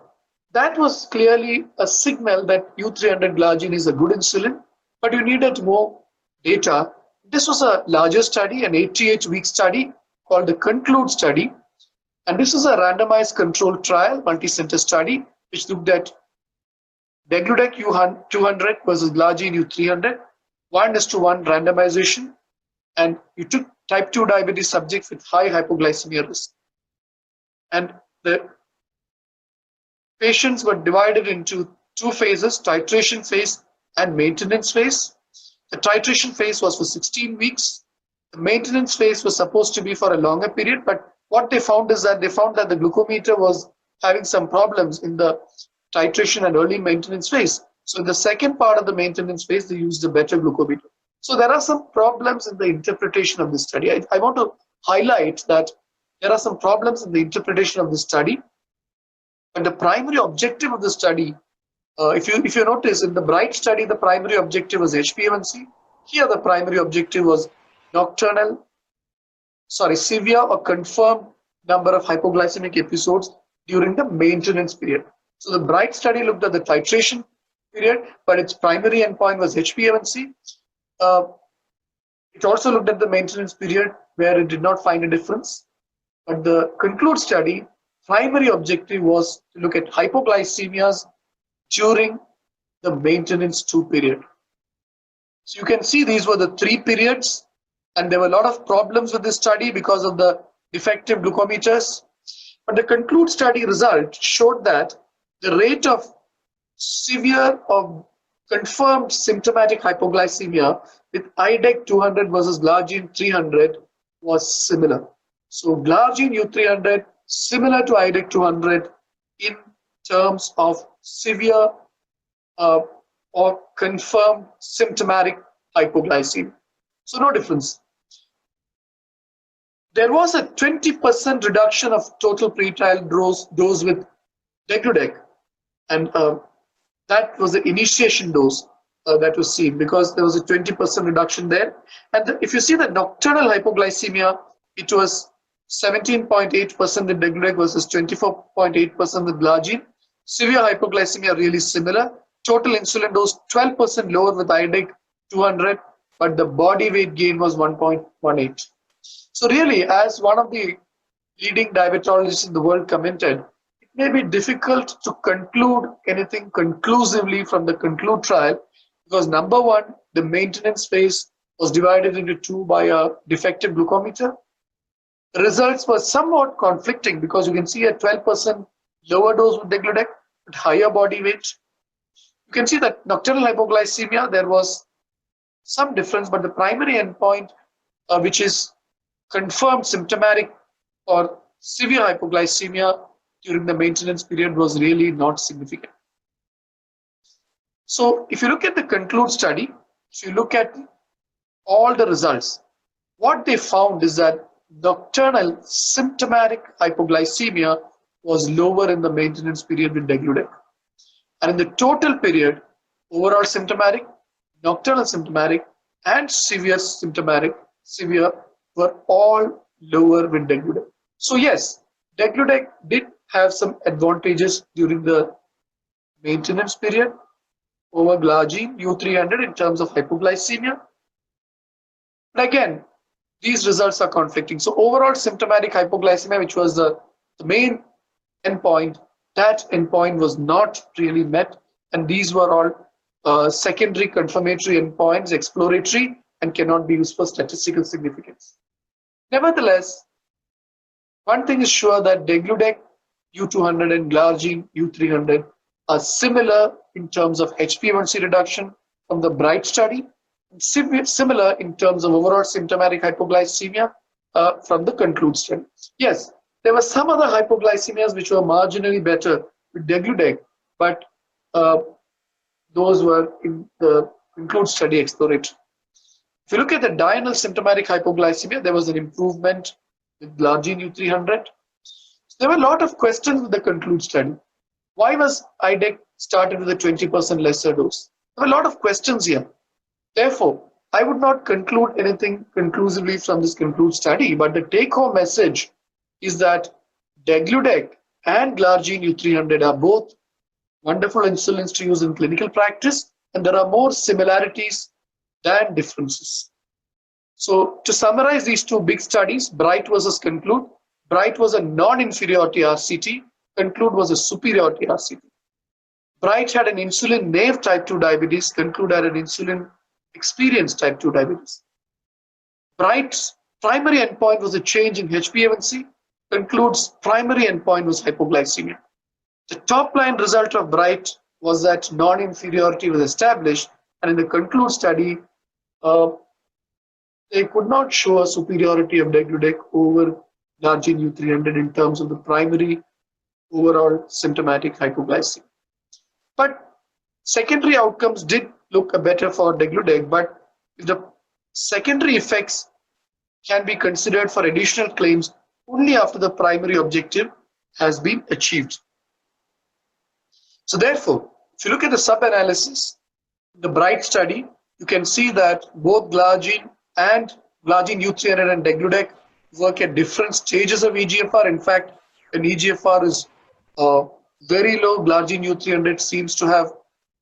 that was clearly a signal that U300 glargine is a good insulin, but you needed more data. This was a larger study, an 88-week study called the CONCLUDE study. And this is a randomized controlled trial, multi-center study, which looked at degludec U200 versus glargine U300, 1:1 randomization, and you took type 2 diabetes subjects with high hypoglycemia risk. And the patients were divided into 2 phases, titration phase and maintenance phase. The titration phase was for 16 weeks. The maintenance phase was supposed to be for a longer period, but what they found is that the glucometer was having some problems in the titration and early maintenance phase. So in the second part of the maintenance phase, they used a better glucometer. So there are some problems in the interpretation of this study. I want to highlight that there are some problems in the interpretation of this study. And the primary objective of the study, if you notice in the BRIGHT study, the primary objective was HbA1c. Here the primary objective was severe or confirmed number of hypoglycemic episodes during the maintenance period. So the BRIGHT study looked at the titration period, but its primary endpoint was HbA1c. It also looked at the maintenance period where it did not find a difference. But the CONCLUDE study, primary objective was to look at hypoglycemias during the maintenance 2 period. So you can see these were the 3 periods, and there were a lot of problems with this study because of the defective glucometers. But the CONCLUDE study result showed that the rate of severe or confirmed symptomatic hypoglycemia with IDEC 200 versus glargine 300 was similar. So glargine U300 similar to IDEC 200 in terms of severe or confirmed symptomatic hypoglycemia. So no difference. There was a 20% reduction of total pretrial dose with degludec, and that was the initiation dose that was seen, because there was a 20% reduction there. And if you see the nocturnal hypoglycemia, it was 17.8% with degludec versus 24.8% with glargine. Severe hypoglycemia really similar. Total insulin dose 12% lower with IDEC 200, but the body weight gain was 1.18. So really, as one of the leading diabetologists in the world commented, it may be difficult to conclude anything conclusively from the CONCLUDE trial, because number one, the maintenance phase was divided into two by a defective glucometer. The results were somewhat conflicting, because you can see a 12% lower dose with degludec but higher body weight. You can see that nocturnal hypoglycemia, there was some difference, but the primary endpoint, which is confirmed symptomatic or severe hypoglycemia during the maintenance period, was really not significant. So if you look at the CONCLUDE study, if you look at all the results, what they found is that nocturnal symptomatic hypoglycemia was lower in the maintenance period with degludec. And in the total period, overall symptomatic, nocturnal symptomatic, and severe symptomatic, were all lower with degludec. So yes, degludec did have some advantages during the maintenance period over glargine U300 in terms of hypoglycemia. But again, these results are conflicting. So overall symptomatic hypoglycemia, which was the main endpoint, that endpoint was not really met, and these were all secondary confirmatory endpoints, exploratory, and cannot be used for statistical significance. Nevertheless, one thing is sure, that degludec U200 and glargine U300 are similar in terms of HbA1c reduction from the BRIGHT study, and similar in terms of overall symptomatic hypoglycemia from the CONCLUDE study. Yes, there were some other hypoglycemias which were marginally better with degludec, but those were in the CONCLUDE study exploratory. If you look at the diurnal symptomatic hypoglycemia, there was an improvement with glargine U300. So there were a lot of questions with the CONCLUDE study. Why was IDEC started with a 20% lesser dose? There were a lot of questions here. Therefore, I would not conclude anything conclusively from this CONCLUDE study, but the take-home message is that degludec and glargine U300 are both wonderful insulins to use in clinical practice, and there are more similarities than differences. So to summarize these two big studies, BRIGHT versus CONCLUDE, BRIGHT was a non-inferiority RCT, CONCLUDE was a superiority RCT. BRIGHT had an insulin naive type 2 diabetes, CONCLUDE had an insulin experienced type 2 diabetes. BRIGHT's primary endpoint was a change in HbA1c, CONCLUDE's primary endpoint was hypoglycemia. The top line result of BRIGHT was that non-inferiority was established, and in the CONCLUDE study, they could not show a superiority of degludec over glargine U300 in terms of the primary overall symptomatic hypoglycemia. But secondary outcomes did look better for degludec, but if the secondary effects can be considered for additional claims only after the primary objective has been achieved. So therefore, if you look at the sub-analysis, the BRIGHT study, you can see that both glargine and glargine U300 and degludec work at different stages of EGFR. In fact, when EGFR is very low, glargine U300 seems to have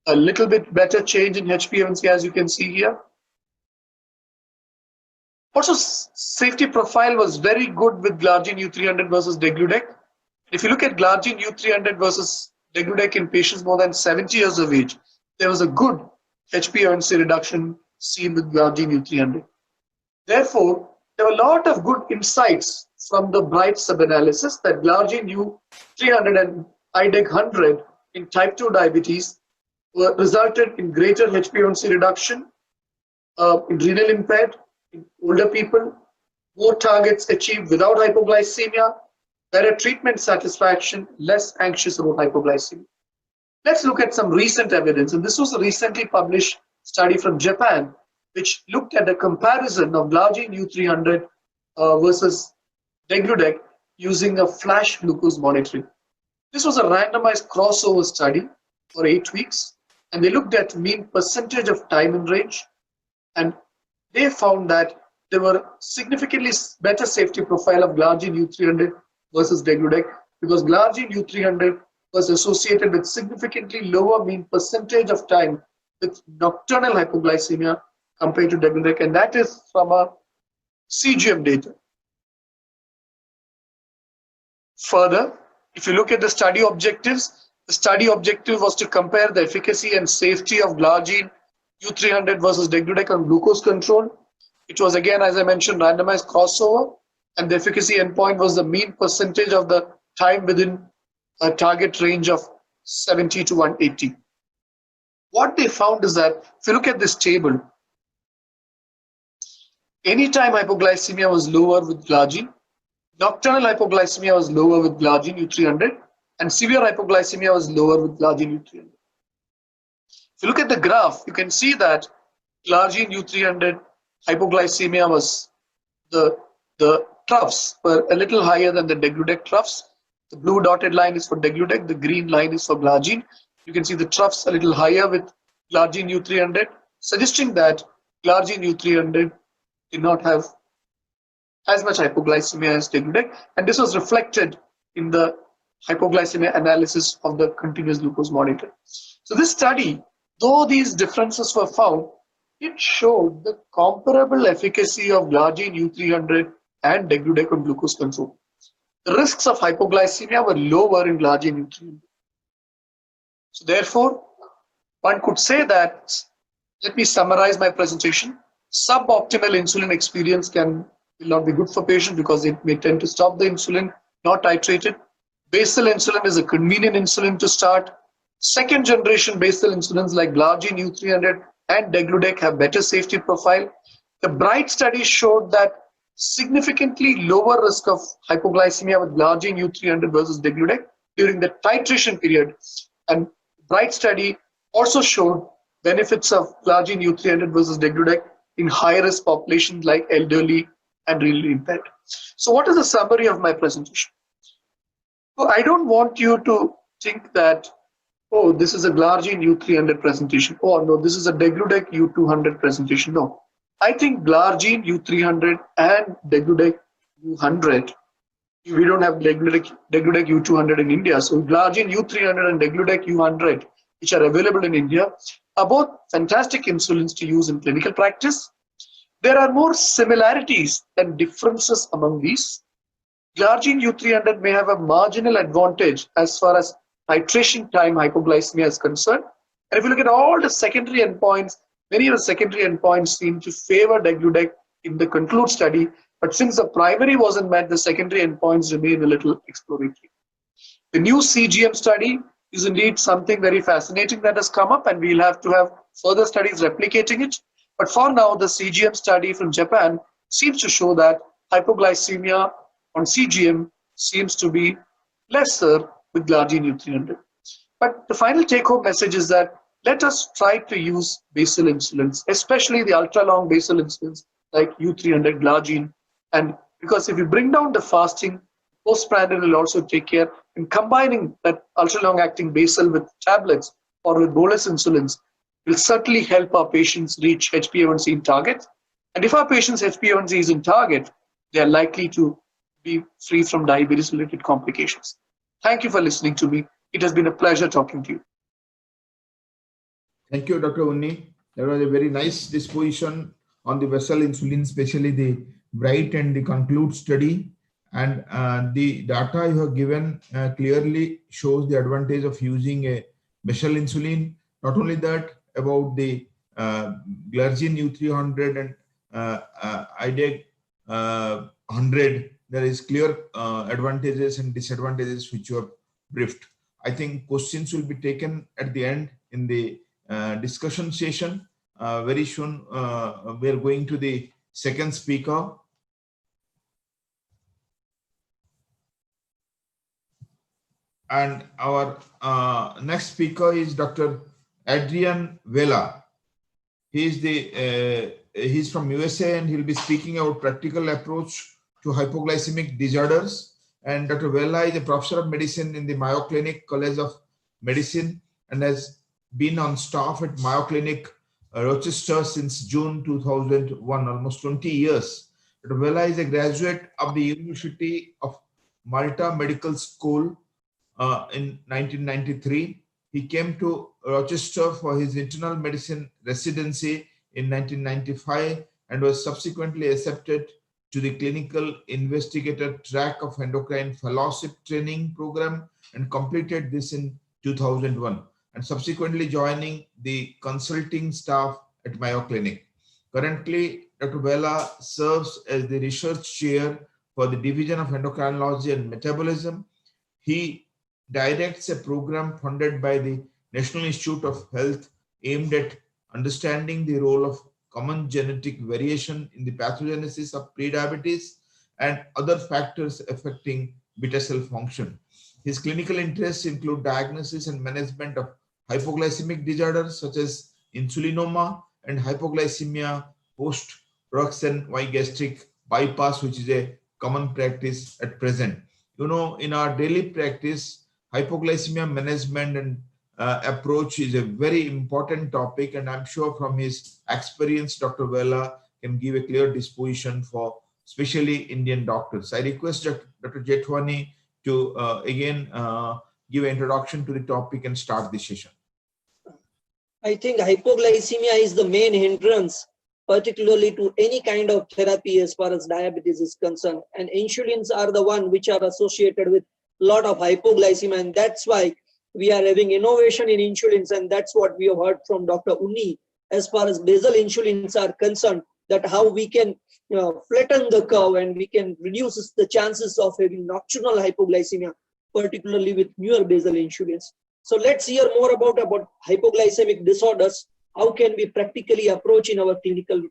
a little bit better change in HbA1c, as you can see here. Also, safety profile was very good with glargine U300 versus degludec. If you look at glargine U300 versus degludec in patients more than 70 years of age, there was a good HbA1c reduction seen with glargine U300. Therefore, there were a lot of good insights from the BRIGHT sub-analysis that glargine U300 and IDEC 100 in type 2 diabetes resulted in greater HbA1c reduction in renal impaired, in older people, more targets achieved without hypoglycemia, better treatment satisfaction, less anxious about hypoglycemia. Let's look at some recent evidence. And this was a recently published study from Japan, which looked at a comparison of Glargine U300 versus Degludec using a flash glucose monitoring. This was a randomized crossover study for 8 weeks, and they looked at mean percentage of time in range, and they found that there were significantly better safety profile of Glargine U300 versus Degludec, because Glargine U300 was associated with significantly lower mean percentage of time with nocturnal hypoglycemia compared to Degludec, and that is from our CGM data. Further, if you look at the study objectives, the study objective was to compare the efficacy and safety of Glargine U300 versus Degludec on glucose control. It was again, as I mentioned, randomized crossover, and the efficacy endpoint was the mean percentage of the time within a target range of 70 to 180. What they found is that if you look at this table, anytime hypoglycemia was lower with Glargine, nocturnal hypoglycemia was lower with Glargine U300, and severe hypoglycemia was lower with Glargine U300. If you look at the graph, you can see that Glargine U300 hypoglycemia was the troughs were a little higher than the Degludec troughs. The blue dotted line is for Degludec, the green line is for Glargine. You can see the troughs a little higher with Glargine U300, suggesting that Glargine U300 did not have as much hypoglycemia as Degludec, and this was reflected in the hypoglycemia analysis of the continuous glucose monitor. So this study, though these differences were found, it showed the comparable efficacy of Glargine U300 and Degludec on glucose control. The risks of hypoglycemia were lower in Glargine U300. So therefore, one could say that, let me summarize my presentation. Suboptimal insulin experience will not be good for patients because it may tend to stop the insulin, not titrate it. Basal insulin is a convenient insulin to start. Second generation basal insulins like Glargine U300 and Degludec have better safety profile. The BRIGHT study showed that significantly lower risk of hypoglycemia with Glargine U300 versus Degludec during the titration period. And BRIGHT study also showed benefits of Glargine U300 versus Degludec in high-risk populations like elderly and renally impaired. So what is the summary of my presentation? So I don't want you to think that, oh, this is a Glargine U300 presentation. Oh, no, this is a Degludec U200 presentation. No. I think Glargine U300 and Degludec U100, we don't have Degludec U200 in India. So Glargine U300 and Degludec U100, which are available in India, are both fantastic insulins to use in clinical practice. There are more similarities than differences among these. Glargine U300 may have a marginal advantage as far as titration time hypoglycemia is concerned. And if you look at all the secondary endpoints, many of the secondary endpoints seem to favor Degludec in the CONCLUDE study. But since the primary wasn't met, the secondary endpoints remain a little exploratory. The new CGM study is indeed something very fascinating that has come up, and we'll have to have further studies replicating it. But for now, the CGM study from Japan seems to show that hypoglycemia on CGM seems to be lesser with Glargine U300. But the final take-home message is that let us try to use basal insulins, especially the ultra-long basal insulins like U300, Glargine. And because if you bring down the fasting, postprandial will also take care. And combining that ultra-long acting basal with tablets or with bolus insulins will certainly help our patients reach HbA1c in target. And if our patients' HbA1c is in target, they are likely to be free from diabetes-related complications. Thank you for listening to me. It has been a pleasure talking to you. Thank you, Dr. Unni. That was a very nice disposition on the basal insulin, especially the BRIGHT and the CONCLUDE study. And the data you have given clearly shows the advantage of using a basal insulin. Not only that, about the Glargine U300 and IDEC 100, there is clear advantages and disadvantages which you have briefed. I think questions will be taken at the end in the discussion session. Very soon, we are going to the second speaker. And our next speaker is Dr. Adrian Vela. He's from USA, and he'll be speaking about practical approach to hypoglycemic disorders. And Dr. Vela is a professor of medicine in the Mayo Clinic College of Medicine and has been on staff at Mayo Clinic Rochester since June 2001, almost 20 years. Dr. Vela is a graduate of the University of Malta Medical School in 1993. He came to Rochester for his internal medicine residency in 1995 and was subsequently accepted to the clinical investigator track of endocrine fellowship training program and completed this in 2001, and subsequently joining the consulting staff at Mayo Clinic. Currently, Dr. Vela serves as the research chair for the Division of Endocrinology and Metabolism. He directs a program funded by the National Institute of Health aimed at understanding the role of common genetic variation in the pathogenesis of prediabetes and other factors affecting beta cell function. His clinical interests include diagnosis and management of hypoglycemic disorders such as insulinoma and hypoglycemia post-Roxane Y gastric bypass, which is a common practice at present. You know, in our daily practice, hypoglycemia management and approach is a very important topic, and I'm sure from his experience, Dr. Vela can give a clear disposition for especially Indian doctors. I request Dr. Jethwani to again give an introduction to the topic and start the session. I think hypoglycemia is the main hindrance, particularly to any kind of therapy as far as diabetes is concerned. And insulins are the one which are associated with a lot of hypoglycemia, and that's why we are having innovation in insulins, and that's what we have heard from Dr. Unni as far as basal insulins are concerned, that how we can flatten the curve and we can reduce the chances of having nocturnal hypoglycemia, particularly with newer basal insulins. So let's hear more about hypoglycemic disorders. How can we practically approach in our clinical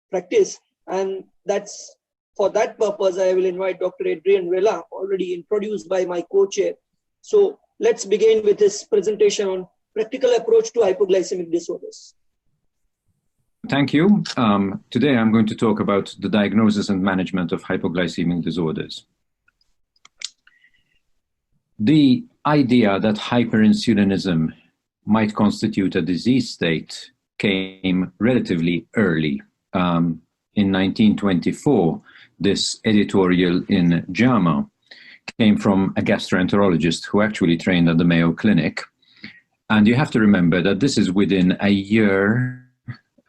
practice? And that's for that purpose, I will invite Dr. Adrian Vela, already introduced by my co-chair. So let's begin with this presentation on practical approach to hypoglycemic disorders. Thank you. Today I'm going to talk about the diagnosis and management of hypoglycemic disorders. The idea that hyperinsulinism might constitute a disease state came relatively early. In 1924, this editorial in JAMA came from a gastroenterologist who actually trained at the Mayo Clinic. And you have to remember that this is within a year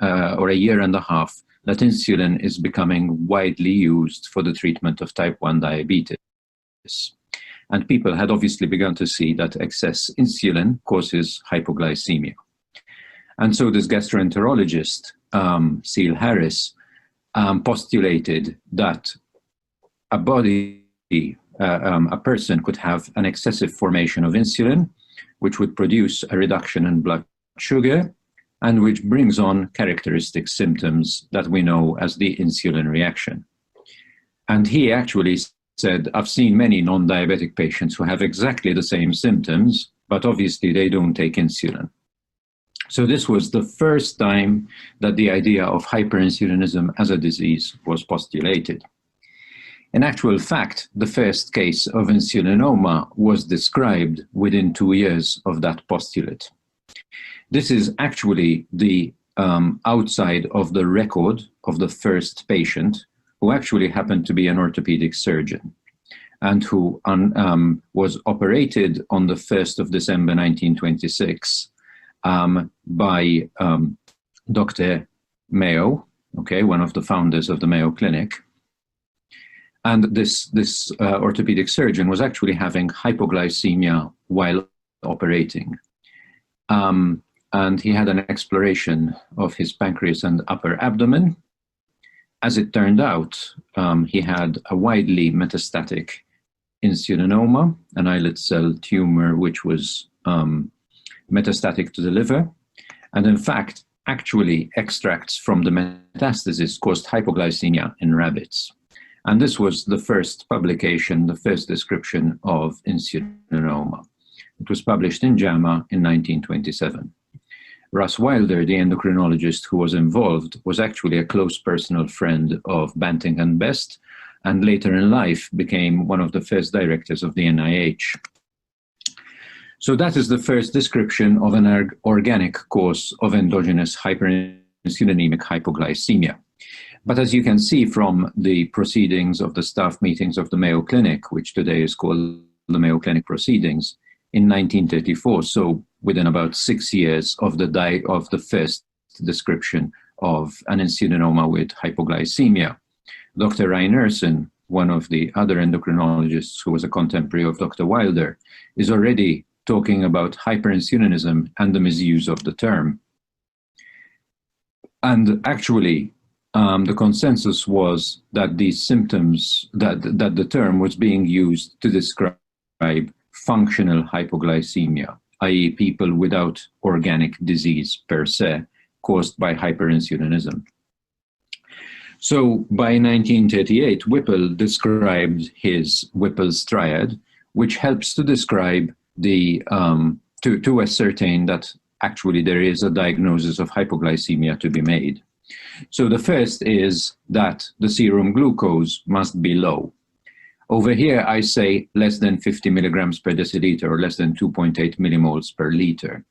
or a year and a half that insulin is becoming widely used for the treatment of type 1 diabetes. And people had obviously begun to see that excess insulin causes hypoglycemia. And so this gastroenterologist, Cecil Harris, postulated that a person could have an excessive formation of insulin, which would produce a reduction in blood sugar, and which brings on characteristic symptoms that we know as the insulin reaction. And he actually said, I've seen many non-diabetic patients who have exactly the same symptoms, but obviously they don't take insulin. So this was the first time that the idea of hyperinsulinism as a disease was postulated. In actual fact, the first case of insulinoma was described within 2 years of that postulate. This is actually the outside of the record of the first patient, who actually happened to be an orthopedic surgeon and who was operated on the 1st of December 1926 by Dr. Mayo, one of the founders of the Mayo Clinic. And this orthopedic surgeon was actually having hypoglycemia while operating. And he had an exploration of his pancreas and upper abdomen. As it turned out, he had a widely metastatic insulinoma, an islet cell tumor, which was metastatic to the liver. And in fact, actually extracts from the metastasis caused hypoglycemia in rabbits. And this was the first publication, the first description of insulinoma. It was published in JAMA in 1927. Russ Wilder, the endocrinologist who was involved, was actually a close personal friend of Banting and Best, and later in life became one of the first directors of the NIH. So that is the first description of an organic cause of endogenous hyperinsulinemic hypoglycemia. But as you can see from the proceedings of the staff meetings of the Mayo Clinic, which today is called the Mayo Clinic Proceedings, in 1934, so within about 6 years of the first description of an insulinoma with hypoglycemia, Dr. Reinersen, one of the other endocrinologists who was a contemporary of Dr. Wilder, is already talking about hyperinsulinism and the misuse of the term. And actually, the consensus was that these symptoms, that the term was being used to describe functional hypoglycemia, i.e. people without organic disease per se, caused by hyperinsulinism. So by 1938, Whipple described his Whipple's triad, which helps to describe the, to ascertain that actually there is a diagnosis of hypoglycemia to be made. So the first is that the serum glucose must be low. Over here, I say less than 50 milligrams per deciliter or less than 2.8 millimoles per liter.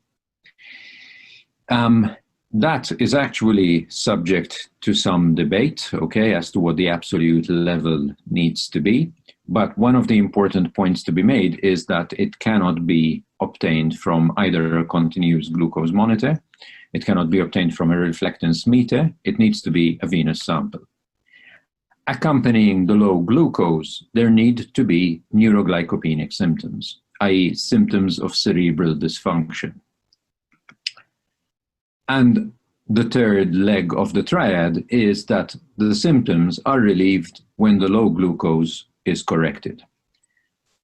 That is actually subject to some debate, okay, as to what the absolute level needs to be. But one of the important points to be made is that it cannot be obtained from either a continuous glucose monitor, it cannot be obtained from a reflectance meter, it needs to be a venous sample. Accompanying the low glucose, there need to be neuroglycopenic symptoms, i.e. symptoms of cerebral dysfunction. And the third leg of the triad is that the symptoms are relieved when the low glucose is corrected.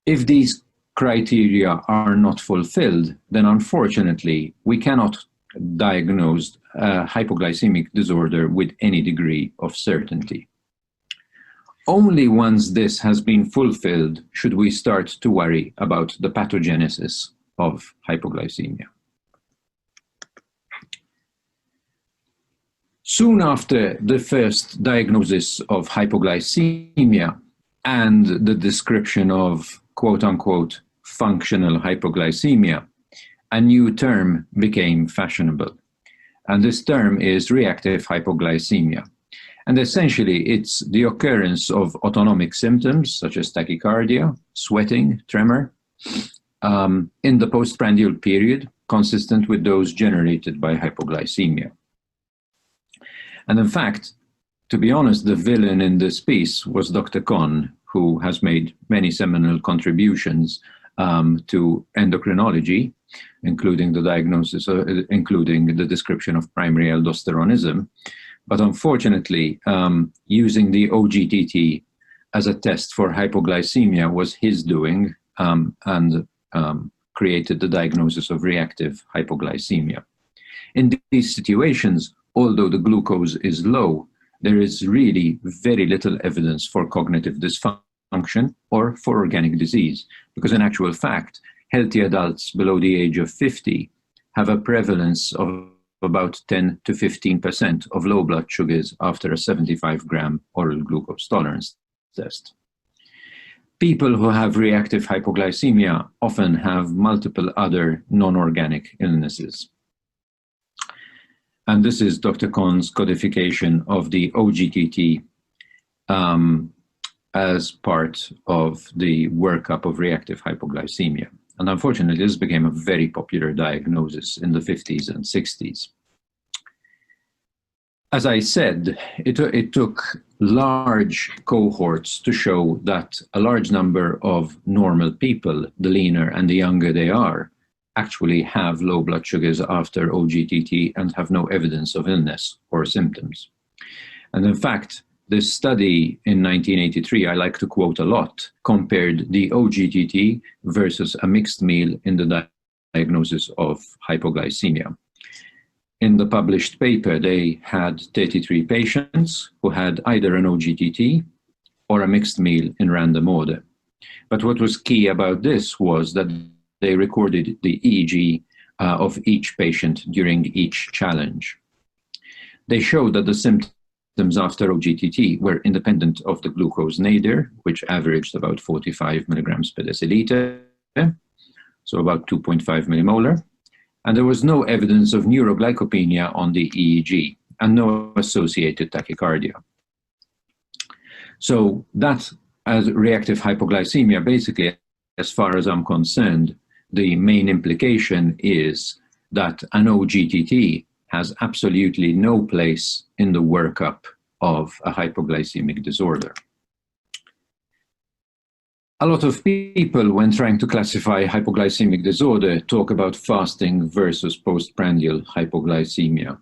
If these criteria are not fulfilled, then unfortunately we cannot diagnose a hypoglycemic disorder with any degree of certainty. Only once this has been fulfilled should we start to worry about the pathogenesis of hypoglycemia. Soon after the first diagnosis of hypoglycemia and the description of quote-unquote functional hypoglycemia, a new term became fashionable. And this term is reactive hypoglycemia. And essentially, it's the occurrence of autonomic symptoms such as tachycardia, sweating, tremor, in the postprandial period, consistent with those generated by hypoglycemia. And in fact, to be honest, the villain in this piece was Dr. Kohn, who has made many seminal contributions to endocrinology, including the diagnosis, including the description of primary aldosteronism. But unfortunately, using the OGTT as a test for hypoglycemia was his doing, and created the diagnosis of reactive hypoglycemia. In these situations, although the glucose is low, there is really very little evidence for cognitive dysfunction or for organic disease, because in actual fact, healthy adults below the age of 50 have a prevalence of about 10 to 15% of low blood sugars after a 75-gram oral glucose tolerance test. People who have reactive hypoglycemia often have multiple other non-organic illnesses. And this is Dr. Kohn's codification of the OGTT as part of the workup of reactive hypoglycemia. And unfortunately, this became a very popular diagnosis in the 50s and 60s. As I said, it took large cohorts to show that a large number of normal people, the leaner and the younger they are, actually have low blood sugars after OGTT and have no evidence of illness or symptoms. And in fact, this study in 1983, I like to quote a lot, compared the OGTT versus a mixed meal in the diagnosis of hypoglycemia. In the published paper, they had 33 patients who had either an OGTT or a mixed meal in random order. But what was key about this was that they recorded the EEG of each patient during each challenge. They showed that the symptoms after OGTT were independent of the glucose nadir, which averaged about 45 milligrams per deciliter, so about 2.5 millimolar. And there was no evidence of neuroglycopenia on the EEG and no associated tachycardia. So that, as reactive hypoglycemia, basically, as far as I'm concerned, the main implication is that an OGTT has absolutely no place in the workup of a hypoglycemic disorder. A lot of people, when trying to classify hypoglycemic disorder, talk about fasting versus postprandial hypoglycemia.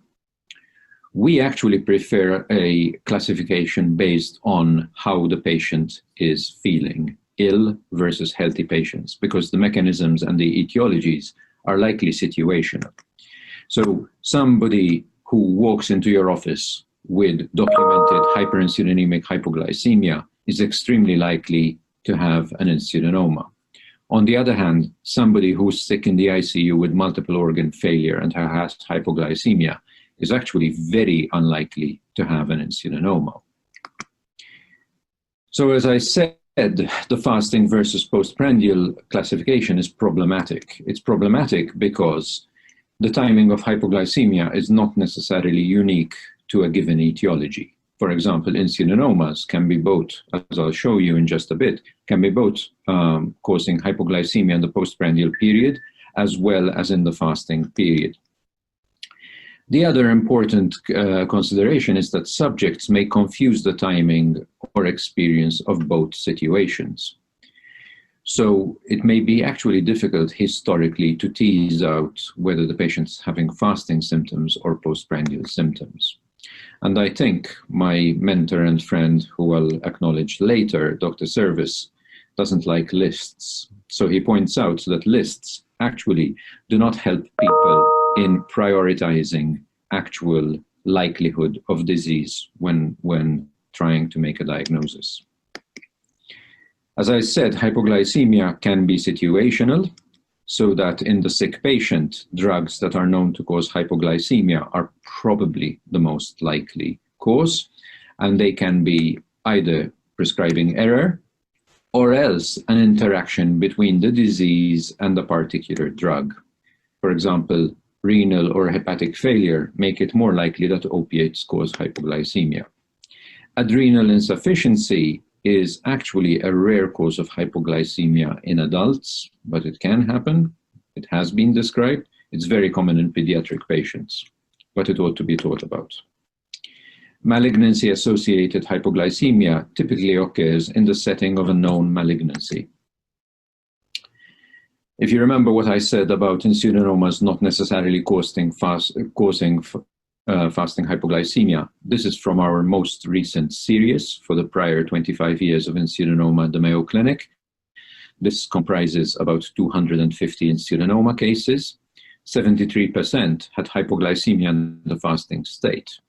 We actually prefer a classification based on how the patient is feeling, ill versus healthy patients, because the mechanisms and the etiologies are likely situational. So somebody who walks into your office with documented hyperinsulinemic hypoglycemia is extremely likely to have an insulinoma. On the other hand, somebody who's sick in the ICU with multiple organ failure and has hypoglycemia is actually very unlikely to have an insulinoma. So as I said, the fasting versus postprandial classification is problematic. It's problematic because the timing of hypoglycemia is not necessarily unique to a given etiology. For example, insulinomas can be both, as I'll show you in just a bit, can be both causing hypoglycemia in the postprandial period as well as in the fasting period. The other important consideration is that subjects may confuse the timing or experience of both situations. So it may be actually difficult historically to tease out whether the patient's having fasting symptoms or postprandial symptoms. And I think my mentor and friend, who I'll acknowledge later, Dr. Service, doesn't like lists. So he points out that lists actually do not help people in prioritizing actual likelihood of disease when trying to make a diagnosis. As I said, hypoglycemia can be situational, so that in the sick patient, drugs that are known to cause hypoglycemia are probably the most likely cause, and they can be either prescribing error or else an interaction between the disease and the particular drug. For example, renal or hepatic failure make it more likely that opiates cause hypoglycemia. Adrenal insufficiency is actually a rare cause of hypoglycemia in adults, but it can happen. It has been described. It's very common in pediatric patients, but it ought to be thought about. Malignancy-associated hypoglycemia typically occurs in the setting of a known malignancy. If you remember what I said about insulinomas not necessarily causing fasting hypoglycemia, this is from our most recent series for the prior 25 years of insulinoma at the Mayo Clinic. This comprises about 250 insulinoma cases. 73% had hypoglycemia in the fasting state,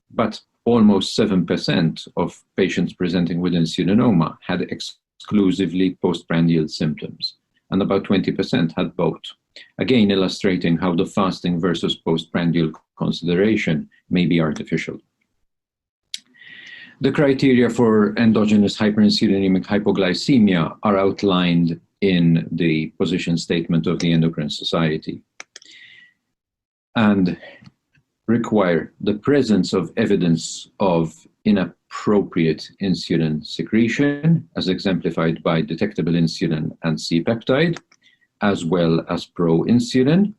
but almost 7% of patients presenting with insulinoma had exclusively postprandial symptoms, and about 20% had both. Again, illustrating how the fasting versus postprandial consideration may be artificial. The criteria for endogenous hyperinsulinemic hypoglycemia are outlined in the position statement of the Endocrine Society and require the presence of evidence of inappropriate insulin secretion, as exemplified by detectable insulin and C-peptide, as well as proinsulin,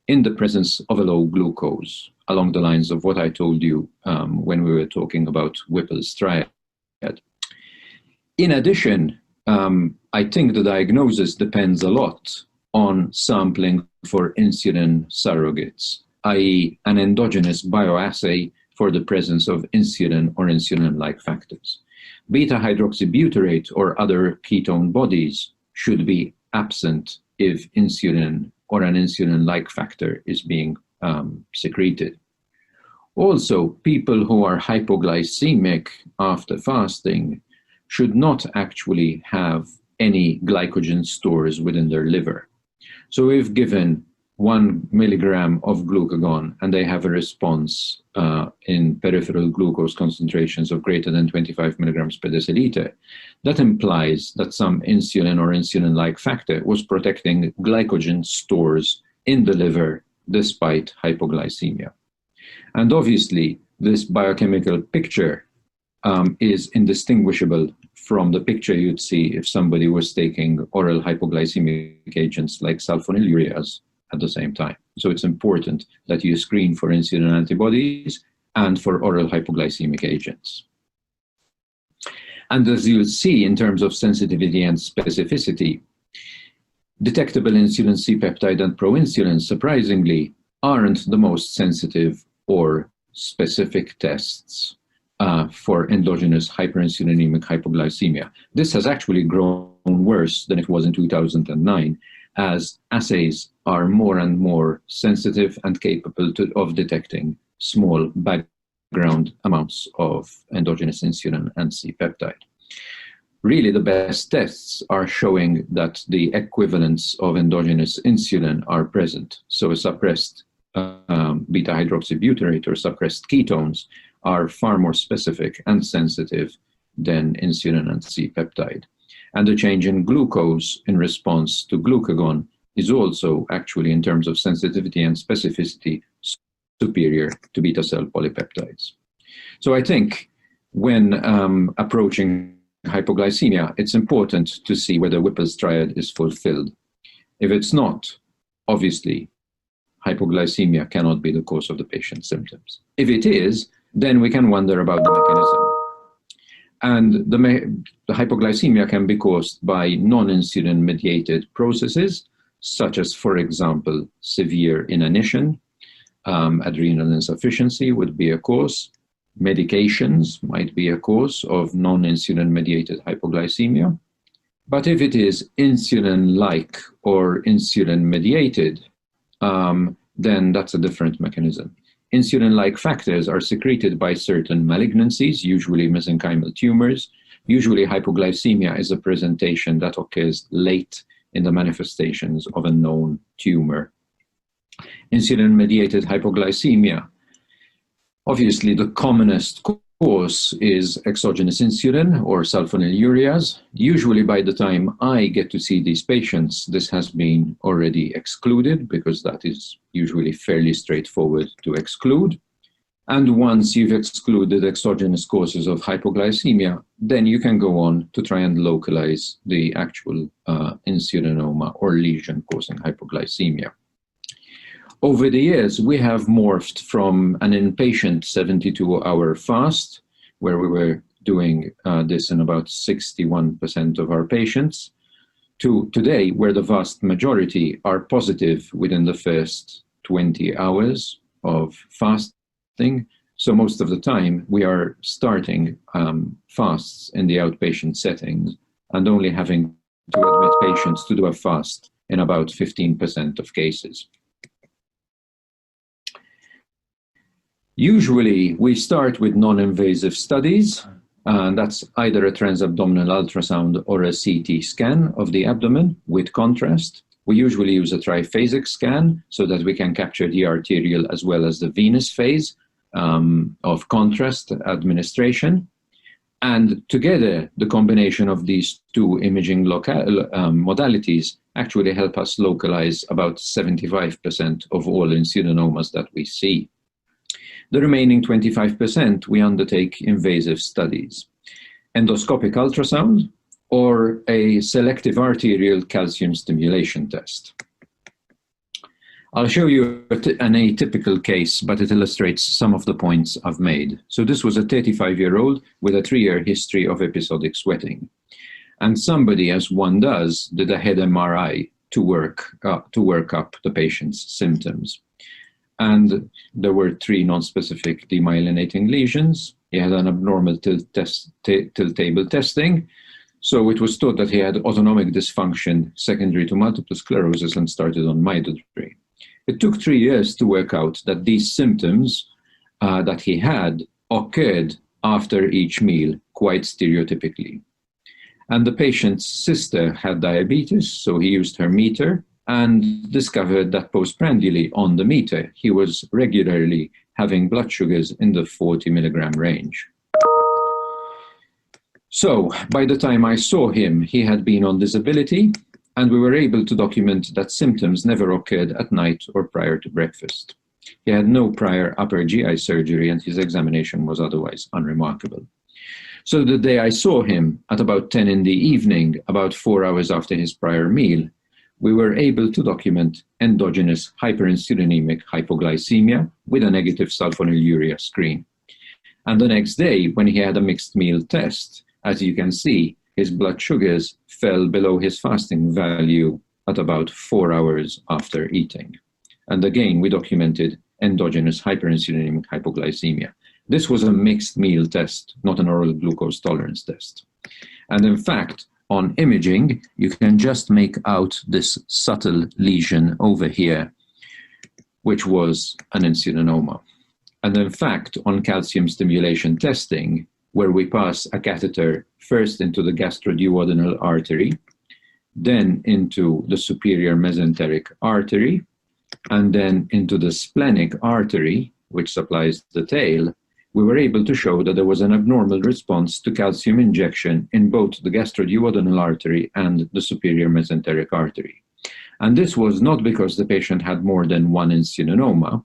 in the presence of a low glucose, along the lines of what I told you when we were talking about Whipple's triad. In addition, I think the diagnosis depends a lot on sampling for insulin surrogates, i.e. an endogenous bioassay for the presence of insulin or insulin-like factors. Beta-hydroxybutyrate or other ketone bodies should be absent if insulin or an insulin-like factor is being secreted. Also, people who are hypoglycemic after fasting should not actually have any glycogen stores within their liver. So we've given 1 milligram of glucagon and they have a response in peripheral glucose concentrations of greater than 25 milligrams per deciliter. That implies that some insulin or insulin-like factor was protecting glycogen stores in the liver despite hypoglycemia. And obviously, this biochemical picture is indistinguishable from the picture you'd see if somebody was taking oral hypoglycemic agents like sulfonylureas at the same time. So it's important that you screen for insulin antibodies and for oral hypoglycemic agents. And as you'll see in terms of sensitivity and specificity, detectable insulin C-peptide and proinsulin, surprisingly, aren't the most sensitive or specific tests for endogenous hyperinsulinemic hypoglycemia. This has actually grown worse than it was in 2009, as assays are more and more sensitive and capable of detecting small background amounts of endogenous insulin and C-peptide. Really, the best tests are showing that the equivalents of endogenous insulin are present. So a suppressed beta-hydroxybutyrate or suppressed ketones are far more specific and sensitive than insulin and C-peptide. And the change in glucose in response to glucagon is also actually, in terms of sensitivity and specificity, superior to beta cell polypeptides. So I think when approaching hypoglycemia, it's important to see whether Whipple's triad is fulfilled. If it's not, obviously, hypoglycemia cannot be the cause of the patient's symptoms. If it is, then we can wonder about the mechanism. And the hypoglycemia can be caused by non-insulin mediated processes, such as, for example, severe inanition. Adrenal insufficiency would be a cause. Medications might be a cause of non-insulin mediated hypoglycemia. But if it is insulin-like or insulin mediated, then that's a different mechanism. Insulin-like factors are secreted by certain malignancies, usually mesenchymal tumors. Usually hypoglycemia is a presentation that occurs late in the manifestations of a known tumor. Insulin-mediated hypoglycemia, obviously the commonest cause is exogenous insulin or sulfonylureas. Usually by the time I get to see these patients, this has been already excluded because that is usually fairly straightforward to exclude. And once you've excluded exogenous causes of hypoglycemia, then you can go on to try and localize the actual insulinoma or lesion causing hypoglycemia. Over the years, we have morphed from an inpatient 72-hour fast, where we were doing this in about 61% of our patients, to today, where the vast majority are positive within the first 20 hours of fasting. So most of the time, we are starting fasts in the outpatient settings and only having to admit patients to do a fast in about 15% of cases. Usually, we start with non-invasive studies, and that's either a transabdominal ultrasound or a CT scan of the abdomen with contrast. We usually use a triphasic scan so that we can capture the arterial as well as the venous phase of contrast administration. And together, the combination of these two imaging modalities actually help us localize about 75% of all insulinomas that we see. The remaining 25%, we undertake invasive studies, endoscopic ultrasound, or a selective arterial calcium stimulation test. I'll show you an atypical case, but it illustrates some of the points I've made. So this was a 35-year-old with a 3-year history of episodic sweating. And somebody, as one does, did a head MRI to work up the patient's symptoms. And there were 3 non-specific demyelinating lesions. He had an abnormal tilt table testing. So it was thought that he had autonomic dysfunction secondary to multiple sclerosis and started on midodrine. It took 3 years to work out that these symptoms that he had occurred after each meal quite stereotypically. And the patient's sister had diabetes, so he used her meter and discovered that postprandially on the meter, he was regularly having blood sugars in the 40 milligram range. So by the time I saw him, he had been on disability, and we were able to document that symptoms never occurred at night or prior to breakfast. He had no prior upper GI surgery, and his examination was otherwise unremarkable. So the day I saw him at about 10 in the evening, about 4 hours after his prior meal, we were able to document endogenous hyperinsulinemic hypoglycemia with a negative sulfonylurea screen. And the next day, when he had a mixed meal test, as you can see, his blood sugars fell below his fasting value at about 4 hours after eating. And again, we documented endogenous hyperinsulinemic hypoglycemia. This was a mixed meal test, not an oral glucose tolerance test. And in fact, on imaging, you can just make out this subtle lesion over here, which was an insulinoma. And in fact, on calcium stimulation testing, where we pass a catheter first into the gastroduodenal artery, then into the superior mesenteric artery, and then into the splenic artery, which supplies the tail, we were able to show that there was an abnormal response to calcium injection in both the gastroduodenal artery and the superior mesenteric artery. And this was not because the patient had more than one insulinoma,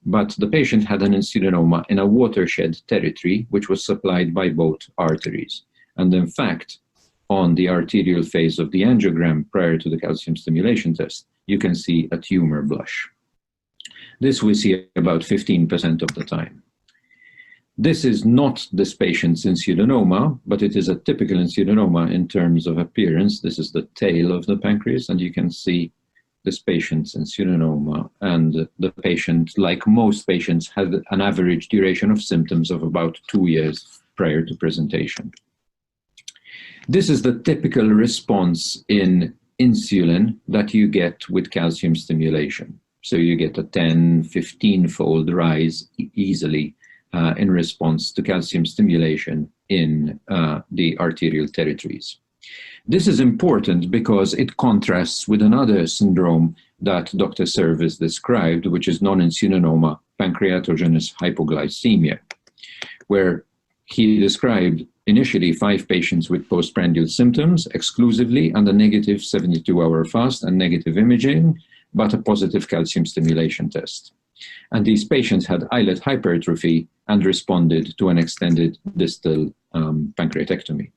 but the patient had an insulinoma in a watershed territory, which was supplied by both arteries. And in fact, on the arterial phase of the angiogram prior to the calcium stimulation test, you can see a tumor blush. This we see about 15% of the time. This is not this patient's insulinoma, but it is a typical insulinoma in terms of appearance. This is the tail of the pancreas, and you can see this patient's insulinoma. And the patient, like most patients, had an average duration of symptoms of about 2 years prior to presentation. This is the typical response in insulin that you get with calcium stimulation. So you get a 10, 15-fold rise easily in response to calcium stimulation in the arterial territories. This is important because it contrasts with another syndrome that Dr. Service described, which is non-insulinoma pancreatogenous hypoglycemia, where he described initially 5 patients with postprandial symptoms exclusively and a negative 72-hour fast and negative imaging, but a positive calcium stimulation test. And these patients had islet hypertrophy and responded to an extended distal pancreatectomy.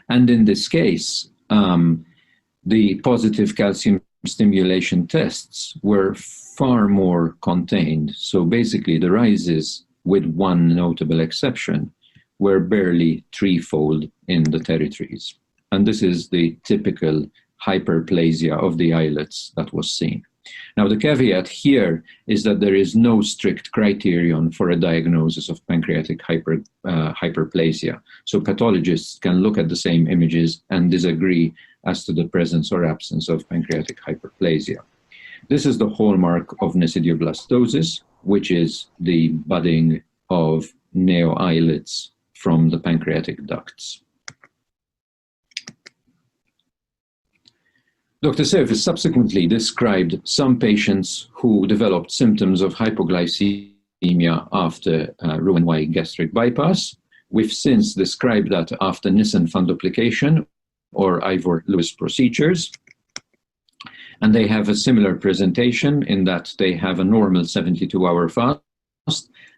And in this case, the positive calcium stimulation tests were far more contained. So basically the rises, with one notable exception, were barely 3-fold in the territories. And this is the typical hyperplasia of the islets that was seen. Now, the caveat here is that there is no strict criterion for a diagnosis of pancreatic hyperplasia. So pathologists can look at the same images and disagree as to the presence or absence of pancreatic hyperplasia. This is the hallmark of nesidioblastosis, which is the budding of neo-islets from the pancreatic ducts. Dr. Service subsequently described some patients who developed symptoms of hypoglycemia after Roux-en-Y gastric bypass. We've since described that after Nissen fundoplication or Ivor-Lewis procedures. And they have a similar presentation in that they have a normal 72-hour fast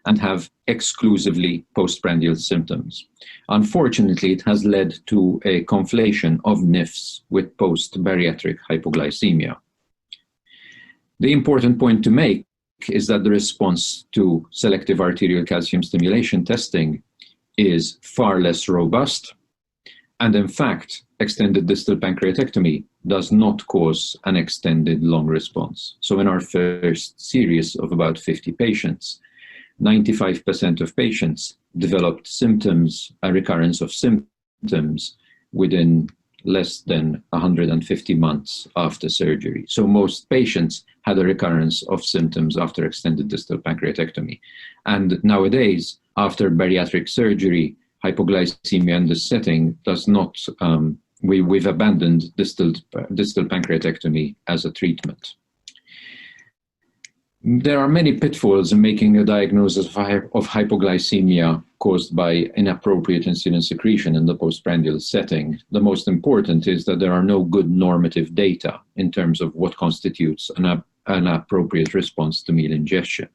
and have exclusively postprandial symptoms. Unfortunately, it has led to a conflation of NIFs with post-bariatric hypoglycemia. The important point to make is that the response to selective arterial calcium stimulation testing is far less robust, and in fact, extended distal pancreatectomy does not cause an extended long response. So in our first series of about 50 patients, 95% of patients developed symptoms, a recurrence of symptoms within less than 150 months after surgery. So most patients had a recurrence of symptoms after extended distal pancreatectomy. And nowadays, after bariatric surgery, hypoglycemia in this setting does not, we've abandoned distal pancreatectomy as a treatment. There are many pitfalls in making a diagnosis of hypoglycemia caused by inappropriate insulin secretion in the postprandial setting. The most important is that there are no good normative data in terms of what constitutes an appropriate response to meal ingestion.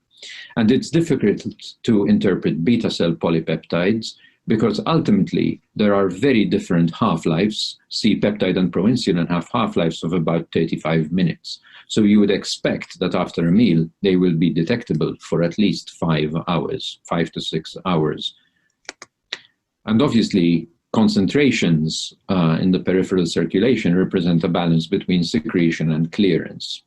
And it's difficult to interpret beta cell polypeptides because ultimately there are very different half-lives. C-peptide and proinsulin have half-lives of about 35 minutes. So you would expect that after a meal, they will be detectable for at least 5 hours, 5 to 6 hours. And obviously, concentrations in the peripheral circulation represent a balance between secretion and clearance.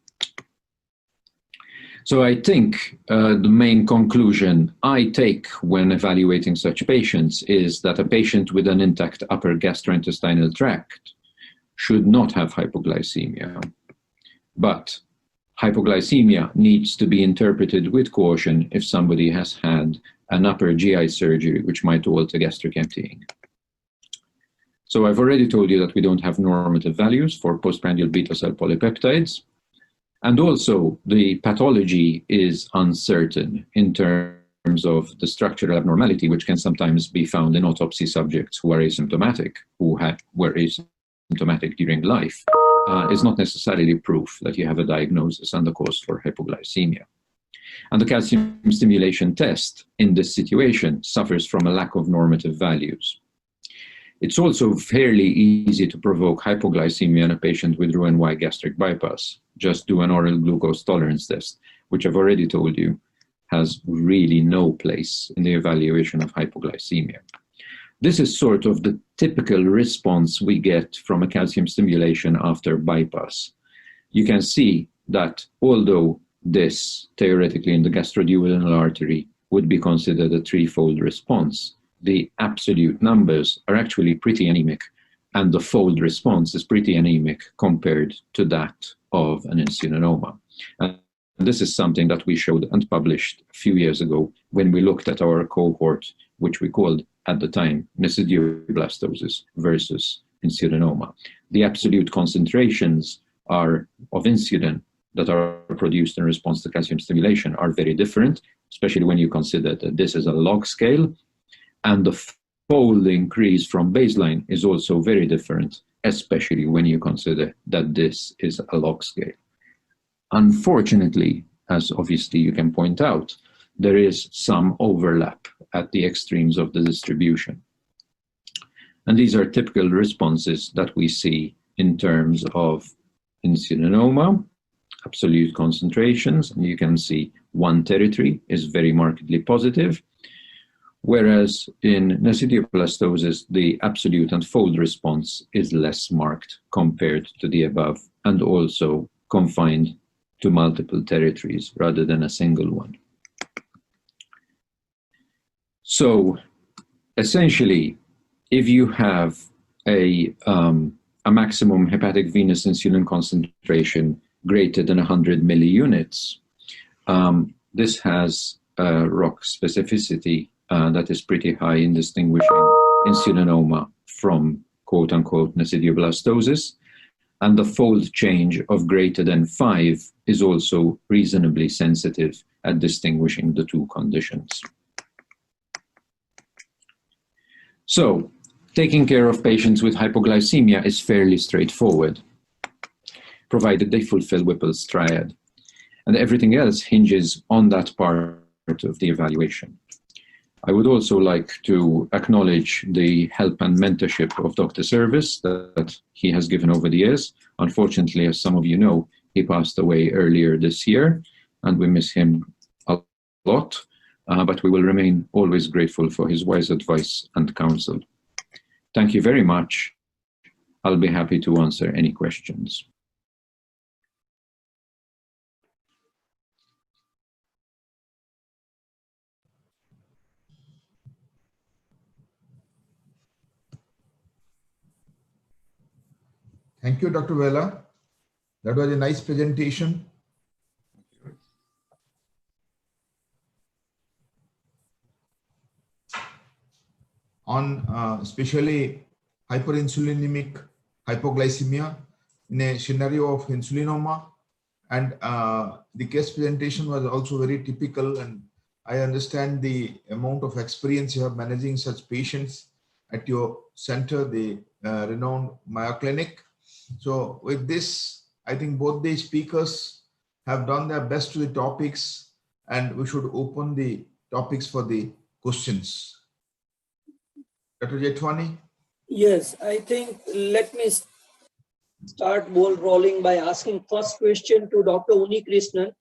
So I think the main conclusion I take when evaluating such patients is that a patient with an intact upper gastrointestinal tract should not have hypoglycemia. But hypoglycemia needs to be interpreted with caution if somebody has had an upper GI surgery, which might alter gastric emptying. So I've already told you that we don't have normative values for postprandial beta cell polypeptides. And also the pathology is uncertain in terms of the structural abnormality, which can sometimes be found in autopsy subjects who are asymptomatic, who were asymptomatic during life. Is not necessarily proof that you have a diagnosis and the cause for hypoglycemia. And the calcium stimulation test in this situation suffers from a lack of normative values. It's also fairly easy to provoke hypoglycemia in a patient with Roux-en-Y gastric bypass. Just do an oral glucose tolerance test, which I've already told you has really no place in the evaluation of hypoglycemia. This is sort of the typical response we get from a calcium stimulation after bypass. You can see that although this, theoretically in the gastroduodenal artery, would be considered a threefold response, the absolute numbers are actually pretty anemic, and the fold response is pretty anemic compared to that of an insulinoma. And this is something that we showed and published a few years ago when we looked at our cohort, which we called at the time nesidioblastosis versus insulinoma. The absolute concentrations of insulin that are produced in response to calcium stimulation are very different, especially when you consider that this is a log scale, and the fold increase from baseline is also very different, especially when you consider that this is a log scale. Unfortunately, as obviously you can point out, there is some overlap at the extremes of the distribution. And these are typical responses that we see in terms of insulinoma, absolute concentrations, and you can see one territory is very markedly positive, whereas in nesidioblastosis, the absolute and fold response is less marked compared to the above, and also confined to multiple territories rather than a single one. So essentially, if you have a maximum hepatic venous insulin concentration greater than 100 milliunits, this has a ROC specificity that is pretty high in distinguishing insulinoma from quote-unquote nesidioblastosis. And the fold change of greater than 5 is also reasonably sensitive at distinguishing the two conditions. So, taking care of patients with hypoglycemia is fairly straightforward, provided they fulfill Whipple's triad. And everything else hinges on that part of the evaluation. I would also like to acknowledge the help and mentorship of Dr. Service that he has given over the years. Unfortunately, as some of you know, he passed away earlier this year, and we miss him a lot. But we will remain always grateful for his wise advice and counsel. Thank you very much. I'll be happy to answer any questions. Thank you, Dr. Vela. That was a nice presentation. on especially hyperinsulinemic hypoglycemia in a scenario of insulinoma. And the case presentation was also very typical, and I understand the amount of experience you have managing such patients at your center, the renowned Mayo Clinic. So with this, I think both the speakers have done their best to the topics, and we should open the topics for the questions. Dr. Jethwani? Yes, I think let me start ball rolling by asking first question to Dr. Uni Krishnan.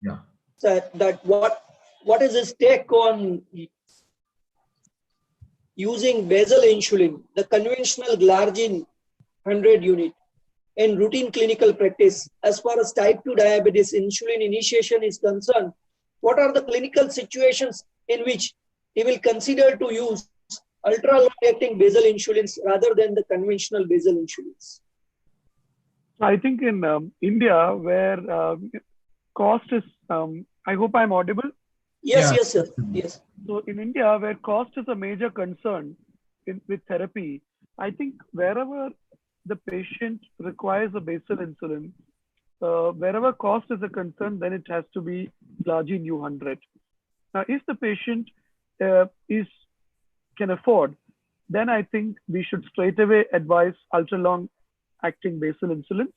Yeah. That what is his take on using basal insulin, the conventional Glargine 100 unit, in routine clinical practice as far as type 2 diabetes insulin initiation is concerned? What are the clinical situations in which he will consider to use ultra long-acting basal insulins rather than the conventional basal insulins? I think in India, where cost is, I hope I'm audible. Yes, yes, sir. Yes. So in India, where cost is a major concern with therapy, I think wherever the patient requires a basal insulin, wherever cost is a concern, then it has to be Glargine U100. Now, if the patient can afford, then I think we should straight away advise ultra long acting basal insulin.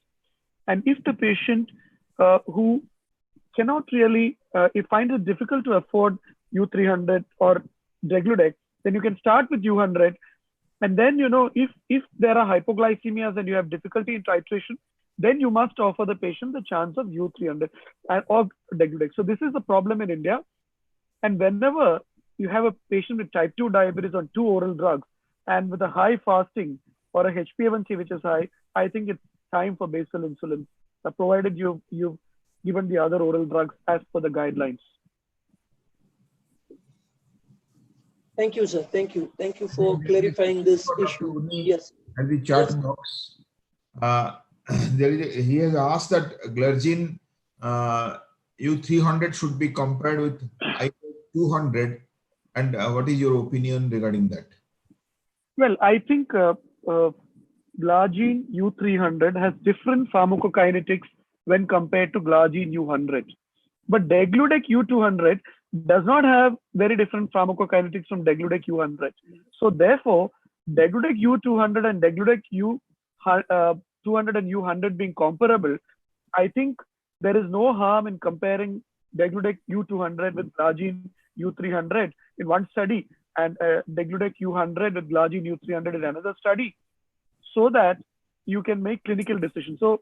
And if the patient who cannot really, if finds it difficult to afford U300 or Degludec, then you can start with U100. And then, you know, if there are hypoglycemias and you have difficulty in titration, then you must offer the patient the chance of U300 or Degludec. So this is the problem in India. And whenever you have a patient with type 2 diabetes on 2 oral drugs and with a high fasting or a HbA1c which is high, I think it's time for basal insulin, provided you've given the other oral drugs as per the guidelines. Thank you, sir. Thank you. Thank you for clarifying this issue. Yes. And the chat box, he has asked that Glargine U300 should be compared with I200. And what is your opinion regarding that? Well, I think Glargine U300 has different pharmacokinetics when compared to Glargine U100. But Degludec U200 does not have very different pharmacokinetics from Degludec U100. So therefore, Degludec U200 and Degludec U200 and U100 being comparable, I think there is no harm in comparing Degludec U200 with Glargine U300 in one study and Degludec U100 with Glargine U300 in another study, so that you can make clinical decisions. So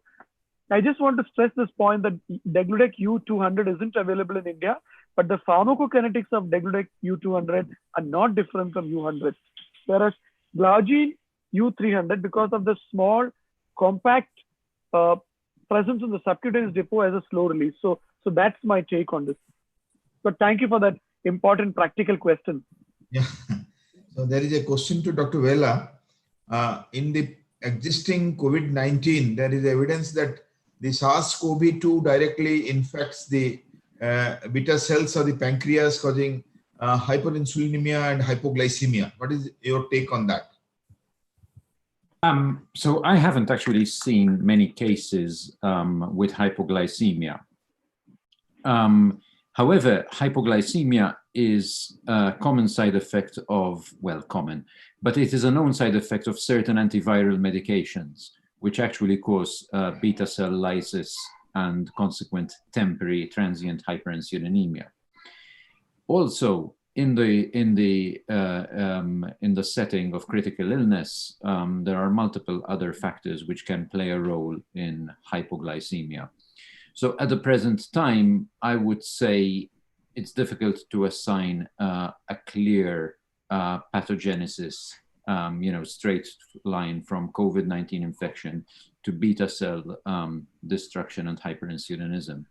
I just want to stress this point that Degludec U200 isn't available in India, but the pharmacokinetics of Degludec U200 are not different from U100. Whereas Glargine U300, because of the small, compact presence in the subcutaneous depot, has a slow release. So that's my take on this. But thank you for that important practical question. Yeah. So there is a question to Dr. Vela. In the existing COVID-19, there is evidence that the SARS-CoV-2 directly infects the beta cells of the pancreas, causing hyperinsulinemia and hypoglycemia. What is your take on that? So I haven't actually seen many cases with hypoglycemia. However, hypoglycemia is a common side effect of, well, common, but it is a known side effect of certain antiviral medications, which actually cause beta cell lysis and consequent temporary transient hyperinsulinemia. Also, in the setting of critical illness, there are multiple other factors which can play a role in hypoglycemia. So at the present time, I would say it's difficult to assign a clear pathogenesis, straight line from COVID-19 infection to beta cell destruction and hyperinsulinism.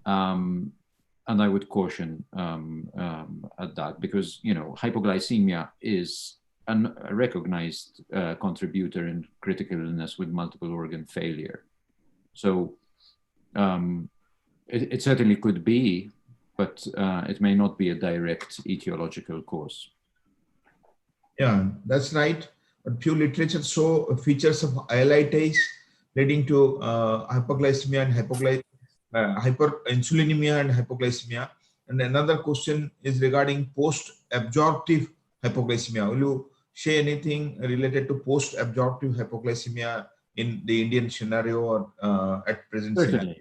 And I would caution at that, because hypoglycemia is a recognized contributor in critical illness with multiple organ failure. So it certainly could be, but it may not be a direct etiological cause. Yeah, that's right. But few literature show features of ILITase leading to hypoglycemia and hyperinsulinemia and hypoglycemia. And another question is regarding post-absorptive hypoglycemia. Will you share anything related to post-absorptive hypoglycemia in the Indian scenario or at present scenario?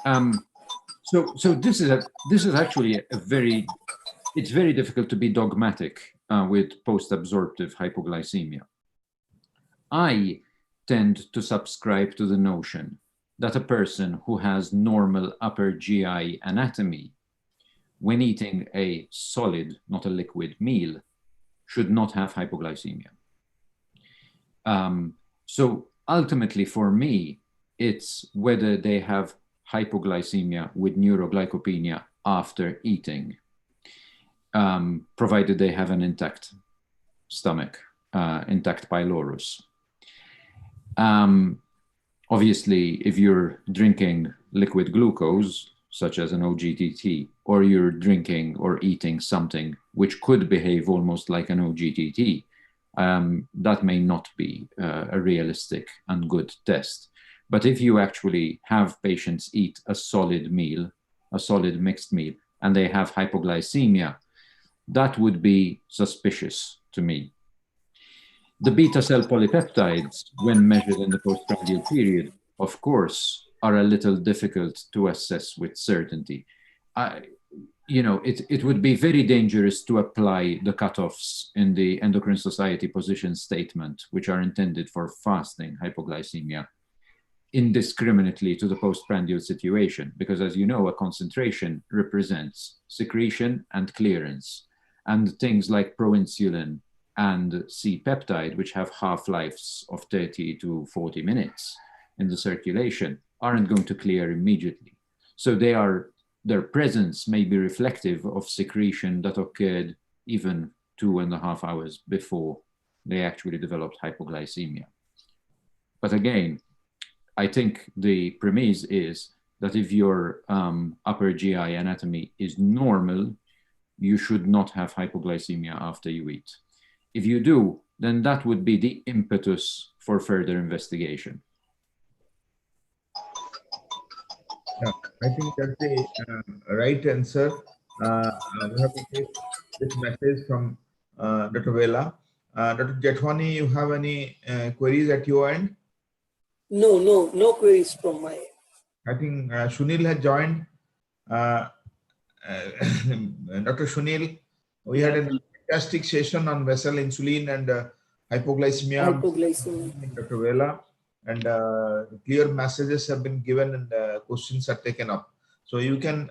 Certainly. So this is actually it's very difficult to be dogmatic with post-absorptive hypoglycemia. I tend to subscribe to the notion that a person who has normal upper GI anatomy, when eating a solid, not a liquid meal, should not have hypoglycemia. So ultimately for me, it's whether they have hypoglycemia with neuroglycopenia after eating, provided they have an intact stomach, intact pylorus. Obviously, if you're drinking liquid glucose, such as an OGTT, or you're drinking or eating something which could behave almost like an OGTT, that may not be a realistic and good test. But if you actually have patients eat a solid meal, a solid mixed meal, and they have hypoglycemia, that would be suspicious to me. The beta cell polypeptides, when measured in the postprandial period, of course, are a little difficult to assess with certainty. It would be very dangerous to apply the cutoffs in the Endocrine Society position statement, which are intended for fasting hypoglycemia, indiscriminately to the postprandial situation, because as you know, a concentration represents secretion and clearance, and things like proinsulin and C-peptide, which have half-lives of 30 to 40 minutes in the circulation, aren't going to clear immediately. So their presence may be reflective of secretion that occurred even 2.5 hours before they actually developed hypoglycemia. But again, I think the premise is that if your upper GI anatomy is normal, you should not have hypoglycemia after you eat. If you do, then that would be the impetus for further investigation. Yeah, I think that's the right answer. We have to take this message from Dr. Vela. Dr. Jethwani, you have any queries at your end? No queries from my end. I think Sunil has joined. Dr. Sunil, we had a fantastic session on vessel insulin and hypoglycemia. Dr. Vela, and clear messages have been given and questions are taken up. So you can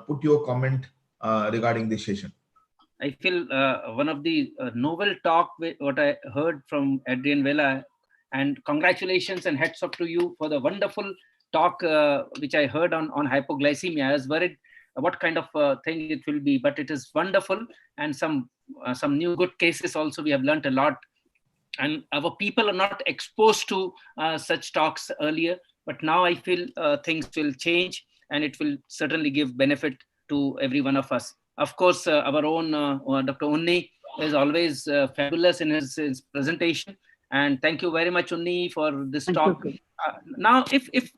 put your comment regarding the session. I feel one of the novel talk what I heard from Adrian Vela, and congratulations and hats off to you for the wonderful talk which I heard on hypoglycemia. I was worried what kind of thing it will be, but it is wonderful, and some new good cases also. We have learned a lot, and our people are not exposed to such talks earlier, but now I feel things will change, and it will certainly give benefit to every one of us. Of course, our own Dr. Unni is always fabulous in his presentation, and thank you very much, Unni, for this talk. Now, if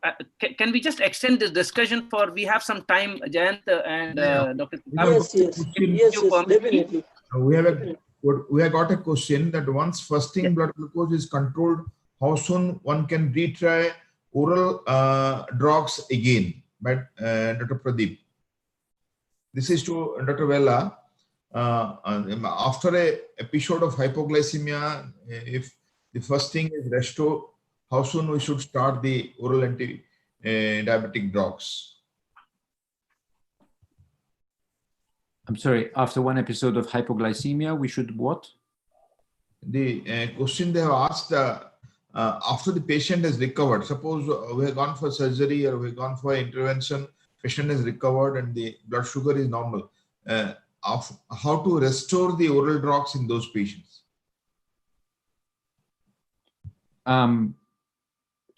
can we just extend this discussion for, we have some time, Jayant and Dr. Yes, definitely. We have got a question that once fasting blood glucose is controlled, how soon one can retry oral drugs again? But Dr. Pradeep, this is to Dr. Vela. After an episode of hypoglycemia, if the fasting is restored, how soon we should start the oral anti-diabetic drugs? I'm sorry, after one episode of hypoglycemia, we should what? The question they have asked, after the patient has recovered, suppose we have gone for surgery or we have gone for intervention, patient has recovered and the blood sugar is normal. How to restore the oral drugs in those patients?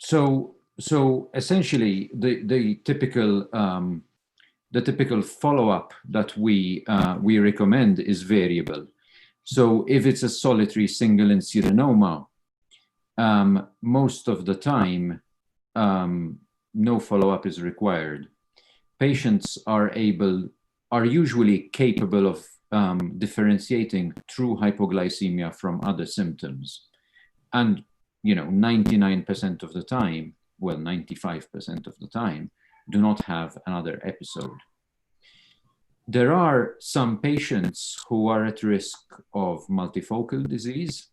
So essentially, the typical follow-up that we recommend is variable. So if it's a solitary single insulinoma, most of the time, no follow-up is required. Patients are usually capable of differentiating true hypoglycemia from other symptoms. And, 99% of the time, well, 95% of the time, do not have another episode. There are some patients who are at risk of multifocal disease.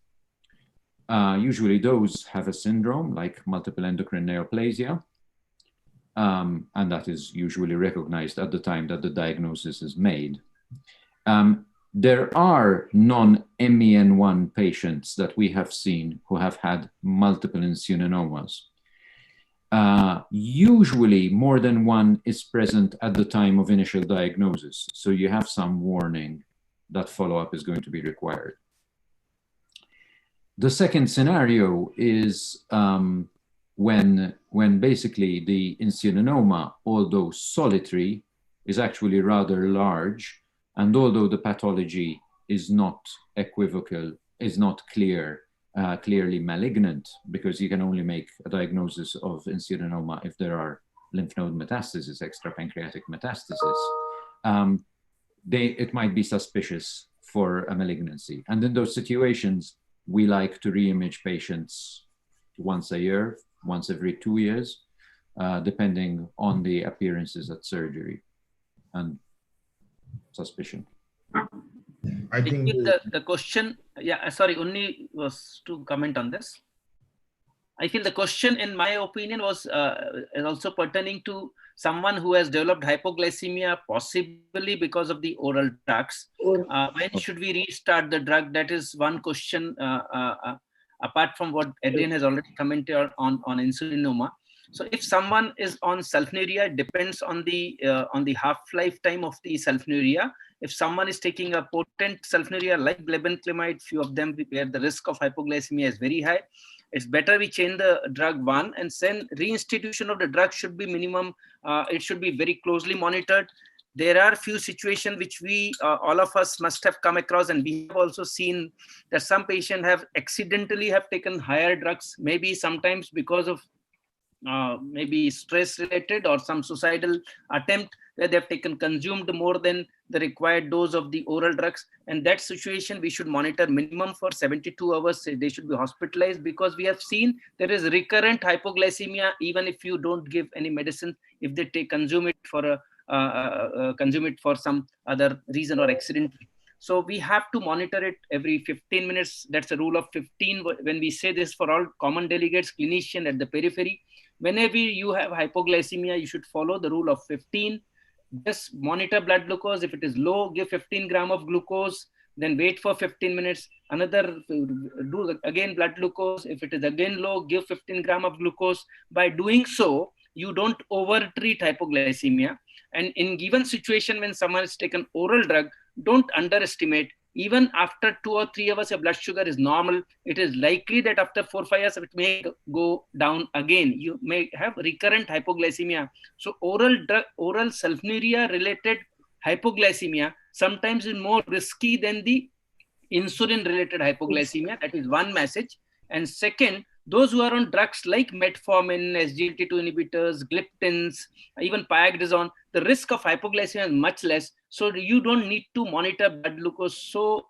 Usually those have a syndrome like multiple endocrine neoplasia, and that is usually recognized at the time that the diagnosis is made. There are non-MEN1 patients that we have seen who have had multiple insulinomas. Usually more than one is present at the time of initial diagnosis, so you have some warning that follow-up is going to be required. The second scenario is when basically the insulinoma, although solitary, is actually rather large, and although the pathology is not equivocal, is not clearly malignant, because you can only make a diagnosis of insulinoma if there are lymph node metastasis, extrapancreatic metastasis, it might be suspicious for a malignancy. And in those situations, we like to re-image patients once a year, once every 2 years, depending on the appearances at surgery and suspicion. I think the question, sorry, Unni was to comment on this. I feel the question, in my opinion, was also pertaining to someone who has developed hypoglycemia, possibly because of the oral drugs. When should we restart the drug? That is one question, apart from what Adrian has already commented on insulinoma. So if someone is on sulfonylurea, it depends on the half-life time of the sulfonylurea. If someone is taking a potent sulfonylurea like glibenclamide, few of them where the risk of hypoglycemia is very high, it's better we change the drug one, and then reinstitution of the drug should be minimum. It should be very closely monitored. There are few situations which we, all of us must have come across, and we have also seen that some patients have accidentally have taken higher drugs, maybe sometimes because of maybe stress related or some suicidal attempt where they've consumed more than the required dose of the oral drugs. And that situation we should monitor minimum for 72 hours. They should be hospitalized, because we have seen there is recurrent hypoglycemia even if you don't give any medicine, if they consume it for some other reason or accident. So we have to monitor it every 15 minutes. That's a rule of 15. When we say this for all common delegates, clinician at the periphery, whenever you have hypoglycemia, you should follow the rule of 15. Just monitor blood glucose. If it is low, give 15 grams of glucose, then wait for 15 minutes. Another, do again blood glucose. If it is again low, give 15 grams of glucose. By doing so, you don't over-treat hypoglycemia. And in given situation when someone has taken oral drug, don't underestimate. Even after 2 or 3 hours, your blood sugar is normal. It is likely that after 4 or 5 hours, it may go down again. You may have recurrent hypoglycemia. So oral sulfonylurea related hypoglycemia sometimes is more risky than the insulin related hypoglycemia. That is one message. And second, those who are on drugs like metformin, SGLT2 inhibitors, gliptins, even pioglitazone, the risk of hypoglycemia is much less. So you don't need to monitor blood glucose so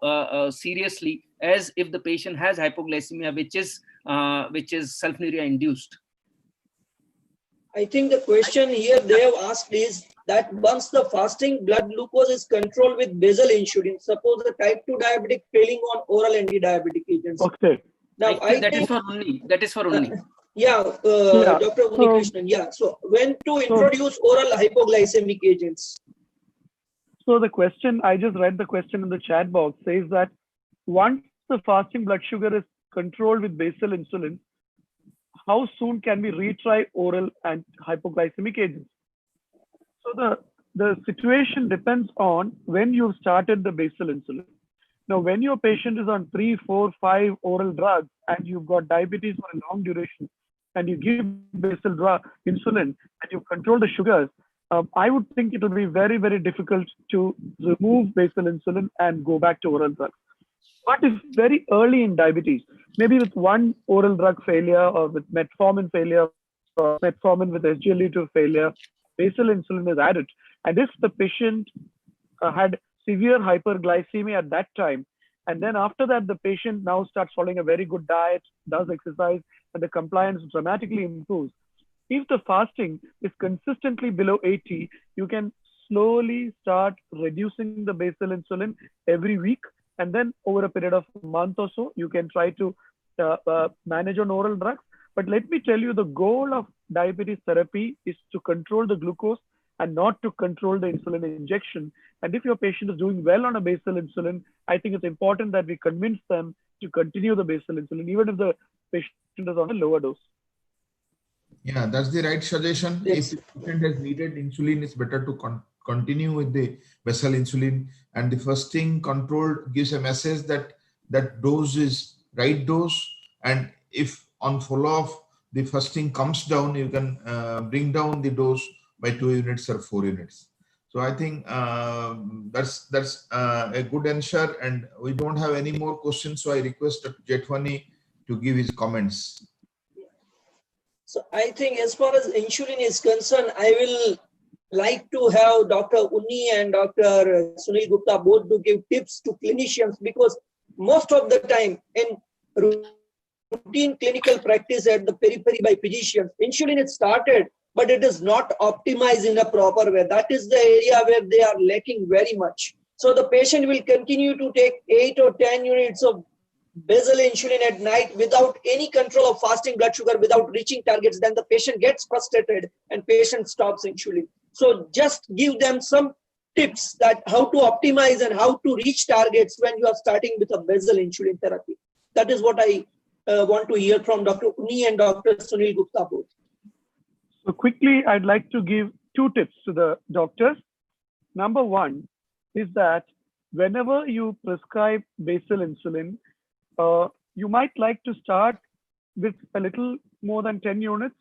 seriously as if the patient has hypoglycemia, which is sulfonylurea induced. I think the question here they have asked is that once the fasting blood glucose is controlled with basal insulin, suppose the type 2 diabetic failing on oral anti-diabetic agents. Okay. Now that is for Unni. That is for Unni. Dr. Unnikrishnan. Yeah. So when to introduce oral hypoglycemic agents? So the question, I just read the question in the chat box, says that once the fasting blood sugar is controlled with basal insulin, how soon can we retry oral and hypoglycemic agents? So the situation depends on when you've started the basal insulin. Now, when your patient is on 3, 4, 5 oral drugs and you've got diabetes for a long duration and you give basal insulin and you control the sugars, I would think it will be very, very difficult to remove basal insulin and go back to oral drugs. but if very early in diabetes, maybe with one oral drug failure or with metformin failure or metformin with SGLT2 failure, basal insulin is added. And if the patient had severe hyperglycemia at that time, and then after that, the patient now starts following a very good diet, does exercise, and the compliance dramatically improves. If the fasting is consistently below 80, you can slowly start reducing the basal insulin every week. And then over a period of a month or so, you can try to manage on oral drugs. But let me tell you, the goal of diabetes therapy is to control the glucose and not to control the insulin injection. And if your patient is doing well on a basal insulin, I think it's important that we convince them to continue the basal insulin, even if the patient is on a lower dose. Yeah, that's the right suggestion. Yes. If the patient has needed insulin, it's better to continue with the basal insulin. And the fasting control gives a message that that dose is right dose. And if on follow-up, the fasting comes down, you can bring down the dose by 2 units or 4 units. So I think that's a good answer, and we don't have any more questions. So I request Dr. Jethwani to give his comments. So I think as far as insulin is concerned, I will like to have Dr. Unni and Dr. Sunil Gupta both to give tips to clinicians, because most of the time in routine clinical practice at the periphery by physicians, insulin is started, but it is not optimized in a proper way. That is the area where they are lacking very much. So the patient will continue to take 8 or 10 units of basal insulin at night without any control of fasting blood sugar, without reaching targets. Then the patient gets frustrated and patient stops insulin. So just give them some tips that how to optimize and how to reach targets when you are starting with a basal insulin therapy. That is what I want to hear from Dr. Unni and Dr. Sunil Gupta both. So quickly, I'd like to give 2 tips to the doctors. Number 1 is that whenever you prescribe basal insulin, you might like to start with a little more than 10 units.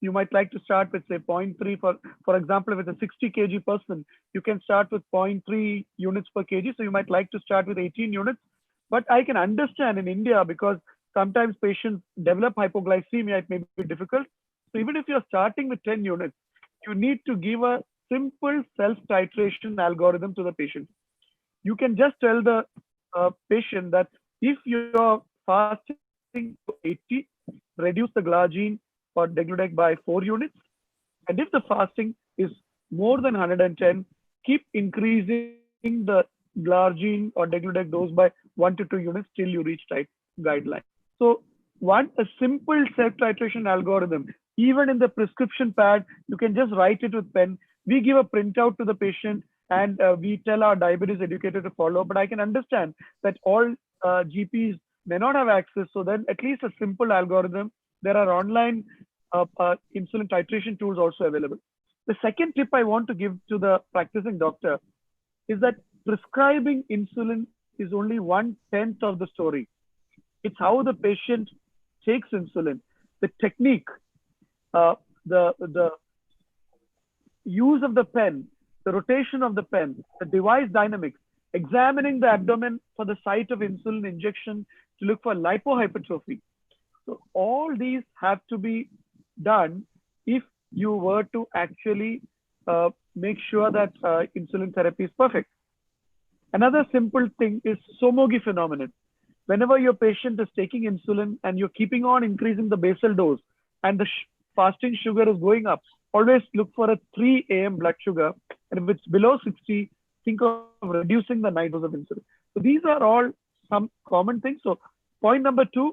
You might like to start with say 0.3 for example, with a 60 kg person, you can start with 0.3 units per kg. So you might like to start with 18 units. But I can understand in India, because sometimes patients develop hypoglycemia, it may be difficult. So even if you're starting with 10 units, you need to give a simple self-titration algorithm to the patient. You can just tell the patient that if you're fasting to 80, reduce the glargine or degludec by 4 units. And if the fasting is more than 110, keep increasing the glargine or degludec dose by 1 to 2 units till you reach guideline. So a simple self-titration algorithm, even in the prescription pad, you can just write it with pen. We give a printout to the patient and we tell our diabetes educator to follow. But I can understand that all GPs may not have access. So then at least a simple algorithm. There are online insulin titration tools also available. The second tip I want to give to the practicing doctor is that prescribing insulin is only 1/10 of the story. It's how the patient takes insulin, the technique, the use of the pen, the rotation of the pen, the device dynamics, examining the abdomen for the site of insulin injection to look for lipohypertrophy. So all these have to be done if you were to actually make sure that insulin therapy is perfect. Another simple thing is Somogyi phenomenon. Whenever your patient is taking insulin and you're keeping on increasing the basal dose and the fasting sugar is going up, always look for a 3 AM blood sugar. And if it's below 60, think of reducing the night dose of insulin. So these are all some common things. So point number 2,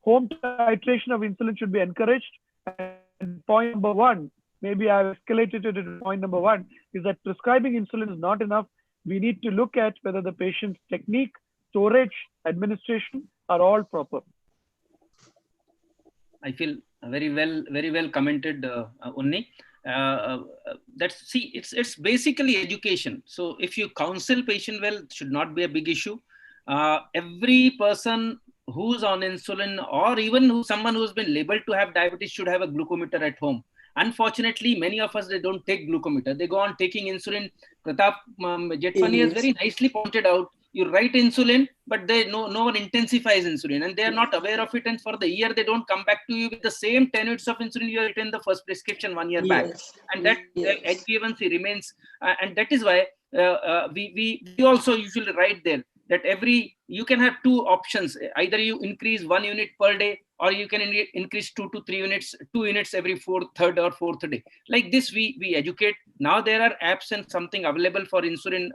home titration of insulin should be encouraged. And point number 1, maybe I've escalated it to point number 1, is that prescribing insulin is not enough. We need to look at whether the patient's technique, storage, administration are all proper. I feel very well commented, Unni. It's basically education. So if you counsel patient well, it should not be a big issue. Every person who's on insulin, or even someone who's been labeled to have diabetes, should have a glucometer at home. Unfortunately, many of us, they don't take glucometer. They go on taking insulin. Pratap Jethwani has very nicely pointed out you write insulin, but no one intensifies insulin, and they are not aware of it. And for the year, they don't come back to you with the same 10 units of insulin you have written the first prescription 1 year back. And that HbA1c remains. And that is why we also usually write there that you can have two options. Either you increase 1 unit per day, or you can increase 2 to 3 units, 2 units every third or fourth day. Like this, we educate. Now there are apps and something available for insulin,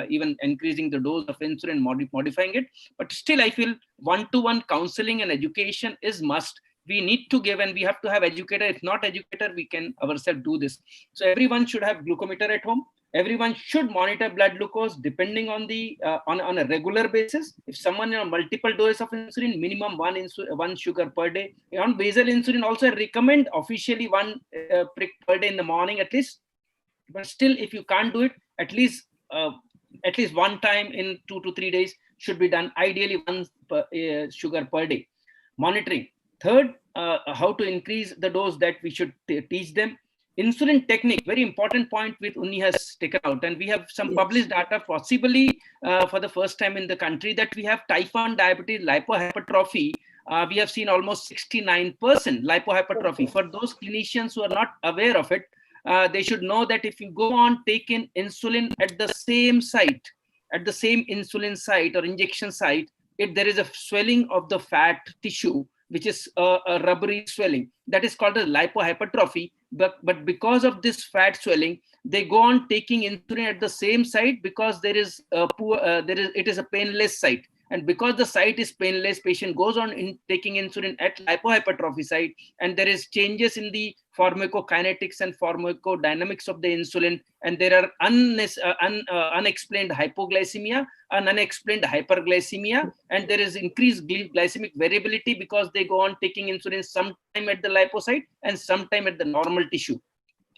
even increasing the dose of insulin, modifying it. But still, I feel one-to-one counseling and education is must. We need to give, and we have to have educator. If not educator, we can ourselves do this. So everyone should have glucometer at home. Everyone should monitor blood glucose depending on the on a regular basis. If someone on multiple doses of insulin, minimum one sugar per day. On basal insulin, also I recommend officially 1 prick per day in the morning at least. But still, if you can't do it, at least one time in 2 to 3 days should be done. Ideally, 1 sugar per day. Monitoring. Third, how to increase the dose that we should teach them. Insulin technique, very important point which Unni has taken out, and we have some published data possibly for the first time in the country that we have type 1 diabetes lipohypertrophy. We have seen almost 69% lipohypertrophy. For those clinicians who are not aware of it, they should know that if you go on taking insulin at the same site, at the same insulin site or injection site, there is a swelling of the fat tissue, which is a rubbery swelling. That is called a lipohypertrophy. But because of this fat swelling, they go on taking insulin at the same site because it is a painless site. And because the site is painless, patient goes on taking insulin at lipohypertrophy site, and there is changes in the pharmacokinetics and pharmacodynamics of the insulin, and there are unexplained hypoglycemia and unexplained hyperglycememia, and there is increased glycemic variability because they go on taking insulin sometime at the liposite and sometime at the normal tissue.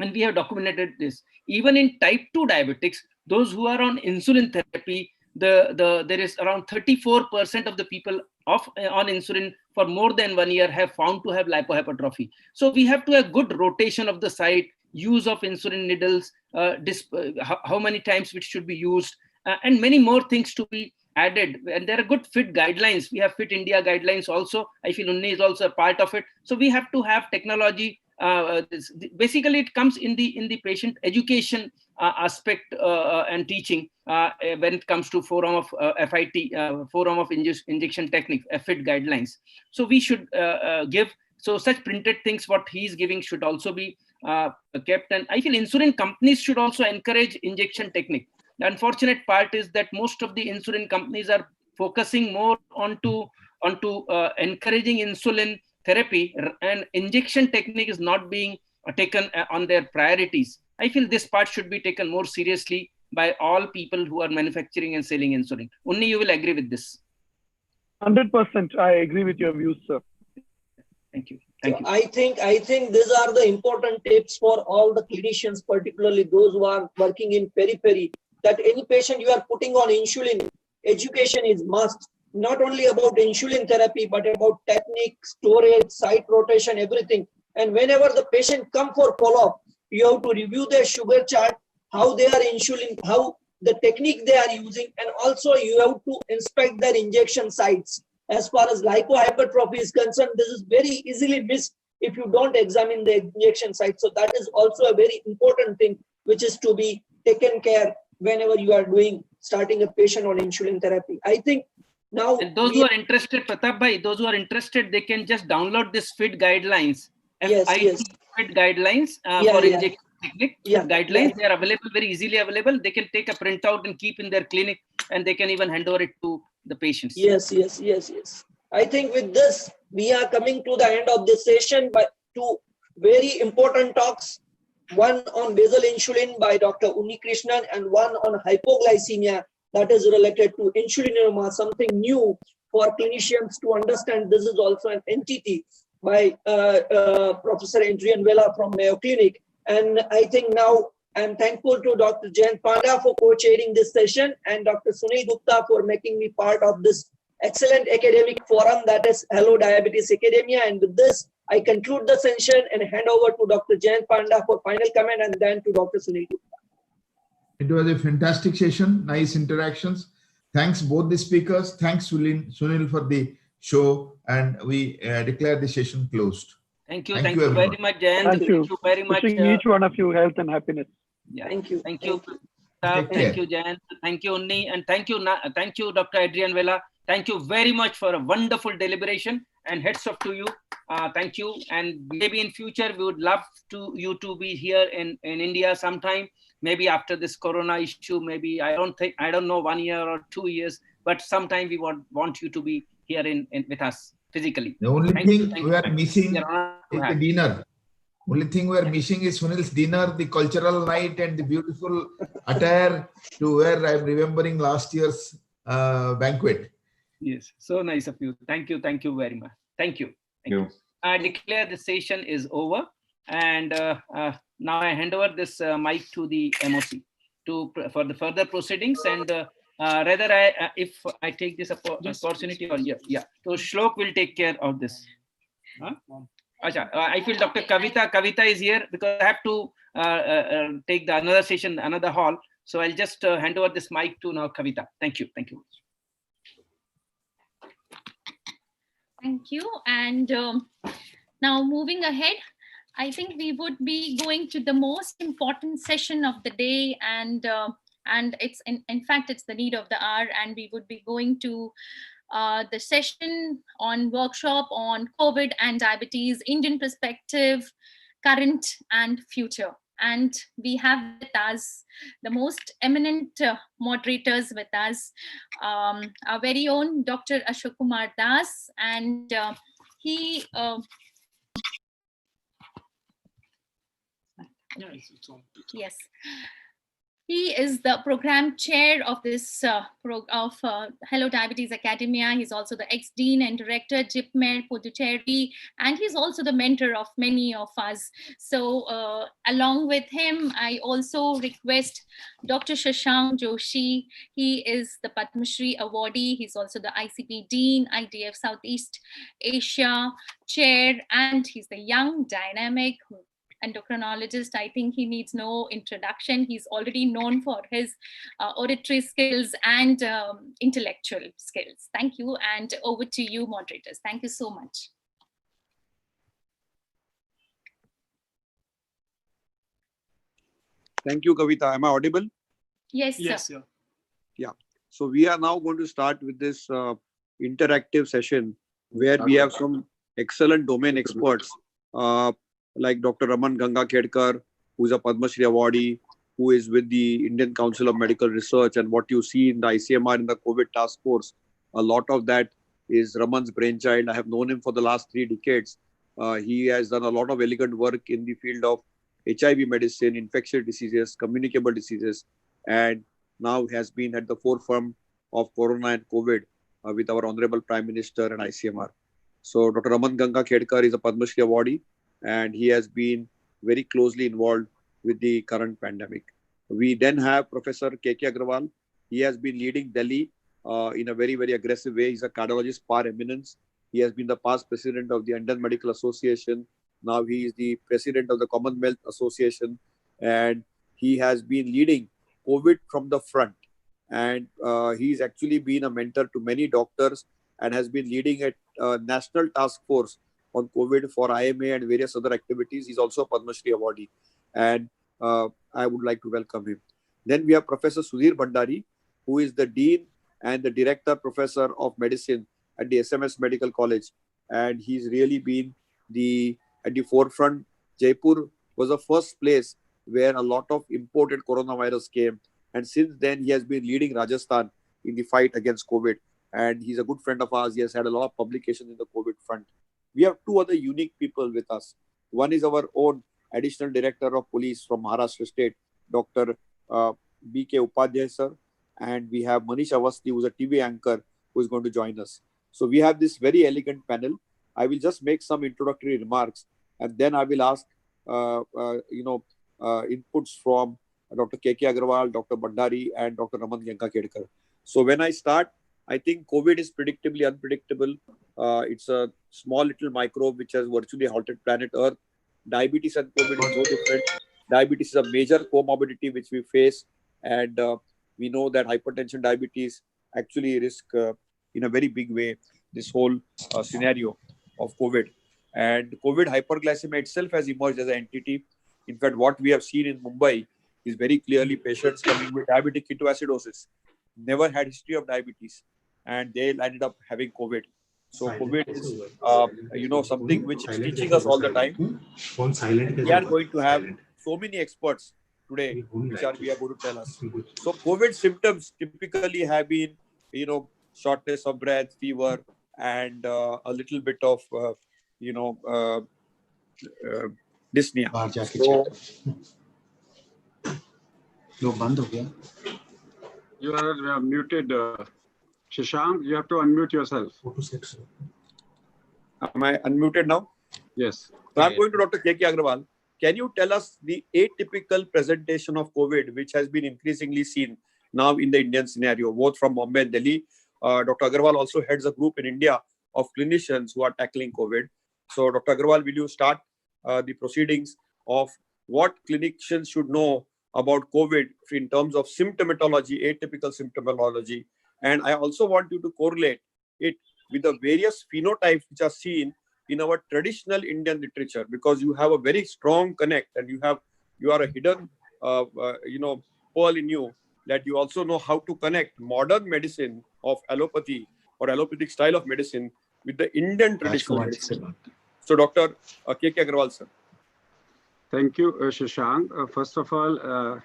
And we have documented this. Even in type 2 diabetics, those who are on insulin therapy, there is around 34% of the people on insulin for more than 1 year have found to have lipohypertrophy. So we have to have good rotation of the site, use of insulin needles, how many times which should be used, and many more things to be added. And there are good FIT guidelines. We have FIT India guidelines also. I feel Unni is also a part of it. So we have to have technology. Basically, it comes in the patient education aspect and teaching when it comes to forum of FIT, forum of injection technique, FIT guidelines. So we should give. So such printed things what he is giving should also be kept. And I feel insulin companies should also encourage injection technique. The unfortunate part is that most of the insulin companies are focusing more onto encouraging insulin therapy, and injection technique is not being taken on their priorities. I feel this part should be taken more seriously by all people who are manufacturing and selling insulin. Unni, you will agree with this. 100%. I agree with your views, sir. Thank you. Thank you. I think these are the important tips for all the clinicians, particularly those who are working in periphery, that any patient you are putting on insulin, education is must. Not only about insulin therapy, but about technique, storage, site rotation, everything. And whenever the patient come for follow-up, you have to review their sugar chart, how they are insulin, how the technique they are using, and also you have to inspect their injection sites. As far as lipohypertrophy is concerned, this is very easily missed if you don't examine the injection site. So that is also a very important thing which is to be taken care whenever you are starting a patient on insulin therapy. I think now, and those who are interested, Pratap Bhai, those who are interested, they can just download this FIT guidelines. Yes. FIT guidelines for injection technique guidelines. They are available, very easily available. They can take a printout and keep in their clinic, and they can even hand over it to the patients. Yes. I think with this, we are coming to the end of this session by two very important talks. One on basal insulin by Dr. Unni Krishnan, and one on hypoglycemia that is related to insulinoma, something new for clinicians to understand. This is also an entity by Professor Adrian Vela from Mayo Clinic. And I think now I'm thankful to Dr. Jayant Panda for co-chairing this session, and Dr. Sunil Gupta for making me part of this excellent academic forum that is Hello Diabetes Academia. And with this, I conclude the session and hand over to Dr. Jayant Panda for final comment, and then to Dr. Sunil Gupta. It was a fantastic session, nice interactions. Thanks both the speakers. Thanks Sunil for the show, and we declare the session closed. Thank you. Thank Thank you, you everyone. very much, Jayant. Thank you. Thank you very much. Wishing each one of you health and happiness. Yeah. Thank you. Thank you. Take Thank care. you, Jayant. Thank you, Unni. And thank you, Dr. Adrian Vela. Thank you very much for a wonderful deliberation, and heads off to you. Thank you. And maybe in future, we would love you to be here in India sometime. Maybe after this Corona issue, maybe I don't know, 1 year or 2 years, but sometime we want you to be here with us physically. The only thing we are missing We are honored to is the have. dinner. Only thing we are missing is Sunil's dinner, the cultural night, and the beautiful attire to wear. I'm remembering last year's banquet. Yes, so nice of you. Thank you. Thank you very much. Thank you. Thank you. I declare the session is over, and now I hand over this mic to the MOC for the further proceedings. And rather, if I take this opportunity, or yeah. So Shlok will take care of this. Huh? I feel Dr. Kavita is here because I have to take the another session, another hall. So I'll just hand over this mic to now Kavita. Thank you. Thank you. Thank you. And now moving ahead, I think we would be going to the most important session of the day, and it's in fact it's the need of the hour, and we would be going to the session on workshop on COVID and diabetes, Indian perspective, current and future. And we have with us the most eminent moderators with us, our very own Dr. Ashok Kumar Das, and he yes. He is the program chair of this Hello Diabetes Academia. He's also the ex-dean and director, JIPMER Puducherry, and he's also the mentor of many of us. So along with him, I also request Dr. Shashank Joshi. He is the Padma Shri awardee. He's also the ICP Dean, IDF Southeast Asia chair, and he's the young, dynamic endocrinologist. I think he needs no introduction. He's already known for his oratory skills and intellectual skills. Thank you, and over to you, moderators. Thank you so much. Thank you, Kavita. Am I audible? Yes, yes, sir. Yeah. So we are now going to start with this interactive session where we have some excellent domain experts like Dr. Raman Ganga Khedkar, who is a Padma Shri awardee, who is with the Indian Council of Medical Research. And what you see in the ICMR in the COVID task force, a lot of that is Raman's brainchild. I have known him for the last 3 decades. He has done a lot of elegant work in the field of HIV medicine, infectious diseases, communicable diseases, and now has been at the forefront of Corona and COVID with our Honorable Prime Minister and ICMR. So Dr. Raman Ganga Khedkar is a Padma Shri awardee, and he has been very closely involved with the current pandemic. We then have Professor K.K. Agrawal. He has been leading Delhi in a very, very aggressive way. He's a cardiologist par eminence. He has been the past president of the Indian Medical Association. Now he is the president of the Commonwealth Association, and he has been leading COVID from the front. And he's actually been a mentor to many doctors and has been leading a national task force on COVID for IMA and various other activities. He's also a Padma Shri awardee, and I would like to welcome him. Then we have Professor Sudhir Bhandari, who is the Dean and the Director Professor of Medicine at the SMS Medical College, and he's really been at the forefront. Jaipur was the first place where a lot of imported coronavirus came, and since then he has been leading Rajasthan in the fight against COVID, and he's a good friend of ours. He has had a lot of publications in the COVID front. We have 2 other unique people with us. One is our own Additional Director of Police from Maharashtra State, Dr. B.K. Upadhyay sir. And we have Manish Awasthi, who is a TV anchor, who is going to join us. So we have this very elegant panel. I will just make some introductory remarks, and then I will ask inputs from Dr. K.K. Agrawal, Dr. Bhandari, and Dr. Raman Ganga Khedkar. So when I start, I think COVID is predictably unpredictable. It's a small little microbe which has virtually halted planet Earth. Diabetes and COVID is no different. Diabetes is a major comorbidity which we face, and we know that hypertension, diabetes, actually risk in a very big way this whole scenario of COVID. And COVID hyperglycemia itself has emerged as an entity. In fact, what we have seen in Mumbai is very clearly patients coming with diabetic ketoacidosis, never had history of diabetes, and they ended up having COVID. So COVID is, something which is teaching us all the time. We are going to have so many experts today, which we are going to tell us. So COVID symptoms typically have been, shortness of breath, fever, and a little bit of, dyspnea. You are muted, Shashank. You have to unmute yourself. Am I unmuted now? Yes. So I'm going to Dr. K.K. Agrawal. Can you tell us the atypical presentation of COVID, which has been increasingly seen now in the Indian scenario, both from Bombay and Delhi? Dr. Agrawal also heads a group in India of clinicians who are tackling COVID. So Dr. Agrawal, will you start the proceedings of what clinicians should know about COVID in terms of symptomatology, atypical symptomatology? And I also want you to correlate it with the various phenotypes which are seen in our traditional Indian literature, because you have a very strong connect, and you are a hidden, pearl in you, that you also know how to connect modern medicine of allopathy or allopathic style of medicine with the Indian traditional medicine. So, Dr. K.K. Agrawal, sir. Thank you, Shashank. First of all,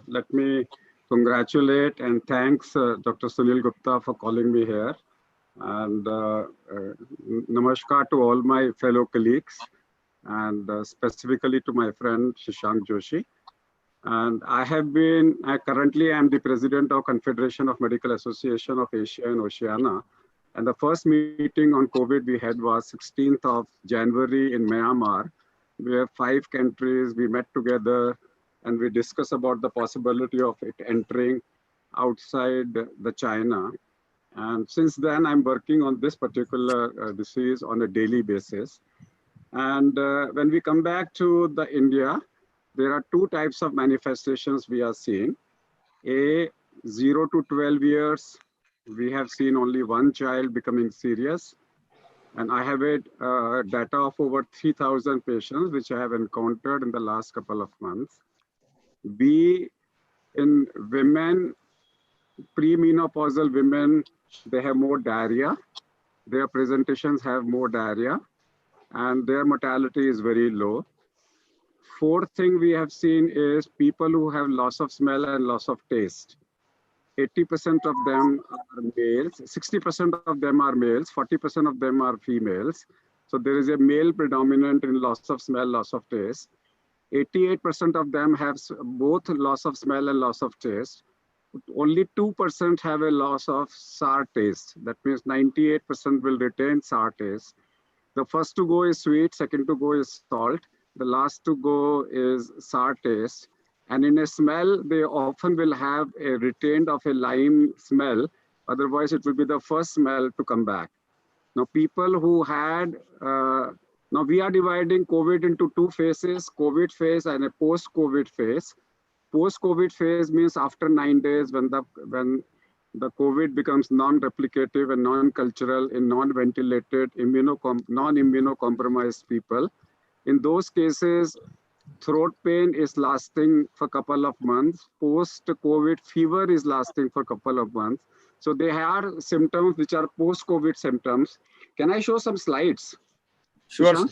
let me congratulate and thanks Dr. Sunil Gupta for calling me here. And namaskar to all my fellow colleagues, and specifically to my friend Shashank Joshi. And currently I'm the president of Confederation of Medical Association of Asia and Oceania. And the first meeting on COVID we had was 16th of January in Myanmar. We have 5 countries. We met together and we discussed about the possibility of it entering outside the China. And since then, I'm working on this particular disease on a daily basis. And when we come back to the India, there are 2 types of manifestations we are seeing. 0 to 12 years, we have seen only 1 child becoming serious. And I have data of over 3,000 patients, which I have encountered in the last couple of months. B, in women, premenopausal women, they have more diarrhea. Their presentations have more diarrhea, and their mortality is very low. 4th thing we have seen is people who have loss of smell and loss of taste. 80% of them are males, 60% of them are males, 40% of them are females. So there is a male predominant in loss of smell, loss of taste. 88% of them have both loss of smell and loss of taste. Only 2% have a loss of sour taste. That means 98% will retain sour taste. The first to go is sweet, second to go is salt. The last to go is sour taste. And in a smell, they often will have a retained of a lime smell. Otherwise, it will be the first smell to come back. Now, people who had, now we are dividing COVID into 2 phases, COVID phase and a post-COVID phase. Post-COVID phase means after 9 days when the COVID becomes non-replicative and non-cultural in non-ventilated, non-immunocompromised people. In those cases, throat pain is lasting for a couple of months. Post-COVID fever is lasting for a couple of months. So they have symptoms which are post-COVID symptoms. Can I show some slides? Sure, sir.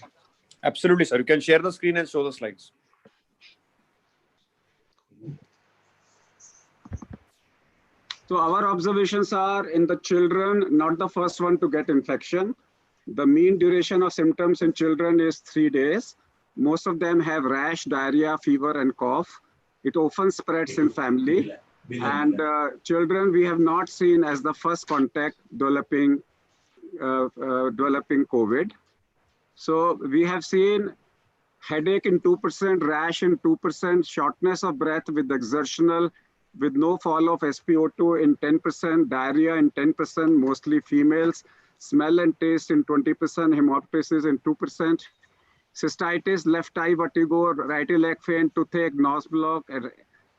Absolutely, sir. You can share the screen and show the slides. So our observations are in the children, not the first one to get infection. The mean duration of symptoms in children is 3 days. Most of them have rash, diarrhea, fever, and cough. It often spreads in family. And children we have not seen as the first contact developing COVID. So we have seen headache in 2%, rash in 2%, shortness of breath with exertional, with no fall of SpO2 in 10%, diarrhea in 10%, mostly females, smell and taste in 20%, hemoptysis in 2%, cystitis, left eye vertigo, right leg pain, toothache, nose block,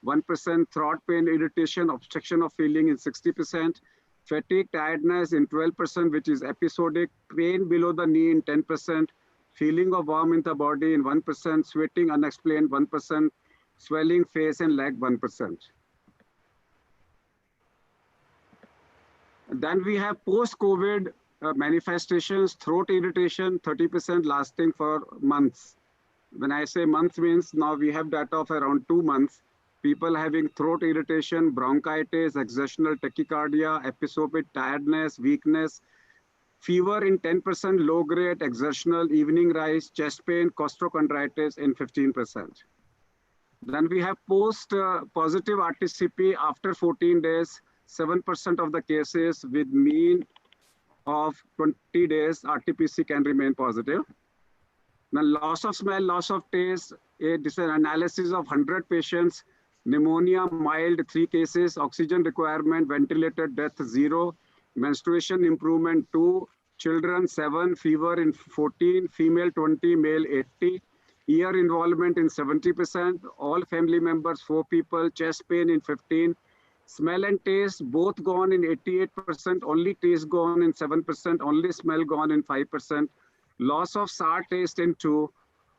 1%, throat pain, irritation, obstruction of feeling in 60%, fatigue, tiredness in 12%, which is episodic, pain below the knee in 10%, feeling of warm in the body in 1%, sweating unexplained 1%, swelling face and leg 1%. Then we have post-COVID manifestations, throat irritation, 30% lasting for months. When I say months means now we have data of around 2 months. People having throat irritation, bronchitis, exertional tachycardia, episodic tiredness, weakness, fever in 10%, low grade, exertional, evening rise, chest pain, costochondritis in 15%. Then we have post-positive RTCP after 14 days, 7% of the cases with mean of 20 days, RT-PC can remain positive. Then loss of smell, loss of taste, this is an analysis of 100 patients, pneumonia mild 3 cases, oxygen requirement, ventilated death 0, menstruation improvement 2, children 7, fever in 14, female 20, male 80, ear involvement in 70%, all family members 4 people, chest pain in 15, smell and taste both gone in 88%, only taste gone in 7%, only smell gone in 5%, loss of sour taste in 2,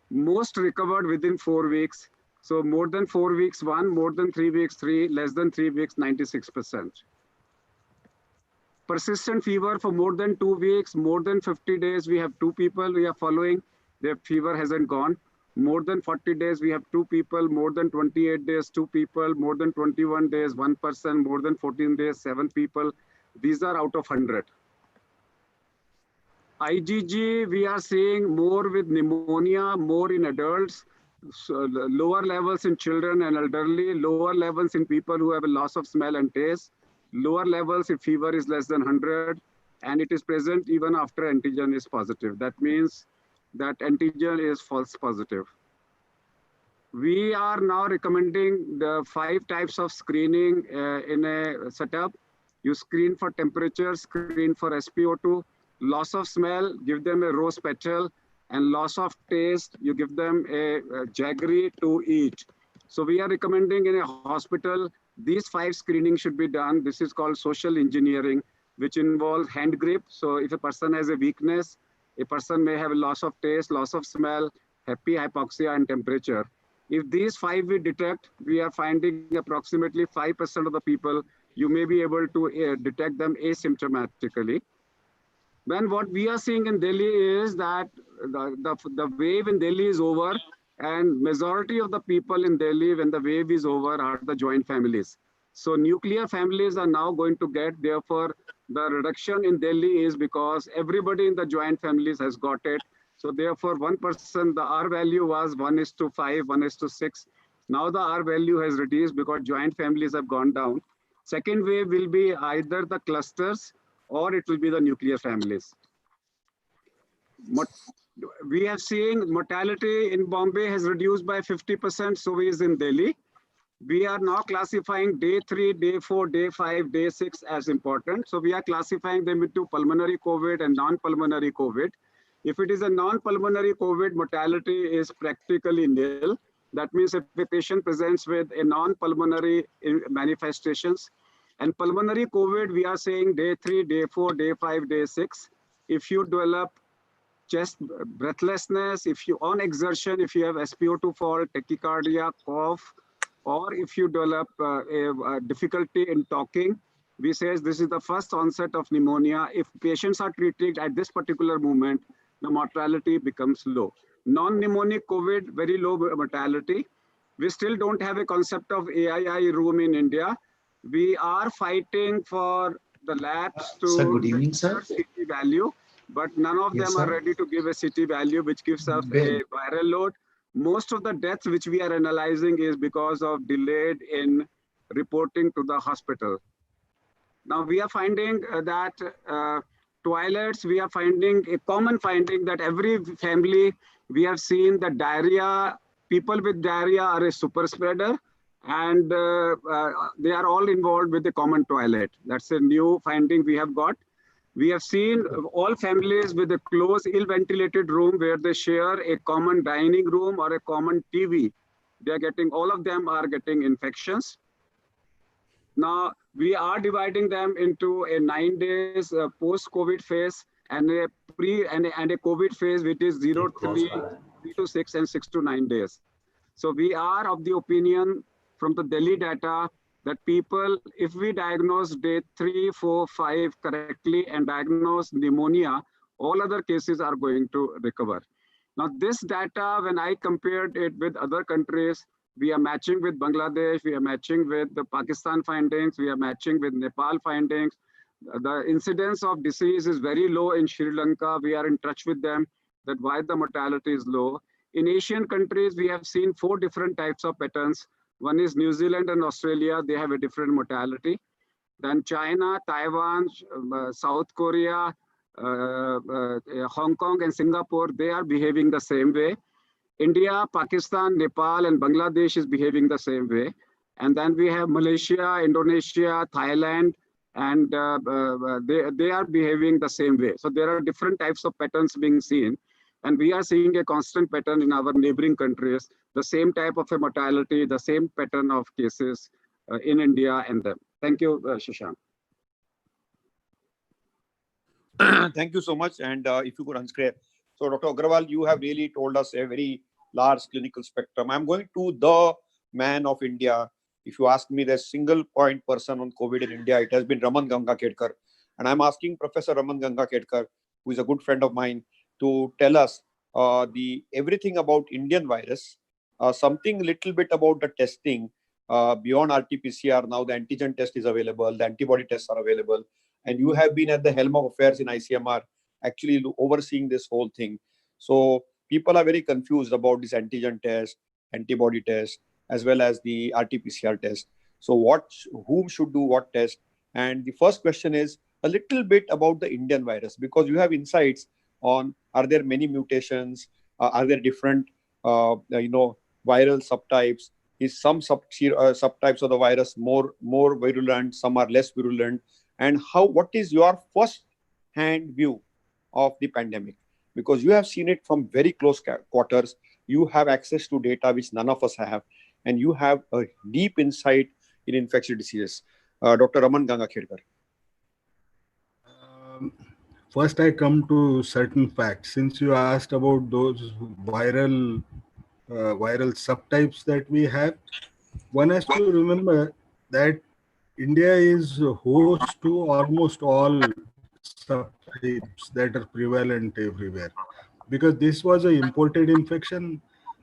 most recovered within 4 weeks. So more than 4 weeks 1, more than 3 weeks 3, less than 3 weeks 96%. Persistent fever for more than 2 weeks, more than 50 days, we have 2 people we are following, their fever hasn't gone. More than 40 days, we have 2 people, more than 28 days, 2 people, more than 21 days, 1 person, more than 14 days, 7 people. These are out of 100. IgG, we are seeing more with pneumonia, more in adults, so lower levels in children and elderly, lower levels in people who have a loss of smell and taste, lower levels if fever is less than 100, and it is present even after antigen is positive. That means that antigen is false positive. We are now recommending the 5 types of screening in a setup. You screen for temperature, screen for SpO2, loss of smell, give them a rose petal, and loss of taste, you give them a jaggery to eat. So we are recommending in a hospital, these 5 screenings should be done. This is called social engineering, which involves hand grip. So if a person has a weakness, a person may have a loss of taste, loss of smell, hypoxia, and temperature. If these 5 we detect, we are finding approximately 5% of the people, you may be able to detect them asymptomatically. Then what we are seeing in Delhi is that the wave in Delhi is over, and majority of the people in Delhi, when the wave is over, are the joint families. So nuclear families are now going to get, therefore, the reduction in Delhi is because everybody in the joint families has got it. So therefore, 1%, the R value was 1:5, 1:6. Now the R value has reduced because joint families have gone down. Second wave will be either the clusters or it will be the nuclear families. We have seen mortality in Bombay has reduced by 50%, so is in Delhi. We are now classifying day 3, day 4, day 5, day 6 as important. So we are classifying them into pulmonary COVID and non-pulmonary COVID. If it is a non-pulmonary COVID, mortality is practically nil. That means if the patient presents with a non-pulmonary manifestations, and pulmonary COVID, we are saying day 3, day 4, day 5, day 6. If you develop chest breathlessness, if you on exertion, if you have SpO2 fall, tachycardia, cough, or if you develop a difficulty in talking, we say this is the first onset of pneumonia. If patients are treated at this particular moment, the mortality becomes low. Non-pneumonic COVID, very low mortality. We still don't have a concept of AII room in India. We are fighting for the labs to sir, good evening, sir. CT value, but none of them are ready to give a CT value, which gives us a viral load. Most of the deaths which we are analyzing is because of delayed in reporting to the hospital. Now we are finding that toilets, we are finding a common finding that every family, we have seen that diarrhea, people with diarrhea are a super spreader, and they are all involved with the common toilet. That's a new finding we have got. We have seen all families with a close, ill-ventilated room where they share a common dining room or a common TV. all of them are getting infections. Now, we are dividing them into a 9 days post-COVID phase and a and a COVID phase, which is 0 to 3, 3 to 6, and 6 to 9 days. So we are of the opinion from the Delhi data that people, if we diagnose day 3, 4, 5 correctly and diagnose pneumonia, all other cases are going to recover. Now, this data, when I compared it with other countries, we are matching with Bangladesh, we are matching with the Pakistan findings, we are matching with Nepal findings. The incidence of disease is very low in Sri Lanka. We are in touch with them that why the mortality is low. In Asian countries, we have seen 4 different types of patterns. One is New Zealand and Australia, they have a different mortality. Then China, Taiwan, South Korea, Hong Kong and Singapore, they are behaving the same way. India, Pakistan, Nepal and Bangladesh is behaving the same way. And then we have Malaysia, Indonesia, Thailand, and they are behaving the same way. So there are different types of patterns being seen. And we are seeing a constant pattern in our neighboring countries, the same type of a mortality, the same pattern of cases in India and them. Thank you, Shashank. Thank you so much. And if you could unscreen. So Dr. Agrawal, you have really told us a very large clinical spectrum. I'm going to the man of India. If you ask me the single point person on COVID in India, it has been Raman Gangakhedkar. And I'm asking Professor Raman Gangakhedkar, who is a good friend of mine, to tell us everything about Indian virus, something little bit about the testing beyond RT-PCR. Now the antigen test is available, the antibody tests are available, and you have been at the helm of affairs in ICMR, actually overseeing this whole thing. So people are very confused about this antigen test, antibody test, as well as the RT-PCR test. So whom should do what test? And the first question is a little bit about the Indian virus, because you have insights on, are there many mutations? Are there different, viral subtypes? Is some subtypes of the virus more virulent? Some are less virulent. And what is your first-hand view of the pandemic? Because you have seen it from very close quarters. You have access to data which none of us have, and you have a deep insight in infectious diseases. Dr. Raman Gangakhedkar. First, I come to certain facts. Since you asked about those viral subtypes that we have, one has to remember that India is host to almost all subtypes that are prevalent everywhere. Because this was an imported infection.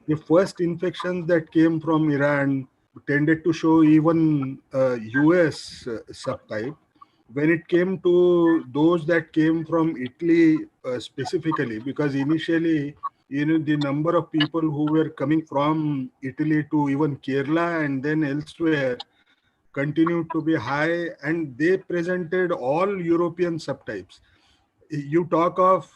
The first infections that came from Iran tended to show even US subtype. When it came to those that came from Italy specifically, because initially, the number of people who were coming from Italy to even Kerala and then elsewhere continued to be high, and they presented all European subtypes. You talk of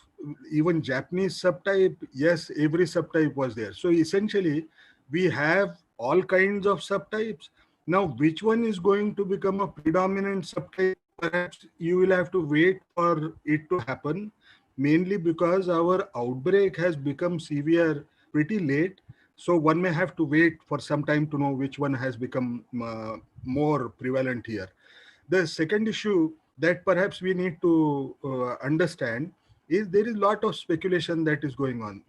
even Japanese subtype, yes, every subtype was there. So essentially, we have all kinds of subtypes. Now, which one is going to become a predominant subtype? Perhaps you will have to wait for it to happen, mainly because our outbreak has become severe pretty late. So one may have to wait for some time to know which one has become more prevalent here. The second issue that perhaps we need to understand is there is a lot of speculation that is going on.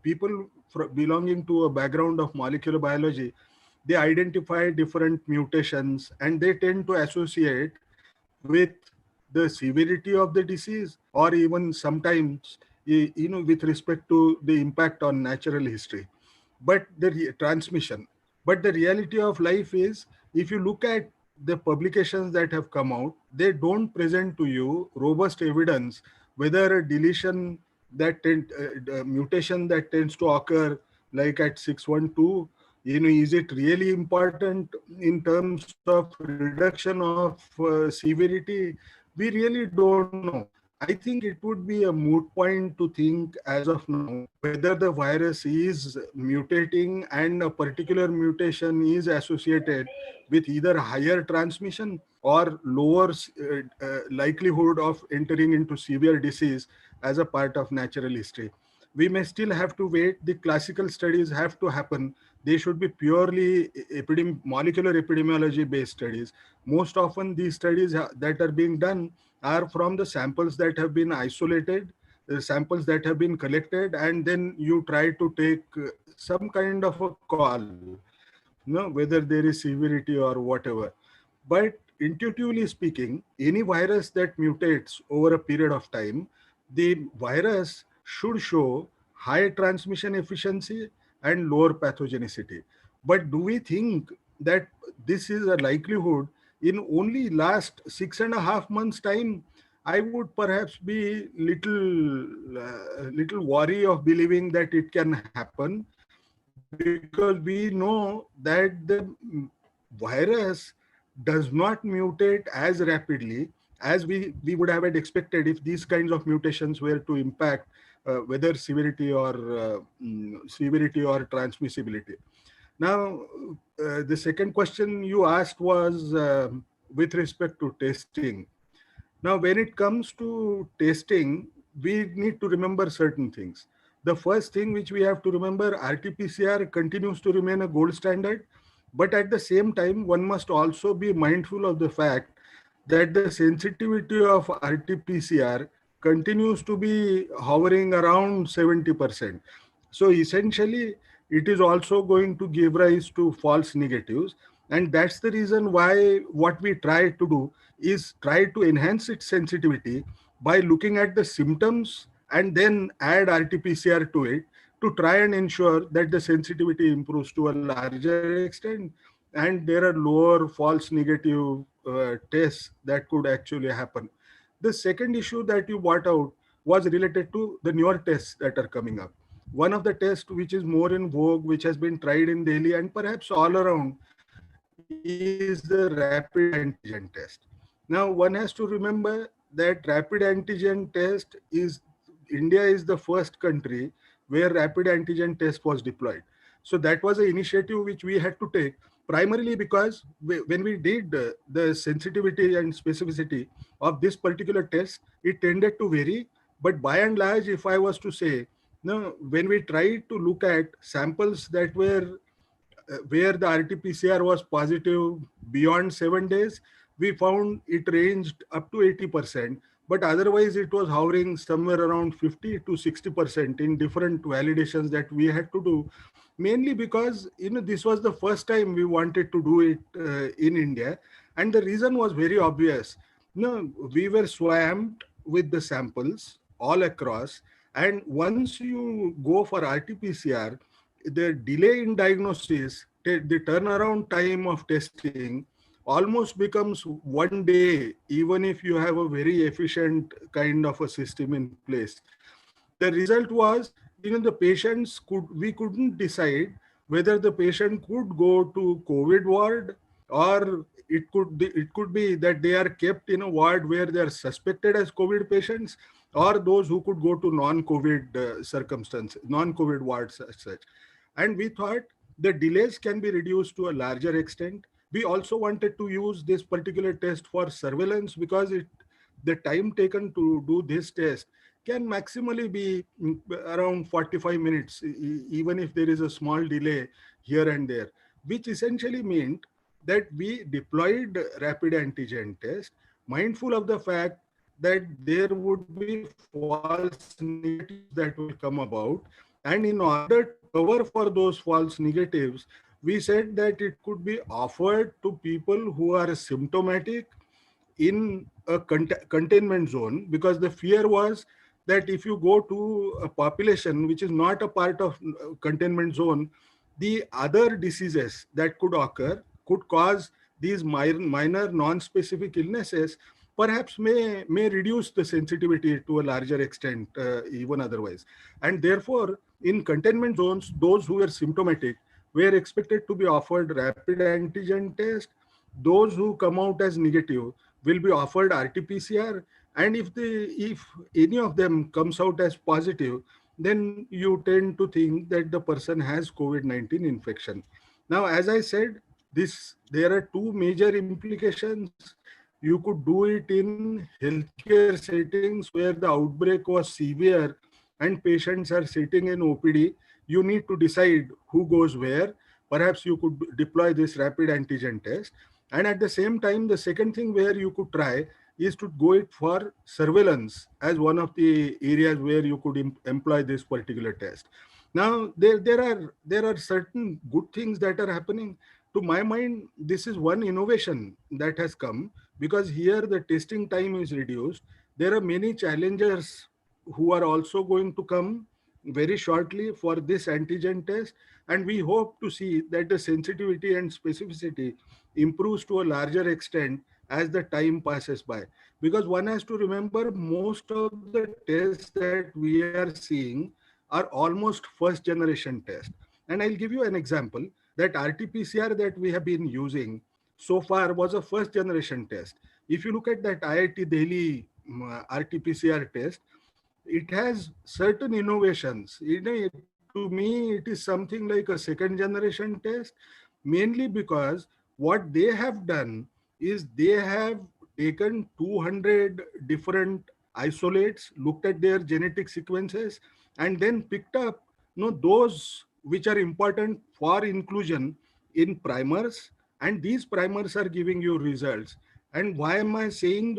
People belonging to a background of molecular biology, they identify different mutations and they tend to associate with the severity of the disease, or even sometimes, with respect to the impact on natural history, but the transmission. But the reality of life is, if you look at the publications that have come out, they don't present to you robust evidence whether a deletion mutation that tends to occur like at 612, is it really important in terms of reduction of severity? We really don't know. I think it would be a moot point to think as of now whether the virus is mutating and a particular mutation is associated with either higher transmission or lower likelihood of entering into severe disease as a part of natural history. we may still have to wait. The classical studies have to happen. They should be purely molecular epidemiology based studies. Most often these studies that are being done are from the samples that have been isolated, the samples that have been collected, and then you try to take some kind of a call, whether there is severity or whatever. But intuitively speaking, any virus that mutates over a period of time, the virus should show high transmission efficiency and lower pathogenicity. But do we think that this is a likelihood in only last 6.5 months time? I would perhaps be little wary of believing that it can happen, because we know that the virus does not mutate as rapidly as we would have expected if these kinds of mutations were to impact whether severity or transmissibility. Now, the second question you asked was with respect to testing. Now, when it comes to testing, we need to remember certain things. The first thing which we have to remember, RT-PCR continues to remain a gold standard, but at the same time, one must also be mindful of the fact that the sensitivity of RT-PCR continues to be hovering around 70%. So essentially, it is also going to give rise to false negatives. And that's the reason why what we try to do is try to enhance its sensitivity by looking at the symptoms and then add RT-PCR to it to try and ensure that the sensitivity improves to a larger extent and there are lower false negative tests that could actually happen. The second issue that you brought out was related to the newer tests that are coming up. One of the tests which is more in vogue, which has been tried in Delhi and perhaps all around, is the rapid antigen test. Now, one has to remember that rapid antigen test is, India is the first country where rapid antigen test was deployed. So that was an initiative which we had to take, primarily because when we did the sensitivity and specificity of this particular test, it tended to vary. But by and large, if I was to say, when we tried to look at samples that were where the RT-PCR was positive beyond 7 days, we found it ranged up to 80%, but otherwise it was hovering somewhere around 50 to 60% in different validations that we had to do, mainly because this was the first time we wanted to do it in India, and the reason was very obvious. We were swamped with the samples all across, and once you go for RT-PCR, the delay in diagnosis, the turnaround time of testing almost becomes 1 day, even if you have a very efficient kind of a system in place. The result was, the patients we couldn't decide whether the patient could go to COVID ward, or it could be that they are kept in a ward where they are suspected as COVID patients, or those who could go to non-COVID circumstances, non-COVID wards as such. And we thought the delays can be reduced to a larger extent. We also wanted to use this particular test for surveillance because the time taken to do this test can maximally be around 45 minutes, even if there is a small delay here and there, which essentially meant that we deployed rapid antigen test, mindful of the fact that there would be false negatives that will come about. And in order to cover for those false negatives, we said that it could be offered to people who are symptomatic in a containment zone, because the fear was that if you go to a population which is not a part of containment zone, the other diseases that could occur could cause these minor non-specific illnesses, perhaps may reduce the sensitivity to a larger extent even otherwise. And therefore, in containment zones, those who were symptomatic were expected to be offered rapid antigen test. Those who come out as negative will be offered RT-PCR. And if any of them comes out as positive, then you tend to think that the person has COVID-19 infection. Now, as I said, there are two major implications. You could do it in healthcare settings where the outbreak was severe and patients are sitting in OPD, you need to decide who goes where. Perhaps you could deploy this rapid antigen test. And at the same time, the second thing where you could try is to go it for surveillance as one of the areas where you could employ this particular test. Now, there are certain good things that are happening. To my mind, this is one innovation that has come, because here the testing time is reduced. There are many challengers who are also going to come very shortly for this antigen test, and we hope to see that the sensitivity and specificity improves to a larger extent as the time passes by. Because one has to remember, most of the tests that we are seeing are almost first generation tests. And I'll give you an example, that RT-PCR that we have been using so far was a first generation test. If you look at that IIT Delhi RT-PCR test, it has certain innovations. To me, it is something like a second generation test, mainly because what they have done is they have taken 200 different isolates, looked at their genetic sequences, and then picked up those which are important for inclusion in primers, and these primers are giving you results. And why am I saying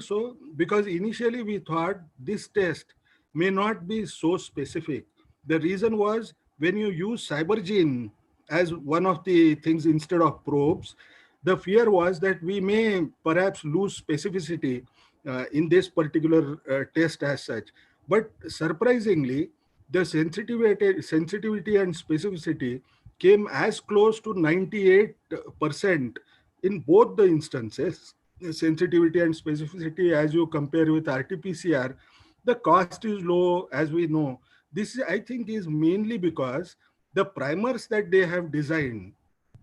so? Because initially we thought this test may not be so specific. The reason was, when you use CyberGene as one of the things instead of probes, the fear was that we may perhaps lose specificity in this particular test as such. But surprisingly, the sensitivity and specificity came as close to 98% in both the instances. Sensitivity and specificity, as you compare with RT-PCR, the cost is low, as we know. This, I think, is mainly because the primers that they have designed,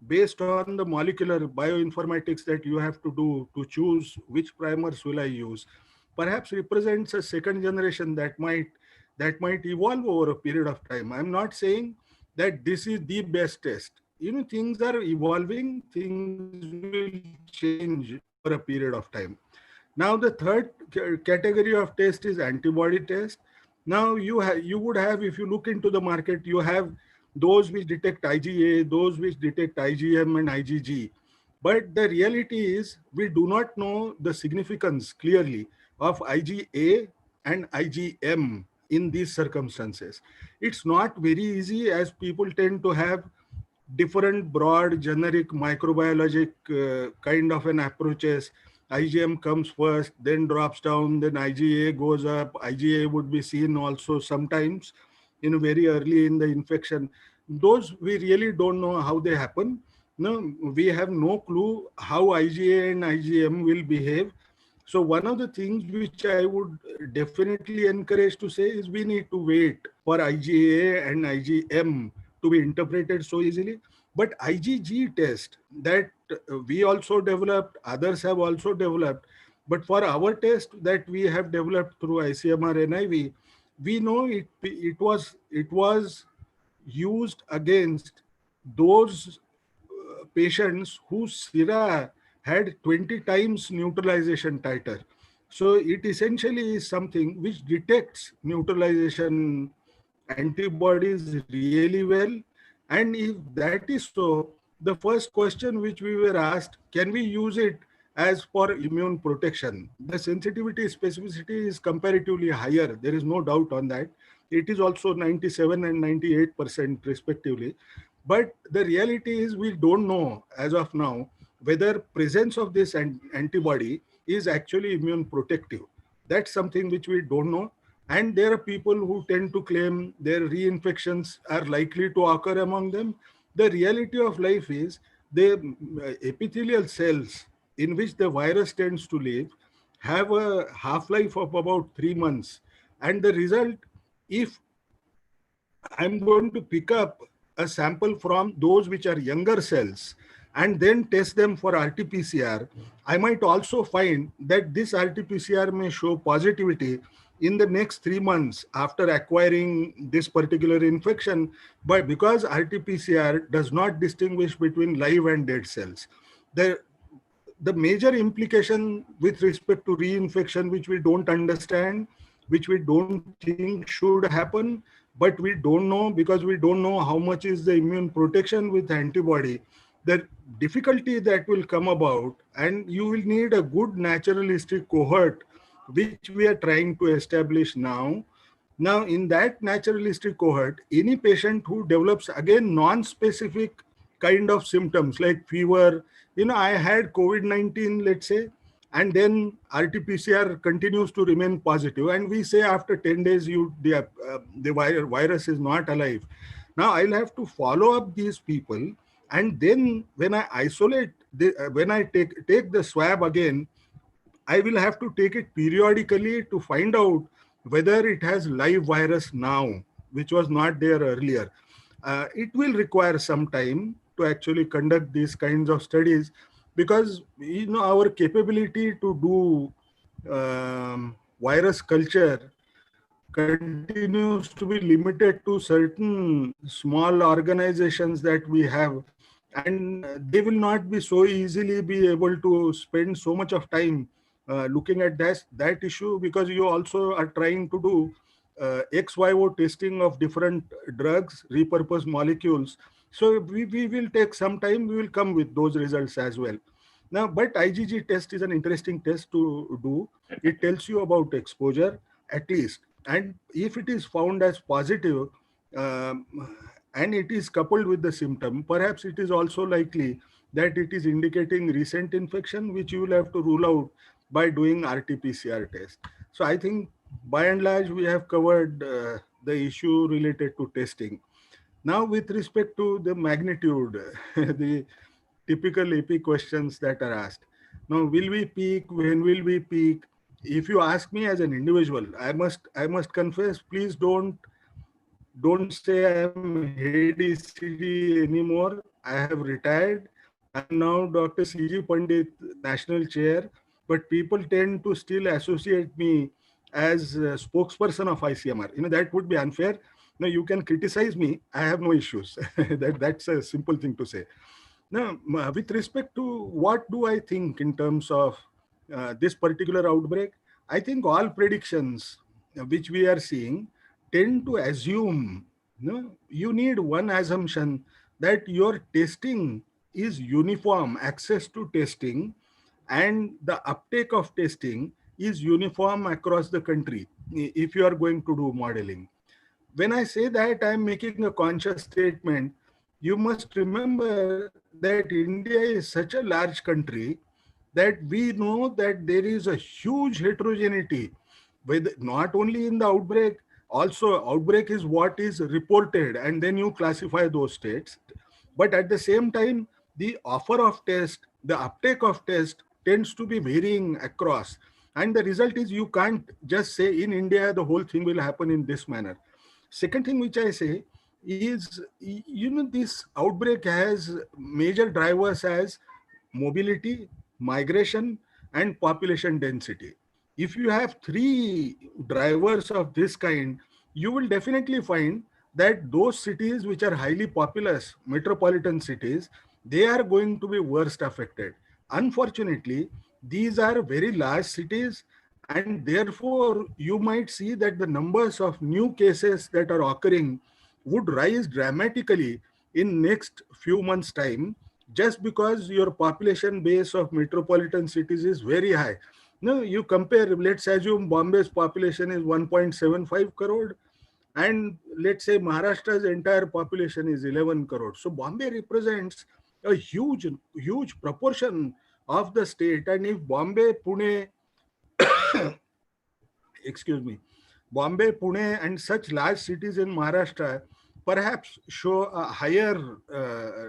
based on the molecular bioinformatics that you have to do to choose which primers will I use, perhaps represents a second generation that might evolve over a period of time. I'm not saying that this is the best test. Things are evolving, things will change over a period of time. Now, the third category of test is antibody test. Now, you would have, if you look into the market, you have those which detect IgA, those which detect IgM and IgG. But the reality is, we do not know the significance clearly of IgA and IgM in these circumstances. It's not very easy, as people tend to have different broad generic microbiologic kind of an approaches. IgM comes first, then drops down, then IgA goes up. IgA would be seen also sometimes very early in the infection. Those we really don't know how they happen. No, we have no clue how IgA and IgM will behave. So one of the things which I would definitely encourage to say is, we need to wait for IgA and IgM to be interpreted so easily. But IgG test that we also developed, others have also developed, but for our test that we have developed through ICMR NIV, we know it was used against those patients whose sera had 20 times neutralization titer. So it essentially is something which detects neutralization antibodies really well. And if that is so, the first question which we were asked, can we use it as for immune protection? The sensitivity specificity is comparatively higher. There is no doubt on that. It is also 97 and 98% respectively. But the reality is, we don't know as of now whether presence of this antibody is actually immune protective. That's something which we don't know. And there are people who tend to claim their reinfections are likely to occur among them. The reality of life is, the epithelial cells in which the virus tends to live have a half-life of about 3 months. And the result, if I'm going to pick up a sample from those which are younger cells and then test them for RT-PCR, I might also find that this RT-PCR may show positivity in the next 3 months after acquiring this particular infection. But because RT-PCR does not distinguish between live and dead cells, the major implication with respect to reinfection, which we don't understand, which we don't think should happen, but we don't know because we don't know how much is the immune protection with antibody. The difficulty that will come about, and you will need a good naturalistic cohort, which we are trying to establish now. Now, in that naturalistic cohort, any patient who develops, again, non-specific kind of symptoms like fever, I had COVID-19, let's say, and then RT-PCR continues to remain positive, and we say after 10 days, the virus is not alive. Now, I'll have to follow up these people, and then when I isolate, when I take the swab again, I will have to take it periodically to find out whether it has live virus now, which was not there earlier. It will require some time to actually conduct these kinds of studies, because our capability to do virus culture continues to be limited to certain small organizations that we have, and they will not be so easily be able to spend so much of time looking at that issue, because you also are trying to do ex vivo testing of different drugs, repurposed molecules. So we will take some time, we will come with those results as well. Now, but IgG test is an interesting test to do. It tells you about exposure at least. And if it is found as positive and it is coupled with the symptom, perhaps it is also likely that it is indicating recent infection, which you will have to rule out by doing RT-PCR test. So I think by and large, we have covered the issue related to testing. Now, with respect to the magnitude, the typical AP questions that are asked. Now, will we peak? When will we peak? If you ask me as an individual, I must confess, please don't say I'm head ECD anymore. I have retired. I'm now Dr. CG Pandit, National Chair, but people tend to still associate me as a spokesperson of ICMR. That would be unfair. No, you can criticize me. I have no issues. That's a simple thing to say. Now, with respect to what do I think in terms of this particular outbreak, I think all predictions which we are seeing tend to assume, you need one assumption that your testing is uniform, access to testing and the uptake of testing is uniform across the country if you are going to do modeling. When I say that, I'm making a conscious statement. You must remember that India is such a large country that we know that there is a huge heterogeneity, with not only in the outbreak, also outbreak is what is reported, and then you classify those states. But at the same time, the offer of test, the uptake of test tends to be varying across. And the result is you can't just say in India, the whole thing will happen in this manner. Second thing which I say is, this outbreak has major drivers as mobility, migration, and population density. If you have three drivers of this kind, you will definitely find that those cities which are highly populous, metropolitan cities, they are going to be worst affected. Unfortunately, these are very large cities, and therefore you might see that the numbers of new cases that are occurring would rise dramatically in next few months' time, just because your population base of metropolitan cities is very high. No, you compare, let's assume Bombay's population is 1.75 crore, and let's say Maharashtra's entire population is 11 crore. So Bombay represents a huge proportion of the state. And if Bombay, Pune, excuse me, Bombay, Pune, and such large cities in Maharashtra perhaps show a higher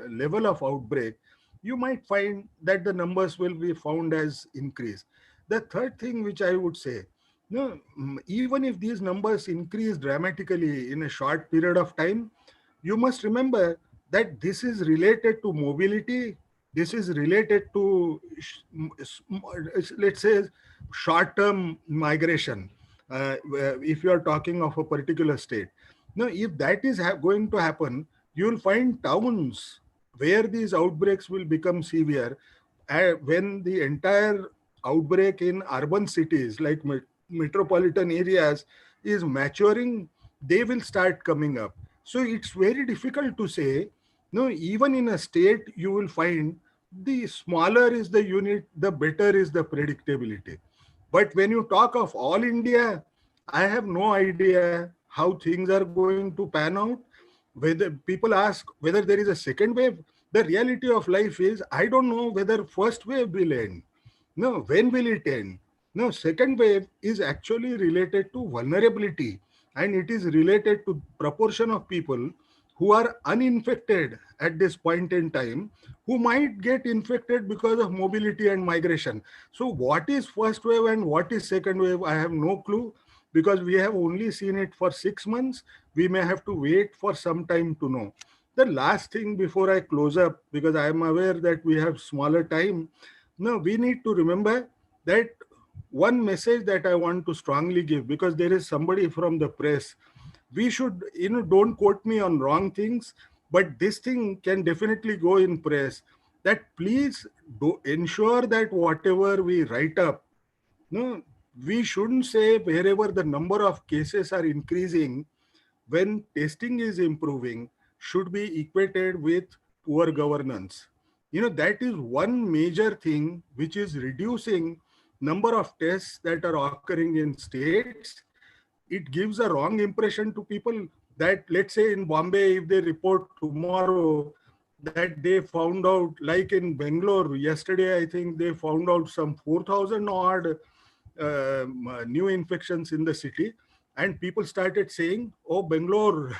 level of outbreak, you might find that the numbers will be found as increased. The third thing which I would say, even if these numbers increase dramatically in a short period of time, you must remember that this is related to mobility. This is related to, let's say, short-term migration. If you are talking of a particular state. Now, if that is going to happen, you will find towns where these outbreaks will become severe when the entire outbreak in urban cities like metropolitan areas is maturing, they will start coming up. So it's very difficult to say. No, even in a state, you will find the smaller is the unit, the better is the predictability. But when you talk of all India, I have no idea how things are going to pan out. Whether people ask whether there is a second wave, the reality of life is I don't know whether first wave will end. No, when will it end? No, second wave is actually related to vulnerability, and it is related to proportion of people who are uninfected at this point in time, who might get infected because of mobility and migration. So what is first wave and what is second wave, I have no clue, because we have only seen it for 6 months. We may have to wait for some time to know. The last thing before I close up, because I am aware that we have smaller time, no, we need to remember that one message that I want to strongly give, because there is somebody from the press, we should, don't quote me on wrong things, but this thing can definitely go in press, that please do ensure that whatever we write up, no, we shouldn't say wherever the number of cases are increasing, when testing is improving, should be equated with poor governance. That is one major thing which is reducing number of tests that are occurring in states. It gives a wrong impression to people that, let's say in Bombay, if they report tomorrow that they found out, like in Bangalore yesterday, I think they found out some 4,000 odd new infections in the city, and people started saying, oh, Bangalore,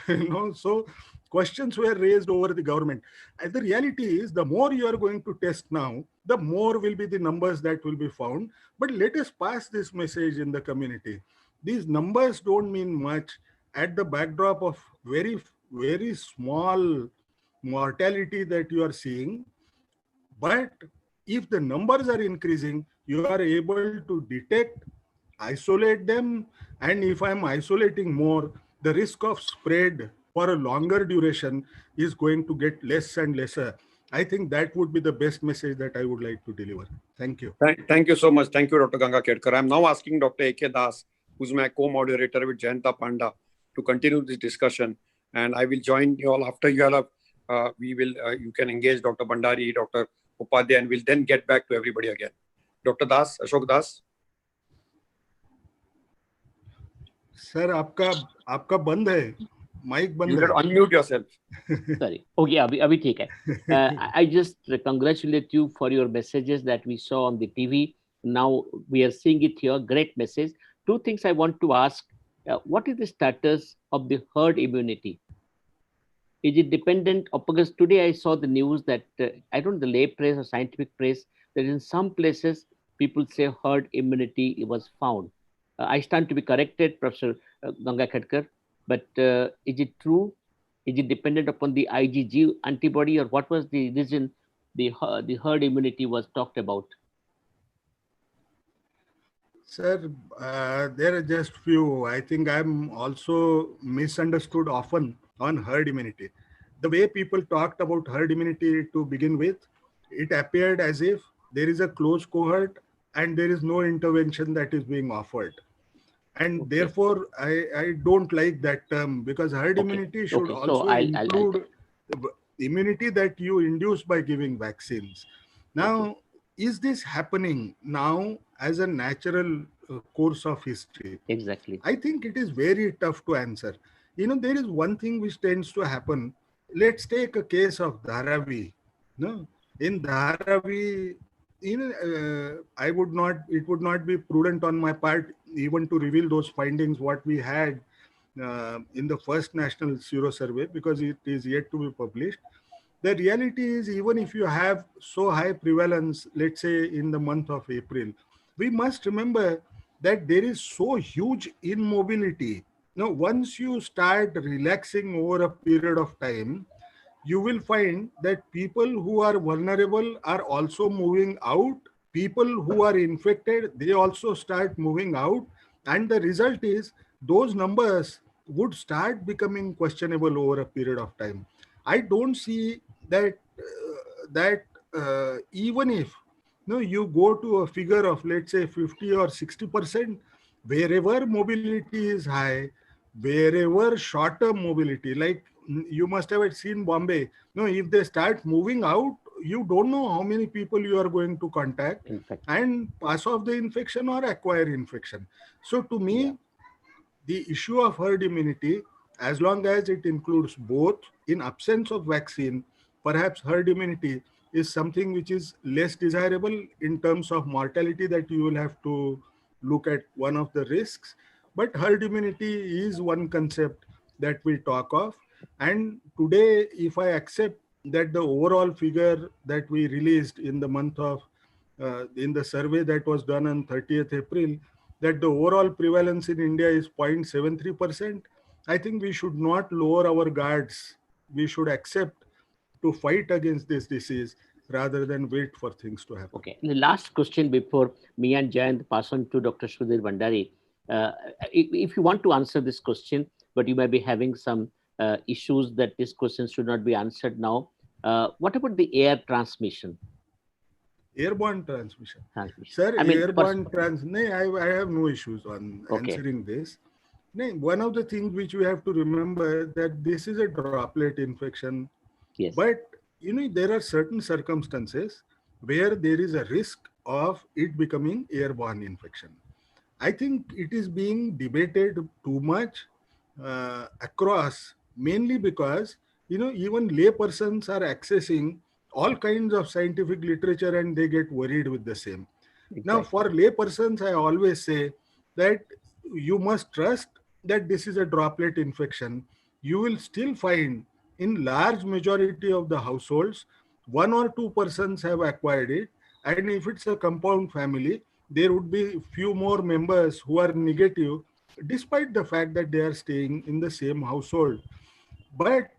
so questions were raised over the government. And the reality is, the more you are going to test now, the more will be the numbers that will be found. But let us pass this message in the community. These numbers don't mean much at the backdrop of very, very small mortality that you are seeing. But if the numbers are increasing, you are able to detect, isolate them, and if I'm isolating more, the risk of spread for a longer duration is going to get less and lesser. I think that would be the best message that I would like to deliver. Thank you. Thank you so much. Thank you, Dr. Ganga Kedkar. I'm now asking Dr. A.K. Das, who's my co-moderator with Jayanta Panda, to continue this discussion. And I will join you all after you all have, you can engage Dr. Bhandari, Dr. Upadhyay, and we'll then get back to everybody again. Dr. Das, Ashok Das. Sir, आपका बंद है, mic बंद है. You should unmute yourself. Sorry. Okay, abhi theek hai. I just congratulate you for your messages that we saw on the TV. Now we are seeing it here. Great message. Two things I want to ask. What is the status of the herd immunity? Is it dependent? Because today I saw the news that, I don't know, the lay press or scientific press, that in some places people say herd immunity was found. I stand to be corrected, Professor Ganga Kedkar, but is it true? Is it dependent upon the IgG antibody, or what was the reason the herd immunity was talked about? Sir, there are just few. I think I'm also misunderstood often on herd immunity. The way people talked about herd immunity to begin with, it appeared as if there is a closed cohort and there is no intervention that is being offered. And therefore, I don't like that term, because herd immunity should also include immunity that you induce by giving vaccines. Now, is this happening now as a natural course of history? Exactly. I think it is very tough to answer. There is one thing which tends to happen. Let's take a case of Dharavi. No, in Dharavi, it would not be prudent on my part even to reveal those findings, what we had in the first national sero survey, because it is yet to be published. The reality is, even if you have so high prevalence, let's say in the month of April, we must remember that there is so huge immobility. Now, once you start relaxing over a period of time, you will find that people who are vulnerable are also moving out. People who are infected, they also start moving out. And the result is those numbers would start becoming questionable over a period of time. I don't see that even if you go to a figure of, let's say, 50 or 60%, wherever mobility is high, wherever short-term mobility, like you must have seen Bombay. No, if they start moving out, you don't know how many people you are going to contact and pass off the infection or acquire infection. So to me, the issue of herd immunity, as long as it includes both, in absence of vaccine, perhaps herd immunity is something which is less desirable in terms of mortality, that you will have to look at one of the risks. But herd immunity is one concept that we talk of. And today, if I accept that the overall figure that we released in the month of, in the survey that was done on 30th April, that the overall prevalence in India is 0.73%, I think we should not lower our guards. We should accept to fight against this disease rather than wait for things to happen. Okay. The last question before me and Jayant pass on to Dr. Sudhir Bhandari. If you want to answer this question, but you may be having some issues that this question should not be answered now. What about the air transmission? Airborne transmission. Sir, I mean, airborne I have no issues on answering this. One of the things which we have to remember that this is a droplet infection. Yes. But there are certain circumstances where there is a risk of it becoming airborne infection. I think it is being debated too much across, mainly because even lay persons are accessing all kinds of scientific literature and they get worried with the same. Exactly. Now, for lay persons, I always say that you must trust that this is a droplet infection. You will still find in large majority of the households, 1 or 2 persons have acquired it. And if it's a compound family, there would be few more members who are negative, despite the fact that they are staying in the same household. But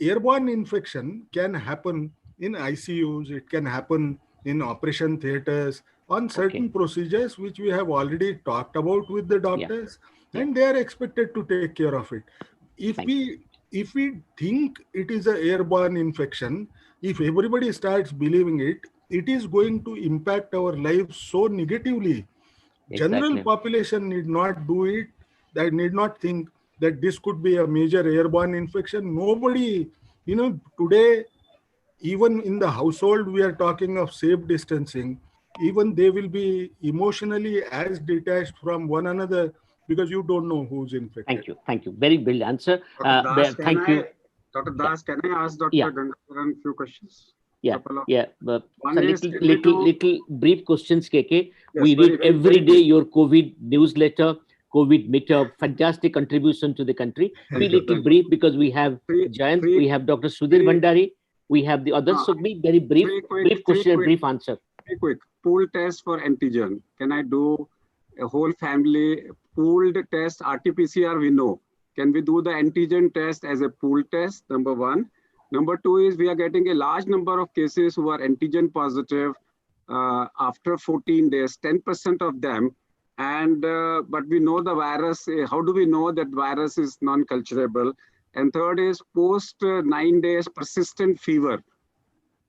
airborne infection can happen in ICUs, it can happen in operation theaters, on certain procedures which we have already talked about with the doctors, and they are expected to take care of it. If we think it is an airborne infection, if everybody starts believing it, it is going to impact our lives so negatively. General population need not do it. They need not think that this could be a major airborne infection. Nobody, today, even in the household, we are talking of safe distancing. Even they will be emotionally as detached from one another because you don't know who's infected. Thank you. Thank you. Very brilliant answer. Thank you. Dr. Das, can I ask Dr. Gangadharan a few questions? But little brief questions, KK. Yes, we read every day your COVID newsletter, COVID meetup, fantastic contribution to the country. Be little brief because we have Jayant, we have Dr. Sudhir Bhandari, we have the others. So be very brief question, brief answer. Very quick. Pool test for antigen. Can I do a whole family pooled test? RT-PCR we know. Can we do the antigen test as a pool test? Number one. Number two is we are getting a large number of cases who are antigen positive after 14 days, 10% of them. And but we know the virus. How do we know that virus is non-culturable? And third is post 9 days persistent fever.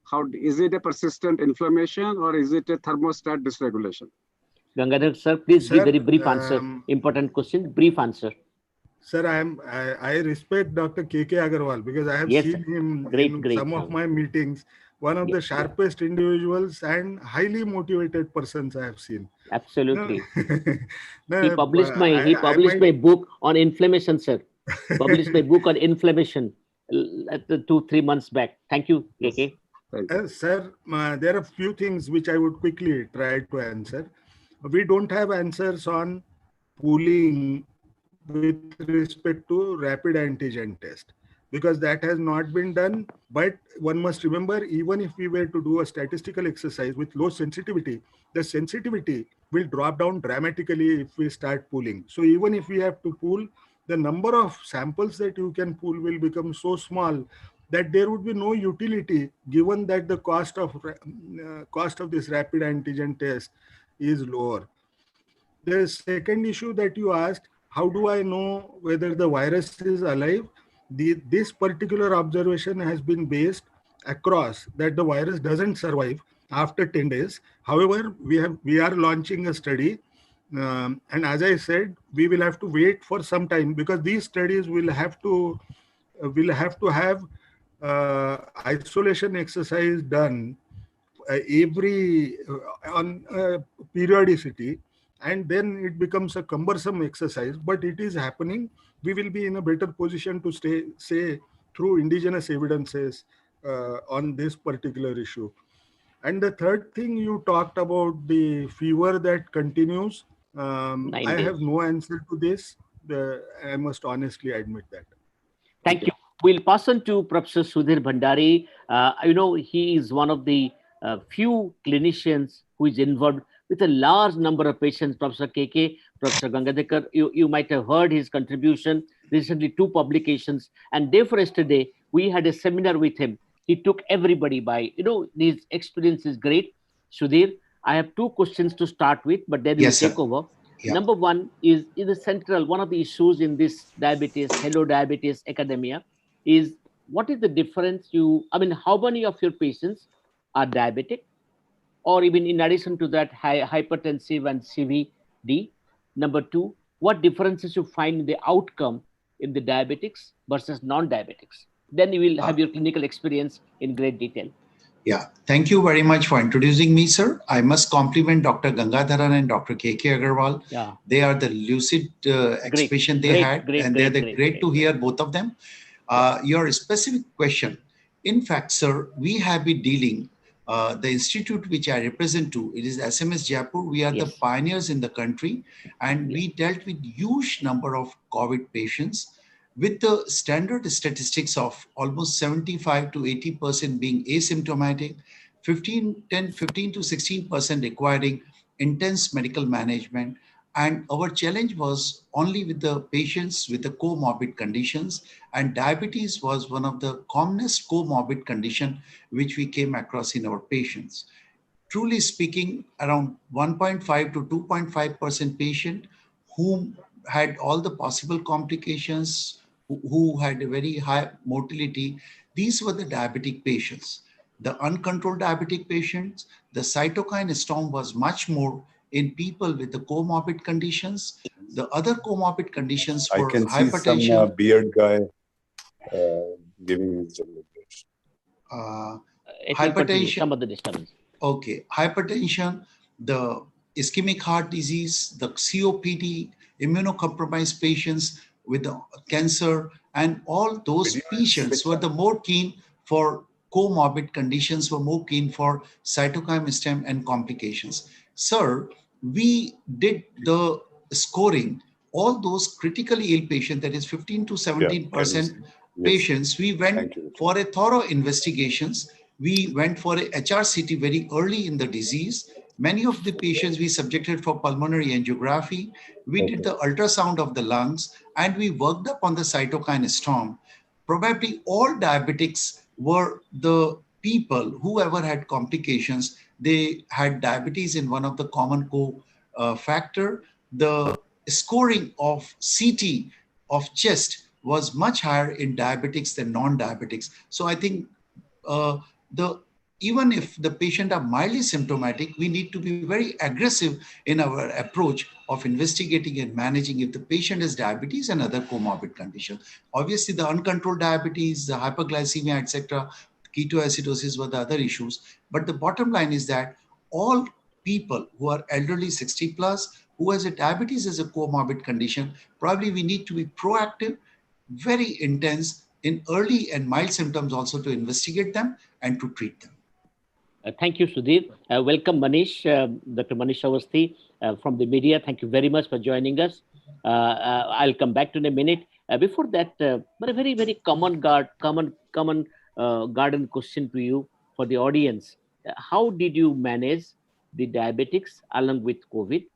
How is it a persistent inflammation or is it a thermostat dysregulation? Gangadhar sir, please give very brief answer. Important question, brief answer. Sir, I respect Dr. KK Agarwal because I have seen him in some of my meetings. One of the sharpest individuals and highly motivated persons I have seen. Absolutely. He published my book on inflammation, sir. Published my book on inflammation 2-3 months back. Thank you, KK. Sir, there are a few things which I would quickly try to answer. We don't have answers on pooling with respect to rapid antigen test because that has not been done. But one must remember, even if we were to do a statistical exercise with low sensitivity, the sensitivity will drop down dramatically if we start pooling. So even if we have to pool, the number of samples that you can pool will become so small that there would be no utility given that the cost of this rapid antigen test is lower. The second issue that you asked, how do I know whether the virus is alive? This particular observation has been based across that the virus doesn't survive after 10 days. However, we are launching a study And as I said, we will have to wait for some time because these studies will have to have isolation exercise done every on periodicity, and then it becomes a cumbersome exercise. But it is happening. We will be in a better position to say through indigenous evidences on this particular issue. And the third thing you talked about, the fever that continues. I have no answer to this. I must honestly admit that. Thank you. We'll pass on to Professor Sudhir Bhandari. He is one of the few clinicians who is involved with a large number of patients. Professor KK, Professor Gangadhar, you might have heard his contribution, recently 2 publications. And day for yesterday, we had a seminar with him. He took everybody by, his experience is great. Sudhir, I have 2 questions to start with, but then we'll take over. Yeah. Number one is the central, one of the issues in this diabetes, Hello Diabetes Academia, is what is the difference how many of your patients are diabetic, or even in addition to that, hypertensive and CVD? Number 2, what differences you find in the outcome in the diabetics versus non-diabetics? Then you will have your clinical experience in great detail. Yeah, thank you very much for introducing me, sir. I must compliment Dr. Gangadharan and Dr. KK Agarwal. Yeah. They are the lucid expression they had, and they're great to hear both of them. Your specific question, in fact, sir, we have been dealing, the institute which I represent to, it is SMS Jaipur. We are the pioneers in the country, and we dealt with huge number of COVID patients with the standard statistics of almost 75 to 80% being asymptomatic, 15 to 16% requiring intense medical management. And our challenge was only with the patients with the comorbid conditions, and diabetes was one of the commonest comorbid condition which we came across in our patients. Truly speaking, around 1.5 to 2.5% patient whom had all the possible complications, who had a very high mortality, these were the diabetic patients. The uncontrolled diabetic patients, the cytokine storm was much more in people with the comorbid conditions. The other comorbid conditions were I can hypertension. see some beard guy giving his deliberation. Hypertension. Some of the disturbance. Okay, hypertension, the ischemic heart disease, the COPD, immunocompromised patients with the cancer, and all those patients were the more keen for comorbid conditions, were more keen for cytokine storm and complications. Sir, we did the scoring, all those critically ill patients, that is 15 to 17% patients, we went for a thorough investigations. We went for a HRCT very early in the disease. Many of the patients we subjected for pulmonary angiography. We did the ultrasound of the lungs, and we worked up on the cytokine storm. Probably all diabetics were the people, whoever had complications, they had diabetes in one of the common factor. The scoring of CT of chest was much higher in diabetics than non-diabetics. So I think even if the patient are mildly symptomatic, we need to be very aggressive in our approach of investigating and managing if the patient has diabetes and other comorbid conditions. Obviously, the uncontrolled diabetes, the hyperglycemia, etc., ketoacidosis were the other issues. But the bottom line is that all people who are elderly, 60 plus, who has a diabetes as a comorbid condition, probably we need to be proactive, very intense in early and mild symptoms also to investigate them and to treat them. Thank you, Sudhir. Welcome, Manish, Dr. Manish Awasthi from the media. Thank you very much for joining us. I'll come back to in a minute. Before that, but a very, very common garden question to you for the audience. How did you manage the diabetics along with COVID?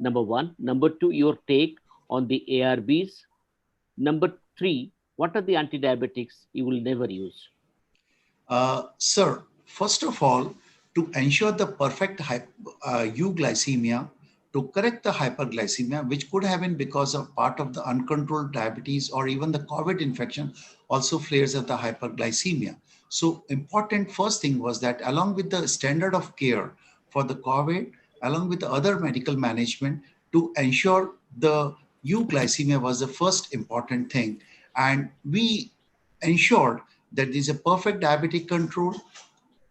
Number one. Number two, your take on the ARBs. Number three, what are the anti-diabetics you will never use? Sir, first of all, to ensure the perfect euglycemia, to correct the hyperglycemia, which could have been because of part of the uncontrolled diabetes or even the COVID infection, also flares of the hyperglycemia. So important first thing was that along with the standard of care for the COVID, along with the other medical management, to ensure the euglycemia was the first important thing. And we ensured that there is a perfect diabetic control.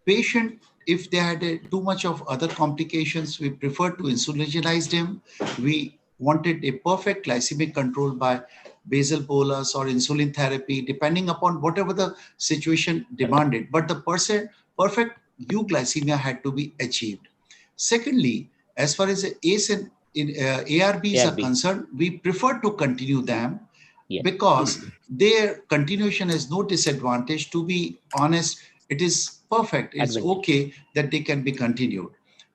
Patient, if they had too much of other complications, we preferred to insulinogenize them. We wanted a perfect glycemic control by basal bolus or insulin therapy, depending upon whatever the situation demanded. But the perfect euglycemia had to be achieved. Secondly, as far as ACE and ARBs are concerned, we prefer to continue them because their continuation has no disadvantage. To be honest, it is perfect. It's okay that they can be continued.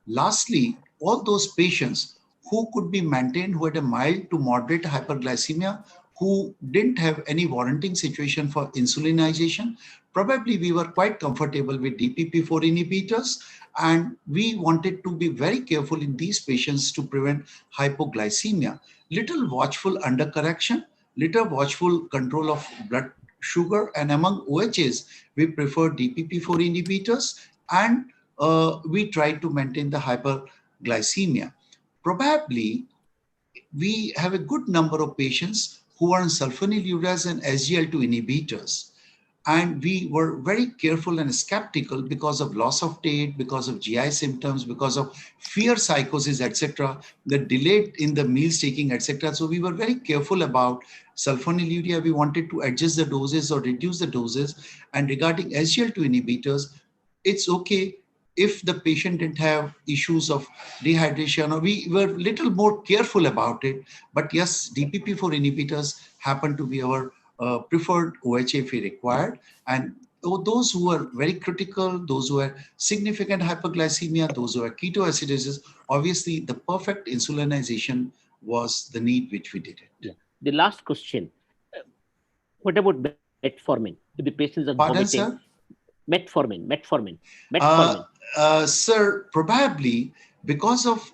Lastly, all those patients who could be maintained, who had a mild to moderate hyperglycemia, who didn't have any warranting situation for insulinization, probably we were quite comfortable with DPP-4 inhibitors, and we wanted to be very careful in these patients to prevent hypoglycemia. Little watchful undercorrection, little watchful control of blood sugar, and among OHs, we prefer DPP-4 inhibitors, and we try to maintain the hyperglycemia. Probably, we have a good number of patients who are on sulfonylureas and SGLT2 inhibitors. And we were very careful and skeptical because of loss of taste, because of GI symptoms, because of fear psychosis, etc., the delay in the meals taking, etc. So we were very careful about sulfonylurea. We wanted to adjust the doses or reduce the doses. And regarding SGLT2 inhibitors, it's okay if the patient didn't have issues of dehydration, or we were a little more careful about it. But yes, DPP-4 inhibitors happen to be our preferred OHA if required. And those who are very critical, those who have significant hyperglycemia, those who have ketoacidosis, obviously the perfect insulinization was the need which we did it. Yeah. The last question, what about metformin? If the patients are vomiting, sir? Metformin. Sir, probably because of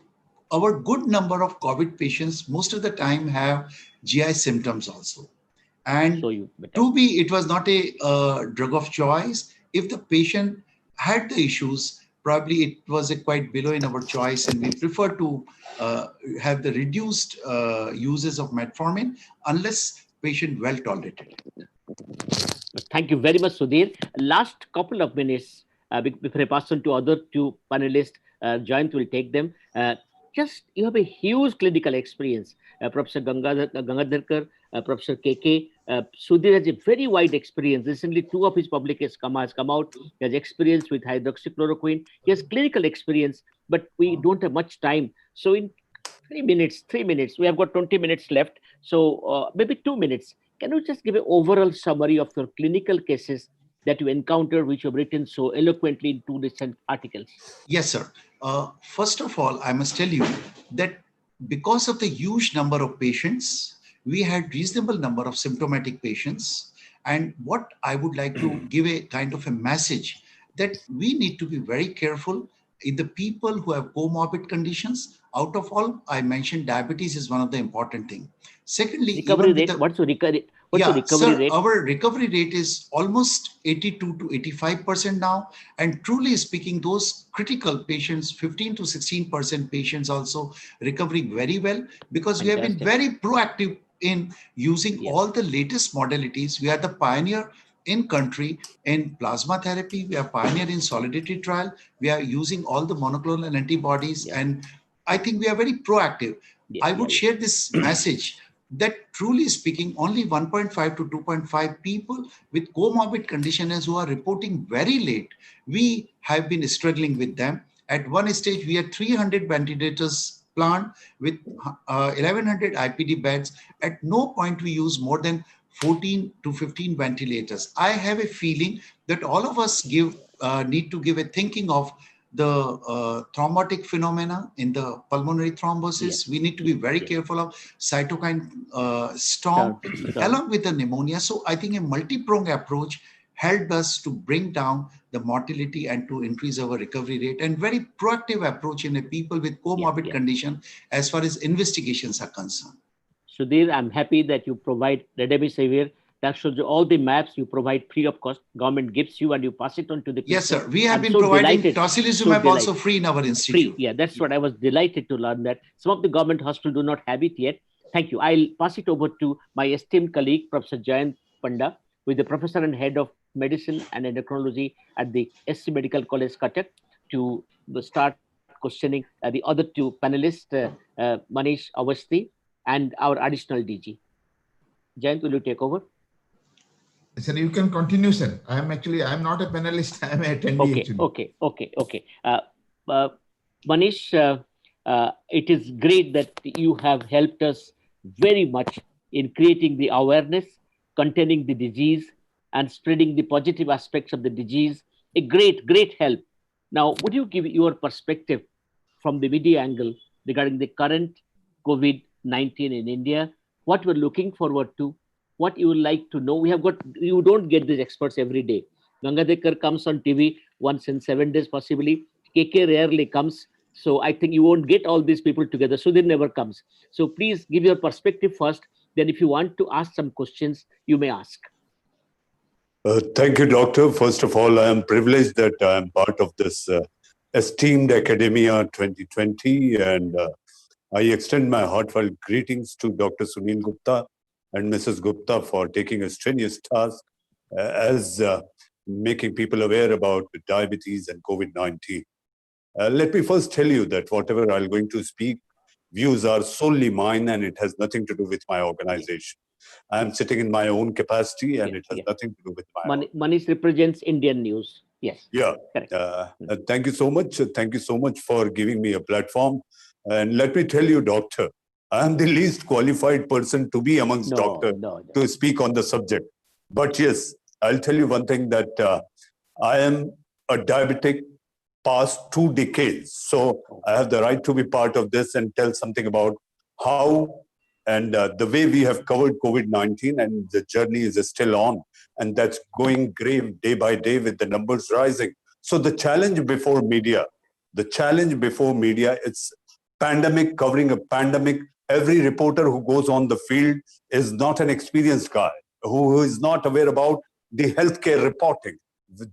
our good number of COVID patients, most of the time have GI symptoms also. And it was not a drug of choice. If the patient had the issues, probably it was a quite below in our choice, and we prefer to have the reduced uses of metformin unless patient well tolerated. Thank you very much, Sudhir. Last couple of minutes before I pass on to other two panelists, Jayant will take them. Just you have a huge clinical experience, Professor Gangadharkar, Professor KK. Sudhir has a very wide experience. Recently, 2 of his publications has come out. He has experience with hydroxychloroquine. He has clinical experience, but we don't have much time. So in 3 minutes, we have got 20 minutes left. So maybe 2 minutes. Can you just give an overall summary of your clinical cases that you encountered, which you have written so eloquently in 2 recent articles? Yes, sir. First of all, I must tell you that because of the huge number of patients, we had reasonable number of symptomatic patients. And what I would like to give a kind of a message that we need to be very careful in the people who have comorbid conditions. Out of all, I mentioned diabetes is one of the important things. Secondly, recovery rate. What's the recovery rate? Our recovery rate is almost 82 to 85% now. And truly speaking, those critical patients, 15 to 16% patients also recovering very well, because we have been very proactive in using all the latest modalities. We are the pioneer in country in plasma therapy. We are pioneer in solidarity trial. We are using all the monoclonal antibodies. And I think we are very proactive. I would share this message that truly speaking, only 1.5 to 2.5 people with comorbid conditions who are reporting very late. We have been struggling with them. At one stage, we had 300 ventilators planned with 1100 IPD beds. At no point we use more than 14 to 15 ventilators. I have a feeling that all of us need to give a thinking of the thrombotic phenomena in the pulmonary thrombosis. We need to be very careful of cytokine storm along with the pneumonia. So I think a multi-pronged approach helped us to bring down the mortality and to increase our recovery rate, and very proactive approach in a people with comorbid condition as far as investigations are concerned. Sudhir, I'm happy that you provide remdesivir That shows you all the maps you provide free of cost. Government gives you and you pass it on to the people. Yes, sir. We have been providing tocilizumab also free in our institute. Free. Yeah, that's what I was delighted to learn, that some of the government hospitals do not have it yet. Thank you. I'll pass it over to my esteemed colleague, Professor Jayant Panda, who is the professor and head of medicine and endocrinology at the SC Medical College, Cuttack, to start questioning the other two panelists, Manish Awasthi and our additional DG. Jayant, will you take over? Sir, you can continue, sir. I'm not a panelist. I'm an attendee. Okay. Manish, it is great that you have helped us very much in creating the awareness, containing the disease, and spreading the positive aspects of the disease. A great help. Now, would you give your perspective from the media angle regarding the current COVID-19 in India? What we're looking forward to? What you would like to know? You don't get these experts every day. Gangadekar comes on TV once in 7 days, possibly. KK rarely comes. So I think you won't get all these people together. Sudhir never comes. So please give your perspective first. Then if you want to ask some questions, you may ask. Thank you, Doctor. First of all, I am privileged that I am part of this esteemed Academia 2020. And I extend my heartfelt greetings to Dr. Sunil Gupta and Mrs. Gupta for taking a strenuous task as making people aware about diabetes and COVID-19. Let me first tell you that whatever I'm going to speak, views are solely mine and it has nothing to do with my organization. I'm sitting in my own capacity and it has nothing to do with my Manish represents Indian News. Yes. Yeah. Thank you so much. Thank you so much for giving me a platform. And let me tell you, Doctor, I am the least qualified person to be amongst doctors to speak on the subject. But yes, I'll tell you one thing, that I am a diabetic past 2 decades. So I have the right to be part of this and tell something about how and the way we have covered COVID-19, and the journey is still on. And that's going grave day by day with the numbers rising. So the challenge before media, it's pandemic, covering a pandemic. Every reporter who goes on the field is not an experienced guy, who is not aware about the healthcare reporting.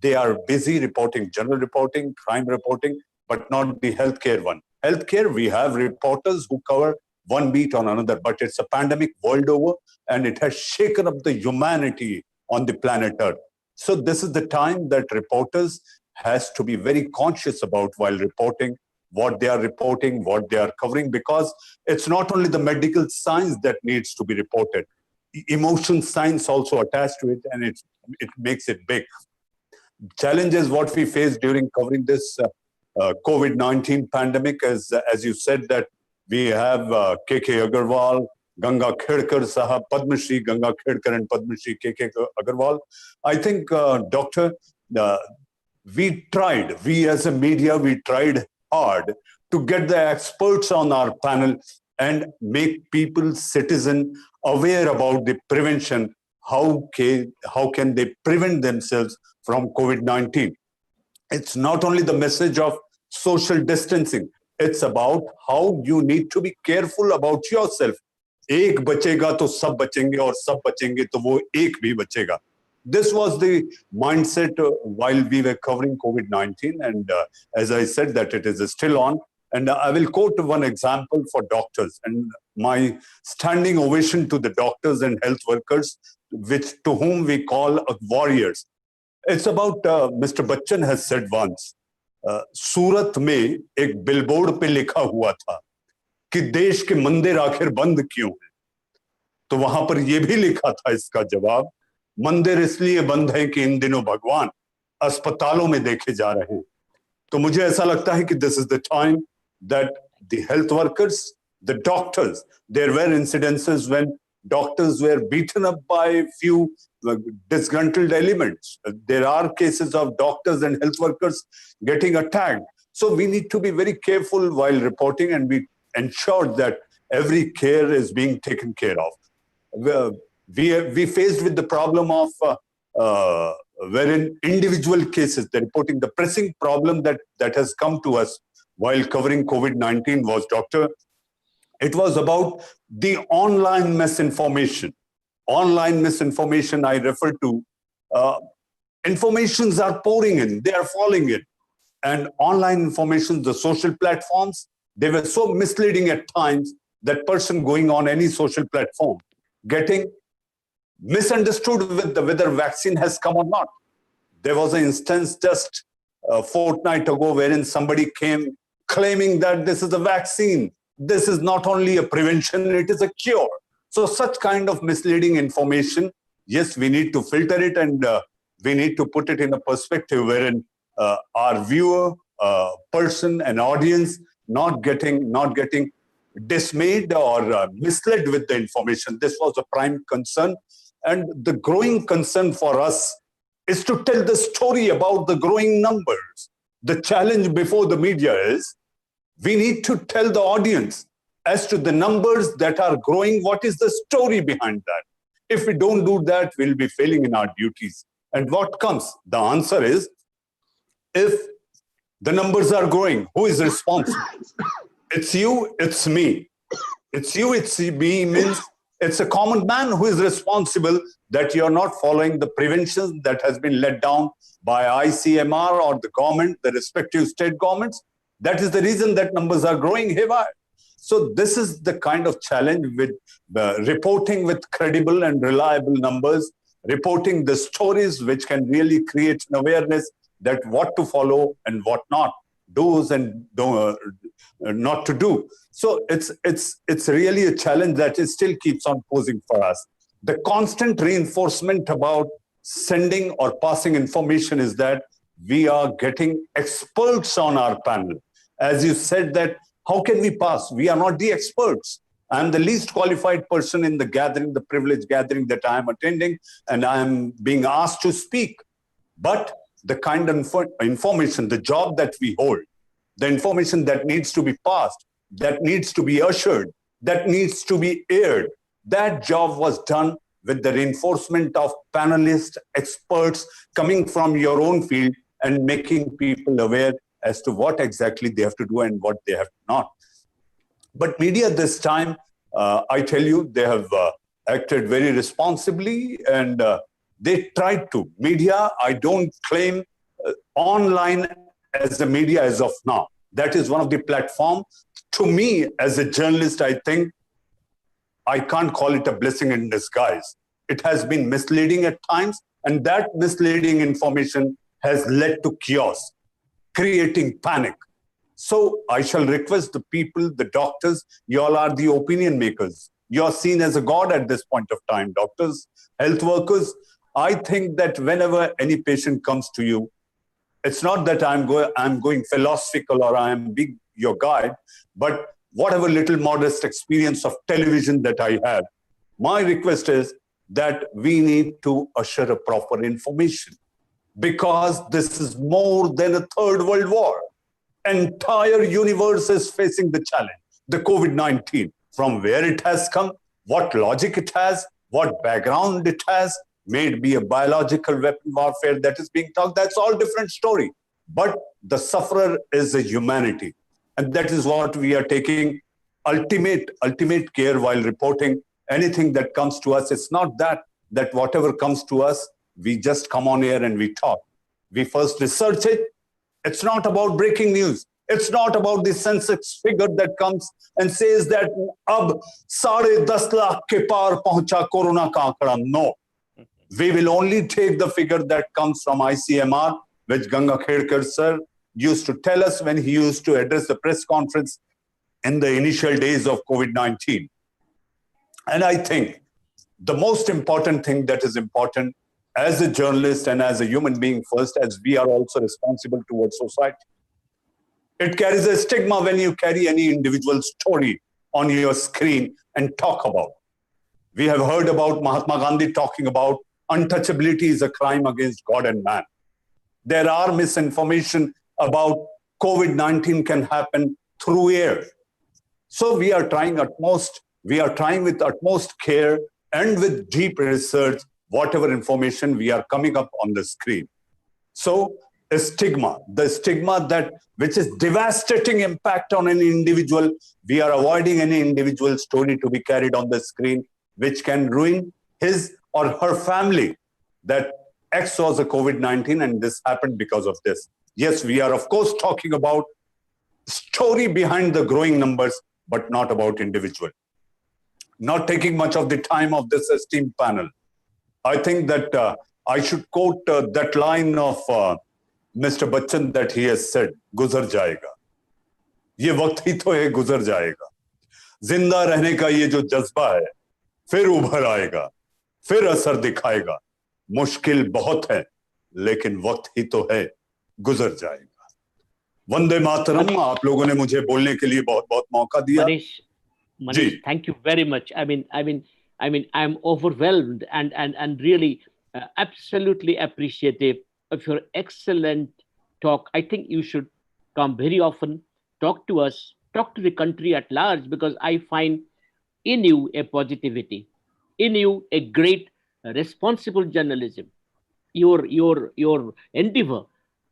They are busy reporting general reporting, crime reporting, but not the healthcare one. Healthcare, we have reporters who cover one beat on another, but it's a pandemic world over, and it has shaken up the humanity on the planet Earth. So this is the time that reporters has to be very conscious about while reporting, what they are reporting, what they are covering, because it's not only the medical science that needs to be reported. Emotion science also attached to it, and it makes it big. Challenges what we faced during covering this COVID-19 pandemic, as you said, that we have KK Agarwal, Ganga Khedkar Sahab, Padma Shri Ganga Khedkar and Padma Shri KK Agarwal. I think, Doctor, we as a media, we tried hard to get the experts on our panel and make people, citizen, aware about the prevention. How can they prevent themselves from COVID-19? It's not only the message of social distancing. It's about how you need to be careful about yourself. एक बचेगा तो सब बचेंगे और सब बचेंगे तो वो एक भी बचेगा. This was the mindset while we were covering COVID-19, and as I said, that it is still on. And I will quote one example for doctors, and my standing ovation to the doctors and health workers, to whom we call warriors. It's about Mr. Bachchan has said once, सूरत में एक billboard पे लिखा हुआ था कि देश के मंदिर आखिर बंद क्यों हैं, तो वहां पर यह भी लिखा था इसका जवाब, मंदिर इसलिए बंद है कि इन दिनों भगवान अस्पतालों में देखे जा रहे हैं. तो मुझे ऐसा लगता है कि this is the time that the health workers, the doctors, there were incidences when doctors were beaten up by few disgruntled elements. There are cases of doctors and health workers getting attacked. So we need to be very careful while reporting, and we ensure that every care is being taken care of. We faced with the problem of wherein individual cases, the reporting, the pressing problem that has come to us while covering COVID-19 was, Doctor, it was about the online misinformation. online misinformation I refer to, informations are pouring in, they are falling in. And online information, the social platforms, they were so misleading at times that person going on any social platform, getting misunderstood with whether vaccine has come or not. There was an instance just a fortnight ago wherein somebody came claiming that this is a vaccine. This is not only a prevention, it is a cure. So such kind of misleading information, yes, we need to filter it, and we need to put it in a perspective wherein our viewer, person, and audience not getting dismayed or misled with the information. This was a prime concern. And the growing concern for us is to tell the story about the growing numbers. The challenge before the media is we need to tell the audience as to the numbers that are growing, what is the story behind that. If we don't do that, we'll be failing in our duties. And what comes? The answer is, if the numbers are growing, who is responsible? It's you, it's me. It's you, it's me means it's a common man who is responsible that you're not following the prevention that has been laid down by ICMR or the government, the respective state governments. That is the reason that numbers are growing haywire. So this is the kind of challenge with reporting with credible and reliable numbers, reporting the stories which can really create an awareness that what to follow and what not, do's and not to do. So it's really a challenge that it still keeps on posing for us. The constant reinforcement about sending or passing information is that we are getting experts on our panel. As you said that, how can we pass? We are not the experts. I'm the least qualified person in the gathering, the privileged gathering that I am attending, and I am being asked to speak. But the kind of information, the job that we hold, the information that needs to be passed, that needs to be ushered, that needs to be aired, that job was done with the reinforcement of panelists, experts coming from your own field and making people aware as to what exactly they have to do and what they have not. But media this time, I tell you, they have acted very responsibly, and they tried to. Media, I don't claim online as a media as of now. That is one of the platforms. To me, as a journalist, I think I can't call it a blessing in disguise. It has been misleading at times, and that misleading information has led to chaos, creating panic. So I shall request the people, the doctors, you all are the opinion makers. You are seen as a god at this point of time, doctors, health workers. I think that whenever any patient comes to you, it's not that I'm going philosophical or I'm being your guide, but whatever little modest experience of television that I had, my request is that we need to usher a proper information, because this is more than a third world war. Entire universe is facing the challenge, the COVID-19, from where it has come, what logic it has, what background it has. May it be a biological weapon warfare that is being talked, that's all different story. But the sufferer is a humanity. And that is what we are taking ultimate care while reporting anything that comes to us. It's not that whatever comes to us, we just come on air and we talk. We first research it. It's not about breaking news. It's not about the census figure that comes and says that ab 10.5 lakh ke par pahuncha corona ka ankada. No. We will only take the figure that comes from ICMR, which Ganga Khedkar sir used to tell us when he used to address the press conference in the initial days of COVID-19. And I think the most important thing that is important as a journalist and as a human being first, as we are also responsible towards society, it carries a stigma when you carry any individual story on your screen and talk about. We have heard about Mahatma Gandhi talking about untouchability is a crime against God and man. There are misinformation about COVID-19 can happen through air. So we are trying with utmost care and with deep research, whatever information we are coming up on the screen. So the stigma that which is devastating impact on any individual, we are avoiding any individual story to be carried on the screen, which can ruin his or her family that X was a COVID-19 and this happened because of this. Yes, we are of course talking about story behind the growing numbers, but not about individual. Not taking much of the time of this esteemed panel. I think that I should quote that line of Mr. Bachchan that he has said, "Guzar jayega." ये वक्त ही तो है, गुजर जाएगा. जिंदा रहने का ये जो जज्बा है, फिर उभर आएगा, फिर असर दिखाएगा. मुश्किल बहुत है, लेकिन वक्त ही तो है, गुजर जाएगा. वंदे मातरम. आप लोगों ने मुझे बोलने के लिए बहुत-बहुत मौका दिया. Manish, thank you very much. I mean, I'm overwhelmed and really absolutely appreciative of your excellent talk. I think you should come very often, talk to us, talk to the country at large, because I find in you a positivity, in you a great responsible journalism. Your endeavor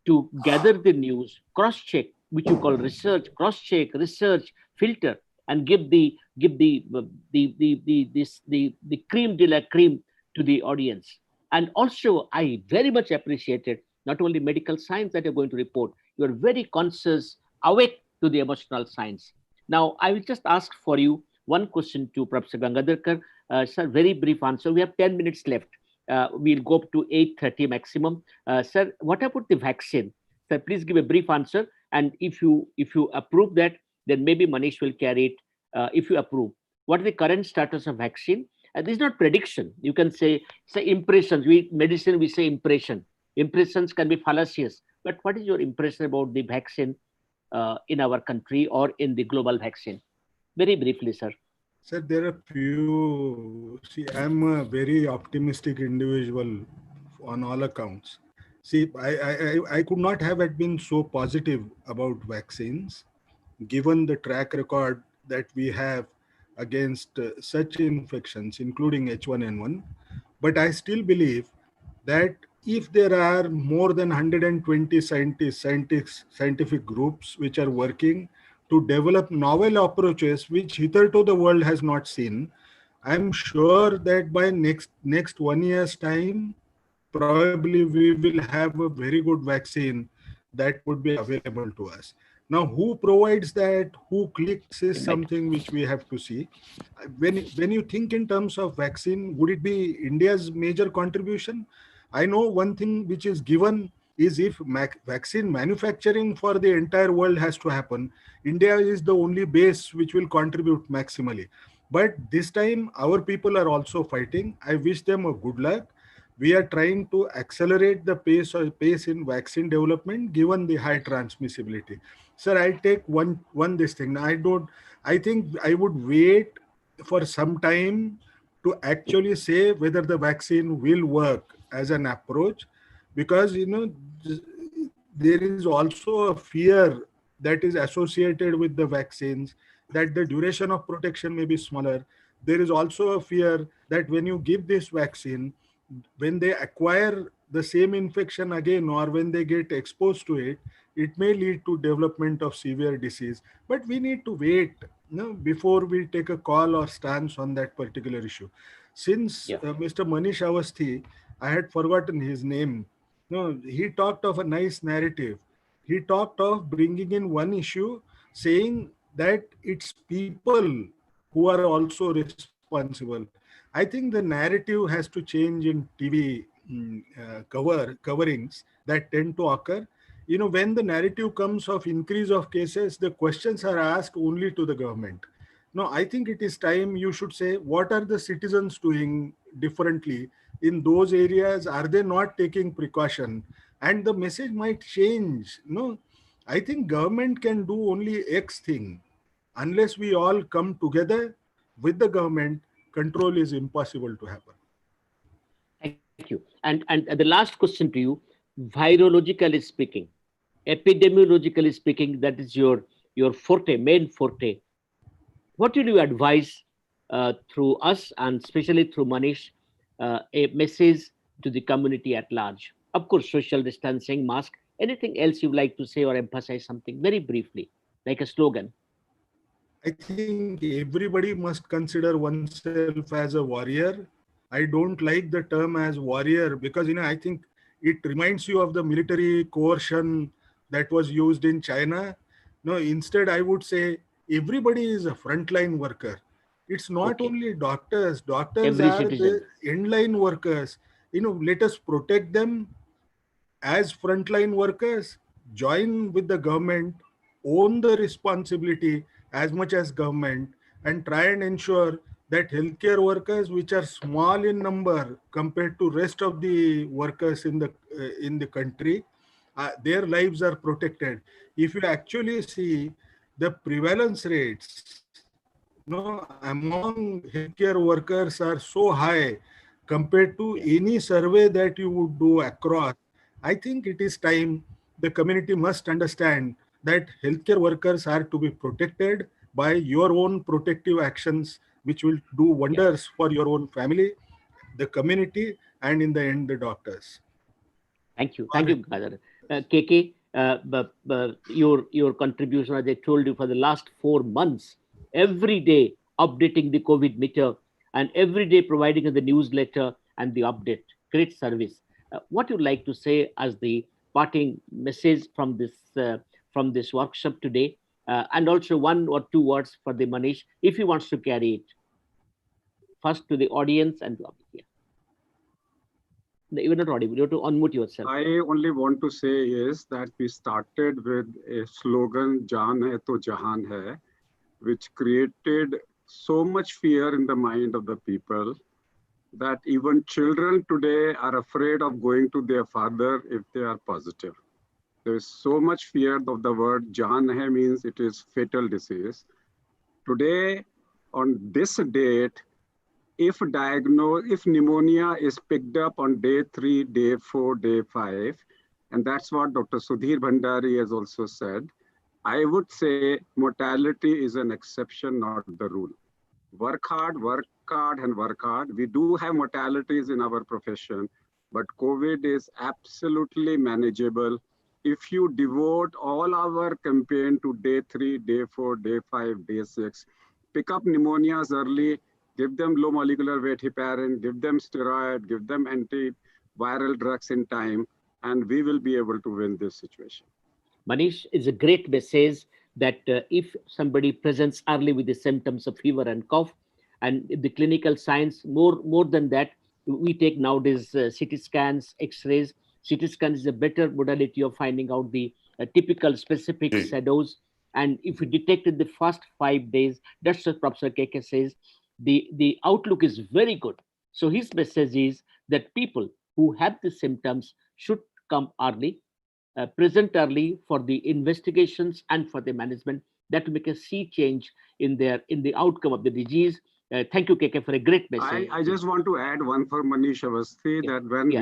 to gather the news, cross-check, which you call research, cross-check, research, filter, and give the cream de la cream to the audience. And also, I very much appreciated not only medical science that you're going to report, you are very conscious, awake to the emotional science. Now, I will just ask for you one question to Professor Gangadharkar. Sir, very brief answer. We have 10 minutes left. We'll go up to 8:30 maximum. Sir, what about the vaccine? Sir, please give a brief answer. And if you approve that, then maybe Manish will carry it. If you approve, what is the current status of vaccine? This is not prediction. You can say impressions. Medicine, we say impression. Impressions can be fallacious. But what is your impression about the vaccine in our country or in the global vaccine? Very briefly, sir. Sir, there are few. See, I'm a very optimistic individual on all accounts. See, I could not have been so positive about vaccines, given the track record that we have against such infections, including H1N1. But I still believe that if there are more than 120 scientific groups which are working to develop novel approaches which hitherto the world has not seen, I'm sure that by next 1 year's time, probably we will have a very good vaccine that would be available to us. Now, who provides that, who clicks is something which we have to see. When you think in terms of vaccine, would it be India's major contribution? I know one thing which is given is if vaccine manufacturing for the entire world has to happen, India is the only base which will contribute maximally. But this time, our people are also fighting. I wish them a good luck. We are trying to accelerate the pace in vaccine development, given the high transmissibility. Sir, I'll take one this thing. I think I would wait for some time to actually say whether the vaccine will work as an approach, because there is also a fear that is associated with the vaccines, that the duration of protection may be smaller. There is also a fear that when you give this vaccine, when they acquire the same infection again, or when they get exposed to it, it may lead to development of severe disease. But we need to wait before we take a call or stance on that particular issue. Since Mr. Manish Awasthi, I had forgotten his name. No, he talked of a nice narrative. He talked of bringing in one issue, saying that it's people who are also responsible. I think the narrative has to change in TV coverings that tend to occur. When the narrative comes of increase of cases, the questions are asked only to the government. No, I think it is time you should say, what are the citizens doing differently in those areas? Are they not taking precaution? And the message might change. No, I think government can do only X thing. Unless we all come together with the government, control is impossible to happen. Thank you. And the last question to you, virologically speaking, epidemiologically speaking, that is your forte, main forte. What will you advise through us and especially through Manish, a message to the community at large? Of course, social distancing, mask, anything else you'd like to say or emphasize something very briefly, like a slogan? I think everybody must consider oneself as a warrior I don't like the term as warrior because, I think it reminds you of the military coercion that was used in China. No, instead, I would say everybody is a frontline worker. It's not only doctors. Doctors Every are citizen. the end-line workers. Let us protect them as frontline workers, join with the government, own the responsibility as much as government, and try and ensure that healthcare workers, which are small in number compared to rest of the workers in the country, their lives are protected. If you actually see the prevalence rates, among healthcare workers are so high compared to any survey that you would do across. I think it is time the community must understand that healthcare workers are to be protected by your own protective actions, which will do wonders for your own family, the community, and in the end, the doctors. Thank you. Thank you, Gadadhar. KK, your contribution, as I told you, for the last 4 months, every day updating the COVID meter and every day providing us the newsletter and the update. Great service. What you'd like to say as the parting message from this workshop today, and also 1 or 2 words for the Manish, if he wants to carry it. First to the audience and to here. You're not audible. You have to unmute yourself. I only want to say is that we started with a slogan, "Jaan hai to jahan hai," which created so much fear in the mind of the people that even children today are afraid of going to their father if they are positive. There is so much fear of the word "Jaan hai" means it is fatal disease. Today, on this date, if pneumonia is picked up on day 3, day 4, day 5, and that's what Dr. Sudhir Bhandari has also said, I would say mortality is an exception, not the rule. Work hard, and work hard. We do have mortalities in our profession, but COVID is absolutely manageable. If you devote all our campaign to day 3, day 4, day 5, day 6, pick up pneumonias early, give them low molecular weight heparin, give them steroid, give them antiviral drugs in time, and we will be able to win this situation. Manish, is a great message that if somebody presents early with the symptoms of fever and cough, and the clinical signs, more than that, we take nowadays CT scans, X-rays. CT scan is a better modality of finding out the typical specific shadows. And if we detect in the first 5 days, that's what Professor KK says, the outlook is very good. So his message is that people who have the symptoms should come early, present early for the investigations and for the management. That will make a sea change in the outcome of the disease. Thank you, KK, for a great message. I just want to add one for Manish Awasthi, that when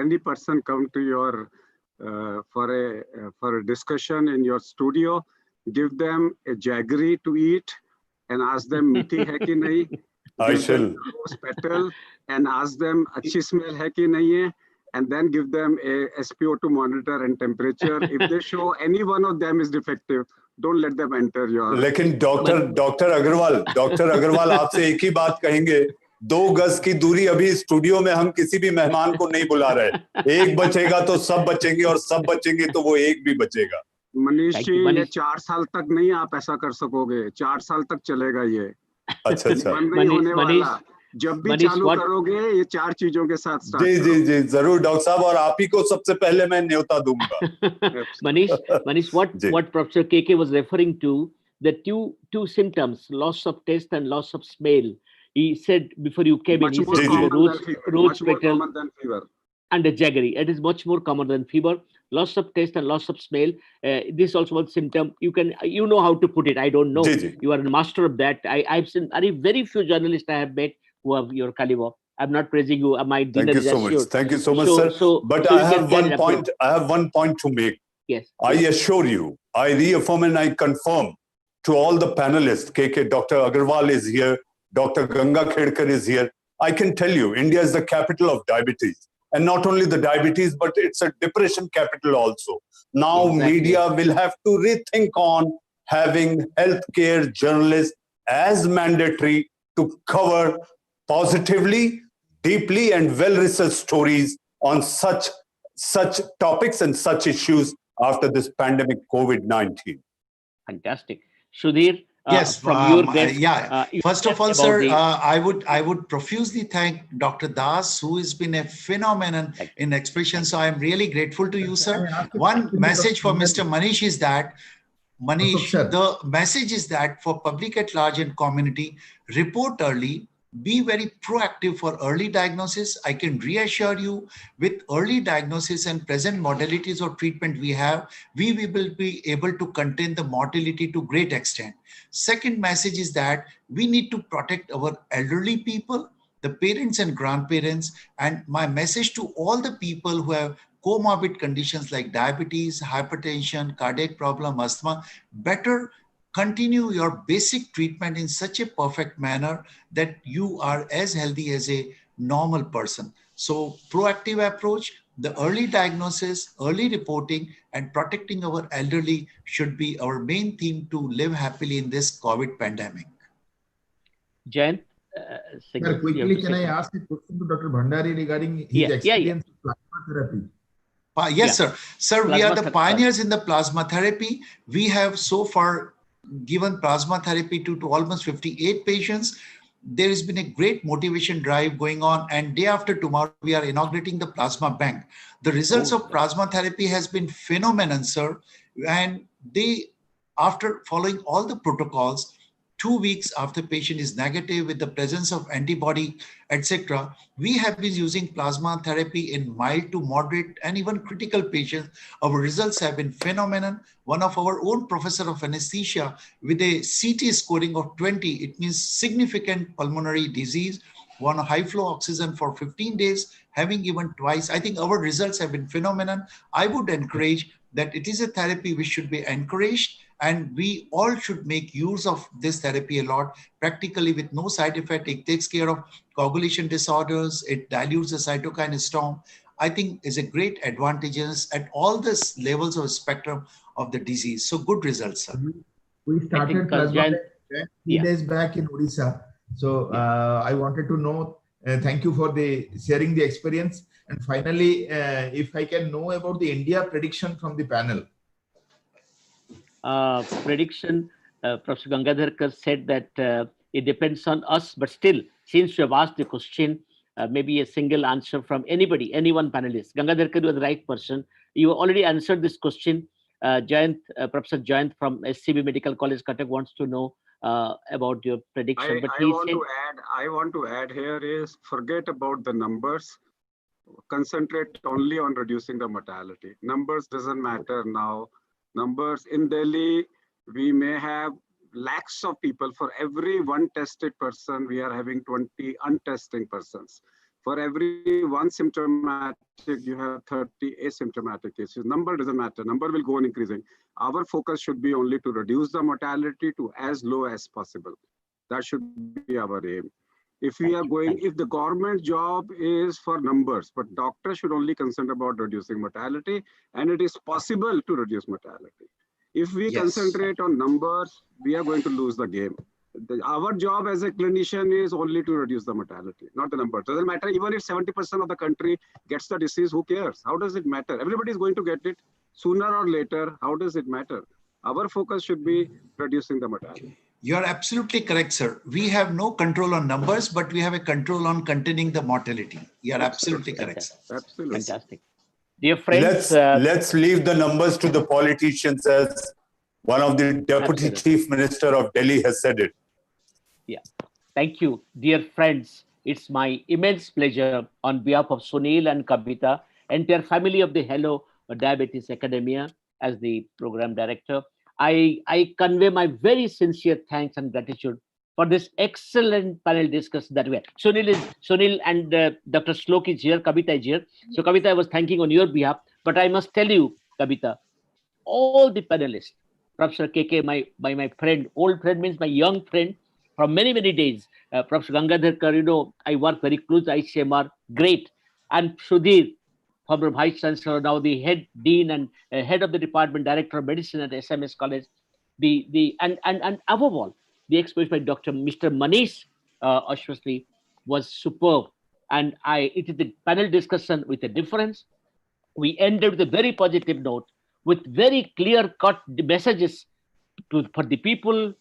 any person come to your for a discussion in your studio, give them a jaggery to eat and ask them meaty hai ki nahi. I shall. Petal and ask them achhi smell hai ki nahi hai, and then give them a SpO2 monitor and temperature. If they show any one of them is defective, don't let them enter your. लेकिन doctor Agarwal आपसे एक ही बात कहेंगे, 2 गज की दूरी अभी studio में हम किसी भी मेहमान को नहीं बुला रहे। एक बचेगा तो सब बचेंगे और सब बचेंगे तो वो एक भी बचेगा। मनीष जी, ये 4 साल तक नहीं आप ऐसा कर सकोगे, 4 साल तक चलेगा ये। अच्छा बंद नहीं होने वाला। जब भी चालू करोगे ये 4 चीजों के साथ जी जरूर डॉक्टर साहब, और आप ही को सबसे पहले मैं न्योता दूंगा। Manish, what Professor KK was referring to, the two symptoms, loss of taste and loss of smell. He said before you came in, he said roach petal and a jaggery. It is much more common than fever. Loss of taste and loss of smell. This also one symptom. You know how to put it. I don't know. You are a master of that. I've seen very few journalists I have met who have your caliber. I'm not praising you. My dinner is assured. Thank you so much, sir. But I have one point. I have one point to make. Yes. I assure you, I reaffirm and I confirm to all the panelists. KK, Dr. Agarwal is here. Dr. Ganga Khedkar is here. I can tell you, India is the capital of diabetes. And not only the diabetes, but it's a depression capital also. Now media will have to rethink on having healthcare journalists as mandatory to cover positively, deeply, and well-researched stories on such topics and such issues after this pandemic COVID-19. Fantastic. Sudhir, yes, from your desk, first of all, sir, I would profusely thank Dr. Das, who has been a phenomenon in expression. So I'm really grateful to you, sir. One message for Mr. Manish is that, Manish, the message is that for public at large and community, report early, be very proactive for early diagnosis. I can reassure you, with early diagnosis and present modalities of treatment we have, we will be able to contain the mortality to great extent. Second message is that we need to protect our elderly people, the parents and grandparents. And my message to all the people who have comorbid conditions like diabetes, hypertension, cardiac problem, asthma, better continue your basic treatment in such a perfect manner that you are as healthy as a normal person. So proactive approach, the early diagnosis, early reporting, and protecting our elderly should be our main theme to live happily in this COVID pandemic. Jayant, quickly, can I ask a question to Dr. Bhandari regarding his experience with plasma therapy? Yes, sir. Sir, we are the pioneers in the plasma therapy. We have so far given plasma therapy to almost 58 patients. There has been a great motivation drive going on, and day after tomorrow, we are inaugurating the plasma bank. The results of plasma therapy has been phenomenal, sir. And after following all the protocols, 2 weeks after patient is negative with the presence of antibody, etc., we have been using plasma therapy in mild to moderate and even critical patients. Our results have been phenomenal. One of our own professor of anesthesia with a CT scoring of 20, it means significant pulmonary disease, on high flow oxygen for 15 days, having given twice. I think our results have been phenomenal. I would encourage that it is a therapy which should be encouraged, and we all should make use of this therapy a lot, practically with no side effect. It takes care of coagulation disorders. It dilutes the cytokine storm. I think is a great advantages at all the levels of spectrum of the disease. So good results, sir. We started plasma 3 days back in Odisha. So I wanted to know, thank you for sharing the experience. And finally, if I can know about the India prediction from the panel. Prediction, Professor Gangadharkar said that it depends on us, but still, since you have asked the question, maybe a single answer from anybody, any one panelist. Gangadharkar, you are the right person. You already answered this question. Jayant, Professor Jayant from SCB Medical College, Cuttack wants to know about your prediction. I want to add here is forget about the numbers. Concentrate only on reducing the mortality. Numbers doesn't matter now. Numbers in Delhi, we may have lakhs of people. For every one tested person, we are having 20 untesting persons. For every one symptomatic, you have 30 asymptomatic cases. Number doesn't matter. Number will go on increasing. Our focus should be only to reduce the mortality to as low as possible. That should be our aim. If we are going, if the government job is for numbers, but doctors should only concern about reducing mortality, and it is possible to reduce mortality. If we concentrate on numbers, we are going to lose the game. Our job as a clinician is only to reduce the mortality, not the numbers. Doesn't matter, even if 70% of the country gets the disease, who cares? How does it matter? Everybody is going to get it sooner or later. How does it matter? Our focus should be reducing the mortality. You're absolutely correct, sir. We have no control on numbers, but we have a control on containing the mortality. You're absolutely correct, sir. Absolutely. Fantastic. Dear friends, let's leave the numbers to the politicians, as one of the Deputy Chief Minister of Delhi has said it. Yeah. Thank you, dear friends. It's my immense pleasure on behalf of Sunil and Kavita, entire family of the Hello Diabetes Academia, as the program director. I convey my very sincere thanks and gratitude for this excellent panel discussion that we had. Sunil and Dr. Slok is here, Kavita is here. So Kavita, I was thanking on your behalf, but I must tell you, Kavita, all the panelists, Professor KK, my friend, old friend means my young friend from many, many days. Professor Gangadharkar, you know, I work very close, ICMR, great. And Sudhir, former Vice Chancellor, now the head dean and head of the department, director of medicine at SMS College, and above all, the exposition by Mr. Manish Ashwasthi, was superb. And it is the panel discussion with a difference. We ended with a very positive note, with very clear-cut messages for the people,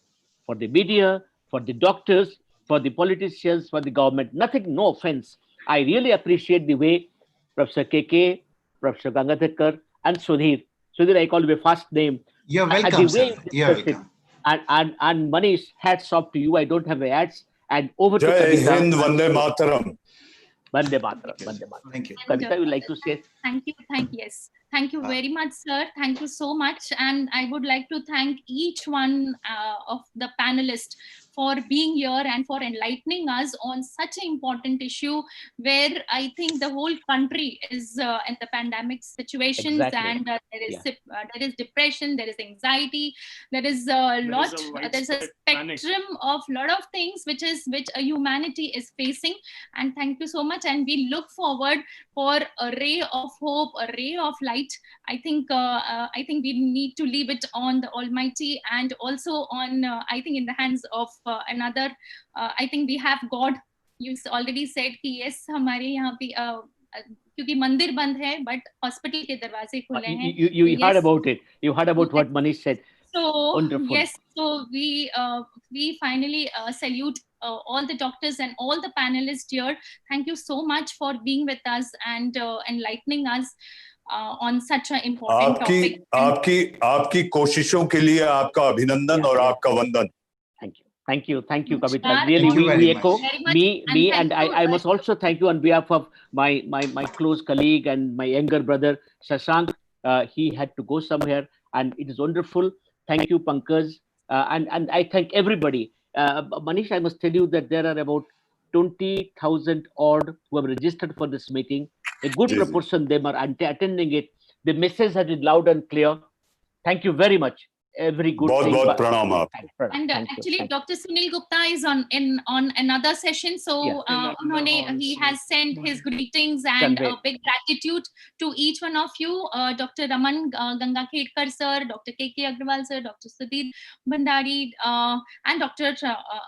for the media, for the doctors, for the politicians, for the government. Nothing, no offense. I really appreciate the way Professor KK, Professor Gangadhar, and Sudhir. Sudhir, I call you a fast name. You're welcome, sir. You're welcome. And Manish, hats off to you. I don't have ads. And over to Jai Kavita. Hind, Vande Mataram. Vande Mataram. Vande Mataram. Thank you. Kavita, you would like to say? Yes. Thank you very much, sir. Thank you so much. And I would like to thank each one of the panelists for being here and for enlightening us on such an important issue where I think the whole country is in the pandemic situations. Exactly. And there is depression, there is anxiety, there is a spectrum of lot of things which humanity is facing. And thank you so much. And we look forward for a ray of hope, a ray of light. I think we need to leave it on the Almighty, and also on I think in the hands of another. I think we have God. You already said कि yes हमारे यहाँ पे क्योंकि मंदिर बंद है but hospital के दरवाजे खुले हैं. You heard about it. You heard about what Manish said. So wonderful. Yes, so we finally salute all the doctors and all the panelists here. Thank you so much for being with us and enlightening us on such an important topic. आपकी कोशिशों के लिए आपका अभिनंदन और आपका वंदन. Thank you, Kavita. Really, we echo me, and I must also thank you on behalf of my close colleague and my younger brother Shashank. He had to go somewhere, and it is wonderful. Thank you, Pankaj, and I thank everybody. Manish, I must tell you that there are about 20,000 odd who have registered for this meeting. A good proportion of them are attending it. The message has been loud and clear. Thank you very much. Every good thing. बहुत प्रणाम आप. And actually, Dr. Sunil Gupta is on another session, so he has sent his greetings and a big gratitude to each one of you, Dr. Raman Gangakhedkar sir, Dr. KK Agrawal sir, Dr. Sudhir Bhandari, and Dr.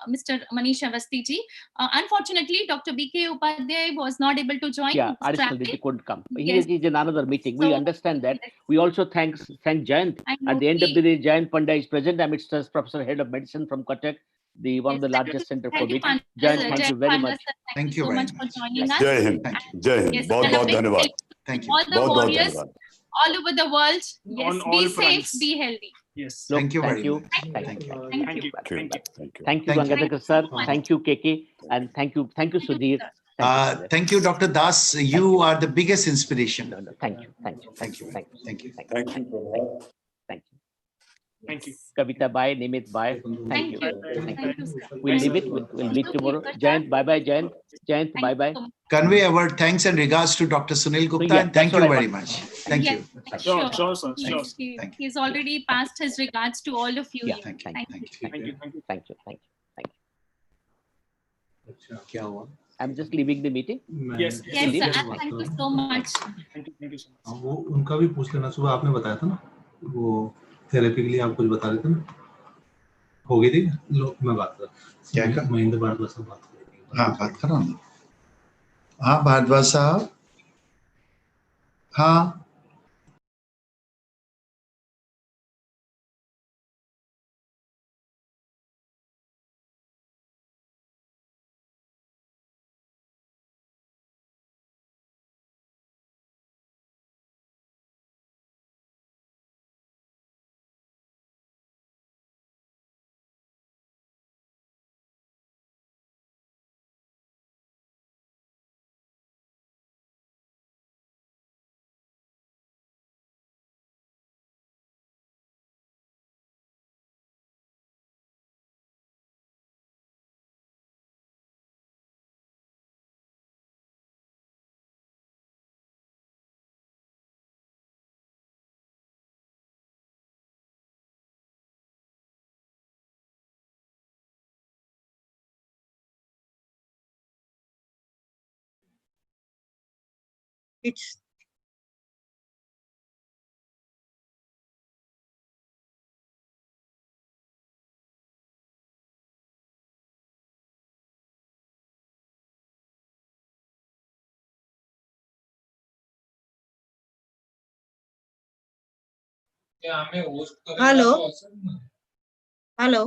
Mr. Manish Awasthi ji. Unfortunately, Dr. BK Upadhyay was not able to join. Yeah, he couldn't come. He is in another meeting. We understand that. We also thank Jayant. At the end of the day, Jayant Panda is present amidst us, Professor Head of Medicine from Cuttack, one of the largest center for meeting. Jayant, thank you very much. Thank you so much for joining us. Jai Hind. Jai Hind. बहुत धन्यवाद. Thank you. All the warriors all over the world. Yes, be safe, be healthy. Yes. Thank you very much. Thank you. Thank you, Gangadhar sir. Thank you, KK, and thank you, Sudhir. Thank you, Dr. Das. You are the biggest inspiration. Thank you. Thank you. Kavita, bye. Nimit, bye. Thank you. We'll leave it. We'll meet tomorrow. Jayant, bye-bye. Jayant, bye-bye. Convey our thanks and regards to Dr. Sunil Gupta, and thank you very much. Thank you. Sure, sir. He's already passed his regards to all of you. Thank you. I'm just leaving the meeting. Yes. Thank you so much. Thank you so much. वो उनका भी पूछ लेना. सुबह आपने बताया था ना, वो थेरेपी के लिए आप कुछ बता रहे थे ना, हो गई थी. लो मैं बात कर क्या महेंद्र भारद्वाज से बात करेंगे. हाँ, बात करो ना. हाँ, भारद्वाज साहब. हाँ. It's hello hello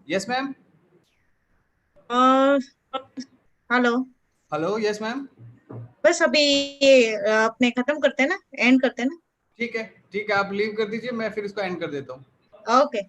yes ma'am. Hello hello yes ma'am. बस अभी ये अपने खत्म करते हैं ना, एंड करते हैं ना। ठीक है आप लीव कर दीजिए, मैं फिर इसको एंड कर देता हूँ। ओके।